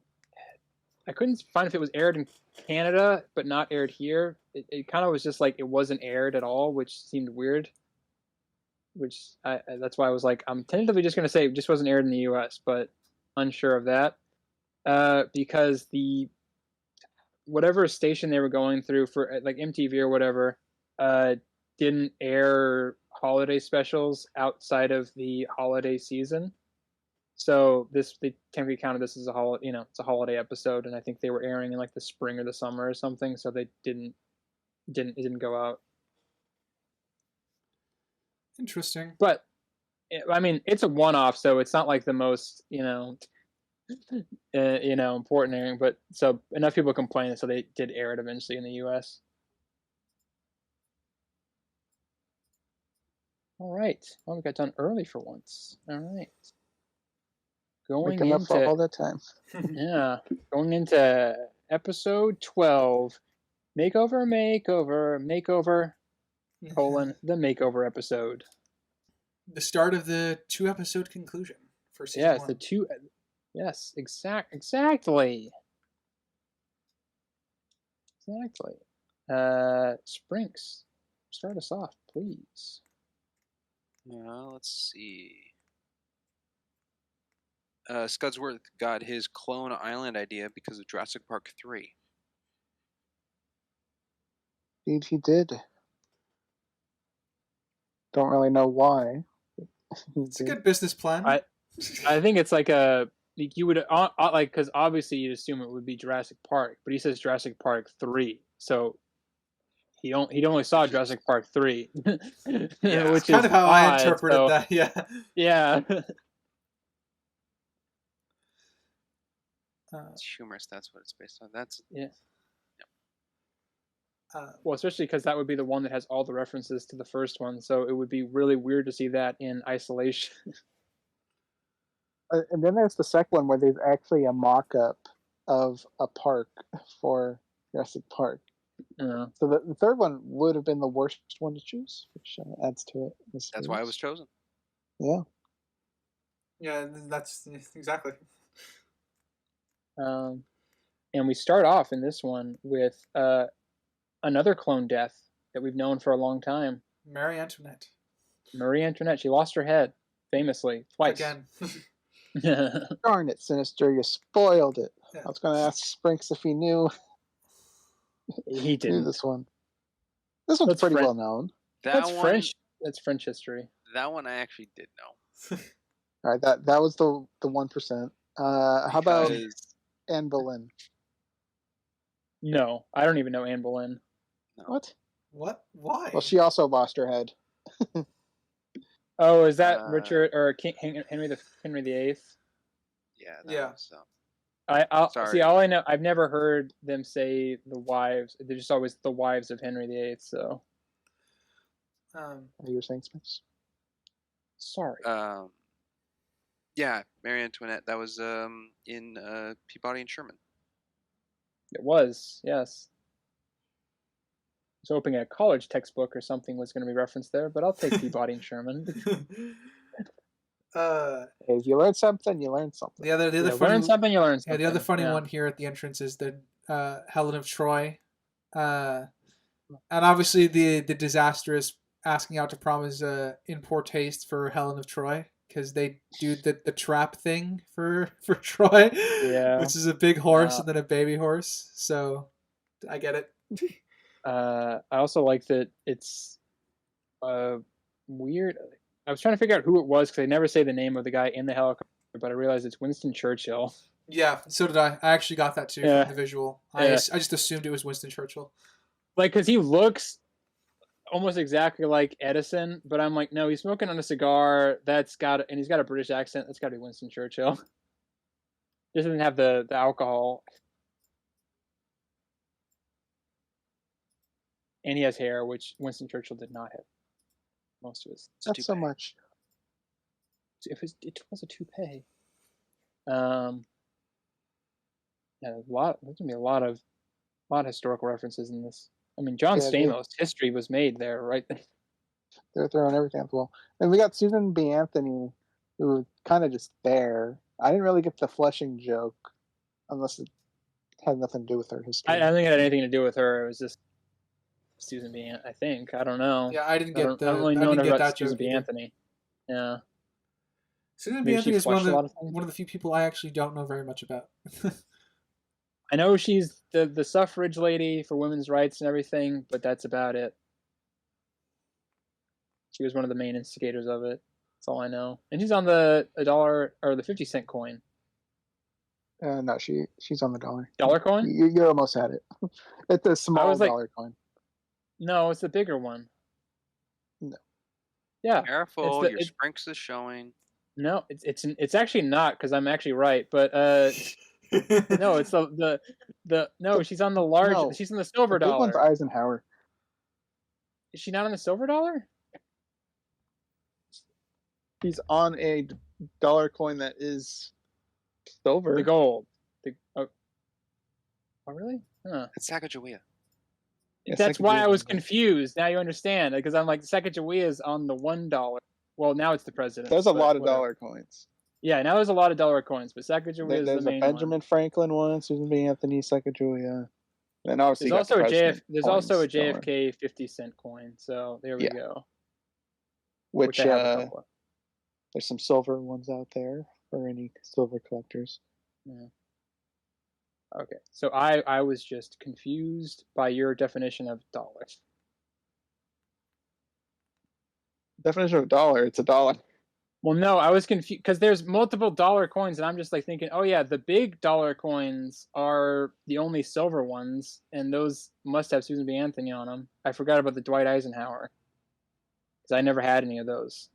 I couldn't find if it was aired in Canada but not aired here. It kind of was just like it wasn't aired at all, which seemed weird. That's why I was like, I'm tentatively just going to say it just wasn't aired in the U.S., but unsure of that. Because the whatever station they were going through for like MTV or whatever didn't air holiday specials outside of the holiday season. So they technically counted this as it's a holiday episode, and I think they were airing in like the spring or the summer or something, so they didn't go out. Interesting. But I mean, it's a one-off, so it's not like the most important airing. But so enough people complained, so they did air it eventually in the U.S. All right. Well, we got done early for once. All right. Going into all the time. Yeah, going into episode 12, makeover, the makeover episode. The start of the 2-episode conclusion for season 1. Yes, exactly. Sprinks, start us off, please. Let's see. Scudsworth got his Clone Island idea because of Jurassic Park 3. Indeed, he did. Don't really know why. It's a good business plan. I think it's like you would like, because obviously you'd assume it would be Jurassic Park, but he says Jurassic Park 3, so he only saw Jurassic Park 3. Yeah, which kind is of how odd, I interpreted that. Yeah. Yeah. It's humorous. That's what it's based on. That's yeah. Well, especially because that would be the one that has all the references to the first one, so it would be really weird to see that in isolation. And then there's the second one where there's actually a mock-up of a park for Jurassic Park. Yeah. So the third one would have been the worst one to choose, which adds to it. That's why it was chosen. Yeah. Yeah, that's exactly. And we start off in this one with another clone death that we've known for a long time. Marie Antoinette. Marie Antoinette. She lost her head famously twice. Again. Darn it, Sinister! You spoiled it. Yeah. I was going to ask Sprinks if he knew. He Knew didn't. this one. This one's That's pretty French. well known. That's French. That's French history. That one I actually did know. All right, that was the 1%. How about Anne Boleyn? No, I don't even know Anne Boleyn. No. What? What? Why? Well, she also lost her head. Oh, is that Richard or Henry VIII? Yeah. Yeah. I'll Sorry. see. All I know, I've never heard them say the wives. They're just always the wives of Henry VIII. So, You were saying, Sprinks? sorry. Yeah, Marie Antoinette. That was in Peabody and Sherman. It was, yes. I was hoping a college textbook or something was going to be referenced there, but I'll take Peabody and Sherman. If you learn something, you learn something. The other You funny, learn something, you learn something. Yeah, the other funny one here at the entrance is the Helen of Troy, and obviously the disastrous asking out to prom is in poor taste for Helen of Troy because they do the trap thing for Troy, Yeah. which is a big horse and then a baby horse. So I get it. I also like that it's weird. I was trying to figure out who it was because they never say the name of the guy in the helicopter, but I realized it's Winston Churchill. Yeah, so did I. I actually got that too from the visual. I just assumed it was Winston Churchill. Like, because he looks almost exactly like Edison, but I'm like, no, he's smoking on a cigar. And he's got a British accent. That's got to be Winston Churchill. Just doesn't have the alcohol. And he has hair, which Winston Churchill did not have. Most of his. Not so much. It was a toupee. Yeah, there's gonna be a lot of historical references in this. I mean, John Stamos' history was made there, right? They're throwing everything at the wall. And we got Susan B. Anthony, who was kind of just there. I didn't really get the Flushing joke, unless it had nothing to do with her history. I don't think it had anything to do with her. It was just Susan B. I think. I don't know. Yeah, I didn't get I don't really know enough about Susan joke B. either. Anthony. Yeah. Susan B. Anthony is one of the few people I actually don't know very much about. I know she's the suffrage lady for women's rights and everything, but that's about it. She was one of the main instigators of it. That's all I know. And she's on the $1 or the 50-cent coin. No, she's on the dollar. Dollar coin? You almost had it. It's a small dollar coin. No, it's the bigger one. No. Yeah. Careful, your Sprinks is showing. No, it's actually not because I'm actually right, but no, it's the no. She's on the large. No, she's on the silver dollar. Big one's Eisenhower. Is she not on the silver dollar? She's on a dollar coin that is silver. The gold. Oh, really? Huh. It's Sacagawea. Yeah, that's why I was confused. Now you understand, because I'm like, Sacagawea is on the $1. Well, now it's the president. There's a lot of dollar coins. Yeah, now there's a lot of dollar coins, but Sacagawea is the main one. There's a Benjamin Franklin one, Susan B. Anthony, Sacagawea. And obviously there's also a JFK 50-cent coin, so there we go. Which there's some silver ones out there for any silver collectors. Yeah. Okay, so I was just confused by your definition of dollars. Definition of dollar, it's a dollar. Well, no, I was confused because there's multiple dollar coins, and I'm just like thinking, oh yeah, the big dollar coins are the only silver ones, and those must have Susan B. Anthony on them. I forgot about the Dwight Eisenhower because I never had any of those.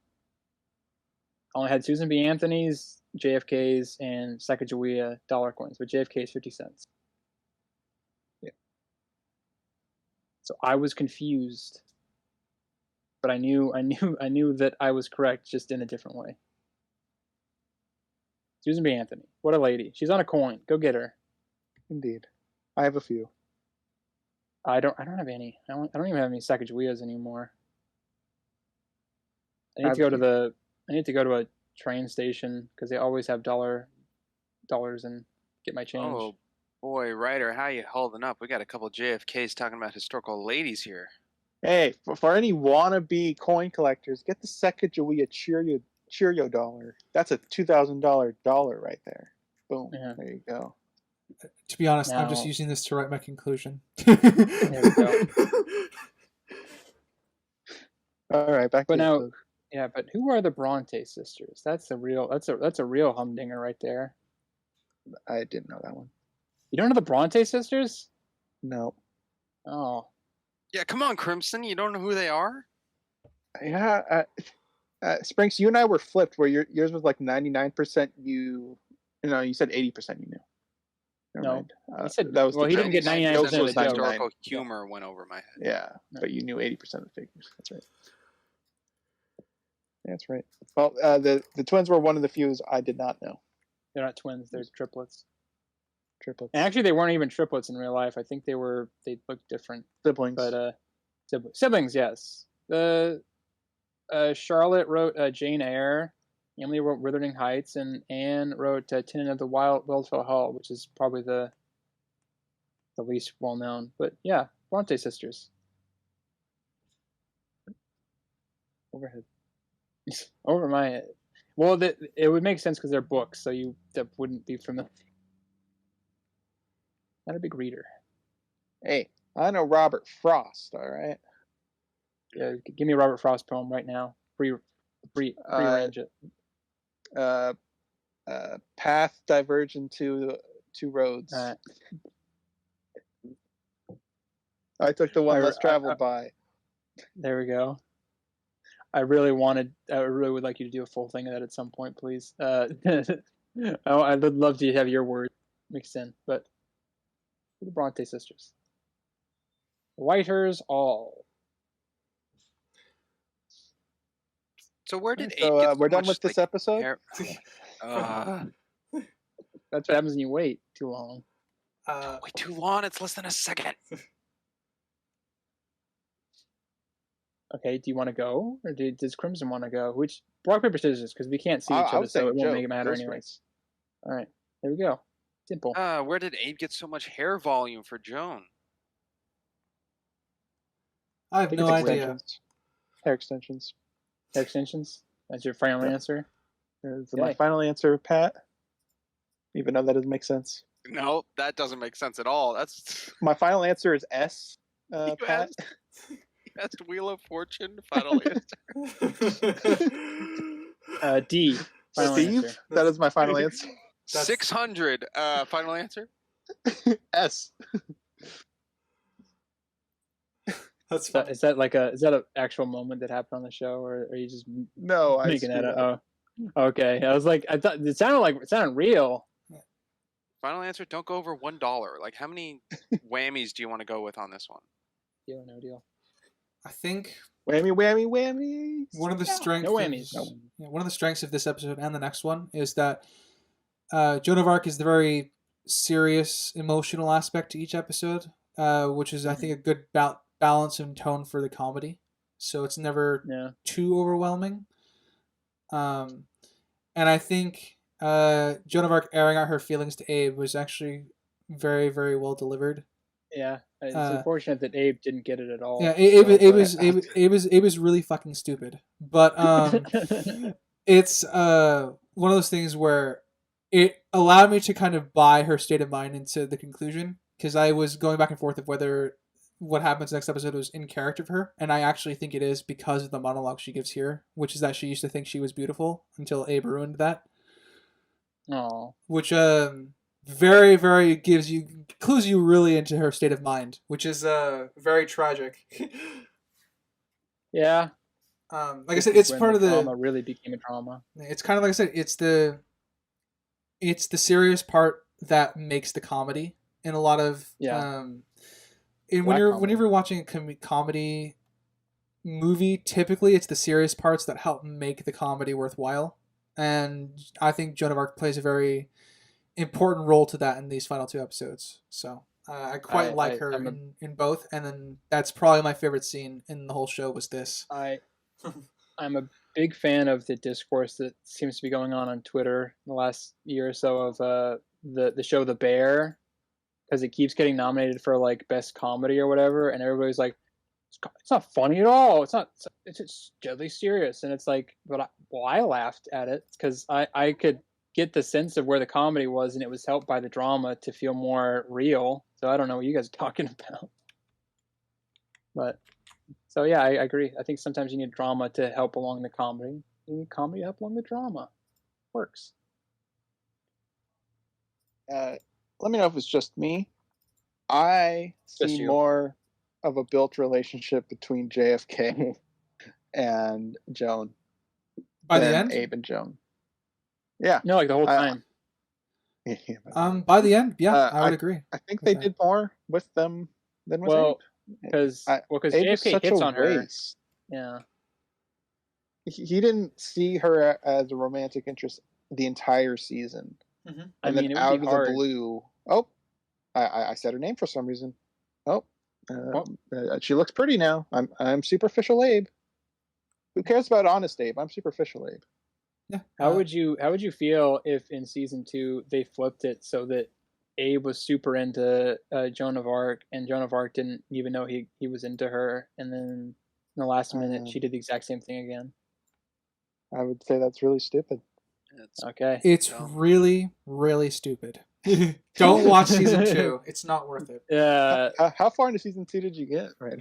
I only had Susan B. Anthony's, JFK's, and Sacagawea dollar coins, but JFK is 50 cents. Yeah. So I was confused, but I knew that I was correct, just in a different way. Susan B. Anthony, what a lady! She's on a coin. Go get her. Indeed, I have a few. I don't have any. I don't even have any Sacagaweas anymore. I need to go to a train station because they always have dollars and get my change. Oh boy, Ryder, how you holding up? We got a couple JFKs talking about historical ladies here. Hey, for any wannabe coin collectors, get the Sacagawea Cheerio dollar. That's a $2,000 dollar right there. Boom. Yeah. There you go. To be honest, I'm Now- just using this to write my conclusion. There we go. All right, back But to now- the book. Yeah, but who are the Bronte sisters? That's a real humdinger right there. I didn't know that one. You don't know the Bronte sisters? No. Oh, Yeah, come on, Crimson. You don't know who they are? Yeah, Sprinks, you and I were flipped. Where yours was like 99%. You said 80%. You knew. Never No. mind. He said- that was well, the he didn't get 99% 99% Jokes of the was joke. 99. historical humor went over my head. Yeah, No. but you knew 80% of the figures. That's right. That's right. Well, the twins were one of the few I did not know. they're not twins; they're triplets. Triplets. And actually, they weren't even triplets in real life. I think they looked different. Siblings. But siblings, yes. Charlotte wrote Jane Eyre. Emily wrote Wuthering Heights, and Anne wrote Tenant of the Wildfell Hall, which is probably the least well known. But yeah, Bronte sisters. Overhead. Over my head. Well, it would make sense because they're books, so that wouldn't be familiar. Not a big reader. Hey, I know Robert Frost. All right. Yeah, give me a Robert Frost poem right now. Rearrange it. Path diverge into two roads. I took the one less traveled by. There we go. I really would like you to do a full thing of that at some point, please. I would love to have your word mixed in, but the Bronte sisters. Writers all. So where did Abe So get so we're done much, with this like, episode. hair- That's what happens when you wait too long. Wait too long. It's less than a second. Okay, do you want to go, or does Crimson want to go? Which rock paper scissors? Because we can't see each I other, was so saying it won't Joe. make it matter Go anyways. All right, there we go. Simple. Where did Abe get so much hair volume for Joan? I have I think no it's idea. extensions. Hair extensions. Hair extensions. That's your final Yeah. answer. Is my Okay. final answer, Pat? Even though that doesn't make sense. No, that doesn't make sense at all. That's My final answer is S. You Pat. that's Wheel of Fortune. Final answer. D. Final Steve. answer. That is my final answer. 600. Final answer. S. That's Is that, fine. is that an actual moment that happened on the show, or are you just No, I making that screwed up? Oh, okay. I was like, I thought it sounded real. Final answer. Don't go over $1. Like, how many whammies do you want to go with on this one? Deal or no deal. I think Whammy, whammy, whammy. one of the strengths no whammies. one of the strengths of this episode and the next one is that Joan of Arc is the very serious emotional aspect to each episode, which is I think a good balance and tone for the comedy. So it's never Yeah. too overwhelming. And I think Joan of Arc airing out her feelings to Abe was actually very, very well delivered. Yeah. It's unfortunate that Abe didn't get it at all. Yeah, So, Abe was really fucking stupid. But it's one of those things where it allowed me to kind of buy her state of mind into the conclusion, because I was going back and forth of whether what happens next episode was in character for her, and I actually think it is because of the monologue she gives here, which is that she used to think she was beautiful until Abe ruined that. oh. Which very, very clues you really into her state of mind, which is very tragic. Yeah. Like I said, it's When part of the drama really became a drama. It's kind of like I said, it's the serious part that makes the comedy in a lot of when Black you're comedy. whenever you're watching a comedy movie, typically it's the serious parts that help make the comedy worthwhile. And I think Joan of Arc plays a very important role to that in these final 2 episodes. So I quite like her in both, and then that's probably my favorite scene in the whole show was this. I'm a big fan of the discourse that seems to be going on Twitter in the last year or so of the show The Bear, because it keeps getting nominated for like best comedy or whatever, and everybody's like, it's not funny at all. It's just deadly serious, and it's like, but I laughed at it because I could get the sense of where the comedy was, and it was helped by the drama to feel more real. So I don't know what you guys are talking about, but so yeah, I agree. I think sometimes you need drama to help along the comedy. You need comedy to help along the drama. Works. Let me know if it's just me. I see more of a built relationship between JFK and Joan by the end. Abe and Joan. Yeah. No, like the whole time. By the end, yeah, I would agree. I think they did more with them than with Abe. Because JFK hits on her. Yeah. He didn't see her as a romantic interest the entire season. Mm-hmm. And then out of the blue, I said her name for some reason. She looks pretty now. I'm superficial Abe. Who cares about honest Abe? I'm superficial Abe. Yeah. How would you feel if in season 2 they flipped it so that Abe was super into Joan of Arc, and Joan of Arc didn't even know he was into her, and then in the last minute she did the exact same thing again? I would say that's really stupid. Okay. It's really, really stupid. Don't watch season 2. It's not worth it. Yeah. How far into season 2 did you get, right?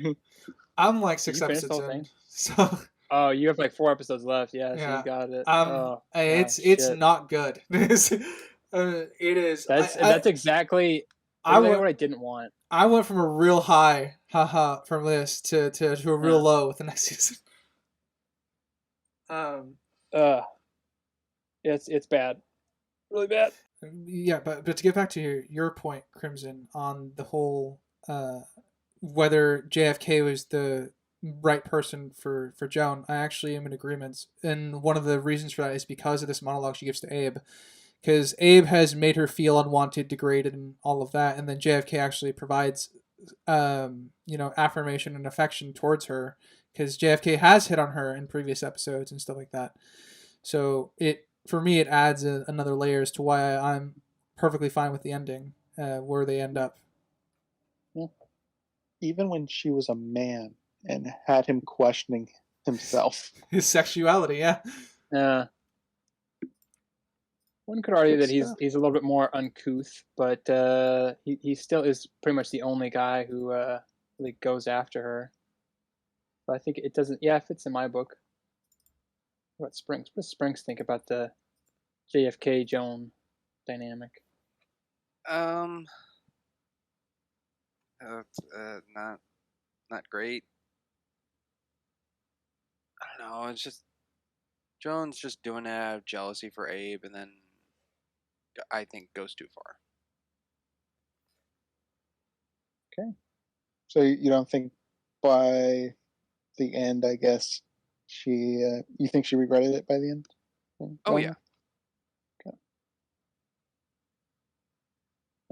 I'm like 6 episodes in. So. Oh, you have like 4 episodes left. Yeah, so you got it. It's not good. It is. That's exactly what I didn't want. I went from a real high, from this to a real low with the next season. It's bad, really bad. Yeah, but to get back to your point, Crimson, on the whole whether JFK was the right person for Joan, I actually am in agreement, and one of the reasons for that is because of this monologue she gives to Abe. Because Abe has made her feel unwanted, degraded, and all of that, and then JFK actually provides, affirmation and affection towards her, because JFK has hit on her in previous episodes and stuff like that. So for me, it adds another layer as to why I'm perfectly fine with the ending, where they end up. Even when she was a man and had him questioning himself, his sexuality, yeah. Yeah. One could argue that he's a little bit more uncouth, but he still is pretty much the only guy who really goes after her. But I think it doesn't. Yeah, it fits in my book. What about Springs? What does Springs think about the JFK Joan dynamic? Not great. I don't know. It's just Joan's just doing it out of jealousy for Abe, and then I think goes too far. Okay. So you don't think by the end, I guess, you think she regretted it by the end? Oh, yeah. Okay.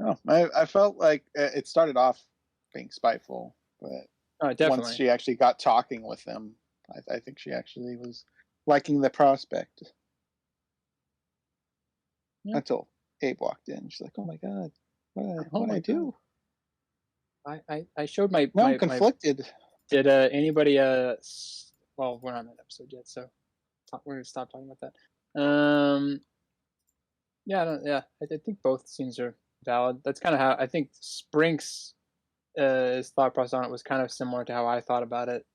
Oh, I felt like it started off being spiteful, but once she actually got talking with them, I think she actually was liking the prospect. Yeah. Until Abe walked in. She's like, "Oh my god, what did I do?" I showed my. No, I'm conflicted. Did anybody? Well, we're not on that episode yet, so we're gonna stop talking about that. I think both scenes are valid. That's kind of how I think Sprinks' his thought process on it was kind of similar to how I thought about it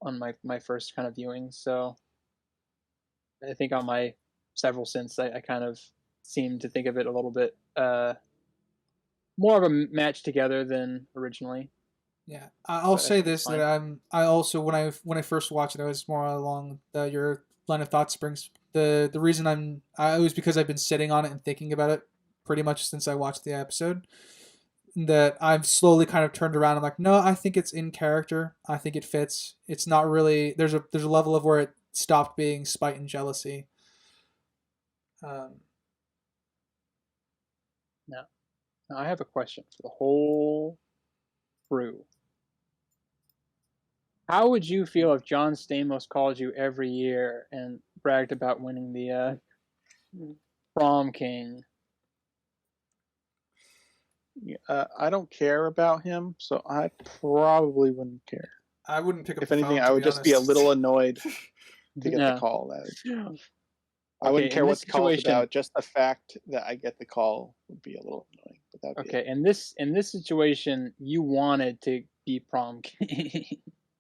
on my first kind of viewing. So I think on my several since I kind of seem to think of it a little bit more of a match together than originally. Yeah, I'll say this, that I also when I first watched it, I was more along your line of thought, Springs. The reason it was because I've been sitting on it and thinking about it pretty much since I watched the episode. that I've slowly kind of turned around. I'm like, no, I think it's in character. I think it fits. It's not really. There's a level of where it stopped being spite and jealousy. Now, I have a question for the whole crew. How would you feel if John Stamos called you every year and bragged about winning the prom king? I don't care about him, so I probably wouldn't care. I wouldn't pick up. If anything, I would just be a little annoyed to get the call. I wouldn't care what the call's about. Just the fact that I get the call would be a little annoying. But okay, in this situation, you wanted to be prom king.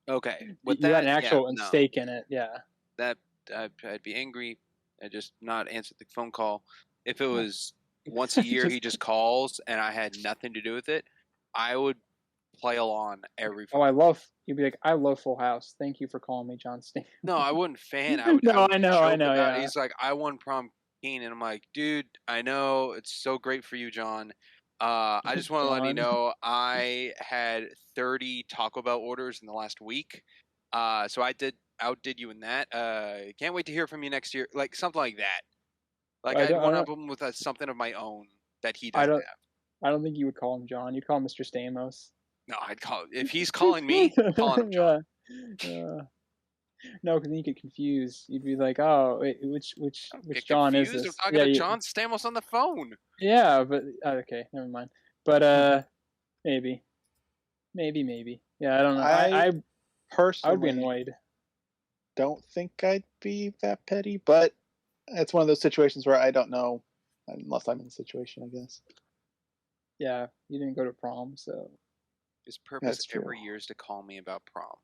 Okay, with you had an actual stake in it. Yeah, that I'd be angry. I'd just not answer the phone call. If it was once a year, he just calls and I had nothing to do with it, I would play along every. You'd be like, I love Full House. Thank you for calling me John Stamos. No, I wouldn't fan. I would. No, I know. Yeah. He's like, I won prom king, and I'm like, dude, I know it's so great for you, John. I just want to let you know I had 30 Taco Bell orders in the last week. So I outdid you in that. Can't wait to hear from you next year. Like something like that. Like I had one of them with something of my own that he doesn't have. I don't think you would call him John. You'd call him Mr. Stamos. No, I'd call if he's calling me, call him John. No, because then you get confused. You'd be like, "Oh, wait, which John is this?" I'm talking to John Stamos on the phone. Yeah, but okay, never mind. But maybe. Yeah, I don't know. I personally, I would be annoyed. Don't think I'd be that petty, but it's one of those situations where I don't know unless I'm in the situation, I guess. Yeah, you didn't go to prom, so his purpose every year is to call me about prom.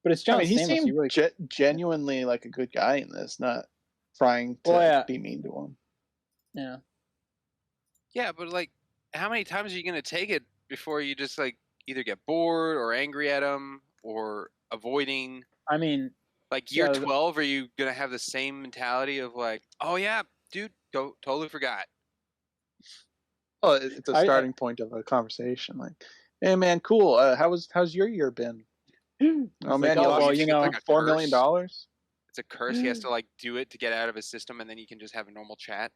But it's John Stamos. He seemed really genuinely like a good guy in this, not trying to be mean to him. Yeah. Yeah, but like, how many times are you gonna take it before you just like either get bored or angry at him or avoiding? I mean, like year 12, are you gonna have the same mentality of like, oh yeah, dude, totally forgot? Oh, it's a starting point of a conversation. Like, hey man, cool. How's your year been? Oh man, like, you lost like $4 million. It's a curse. He has to like do it to get out of his system, and then he can just have a normal chat.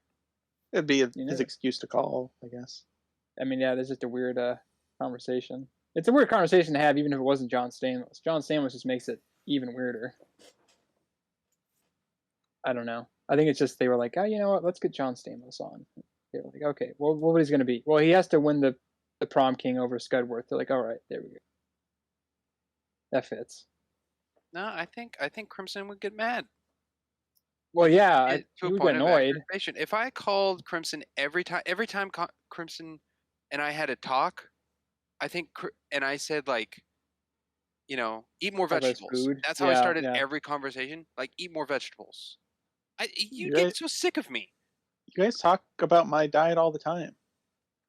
It'd be his excuse to call, I guess. I mean, yeah, there's just a weird conversation. It's a weird conversation to have, even if it wasn't John Stamos. John Stamos just makes it even weirder. I don't know. I think it's just they were like, oh, you know what? Let's get John Stamos on. They were like, okay, well, what is he going to be? Well, he has to win the prom king over Scudworth. They're like, all right, there we go. That fits. No, I think Crimson would get mad. Well, yeah, he would get annoyed. If I called Crimson every time Crimson and I had a talk, I think, and I said like, you know, eat more vegetables. That's how I started every conversation. Like, eat more vegetables. You get so sick of me. You guys talk about my diet all the time.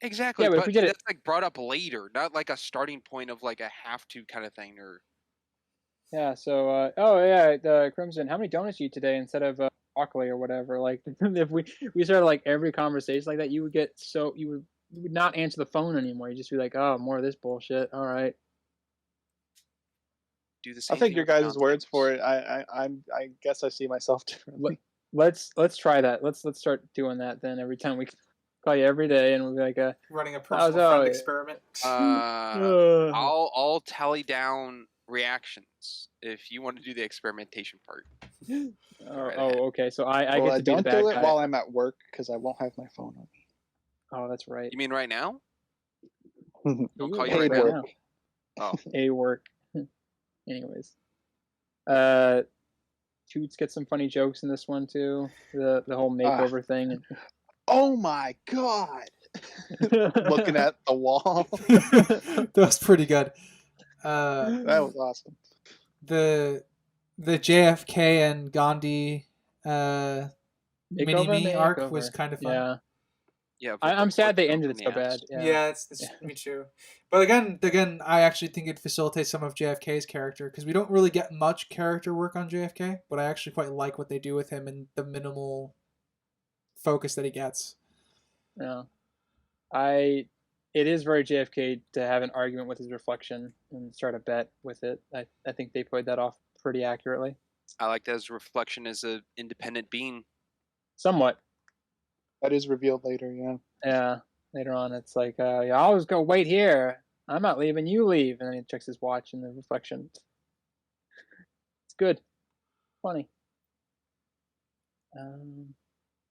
Exactly, but that's like brought up later, not like a starting point of like a have to kind of thing. Or yeah, so Crimson, how many donuts you eat today instead of broccoli or whatever? Like, if we started like every conversation like that, you would not answer the phone anymore. You'd just be like, oh, more of this bullshit. All right. Do the same. I'll take your guys' words for it. I guess I see myself differently. Let's try that. Let's start doing that then. Every time we call you every day, and we'll be like running a personal friend experiment. I'll tally down reactions if you want to do the experimentation part. Okay. So I get to be the bad guy. Don't do it while I'm at work because I won't have my phone on me. Oh, that's right. You mean right now? Don't call you right now. Oh, a work. Anyways, Toots gets some funny jokes in this one too. The whole makeover thing. Oh my god! Looking at the wall. That was pretty good. That was awesome. The JFK and Ghandi mini-me arc was kind of fun. Yeah, I'm sad they ended it so bad. Yeah, it's me too. But again, I actually think it facilitates some of JFK's character because we don't really get much character work on JFK, but I actually quite like what they do with him and the minimal focus that he gets. Yeah, I it is very JFK to have an argument with his reflection and start a bet with it. I think they played that off pretty accurately. I like that his reflection is an independent being. Somewhat. That is revealed later, yeah. Yeah. Later on, it's like, yeah, I'll just go wait here. I'm not leaving. You leave. And then he checks his watch and the reflection. It's good. Funny.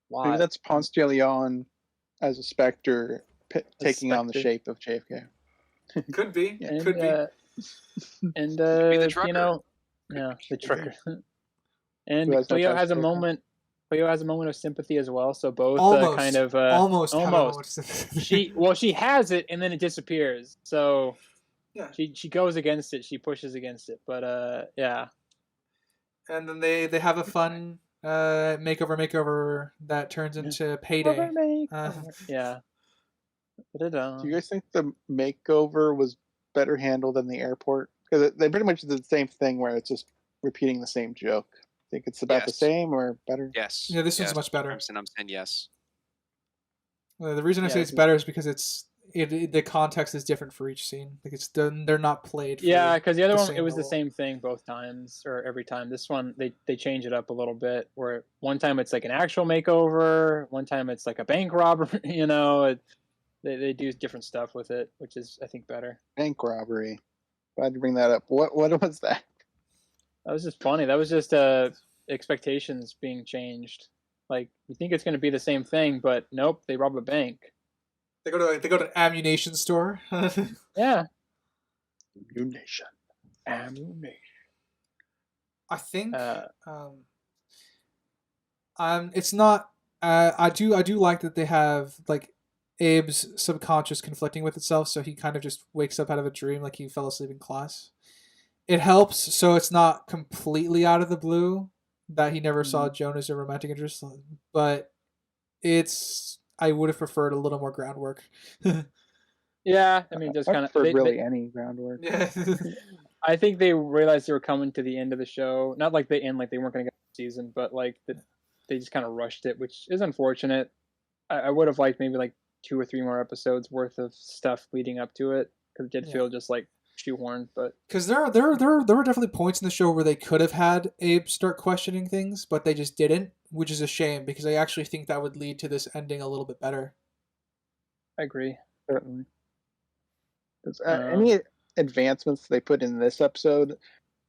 Why? Maybe that's Ponce de Leon as a specter taking on the shape of JFK. Could be. Yeah. And, Could be. And be the trucker. you know, yeah, the trucker. And Who has no Cleo has a tiebreaker. moment. Cleo has a moment of sympathy as well. So both Almost. kind of Almost. have a almost. moment. She has it and then it disappears. So Yeah. she goes against it. She pushes against it. But yeah. And then they have a fun makeover that turns into Payday. Yeah. Do you guys think the makeover was better handled than the airport? Because they pretty much did the same thing where it's just repeating the same joke. Think it's about the Yes. same or better? Yes. Yeah, this yes. one's much better. I'm saying yes. The reason I say Yeah, it's better is because the context is different for each scene. Like they're not played. For Yeah, because the other one, same it was the level. same thing both times or every time. This one, they change it up a little bit. Where one time it's like an actual makeover, one time it's like a bank robbery. You know, they do different stuff with it, which is I think better. Bank robbery. Glad to bring that up. What was that? That was just funny. That was just expectations being changed. Like you think it's going to be the same thing, but nope, they rob a bank. They go to an ammunition store. Yeah, Ammunition. I think Uh, it's not. I do like that they have like Abe's subconscious conflicting with itself, so he kind of just wakes up out of a dream like he fell asleep in class. It helps, so it's not completely out of the blue that he never saw Joan as a romantic interest, but I would have preferred a little more groundwork. yeah, I mean, just kind for of really any groundwork. Yeah. I think they realized they were coming to the end of the show. Not like they end, like they weren't going to get the season, but like they just kind of rushed it, which is unfortunate. I would have liked maybe like 2 or 3 more episodes worth of stuff leading up to it because it did feel just like shoehorned. But because there were definitely points in the show where they could have had Abe start questioning things, but they just didn't, which is a shame because I actually think that would lead to this ending a little bit better. I agree. Certainly. Any advancements they put in this episode,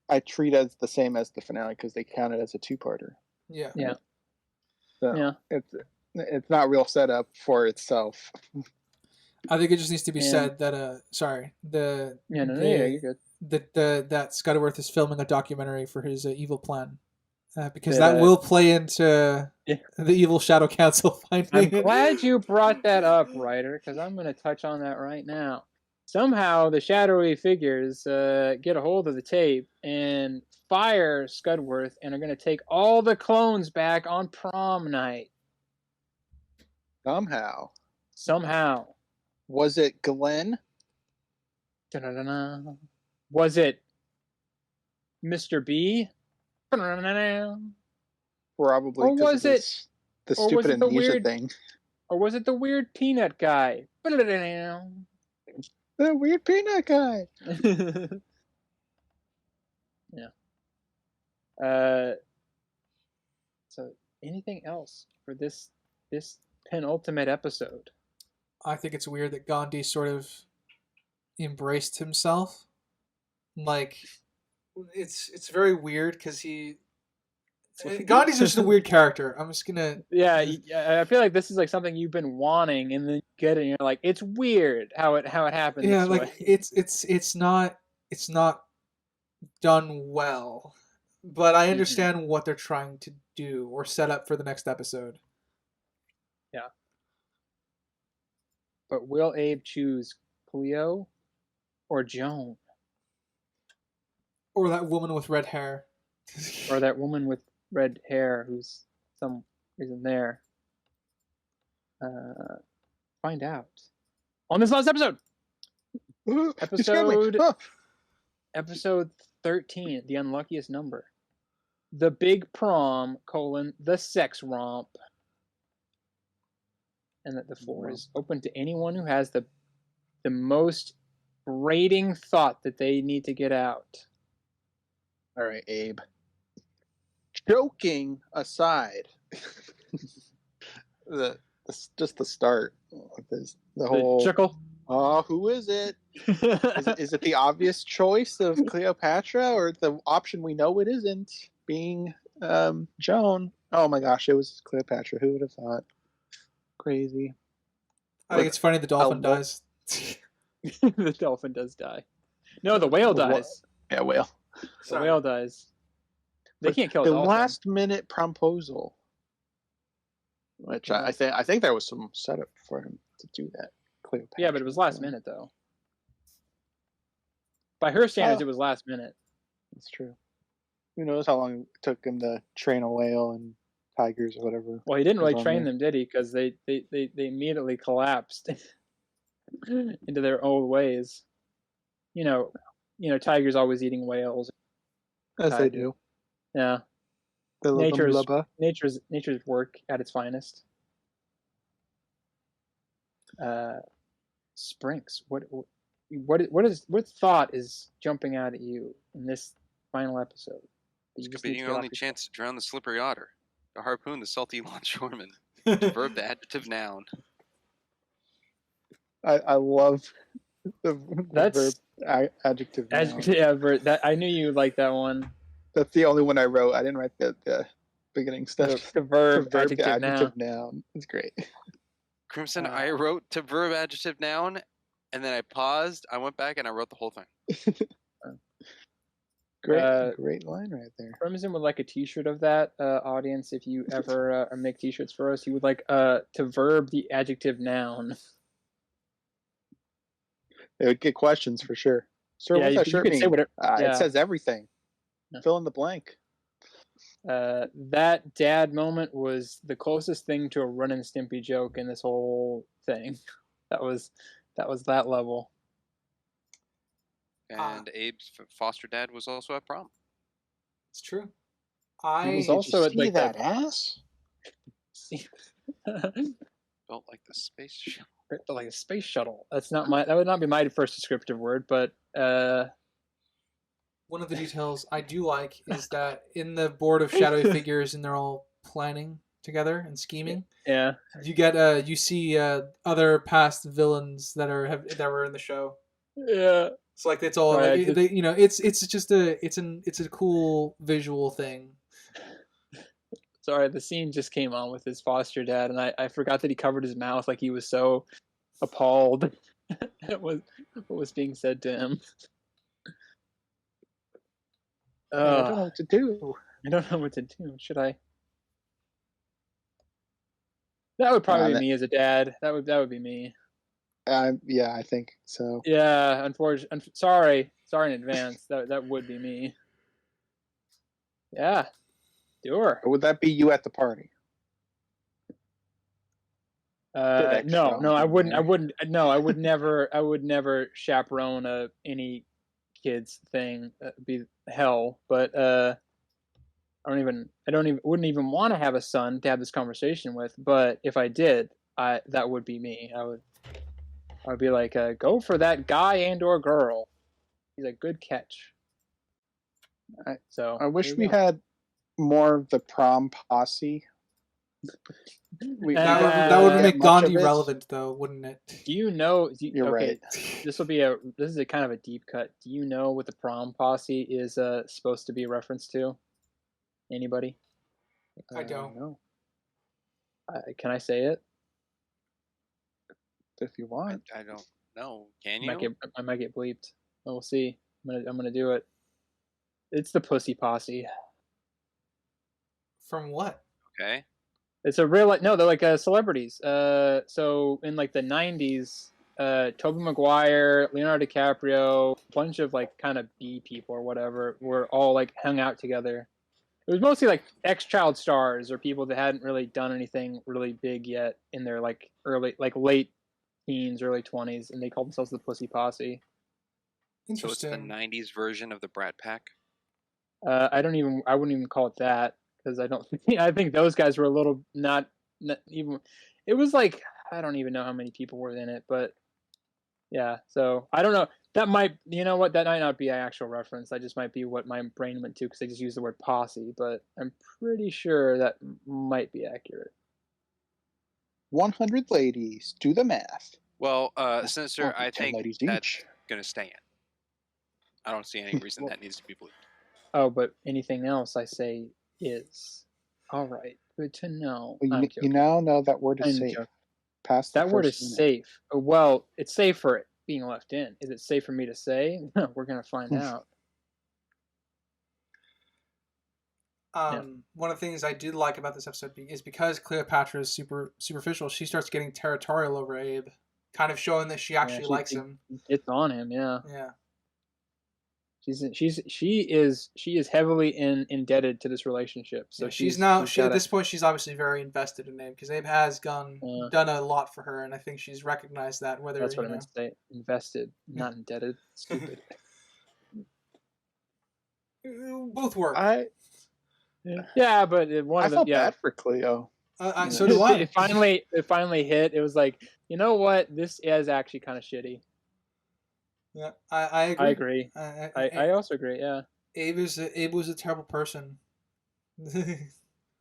I treat as the same as the finale because they count it as a 2-parter. Yeah. Yeah. So Yeah. It's not real setup for itself. I think it just needs to be said that sorry, you're good. that Scudworth is filming a documentary for his evil plan, because that will play into the evil Shadow Council finding. I'm glad you brought that up, Ryder, because I'm going to touch on that right now. Somehow the shadowy figures get a hold of the tape and fire Scudworth and are going to take all the clones back on prom night. Somehow. Was it Glenn? Da-da-da-da. Was it Mr. B? Probably. Or was it the stupid amnesia thing? Or was it the weird peanut guy? The weird peanut guy. Yeah. So anything else for this penultimate episode? I think it's weird that Ghandi sort of embraced himself. Like, it's very weird because Gandhi's just a weird character. I'm just gonna. Yeah, I feel like this is like something you've been wanting, and then you get it, and you're like, it's weird how it happens. Yeah, this like way. it's not done well, but I understand what they're trying to do or set up for the next episode. Yeah. But will Abe choose Cleo or Joan? Or that woman with red hair. Or that woman with red hair who's some reason there. Find out on this last episode. Episode 13, the unluckiest number. The Big Prom, the sex romp. And that the floor is open to anyone who has the the most grating thought that they need to get out. All right, Abe. Joking aside, just the start of this, the whole chuckle. Oh, who is it? Is it the obvious choice of Cleopatra, or the option we know it isn't, being Joan? Oh my gosh, it was Cleopatra. Who would have thought? Crazy. I think it's funny the dolphin dies. The dolphin does die. No, the whale dies. Yeah, whale. The whale dies. They can't kill a the dolphin. last minute proposal, which I think there was some setup for him to do that. Cleopatra. Yeah, but it was last minute though. By her standards, it was last minute. That's true. Who knows how long it took him to train a whale and tigers or whatever. Well, he didn't really train them, did he? Because they immediately collapsed into their old ways. You know, tigers always eating whales. As they do. Yeah. Nature's work at its finest. Sprinks, what thought is jumping out at you in this final episode? This could be your only chance to drown the slippery otter, to harpoon the salty longshoreman, to verb the adjective noun. I love the verb adjective noun. Yeah, I knew you would like that one. That's the only one I wrote. I didn't write the beginning stuff. The verb adjective noun. It's great. Crimson, I wrote to verb adjective noun, and then I paused. I went back and I wrote the whole thing. Great line right there. Crimson would like a T-shirt of that, audience. If you ever make T-shirts for us, you would like to verb the adjective noun. They would get questions for sure. Sir, what's that shirt mean? Say whatever. It says everything. Yeah. Fill in the blank. That dad moment was the closest thing to a Ren and Stimpy joke in this whole thing. That was that level. And Abe's foster dad was also at prom. It's true. He was also at that ass. Felt like the space shuttle. Felt like a space shuttle. That would not be my first descriptive word, but one of the details I do like is that in the board of shadowy figures, and they're all planning together and scheming. Yeah, you see other past villains that were in the show. Yeah, it's like it's all right. It's a cool visual thing. Sorry, the scene just came on with his foster dad, and I forgot that he covered his mouth, like he was so appalled at what was being said to him. I don't know what to do. I don't know what to do. Should I? That would probably be me as a dad. That would be me. Yeah, I think so. Yeah, unfortunately, sorry in advance. That would be me. Yeah, do her. Or would that be you at the party? No, I wouldn't. No, I would never. I would never chaperone any kids thing. Be hell. But wouldn't even want to have a son to have this conversation with. But if I did, that would be me. I would be like, go for that guy and/or girl. He's a good catch. So I wish we had more of the prom posse. That would make Ghandi relevant, though, wouldn't it? Do you know? You're right. This is a kind of a deep cut. Do you know what the prom posse is supposed to be a reference to? Anybody? I don't know. Can I say it? If you want. I don't know. Can you? I might get bleeped. We'll see. I'm gonna do it. It's the Pussy Posse. From what? Okay. It's a real they're like celebrities. So in like the 90s, Tobey Maguire, Leonardo DiCaprio, a bunch of like kind of B people or whatever were all like hung out together. It was mostly like ex-child stars or people that hadn't really done anything really big yet in their like late teens, early 20s, and they called themselves the Pussy Posse. Interesting. So it's the 90s version of the Brat Pack? I wouldn't even call it that, because I think those guys were a little not even. It was like, I don't even know how many people were in it, but Yeah, so I don't know. That might, you know what? That might not be an actual reference. That just might be what my brain went to because I just used the word posse. But I'm pretty sure that might be accurate. 100 ladies. Do the math. Well, Sinister, I 10 think ladies that's each. going to stay in. I don't see any reason that needs to be bleeped. Oh, but anything else I say is all right. Good to know. Well, I'm you joking. now know that word is I'm safe. joking. Past the That word first is minute. safe. Well, it's safe for it being left in. Is it safe for me to say? We're gonna find out. One of the things I did like about this episode is because Cleopatra is super superficial, she starts getting territorial over Abe, kind of showing that she actually likes him. It's on him, yeah. Yeah. She is heavily indebted to this relationship. So Yeah, she's at this point she's obviously very invested in Abe because Abe has done a lot for her, and I think she's recognized that. Whether that's what I meant to say. Invested, not indebted. Stupid. Both work. Yeah, but I felt bad for Cleo. So do I. It finally hit. It was like, you know what? This is actually kind of shitty. Yeah, I agree. I also agree. Yeah. Abe was a terrible person.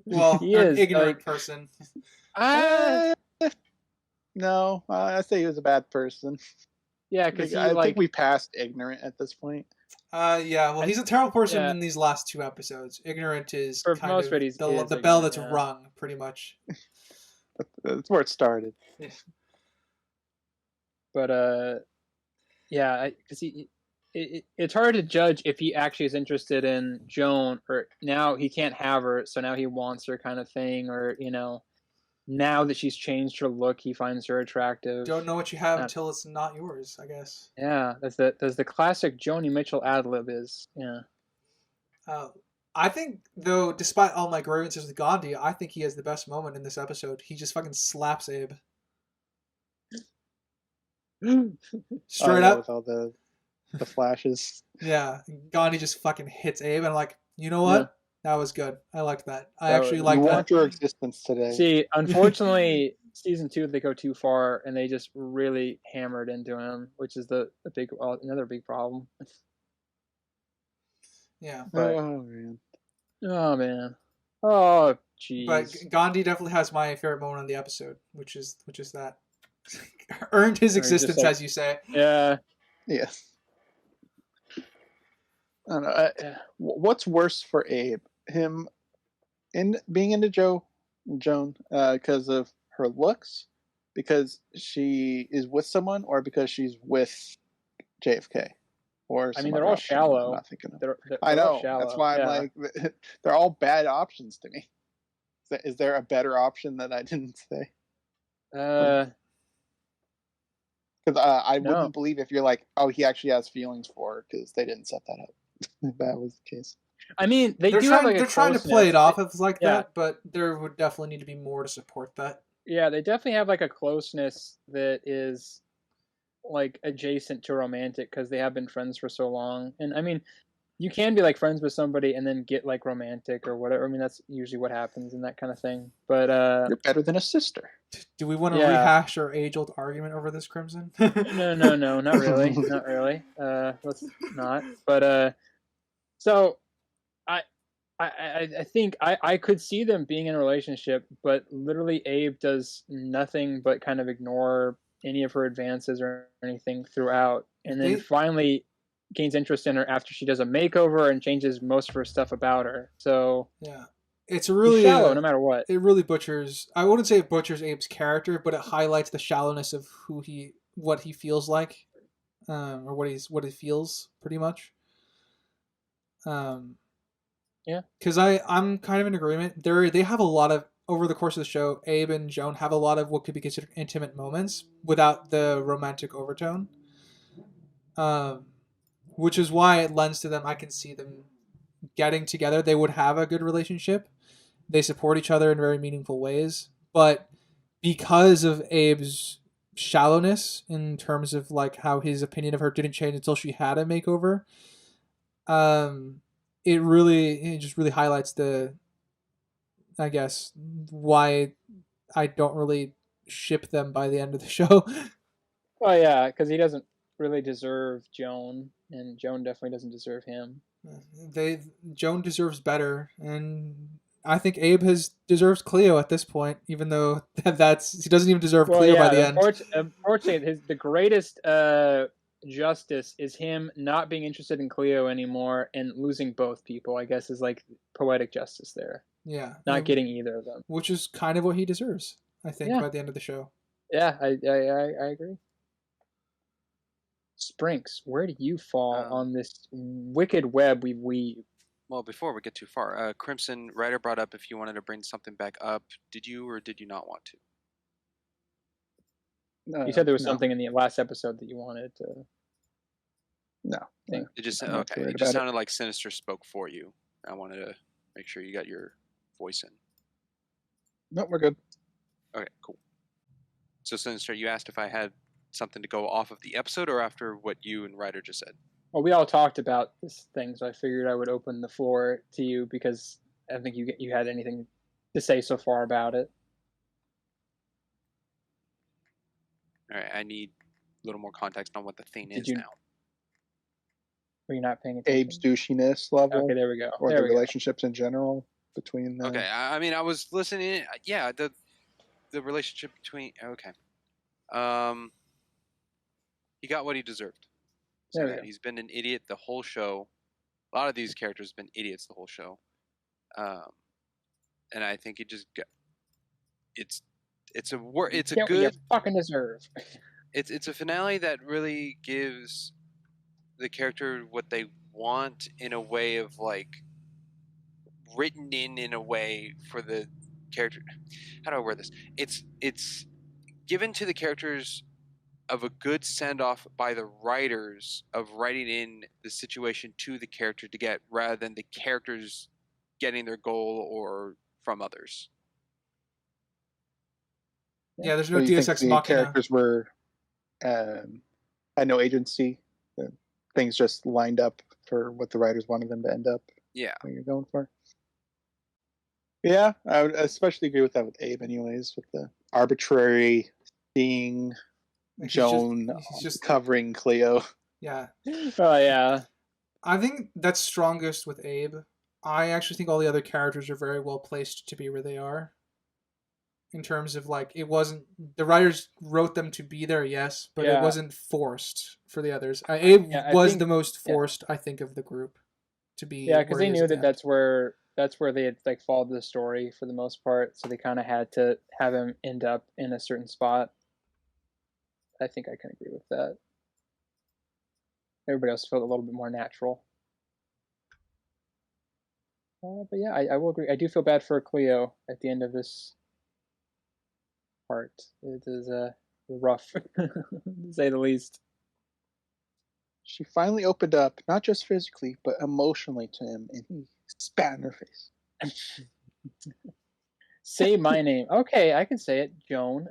Well, he is an ignorant person. No, I say he was a bad person. Yeah, because I think we passed ignorant at this point. Yeah, well, he's a terrible person in these last 2 episodes. Ignorant is for kind most of the bell that's rung, pretty much. That's where it started. Yeah. But yeah, because it's hard to judge if he actually is interested in Joan, or now he can't have her, so now he wants her, kind of thing, or now that she's changed her look, he finds her attractive. Don't know what you have until it's not yours, I guess. Yeah, that's the classic Joni Mitchell ad lib is. Yeah. I think, though, despite all my grievances with Ghandi, I think he has the best moment in this episode. He just fucking slaps Abe. Straight up. With all the flashes. Yeah, Ghandi just fucking hits Abe, and I'm like, you know what? Yeah. That was good. I liked that. I actually like that. You want your existence today. See, unfortunately, season 2 they go too far, and they just really hammered into him, which is another big problem. Yeah. But, oh man. Oh jeez. But Ghandi definitely has my favorite moment on the episode, which is that earned his existence, as you say. Yeah. Yes. I don't know. What's worse for Abe? Him being into Joan because of her looks, because she is with someone, or because she's with JFK? Or they're all shallow. I'm not thinking of. They're I know. shallow. That's why I'm like, they're all bad options to me. Is there a better option that I didn't say? Because I wouldn't believe if you're like, oh, he actually has feelings for her, because they didn't set that up. If that was the case. They're trying to play it off as like that, but there would definitely need to be more to support that. Yeah, they definitely have like a closeness that is like adjacent to romantic, because they have been friends for so long. And you can be like friends with somebody and then get like romantic or whatever. That's usually what happens and that kind of thing. But you're better than a sister. Do we want to rehash our age-old argument over this, Crimson? No, not really. Not really. Let's not. But so I think I could see them being in a relationship, but literally Abe does nothing but kind of ignore any of her advances or anything throughout, and then finally gains interest in her after she does a makeover and changes most of her stuff about her. So yeah, it's really shallow no matter what. It really butchers. I wouldn't say it butchers Abe's character, but it highlights the shallowness of what he feels like, or what he feels pretty much. Yeah, because I'm kind of in agreement. They have a lot of, over the course of the show, Abe and Joan have a lot of what could be considered intimate moments without the romantic overtone. Which is why it lends to them. I can see them getting together. They would have a good relationship. They support each other in very meaningful ways. But because of Abe's shallowness in terms of like how his opinion of her didn't change until she had a makeover, it just really highlights I guess, why I don't really ship them by the end of the show. Well, yeah, because he doesn't really deserve Joan, and Joan definitely doesn't deserve him. Joan deserves better, and I think Abe deserves Cleo at this point, even though he doesn't even deserve Well, Cleo by yeah, the end. unfortunately, the greatest justice is him not being interested in Cleo anymore and losing both people. I guess is like poetic justice there. Yeah, Not getting either of them, which is kind of what he deserves, I think, by the end of the show. Yeah, I agree. Sprinks, where do you fall on this wicked web we weave? Well, before we get too far, Crimson Ryder brought up if you wanted to bring something back up. Did you or did you not want to? You said there was something in the last episode that you wanted to. No, it just okay. It just sounded like Sinister spoke for you. I wanted to make sure you got your voice in. No, we're good. Okay, cool. So Sinister, you asked if I had something to go off of the episode or after what you and Ryder just said. Well, we all talked about this thing, so I figured I would open the floor to you because I think you had anything to say so far about it. All right, I need a little more context on what the thing is now. Were you not paying attention? Abe's douchiness level. Okay, there we go. Or the relationships in general between them. Okay, I mean, I was listening. Yeah, the relationship between. Okay. He got what he deserved. So he's been an idiot the whole show. A lot of these characters have been idiots the whole show. And I think it just got. It's a good. What you fucking deserve. It's a finale that really gives the character what they want in a way of like written in a way for the character. How do I word this? It's given to the characters of a good send-off by the writers of writing in the situation to the character to get, rather than the characters getting their goal or from others. Yeah, there's no Deus Ex Machina. Characters were had no agency. Things just lined up for what the writers wanted them to end up. Yeah, what you're going for. Yeah, I would especially agree with that with Abe, anyways, with the arbitrary seeing Joan just covering Cleo. Yeah. Oh yeah. I think that's strongest with Abe. I actually think all the other characters are very well placed to be where they are. In terms of like, it wasn't the writers wrote them to be there, yes, but it wasn't forced for the others. Abe was the most forced, I think, of the group to be. Yeah, because they knew that that's where they had like followed the story for the most part, so they kind of had to have him end up in a certain spot. I think I can agree with that. Everybody else felt a little bit more natural. But yeah, I will agree. I do feel bad for Cleo at the end of this part. It is rough, to say the least. She finally opened up, not just physically, but emotionally to him, and he spat in her face. Say my name. Okay, I can say it, Joan.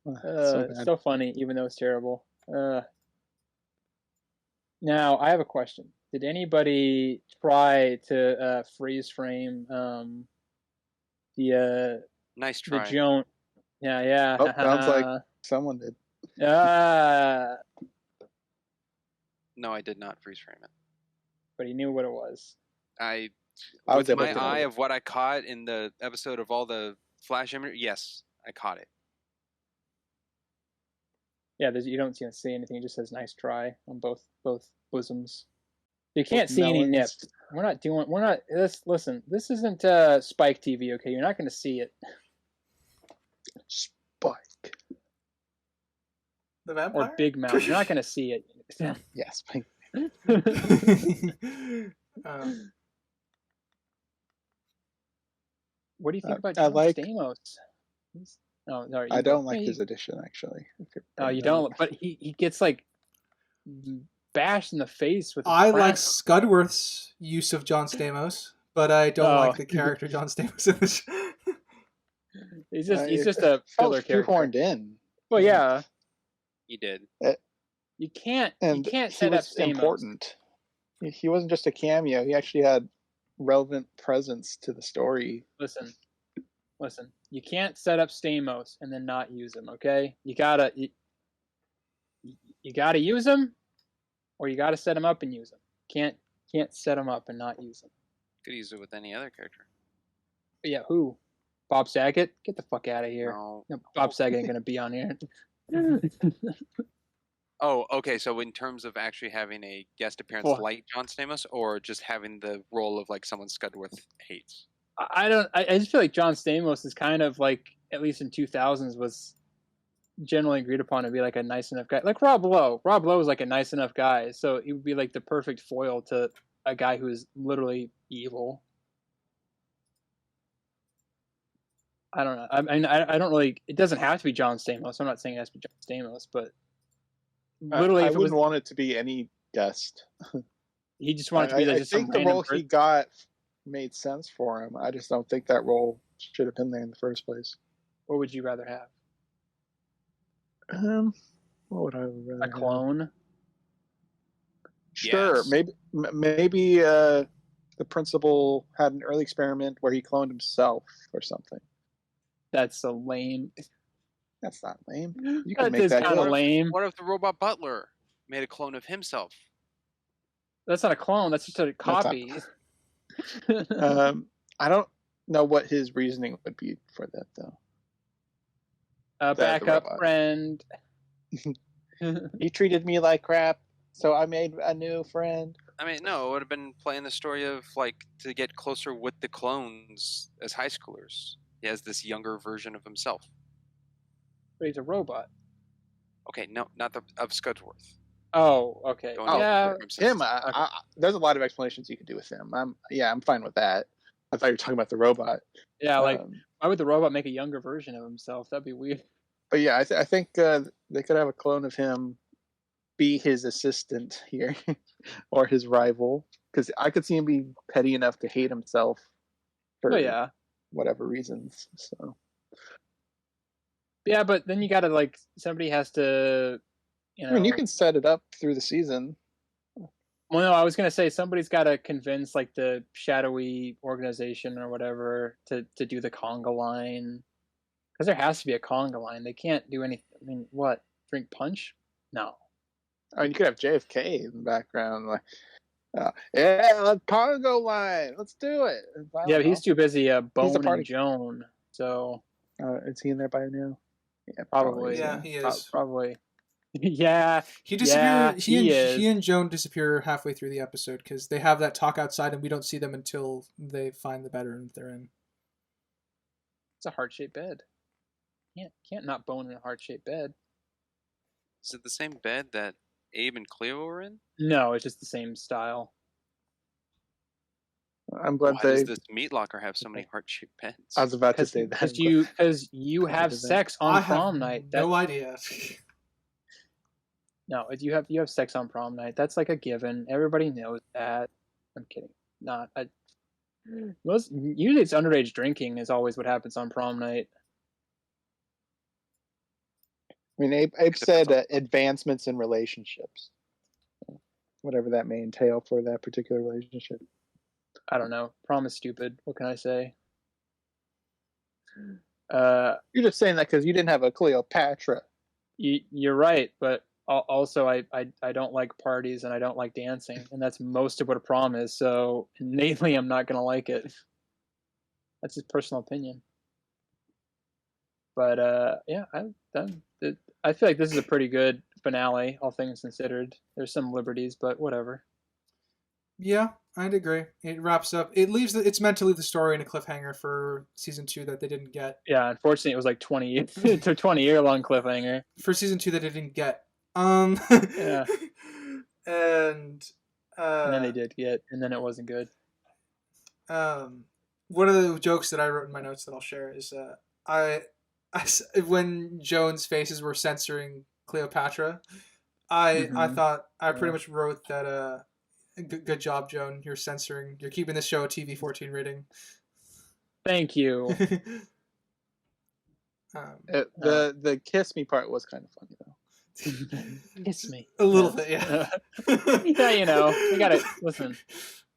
It's so funny, even though it's terrible. Now, I have a question. Did anybody try to freeze frame the nice try. The Joan? Yeah. Oh, sounds like someone did. No, I did not freeze frame it. But he knew what it was. With my eye of what I caught in the episode of all the flash imagery, yes, I caught it. Yeah, you don't see anything. It just says "nice try" on both bosoms. You can't see any nips. We're not. Listen. This isn't Spike TV, okay? You're not going to see it. Spike. The vampire? Or Big Mouth. You're not going to see it. Yes. Spike. What do you think about John Stamos? No, I don't like his addition, actually. Oh, you don't? But he gets like bashed in the face with. I like Scudworth's use of John Stamos, but I don't like the character John Stamos in the show. He's just a filler character. Shoehorned in. Well, yeah, he did. You can't set up Stamos. Important. He wasn't just a cameo. He actually had relevant presence to the story. Listen, Listen, you can't set up Stamos and then not use them. Okay, you gotta use them, or you gotta set them up and use them. Can't set them up and not use them. Could use it with any other character. But yeah, who? Bob Saget? Get the fuck out of here. No. No, Bob Saget ain't gonna be on here. Oh, okay. So in terms of actually having a guest appearance like John Stamos, or just having the role of like someone Scudworth hates? I just feel like John Stamos is kind of like, at least in 2000s, was generally agreed upon to be like a nice enough guy. Like Rob Lowe. Rob Lowe was like a nice enough guy, so he would be like the perfect foil to a guy who is literally evil. I don't know. I mean, I don't really. It doesn't have to be John Stamos. I'm not saying it has to be John Stamos, but literally, I wouldn't want it to be any guest. He just wanted to be like I just some think the random role he got made sense for him. I just don't think that role should have been there in the first place. What would you rather have? What would I rather A clone? Have? Sure, Yes. maybe the principal had an early experiment where he cloned himself or something. That's so lame. That's not lame. You That can make is that kind of good. lame. What if the robot butler made a clone of himself? That's not a clone. That's just a copy. I don't know what his reasoning would be for that, though. A backup robot. friend. He treated me like crap, so I made a new friend. I mean, no, it would have been playing the story of like to get closer with the clones as high schoolers. He has this younger version of himself. But he's a robot. Okay, no, not the of Scudworth. Oh, okay. Going Yeah. over Him, there's a lot of explanations you could do with him. I'm fine with that. I thought you were talking about the robot. Yeah, like, why would the robot make a younger version of himself? That'd be weird. But yeah, I think they could have a clone of him be his assistant here, or his rival, because I could see him being petty enough to hate himself for whatever reasons. So yeah, but then you gotta like somebody has to, you know. I mean, you can set it up through the season. Well, no, I was gonna say somebody's got to convince like the shadowy organization or whatever to do the conga line, because there has to be a conga line. They can't do anything. I mean, what? Drink punch? No. I mean, you could have JFK in the background, like, yeah, Congo line, let's do it. Yeah, but he's too busy boning party. Joan. So is he in there by now? Yeah, probably. Yeah, he is. Probably. Yeah. He disappeared. Yeah, he and Joan disappear halfway through the episode because they have that talk outside, and we don't see them until they find the bedroom that they're in. It's a heart-shaped bed. Can't not bone in a heart-shaped bed. Is it the same bed that Abe and Cleo were in? No, it's just the same style. I'm glad Why they. does this meat locker have so many heart-shaped beds? I was about to say that. Because you have sex on prom night. No idea. No, you have sex on prom night. That's like a given. Everybody knows that. I'm kidding. Not. Usually it's underage drinking is always what happens on prom night. I mean, Abe said advancements in relationships, whatever that may entail for that particular relationship. I don't know. Prom is stupid. What can I say? You're just saying that because you didn't have a Cleopatra. You're right, but also I don't like parties and I don't like dancing, and that's most of what a prom is. So innately, I'm not gonna like it. That's his personal opinion. But yeah, I feel like this is a pretty good finale, all things considered. There's some liberties, but whatever. Yeah, I'd agree. It wraps up. It's meant to leave the story in a cliffhanger for season 2 that they didn't get. Yeah, unfortunately, it was like 20 years. It's a 20-year-long cliffhanger for season 2 that they didn't get. Yeah, and then they did get, and then it wasn't good. One of the jokes that I wrote in my notes that I'll share is when Joan's faces were censoring Cleopatra, I thought I pretty much wrote that good job, Joan. You're keeping this show a TV-14 rating. Thank you. The kiss me part was kind of funny though. Kiss me. A little bit, yeah. Yeah, you gotta listen.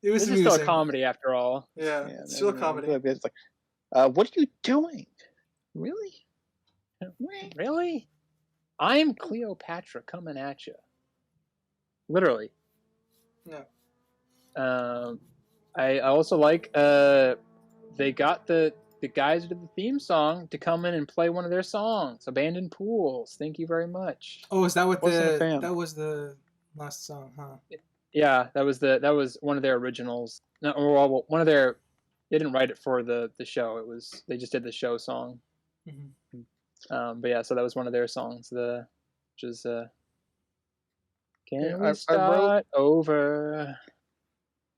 It was This is still a comedy after all. Yeah, it's still a comedy. It's like, What are you doing? Really? Really? I'm Cleopatra coming at you. Literally. Yeah. I also like they got the guys who did the theme song to come in and play one of their songs, Abandoned Pools. Thank you very much. Oh, is that what Wasn't a fan. that was the last song, huh? Yeah, that was one of their originals. No, well, one of their. They didn't write it for the show. They just did the show song. Mm-hmm. But yeah, so that was one of their songs. Which is Can Yeah, we start over?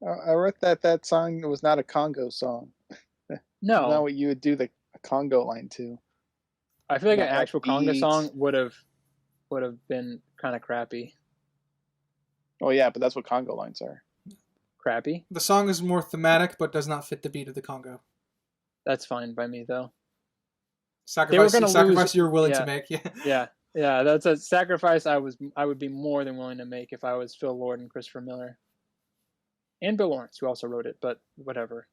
I wrote that song was not a Congo song. No, Not what you would do the Congo line to. I feel like Not an actual Congo upbeat. song would have been kind of crappy. Oh yeah, but that's what Congo lines are. Crappy? The song is more thematic, but does not fit the beat of the Congo. That's fine by me though. Sacrifice you're willing to make. Yeah. Yeah. That's a sacrifice I would be more than willing to make if I was Phil Lord and Christopher Miller, and Bill Lawrence, who also wrote it. But whatever.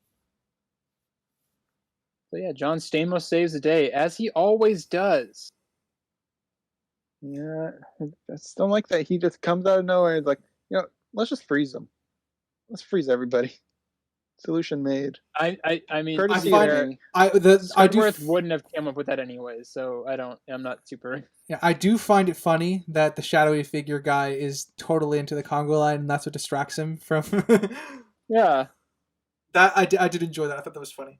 So yeah, John Stamos saves the day, as he always does. Yeah, I just don't like that. He just comes out of nowhere and is like, let's just freeze them. Let's freeze everybody. Solution made. I mean, Courtesy I of me. Squidward wouldn't have come up with that anyways, so I'm not super. Yeah, I do find it funny that the shadowy figure guy is totally into the Congo line, and that's what distracts him from. Yeah. That I did enjoy that. I thought that was funny.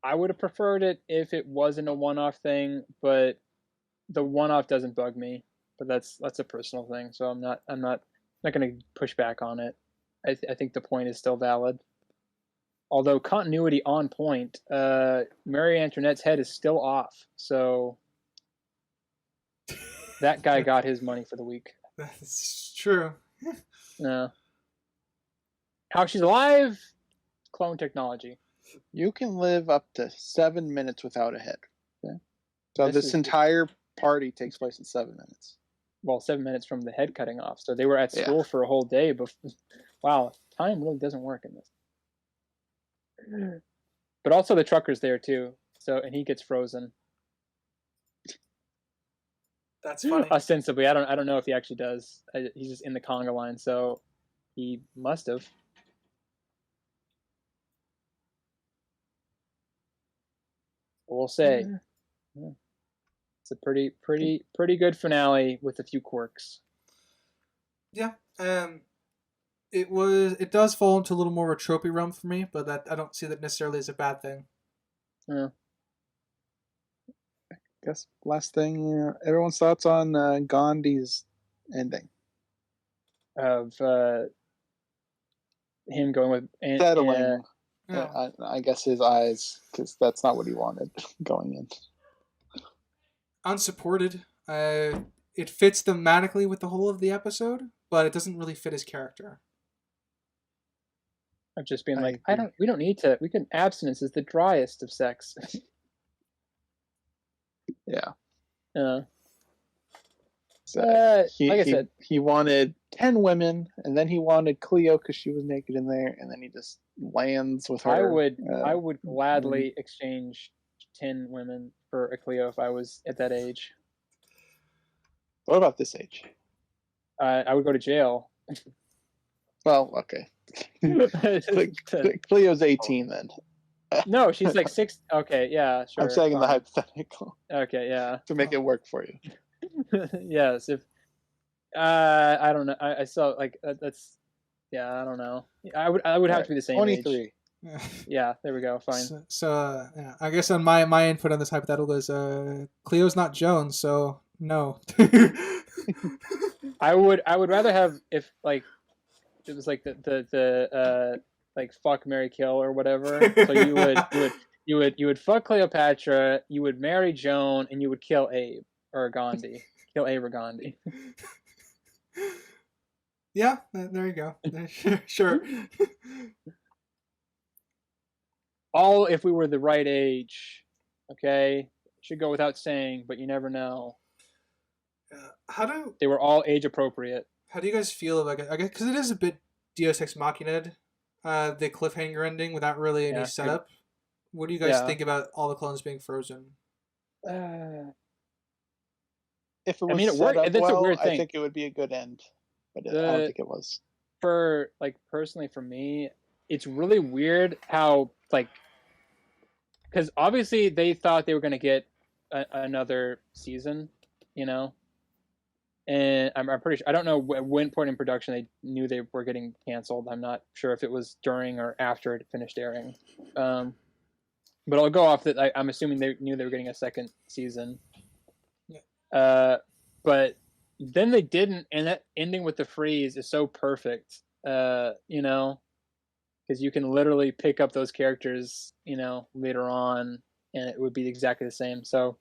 I would have preferred it if it wasn't a one-off thing, but the one-off doesn't bug me. But that's a personal thing, so I'm not going to push back on it. I think the point is still valid. Although continuity on point, Marie Antoinette's head is still off, so that guy got his money for the week. That's true. No. How she's alive? Clone technology. You can live up to 7 minutes without a head. Okay? So this is- entire party takes place in 7 minutes. Well, 7 minutes from the head cutting off. So they were at school for a whole day. Wow, time really doesn't work in this. But also the trucker's there too. So and he gets frozen. That's funny. Ostensibly, I don't know if he actually does. He's just in the conga line, so he must have. We'll say. Yeah. It's a pretty good finale with a few quirks. Yeah. It does fall into a little more of a tropey realm for me, but that I don't see that necessarily as a bad thing. Yeah. I guess last thing, everyone's thoughts on Gandhi's ending. Of him going with Settling. Yeah. I guess his eyes, because that's not what he wanted going in. Unsupported. It fits thematically with the whole of the episode, but it doesn't really fit his character. Of just being I like, agree. we don't need to. Abstinence is the driest of sex. Yeah. So, I said, he wanted 10 women, and then he wanted Cleo because she was naked in there, and then he just lands with her. I would gladly exchange 10 women for a Cleo if I was at that age. What about this age? I would go to jail. Well, okay. Cleo's 18 then. No, she's like 6. Okay, yeah, sure. I'm saying fine. the hypothetical. Okay, yeah. To make it work for you. Yes, if I don't know. I saw like that's I don't know. I would have to be the same 23. age. Yeah, there we go. Fine. So yeah, I guess on my input on this hypothetical is Cleo's not Joan, so no. I would rather have if like it was like the like fuck, marry, kill or whatever. So you would fuck Cleopatra, you would marry Joan, and you would kill Abe or Ghandi. Kill Abe or Ghandi. Yeah, there you go. Sure. All if we were the right age. Okay, should go without saying, but you never know. They were all age appropriate. How do you guys feel about it? I guess because it is a bit Deus Ex Machina, the cliffhanger ending without really any setup. What do you guys think about all the clones being frozen? Uh, If it was I mean, it set worked. up That's a well, weird I thing. think it would be a good end. But I don't think it was. For like personally for me, it's really weird how like, because obviously they thought they were going to get another season, you know, and I'm pretty sure, I don't know when point in production they knew they were getting canceled. I'm not sure if it was during or after it finished airing. But I'll go off that I'm assuming they knew they were getting a second season. Yeah. But then they didn't, and that ending with the freeze is so perfect. You know, because you can literally pick up those characters, you know, later on, and it would be exactly the same. So,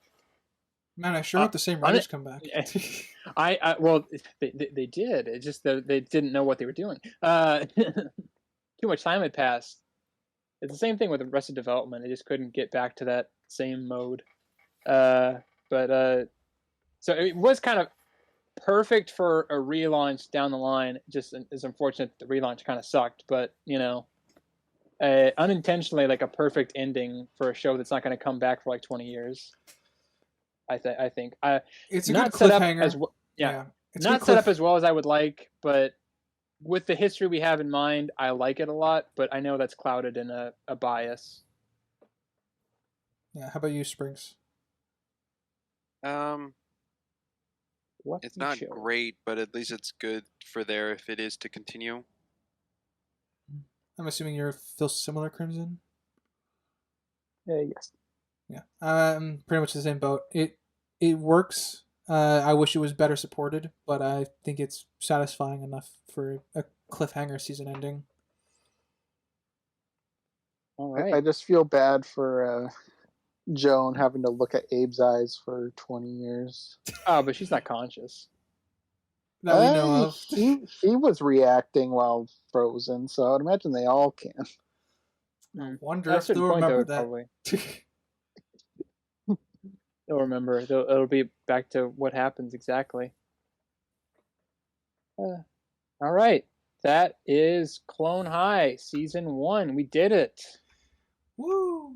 man, I sure hope the same writers come back. Well, they did. It's just that they didn't know what they were doing. Too much time had passed. It's the same thing with Arrested Development. They just couldn't get back to that same mode. So it was kind of perfect for a relaunch down the line. Just it's unfortunate the relaunch kind of sucked, but you know, unintentionally like a perfect ending for a show that's not going to come back for like 20 years. I think it's a not good set up cliffhanger. as well. Yeah, it's not set up as well as I would like, but with the history we have in mind, I like it a lot. But I know that's clouded in a bias. Yeah. How about you, Springs? It's not great, but at least it's good for there if it is to continue. I'm assuming you're Phil similar, Crimson. Yes. Yeah. Pretty much the same boat. It works. I wish it was better supported, but I think it's satisfying enough for a cliffhanger season ending. All right. I just feel bad for Joan having to look at Abe's eyes for 20 years. Oh, but she's not conscious. That we know of. He was reacting while frozen, so I'd imagine they all can. I wonder if they'll remember that. They'll remember. It'll be back to what happens exactly. All right. That is Clone High, Season 1. We did it. Woo!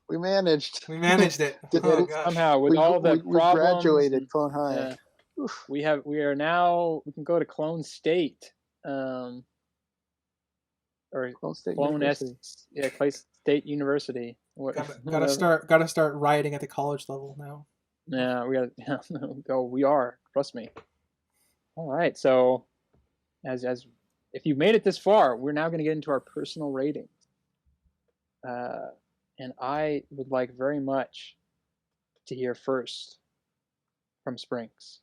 We managed. We managed it. Somehow, with all the we problems. Graduated Clone High. We are now, we can go to Clone State. Or Clone State Clone University. Clay State University. Gotta start writing at the college level now. Yeah, we gotta go. We are. Trust me. All right. So, as if you've made it this far, we're now going to get into our personal ratings. And I would like very much to hear first from Springs.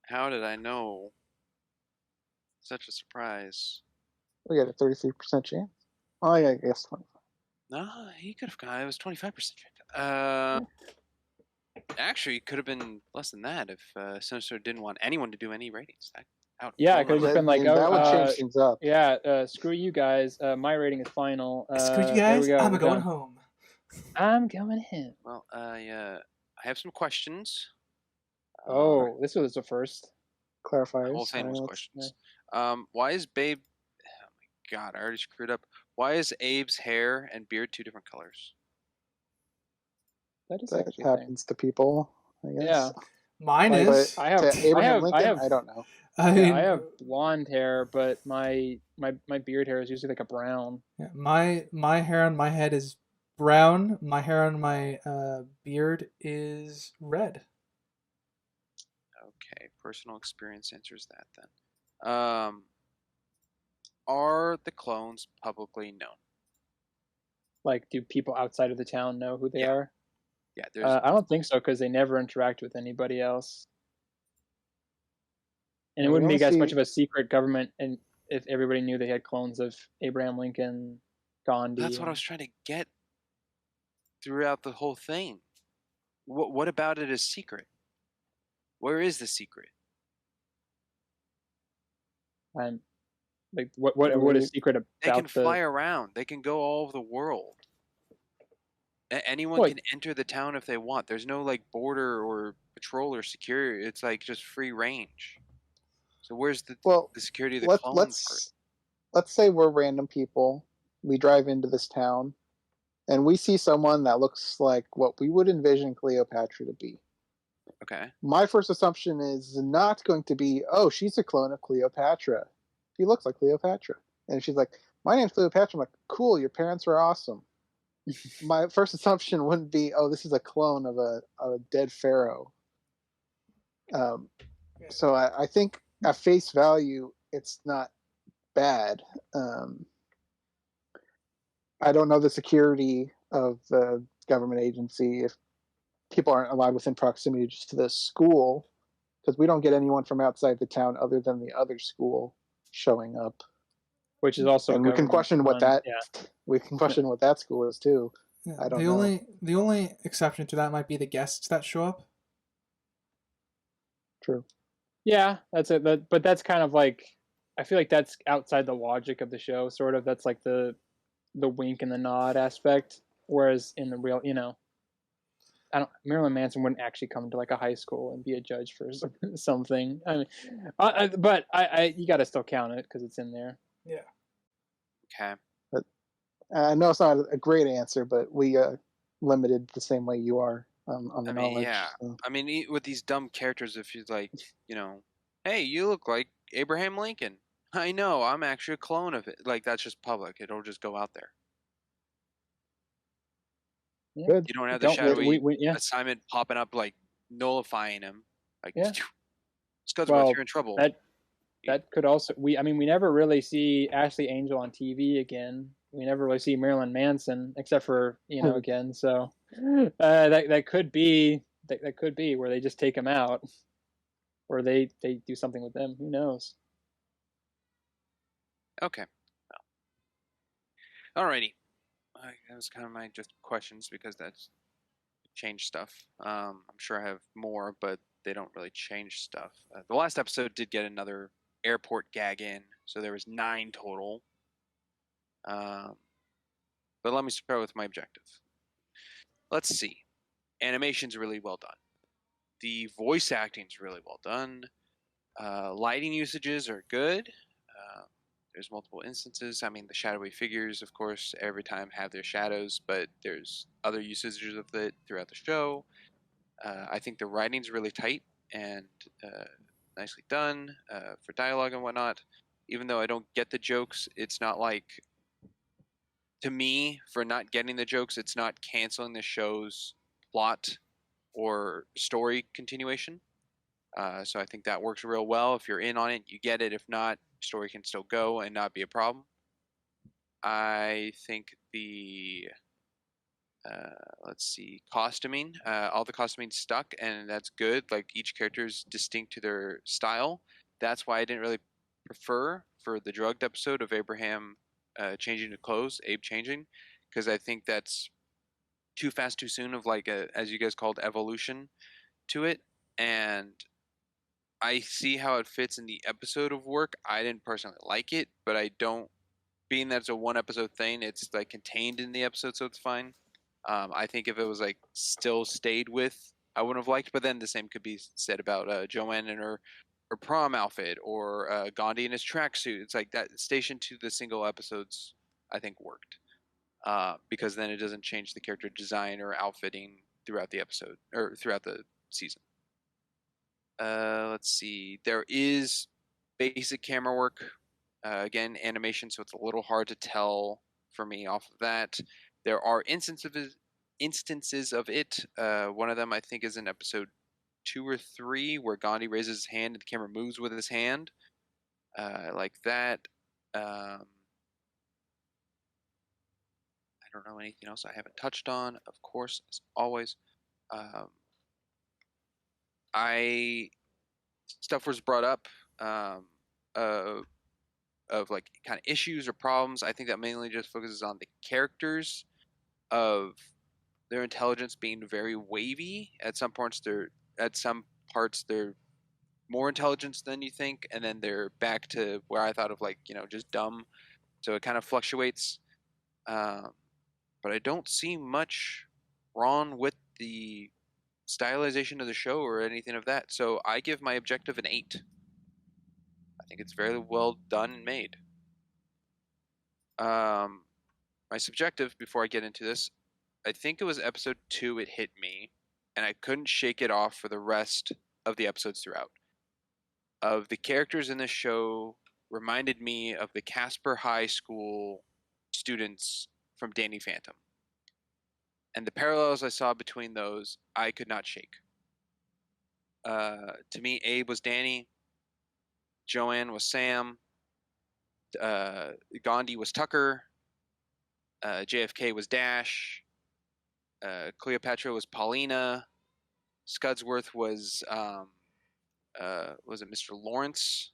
How did I know? Such a surprise. We got a 33% chance. Oh, yeah, I guess 25. No, he could have gone. It was 25%. Actually, it could have been less than that if Sinister didn't want anyone to do any ratings. Yeah, it could have just been like, that would change things up. Yeah, screw you guys. My rating is final. Screw you guys. I'm going home. I'm going home. Well, I have some questions. Oh, this was the first. Clarifiers. The whole thing was questions. Why is Babe? Oh my God, I already screwed up. Why is Abe's hair and beard two different colors? That happens to people, I guess. Yeah. Mine is. I have Abraham Lincoln. I don't know. I have blonde hair, but my beard hair is usually like a brown. Yeah, my hair on my head is brown. My hair on my beard is red. Okay, personal experience answers that then. Are the clones publicly known? Like, do people outside of the town know who they are? Yeah, I don't think so, because they never interact with anybody else. And it wouldn't be as much of a secret government, and if everybody knew they had clones of Abraham Lincoln, Ghandi. That's what I was trying to get throughout the whole thing. What about it is secret? Where is the secret? And like, what is secret about? They can fly around. They can go all over the world. Anyone can enter the town if they want. There's no like border or patrol or security. It's like just free range. So where's the security of the clones? Let's say we're random people. We drive into this town. and we see someone that looks like what we would envision Cleopatra to be. Okay. My first assumption is not going to be, oh, she's a clone of Cleopatra. She looks like Cleopatra. And she's like, my name's Cleopatra. I'm like, cool, your parents are awesome. My first assumption wouldn't be, oh, this is a clone of a dead pharaoh. So I think at face value, it's not bad. I don't know the security of the government agency if people aren't allowed within proximity just to the school, because we don't get anyone from outside the town other than the other school showing up. Which is also, and we can question what that we can question what that school is too. Yeah. I don't know. The only exception to that might be the guests that show up. True. Yeah, that's it. But that's kind of like, I feel like that's outside the logic of the show, sort of. That's like the wink and the nod aspect. Whereas in the real, Marilyn Manson wouldn't actually come to like a high school and be a judge for something. I mean, but you got to still count it because it's in there. Yeah. Okay. But I know it's not a great answer, but we limited the same way you are on the knowledge. Yeah. So. I mean, with these dumb characters, if you're like, hey, you look like Abraham Lincoln. I know, I'm actually a clone of it. Like, that's just public. It'll just go out there. Good. You don't have the shadowy assignment popping up, like, nullifying him. Like, Scudsworth, you're in trouble. That could also, we never really see Ashley Angel on TV again. We never really see Marilyn Manson, except for, again. So that could be where they just take him out, or they do something with them. Who knows? Okay. Well. Alrighty. That was kind of my just questions because that's changed stuff. I'm sure I have more, but they don't really change stuff. The last episode did get another airport gag in, so there was 9 total. But let me start with my objective. Let's see. Animation's really well done. The voice acting's really well done. Lighting usages are good. There's multiple instances. I mean, the shadowy figures, of course, every time have their shadows, but there's other usages of it throughout the show. I think the writing's really tight and nicely done for dialogue and whatnot. Even though I don't get the jokes, it's not like, to me, for not getting the jokes, it's not canceling the show's plot or story continuation. So I think that works real well. If you're in on it, you get it. If not, story can still go and not be a problem. I think the costuming, all the costuming stuck, and that's good. Like, each character is distinct to their style. That's why I didn't really prefer for the drugged episode of Abraham changing to clothes, Abe changing, because I think that's too fast, too soon of like a, as you guys called, evolution to it. And I see how it fits in the episode of work. I didn't personally like it, but I don't, being that it's a 1 episode thing, it's like contained in the episode, so it's fine. I think if it was like still stayed with, I wouldn't have liked. But then the same could be said about Joanne and her prom outfit, or Ghandi in his tracksuit. It's like that station to the single episodes, I think, worked because then it doesn't change the character design or outfitting throughout the episode or throughout the season. Let's see. There is basic camera work. Again, animation, so it's a little hard to tell for me off of that. There are instances of it. One of them, I think, is in episode 2 or 3, where Ghandi raises his hand and the camera moves with his hand. Like that. I don't know anything else I haven't touched on, of course, as always. Stuff was brought up of like kind of issues or problems. I think that mainly just focuses on the characters, of their intelligence being very wavy. At some parts they're more intelligent than you think, and then they're back to where I thought of, like, just dumb. So it kind of fluctuates. But I don't see much wrong with the stylization of the show or anything of that. So I give my objective an 8. I think it's very well done and made. my subjective before I get into this, I think it was episode 2 it hit me, and I couldn't shake it off for the rest of the episodes throughout. Of the characters in this show reminded me of the Casper High School students from Danny Phantom. And the parallels I saw between those, I could not shake. To me, Abe was Danny, Joanne was Sam, Ghandi was Tucker, JFK was Dash, Cleopatra was Paulina, Scudsworth was it Mr. Lawrence,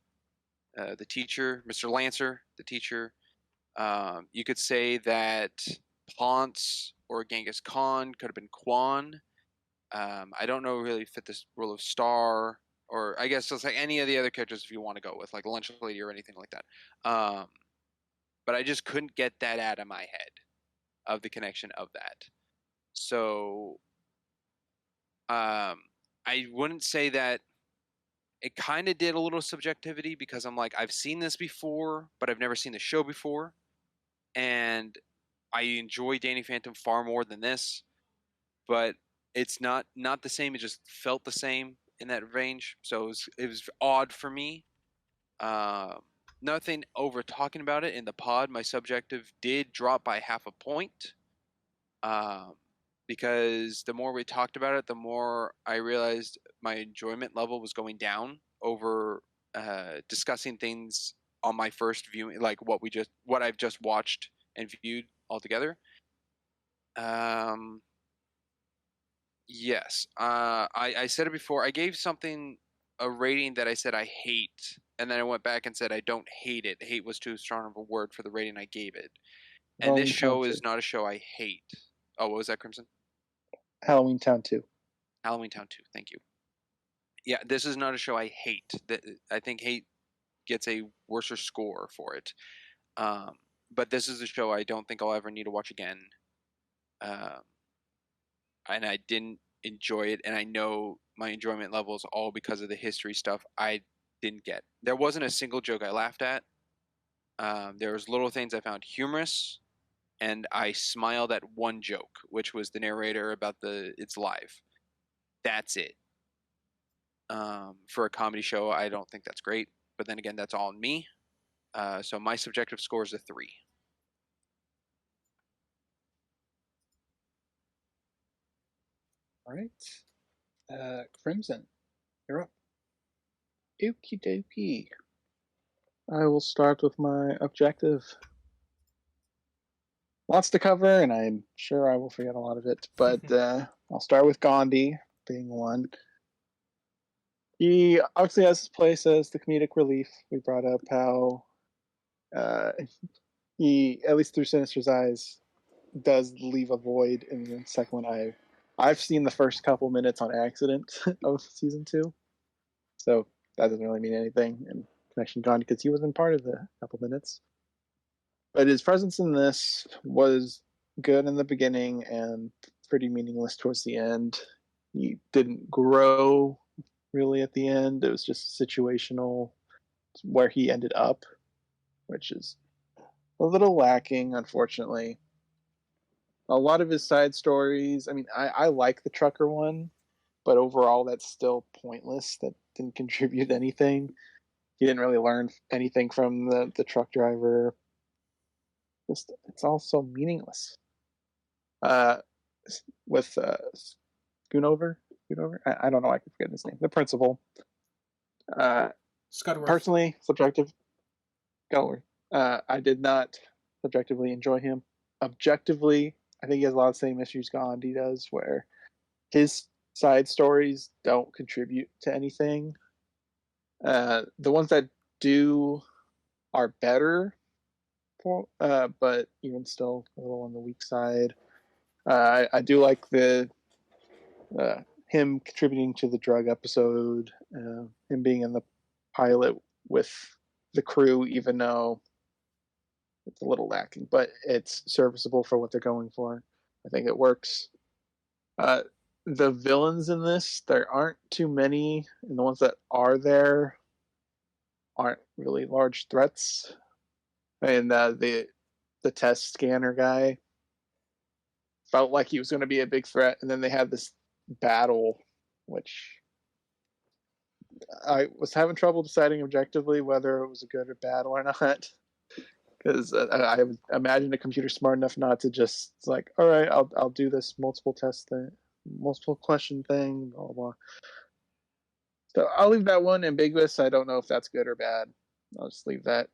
the teacher, Mr. Lancer, the teacher. You could say that Ponce or Genghis Khan could have been Quan. I don't know really fit this role of Star, or I guess it's like any of the other characters if you want to go with, like Lunch Lady or anything like that. But I just couldn't get that out of my head of the connection of that. So I wouldn't say that it kind of did a little subjectivity, because I'm like, I've seen this before, but I've never seen the show before. And I enjoy Danny Phantom far more than this, but it's not the same. It just felt the same in that range. So it was odd for me. Nothing over talking about it in the pod. My subjective did drop by half a point. Because the more we talked about it, the more I realized my enjoyment level was going down over discussing things on my first viewing, like what I've just watched and viewed altogether. Yes, I said it before. I gave something a rating that I said I hate, and then I went back and said I don't hate it. Hate was too strong of a word for the rating I gave it. And this show is not a show I hate. Oh, what was that, Crimson? Halloween Town 2. Halloween Town 2, thank you. Yeah, this is not a show I hate. I think hate gets a worse score for it. But this is a show I don't think I'll ever need to watch again. And I didn't enjoy it, and I know my enjoyment level is all because of the history stuff I didn't get. There wasn't a single joke I laughed at. There was little things I found humorous, and I smiled at one joke, which was the narrator about it's live. That's it. For a comedy show, I don't think that's great. But then again, that's all on me. So my subjective score is a 3. All right. Crimson, you're up. Okie dokie. I will start with my objective. Lots to cover, and I'm sure I will forget a lot of it, but I'll start with Ghandi being one. He obviously has his place as the comedic relief. We brought up how he, at least through Sinister's eyes, does leave a void in the second one. I've seen the first couple minutes on accident of season 2, so that doesn't really mean anything in connection to Ghandi because he wasn't part of the couple minutes. But his presence in this was good in the beginning and pretty meaningless towards the end. He didn't grow really at the end. It was just situational where he ended up, which is a little lacking, unfortunately. A lot of his side stories, I mean, I like the trucker one, but overall that's still pointless. That didn't contribute anything. He didn't really learn anything from the truck driver. It's all so meaningless. With Schoonover, I don't know. I can forget his name. The principal. Scudworth. Personally, subjective. Gallery. I did not subjectively enjoy him. Objectively, I think he has a lot of the same issues Ghandi does, where his side stories don't contribute to anything. The ones that do are better, but even still a little on the weak side. I do like the him contributing to the drug episode, him being in the pilot with the crew, even though it's a little lacking, but it's serviceable for what they're going for. I think it works. The villains in this, there aren't too many, and the ones that are there aren't really large threats. And the the test scanner guy felt like he was going to be a big threat, and then they had this battle, which I was having trouble deciding objectively whether it was a good or battle or not. Because I imagine a computer smart enough not to just like, all right, I'll do this multiple test thing, multiple question thing, blah blah. So I'll leave that one ambiguous. I don't know if that's good or bad. I'll just leave that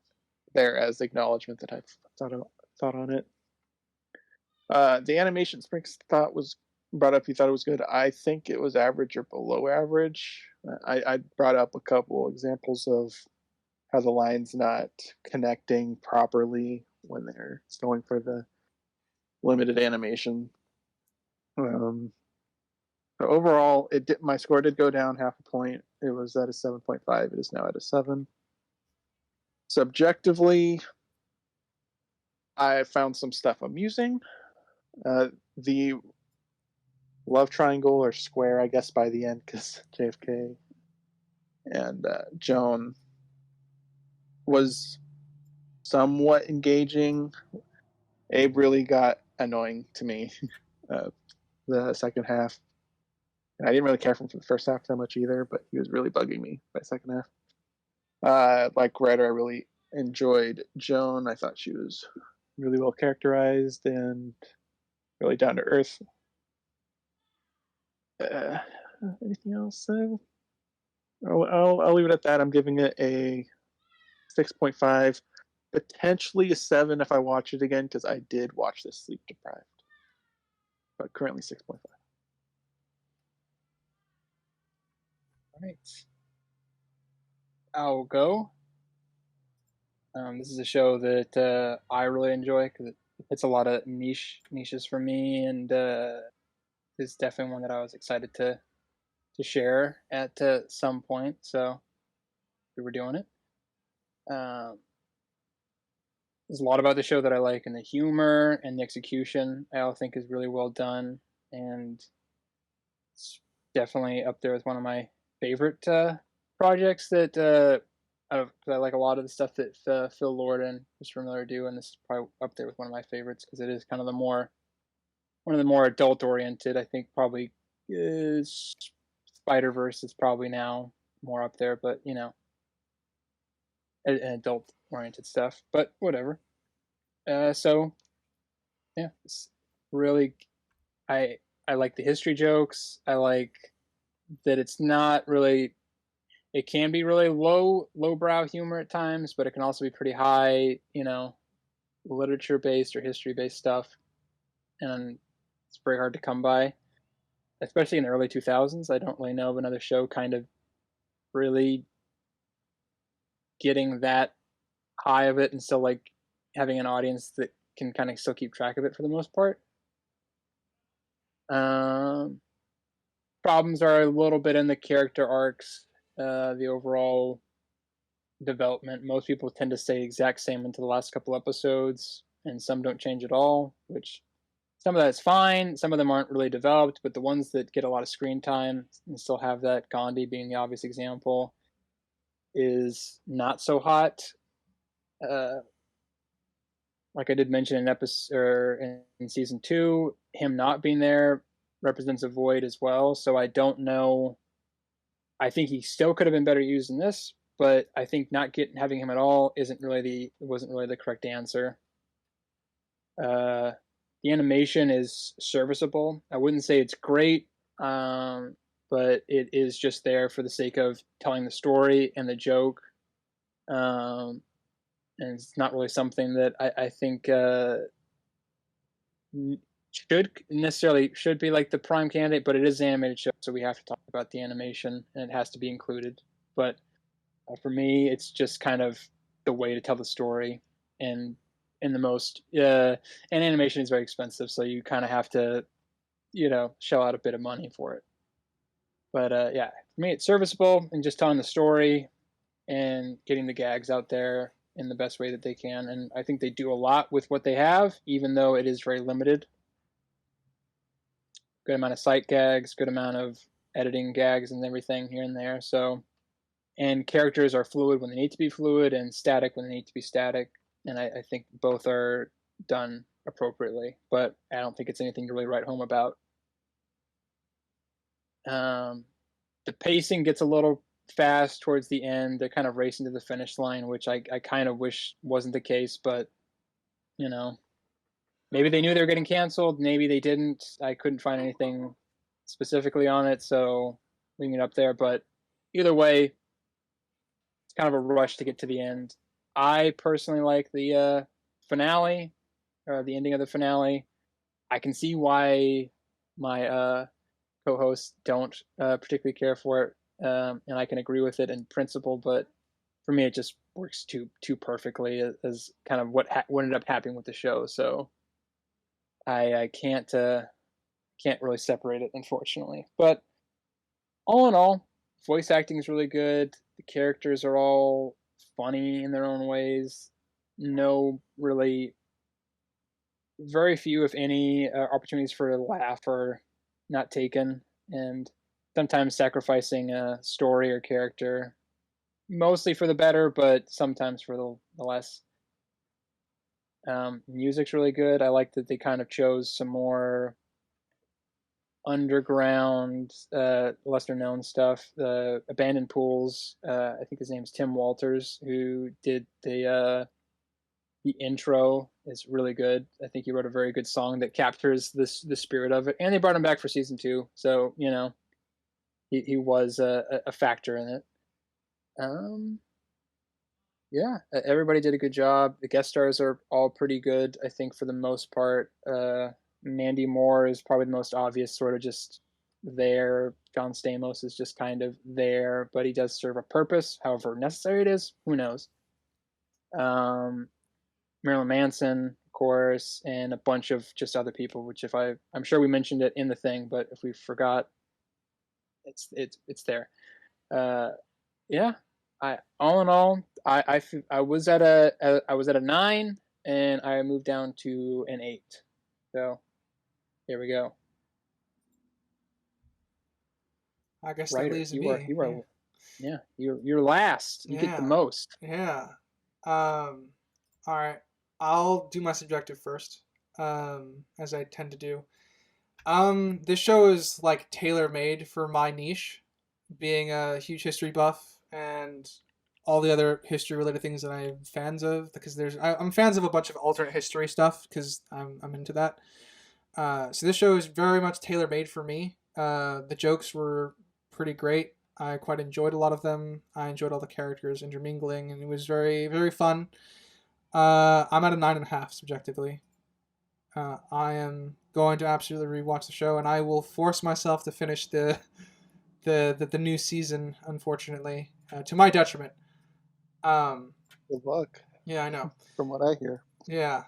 there as acknowledgement that I've thought on it. The animation Sprinks thought was brought up. He thought it was good. I think it was average or below average. I brought up a couple examples of how the line's not connecting properly when they're going for the limited animation. But overall, my score did go down half a point. It was at a 7.5. It is now at a 7. Subjectively, I found some stuff amusing. The love triangle or square, I guess, by the end, because JFK and Joan was somewhat engaging. Abe really got annoying to me the second half. And I didn't really care for him for the first half that much either, but he was really bugging me by the second half. Like Ryder, I really enjoyed Joan. I thought she was really well characterized and really down to earth. Anything else? I'll leave it at that. I'm giving it a 6.5, potentially a 7 if I watch it again, because I did watch this sleep deprived. But currently 6.5. All right. I'll go. This is a show that I really enjoy because it hits a lot of niches for me, and is definitely one that I was excited to share at some point. So we were doing it. There's a lot about the show that I like, and the humor and the execution I all think is really well done, and it's definitely up there with one of my favorite projects that I like a lot of the stuff that Phil Lord and Christopher Miller do, and this is probably up there with one of my favorites because it is kind of one of the more adult oriented. I think probably is Spider-Verse is probably now more up there, but you know, an adult oriented stuff. But whatever. So yeah, it's really I like the history jokes. I like that it's not really. It can be really lowbrow humor at times, but it can also be pretty high, you know, literature based or history based stuff, and it's very hard to come by, especially in the early 2000s. I don't really know of another show kind of really getting that high of it and still like having an audience that can kind of still keep track of it for the most part. Problems are a little bit in the character arcs, the overall development. Most people tend to stay exact same into the last couple episodes, and some don't change at all, which some of that's fine. Some of them aren't really developed, but the ones that get a lot of screen time and still have that, Ghandi being the obvious example, is not so hot. Like I did mention in episode or in season 2, him not being there represents a void as well. So I don't know. I think he still could have been better used in this, but I think not having him at all wasn't really the correct answer. The animation is serviceable. I wouldn't say it's great, but it is just there for the sake of telling the story and the joke. And it's not really something that I think should be like the prime candidate, but it is an animated show, so we have to talk about the animation, and it has to be included. But for me, it's just kind of the way to tell the story, and and animation is very expensive, so you kind of have to, you know, shell out a bit of money for it. But yeah, for me, it's serviceable and just telling the story and getting the gags out there in the best way that they can, and I think they do a lot with what they have, even though it is very limited. Good amount of sight gags, good amount of editing gags and everything here and there. So, and characters are fluid when they need to be fluid and static when they need to be static. And I think both are done appropriately, but I don't think it's anything to really write home about. The pacing gets a little fast towards the end. They're kind of racing to the finish line, which I kind of wish wasn't the case, but you know, maybe they knew they were getting canceled, maybe they didn't. I couldn't find anything specifically on it, so leaving it up there. But either way, it's kind of a rush to get to the end. I personally like the finale, or the ending of the finale. I can see why my co-hosts don't particularly care for it, and I can agree with it in principle. But for me, it just works too perfectly as kind of what ended up happening with the show. So I can't really separate it, unfortunately. But all in all, voice acting is really good. The characters are all funny in their own ways. No really, very few, if any, opportunities for a laugh are not taken, and sometimes sacrificing a story or character, mostly for the better, but sometimes for the less. Music's really good. I like that they kind of chose some more underground, lesser known stuff. The Abandoned Pools, I think his name's Tim Walters, who did the intro, is really good. I think he wrote a very good song that captures the spirit of it. And they brought him back for season 2, so you know, he was a factor in it. Yeah, everybody did a good job. The guest stars are all pretty good, I think, for the most part. Mandy Moore is probably the most obvious, sort of just there. John Stamos is just kind of there, but he does serve a purpose. However necessary it is, who knows? Marilyn Manson, of course, and a bunch of just other people, which I'm sure we mentioned it in the thing, but if we forgot, it's there. Yeah, all in all, I was at a 9, and I moved down to an 8. So here we go. I guess Writer, that leaves you me. are, yeah, you're last. You get the most. Yeah. All right. I'll do my subjective first, as I tend to do. This show is like tailor-made for my niche, being a huge history buff and all the other history-related things that I'm fans of. Because I'm fans of a bunch of alternate history stuff because I'm into that. So this show is very much tailor-made for me. The jokes were pretty great. I quite enjoyed a lot of them. I enjoyed all the characters intermingling, and it was very, very fun. I'm at a 9.5 subjectively. I am going to absolutely rewatch the show, and I will force myself to finish the new season. Unfortunately, to my detriment. Good luck. Yeah, I know. From what I hear. Yeah.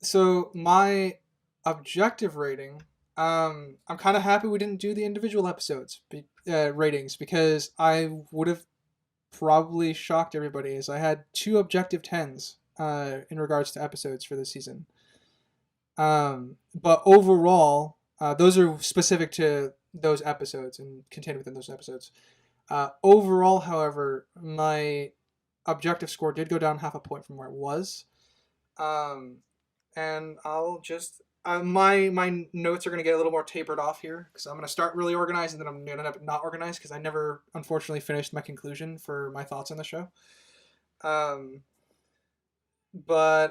So my objective rating. I'm kind of happy we didn't do the individual episodes ratings, because I would have probably shocked everybody, as I had 2 objective 10s in regards to episodes for this season. But overall, those are specific to those episodes and contained within those episodes. Overall, however, my objective score did go down half a point from where it was. And I'll just... my notes are going to get a little more tapered off here, because I'm going to start really organized, and then I'm going to end up not organized, because I never, unfortunately, finished my conclusion for my thoughts on the show. But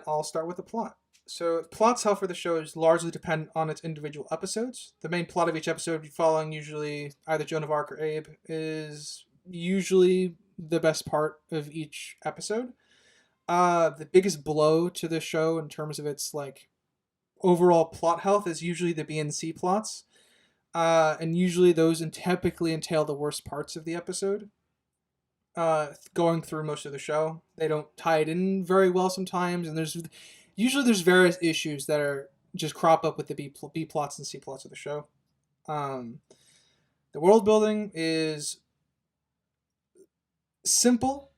I'll start with the plot. So, the plot itself for the show is largely dependent on its individual episodes. The main plot of each episode, following usually either Joan of Arc or Abe, is usually the best part of each episode. The biggest blow to the show in terms of its like overall plot health is usually the B and C plots, and usually those typically entail the worst parts of the episode. Going through most of the show, they don't tie it in very well sometimes, and there's various issues that are just crop up with the B plots and C plots of the show. The world building is simple.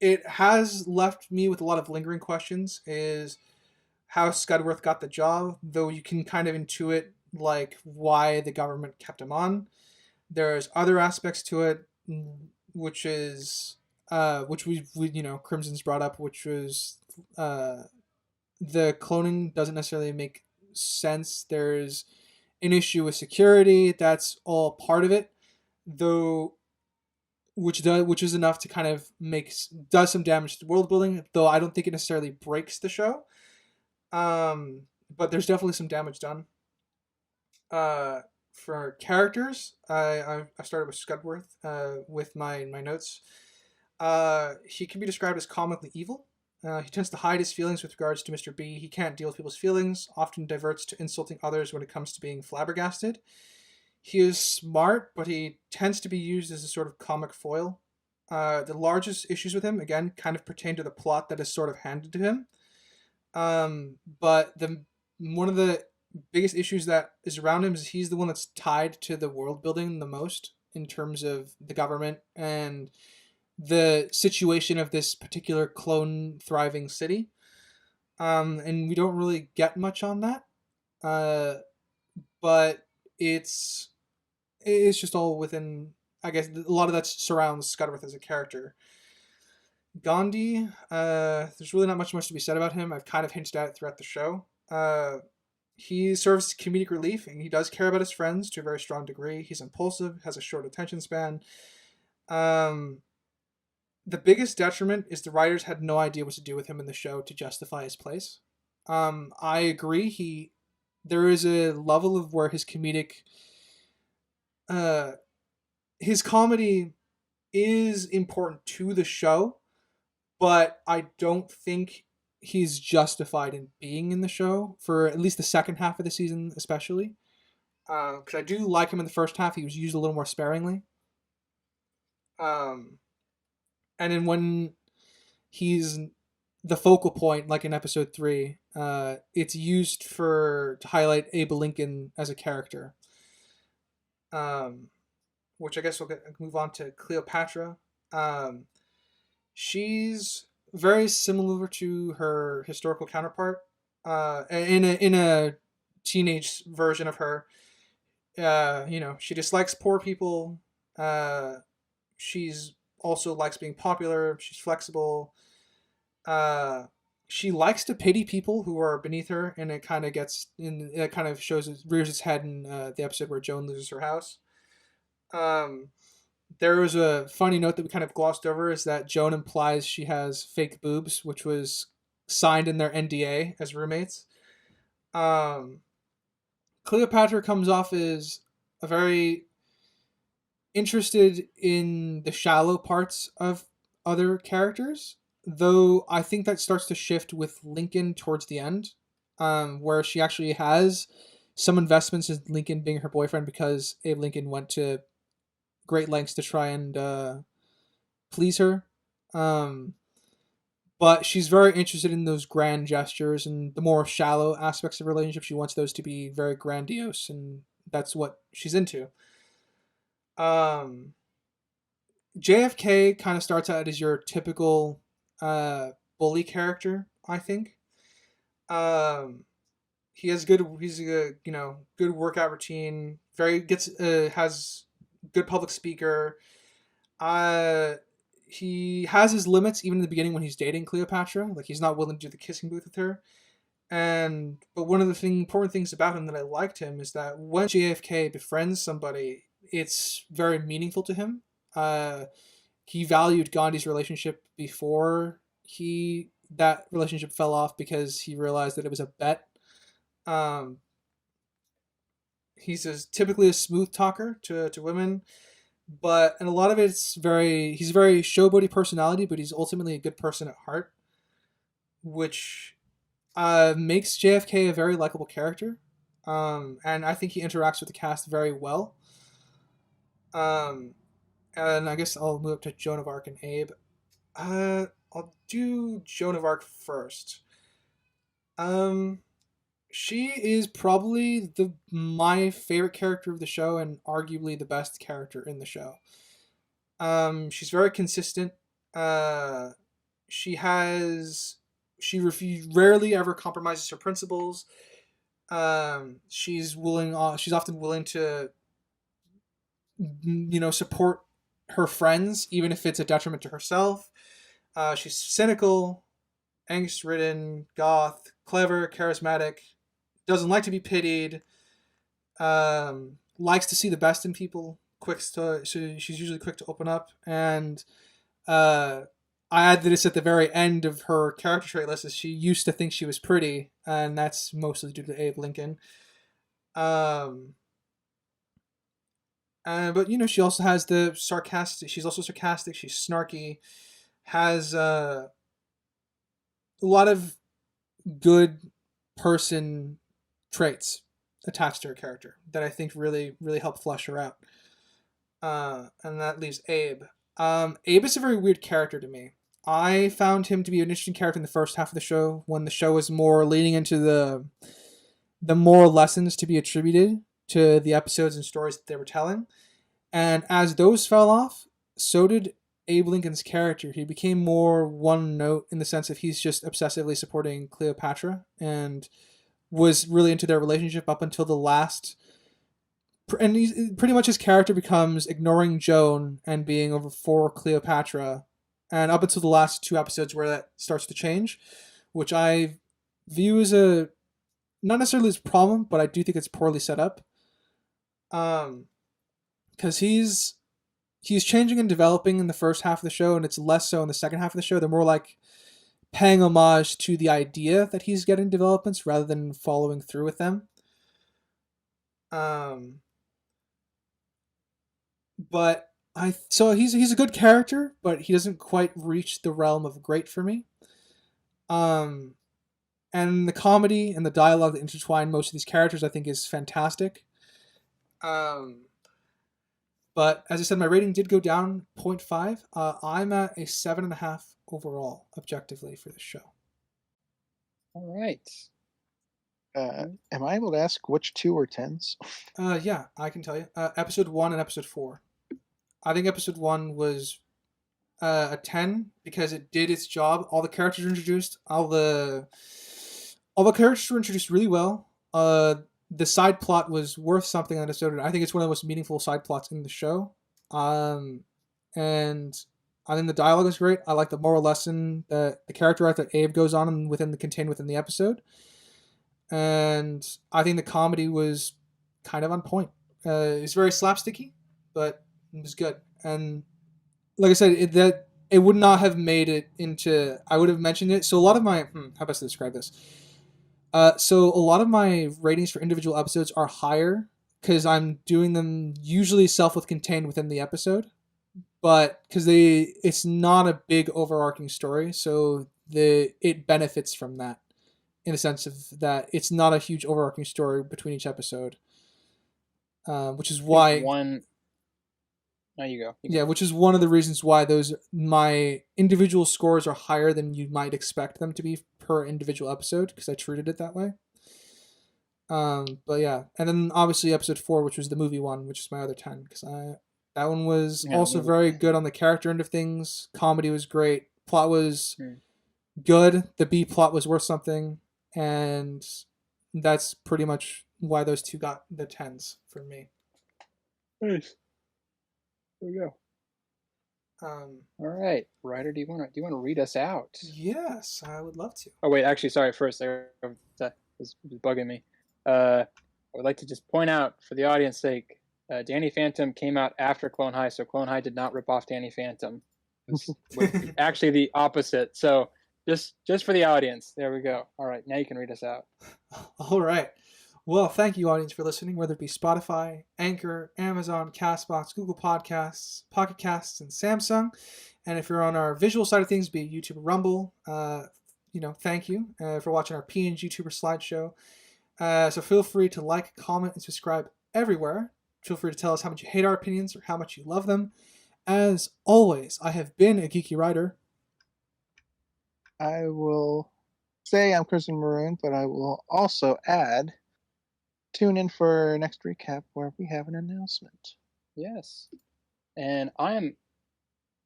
It has left me with a lot of lingering questions. Is how Scudworth got the job, though you can kind of intuit like why the government kept him on. There's other aspects to it, which is which we Crimson's brought up, which was the cloning doesn't necessarily make sense. There's an issue with security. That's all part of it, though, which is enough to kind of does some damage to the world building. Though I don't think it necessarily breaks the show. But there's definitely some damage done. For characters, I started with Scudworth with my notes. He can be described as comically evil. He tends to hide his feelings with regards to Mr. B. He can't deal with people's feelings, often diverts to insulting others when it comes to being flabbergasted. He is smart, but he tends to be used as a sort of comic foil. The largest issues with him, again, kind of pertain to the plot that is sort of handed to him. But one of the biggest issues that is around him is he's the one that's tied to the world building the most in terms of the government and the situation of this particular clone thriving city. And we don't really get much on that. But it's just all within, I guess, a lot of that surrounds Scudworth as a character. Ghandi, there's really not much to be said about him. I've kind of hinted at it throughout the show. He serves as comedic relief, and he does care about his friends to a very strong degree. He's impulsive, has a short attention span. The biggest detriment is the writers had no idea what to do with him in the show to justify his place. I agree. There is a level of where his comedy is important to the show, but I don't think he's justified in being in the show for at least the second half of the season, especially. Because I do like him in the first half. He was used a little more sparingly. And then when he's the focal point, like in episode 3, it's used to highlight Abe Lincoln as a character. Which I guess we'll move on to Cleopatra. She's very similar to her historical counterpart. In a teenage version of her, she dislikes poor people. She's also likes being popular. She's flexible. She likes to pity people who are beneath her, and it kind of rears its head in the episode where Joan loses her house. There was a funny note that we kind of glossed over, is that Joan implies she has fake boobs, which was signed in their NDA as roommates. Cleopatra comes off as a very interested in the shallow parts of other characters, though I think that starts to shift with Lincoln towards the end, where she actually has some investments in Lincoln being her boyfriend because Abe Lincoln went to great lengths to try and please her. But she's very interested in those grand gestures and the more shallow aspects of her relationship. She wants those to be very grandiose, and that's what she's into. JFK kind of starts out as your typical bully character, I think. He's a good workout routine. Has good public speaker. He has his limits even in the beginning when he's dating Cleopatra. Like, he's not willing to do the kissing booth with her. But one of the important things about him that I liked him is that when JFK befriends somebody, it's very meaningful to him. He valued Gandhi's relationship before that relationship fell off because he realized that it was a bet. He's typically a smooth talker to women, and a lot of he's a very showboaty personality, but he's ultimately a good person at heart, which makes JFK a very likable character. And I think he interacts with the cast very well. And I guess I'll move up to Joan of Arc and Abe. I'll do Joan of Arc first. She is probably my favorite character of the show and arguably the best character in the show. She's very consistent. She rarely ever compromises her principles. She's often willing to support her friends, even if it's a detriment to herself. She's cynical, angst-ridden, goth, clever, charismatic, doesn't like to be pitied, likes to see the best in people, she's usually quick to open up, and I add this at the very end of her character trait list is she used to think she was pretty, and that's mostly due to Abe Lincoln. But she also has the sarcastic. She's also sarcastic. She's snarky. Has a lot of good person traits attached to her character that I think really, really help flesh her out. And that leaves Abe. Abe is a very weird character to me. I found him to be an interesting character in the first half of the show, when the show was more leaning into the moral lessons to be attributed to the episodes and stories that they were telling. And as those fell off, so did Abe Lincoln's character. He became more one note in the sense of he's just obsessively supporting Cleopatra and was really into their relationship up until the last. And pretty much his character becomes ignoring Joan and being over for Cleopatra, and up until the last 2 episodes where that starts to change, which I view as a not necessarily as a problem, but I do think it's poorly set up. Because he's changing and developing in the first half of the show, and it's less so in the second half of the show. They're more like paying homage to the idea that he's getting developments rather than following through with them. But so he's a good character, but he doesn't quite reach the realm of great for me. And the comedy and the dialogue that intertwine most of these characters, I think, is fantastic. But as I said, my rating did go down 0.5. I'm at a 7.5 overall, objectively, for this show. All right. Am I able to ask which 2 are 10s? Yeah, I can tell you. Episode 1 and episode 4. I think episode 1 was a 10 because it did its job. All the characters were introduced. All the characters were introduced really well. The side plot was worth something on episode. I think it's one of the most meaningful side plots in the show. And I think the dialogue is great. I like the moral lesson that the character arc that Abe goes on and contained within the episode. And I think the comedy was kind of on point. It's very slapsticky, but it was good. And like I said, it would not have made it into. I would have mentioned it. So a lot of my how best to describe this. So a lot of my ratings for individual episodes are higher because I'm doing them usually contained within the episode, but because it's not a big overarching story, so it benefits from that in the sense of that it's not a huge overarching story between each episode, which is why one. There you go. Yeah, which is one of the reasons why my individual scores are higher than you might expect them to be per individual episode, because I treated it that way. But yeah, and then obviously episode 4, which was the movie one, which is my other 10, because that one was also very good on the character end of things. Comedy was great. Plot was good. The B plot was worth something, and that's pretty much why those 2 got the 10s for me. Nice. There we go. All right, Ryder, do you want to read us out? Yes, I would love to. Oh wait, actually, sorry. First, that was bugging me. I would like to just point out, for the audience's sake, Danny Phantom came out after Clone High, so Clone High did not rip off Danny Phantom. It's actually the opposite. So just for the audience, there we go. All right, now you can read us out. All right. Well, thank you, audience, for listening, whether it be Spotify, Anchor, Amazon, CastBox, Google Podcasts, Pocket Casts, and Samsung. And if you're on our visual side of things, be it YouTube or Rumble, thank you for watching our PNG YouTuber slideshow. So feel free to like, comment, and subscribe everywhere. Feel free to tell us how much you hate our opinions or how much you love them. As always, I have been a Geeky Writer. I will say I'm Kristen Maroon, but I will also add, tune in for our next recap where we have an announcement. Yes. And I am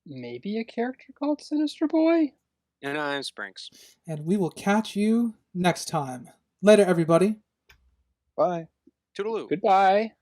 maybe a character called Sinister Boy? And I'm Sprinks. And we will catch you next time. Later, everybody. Bye. Toodaloo. Goodbye.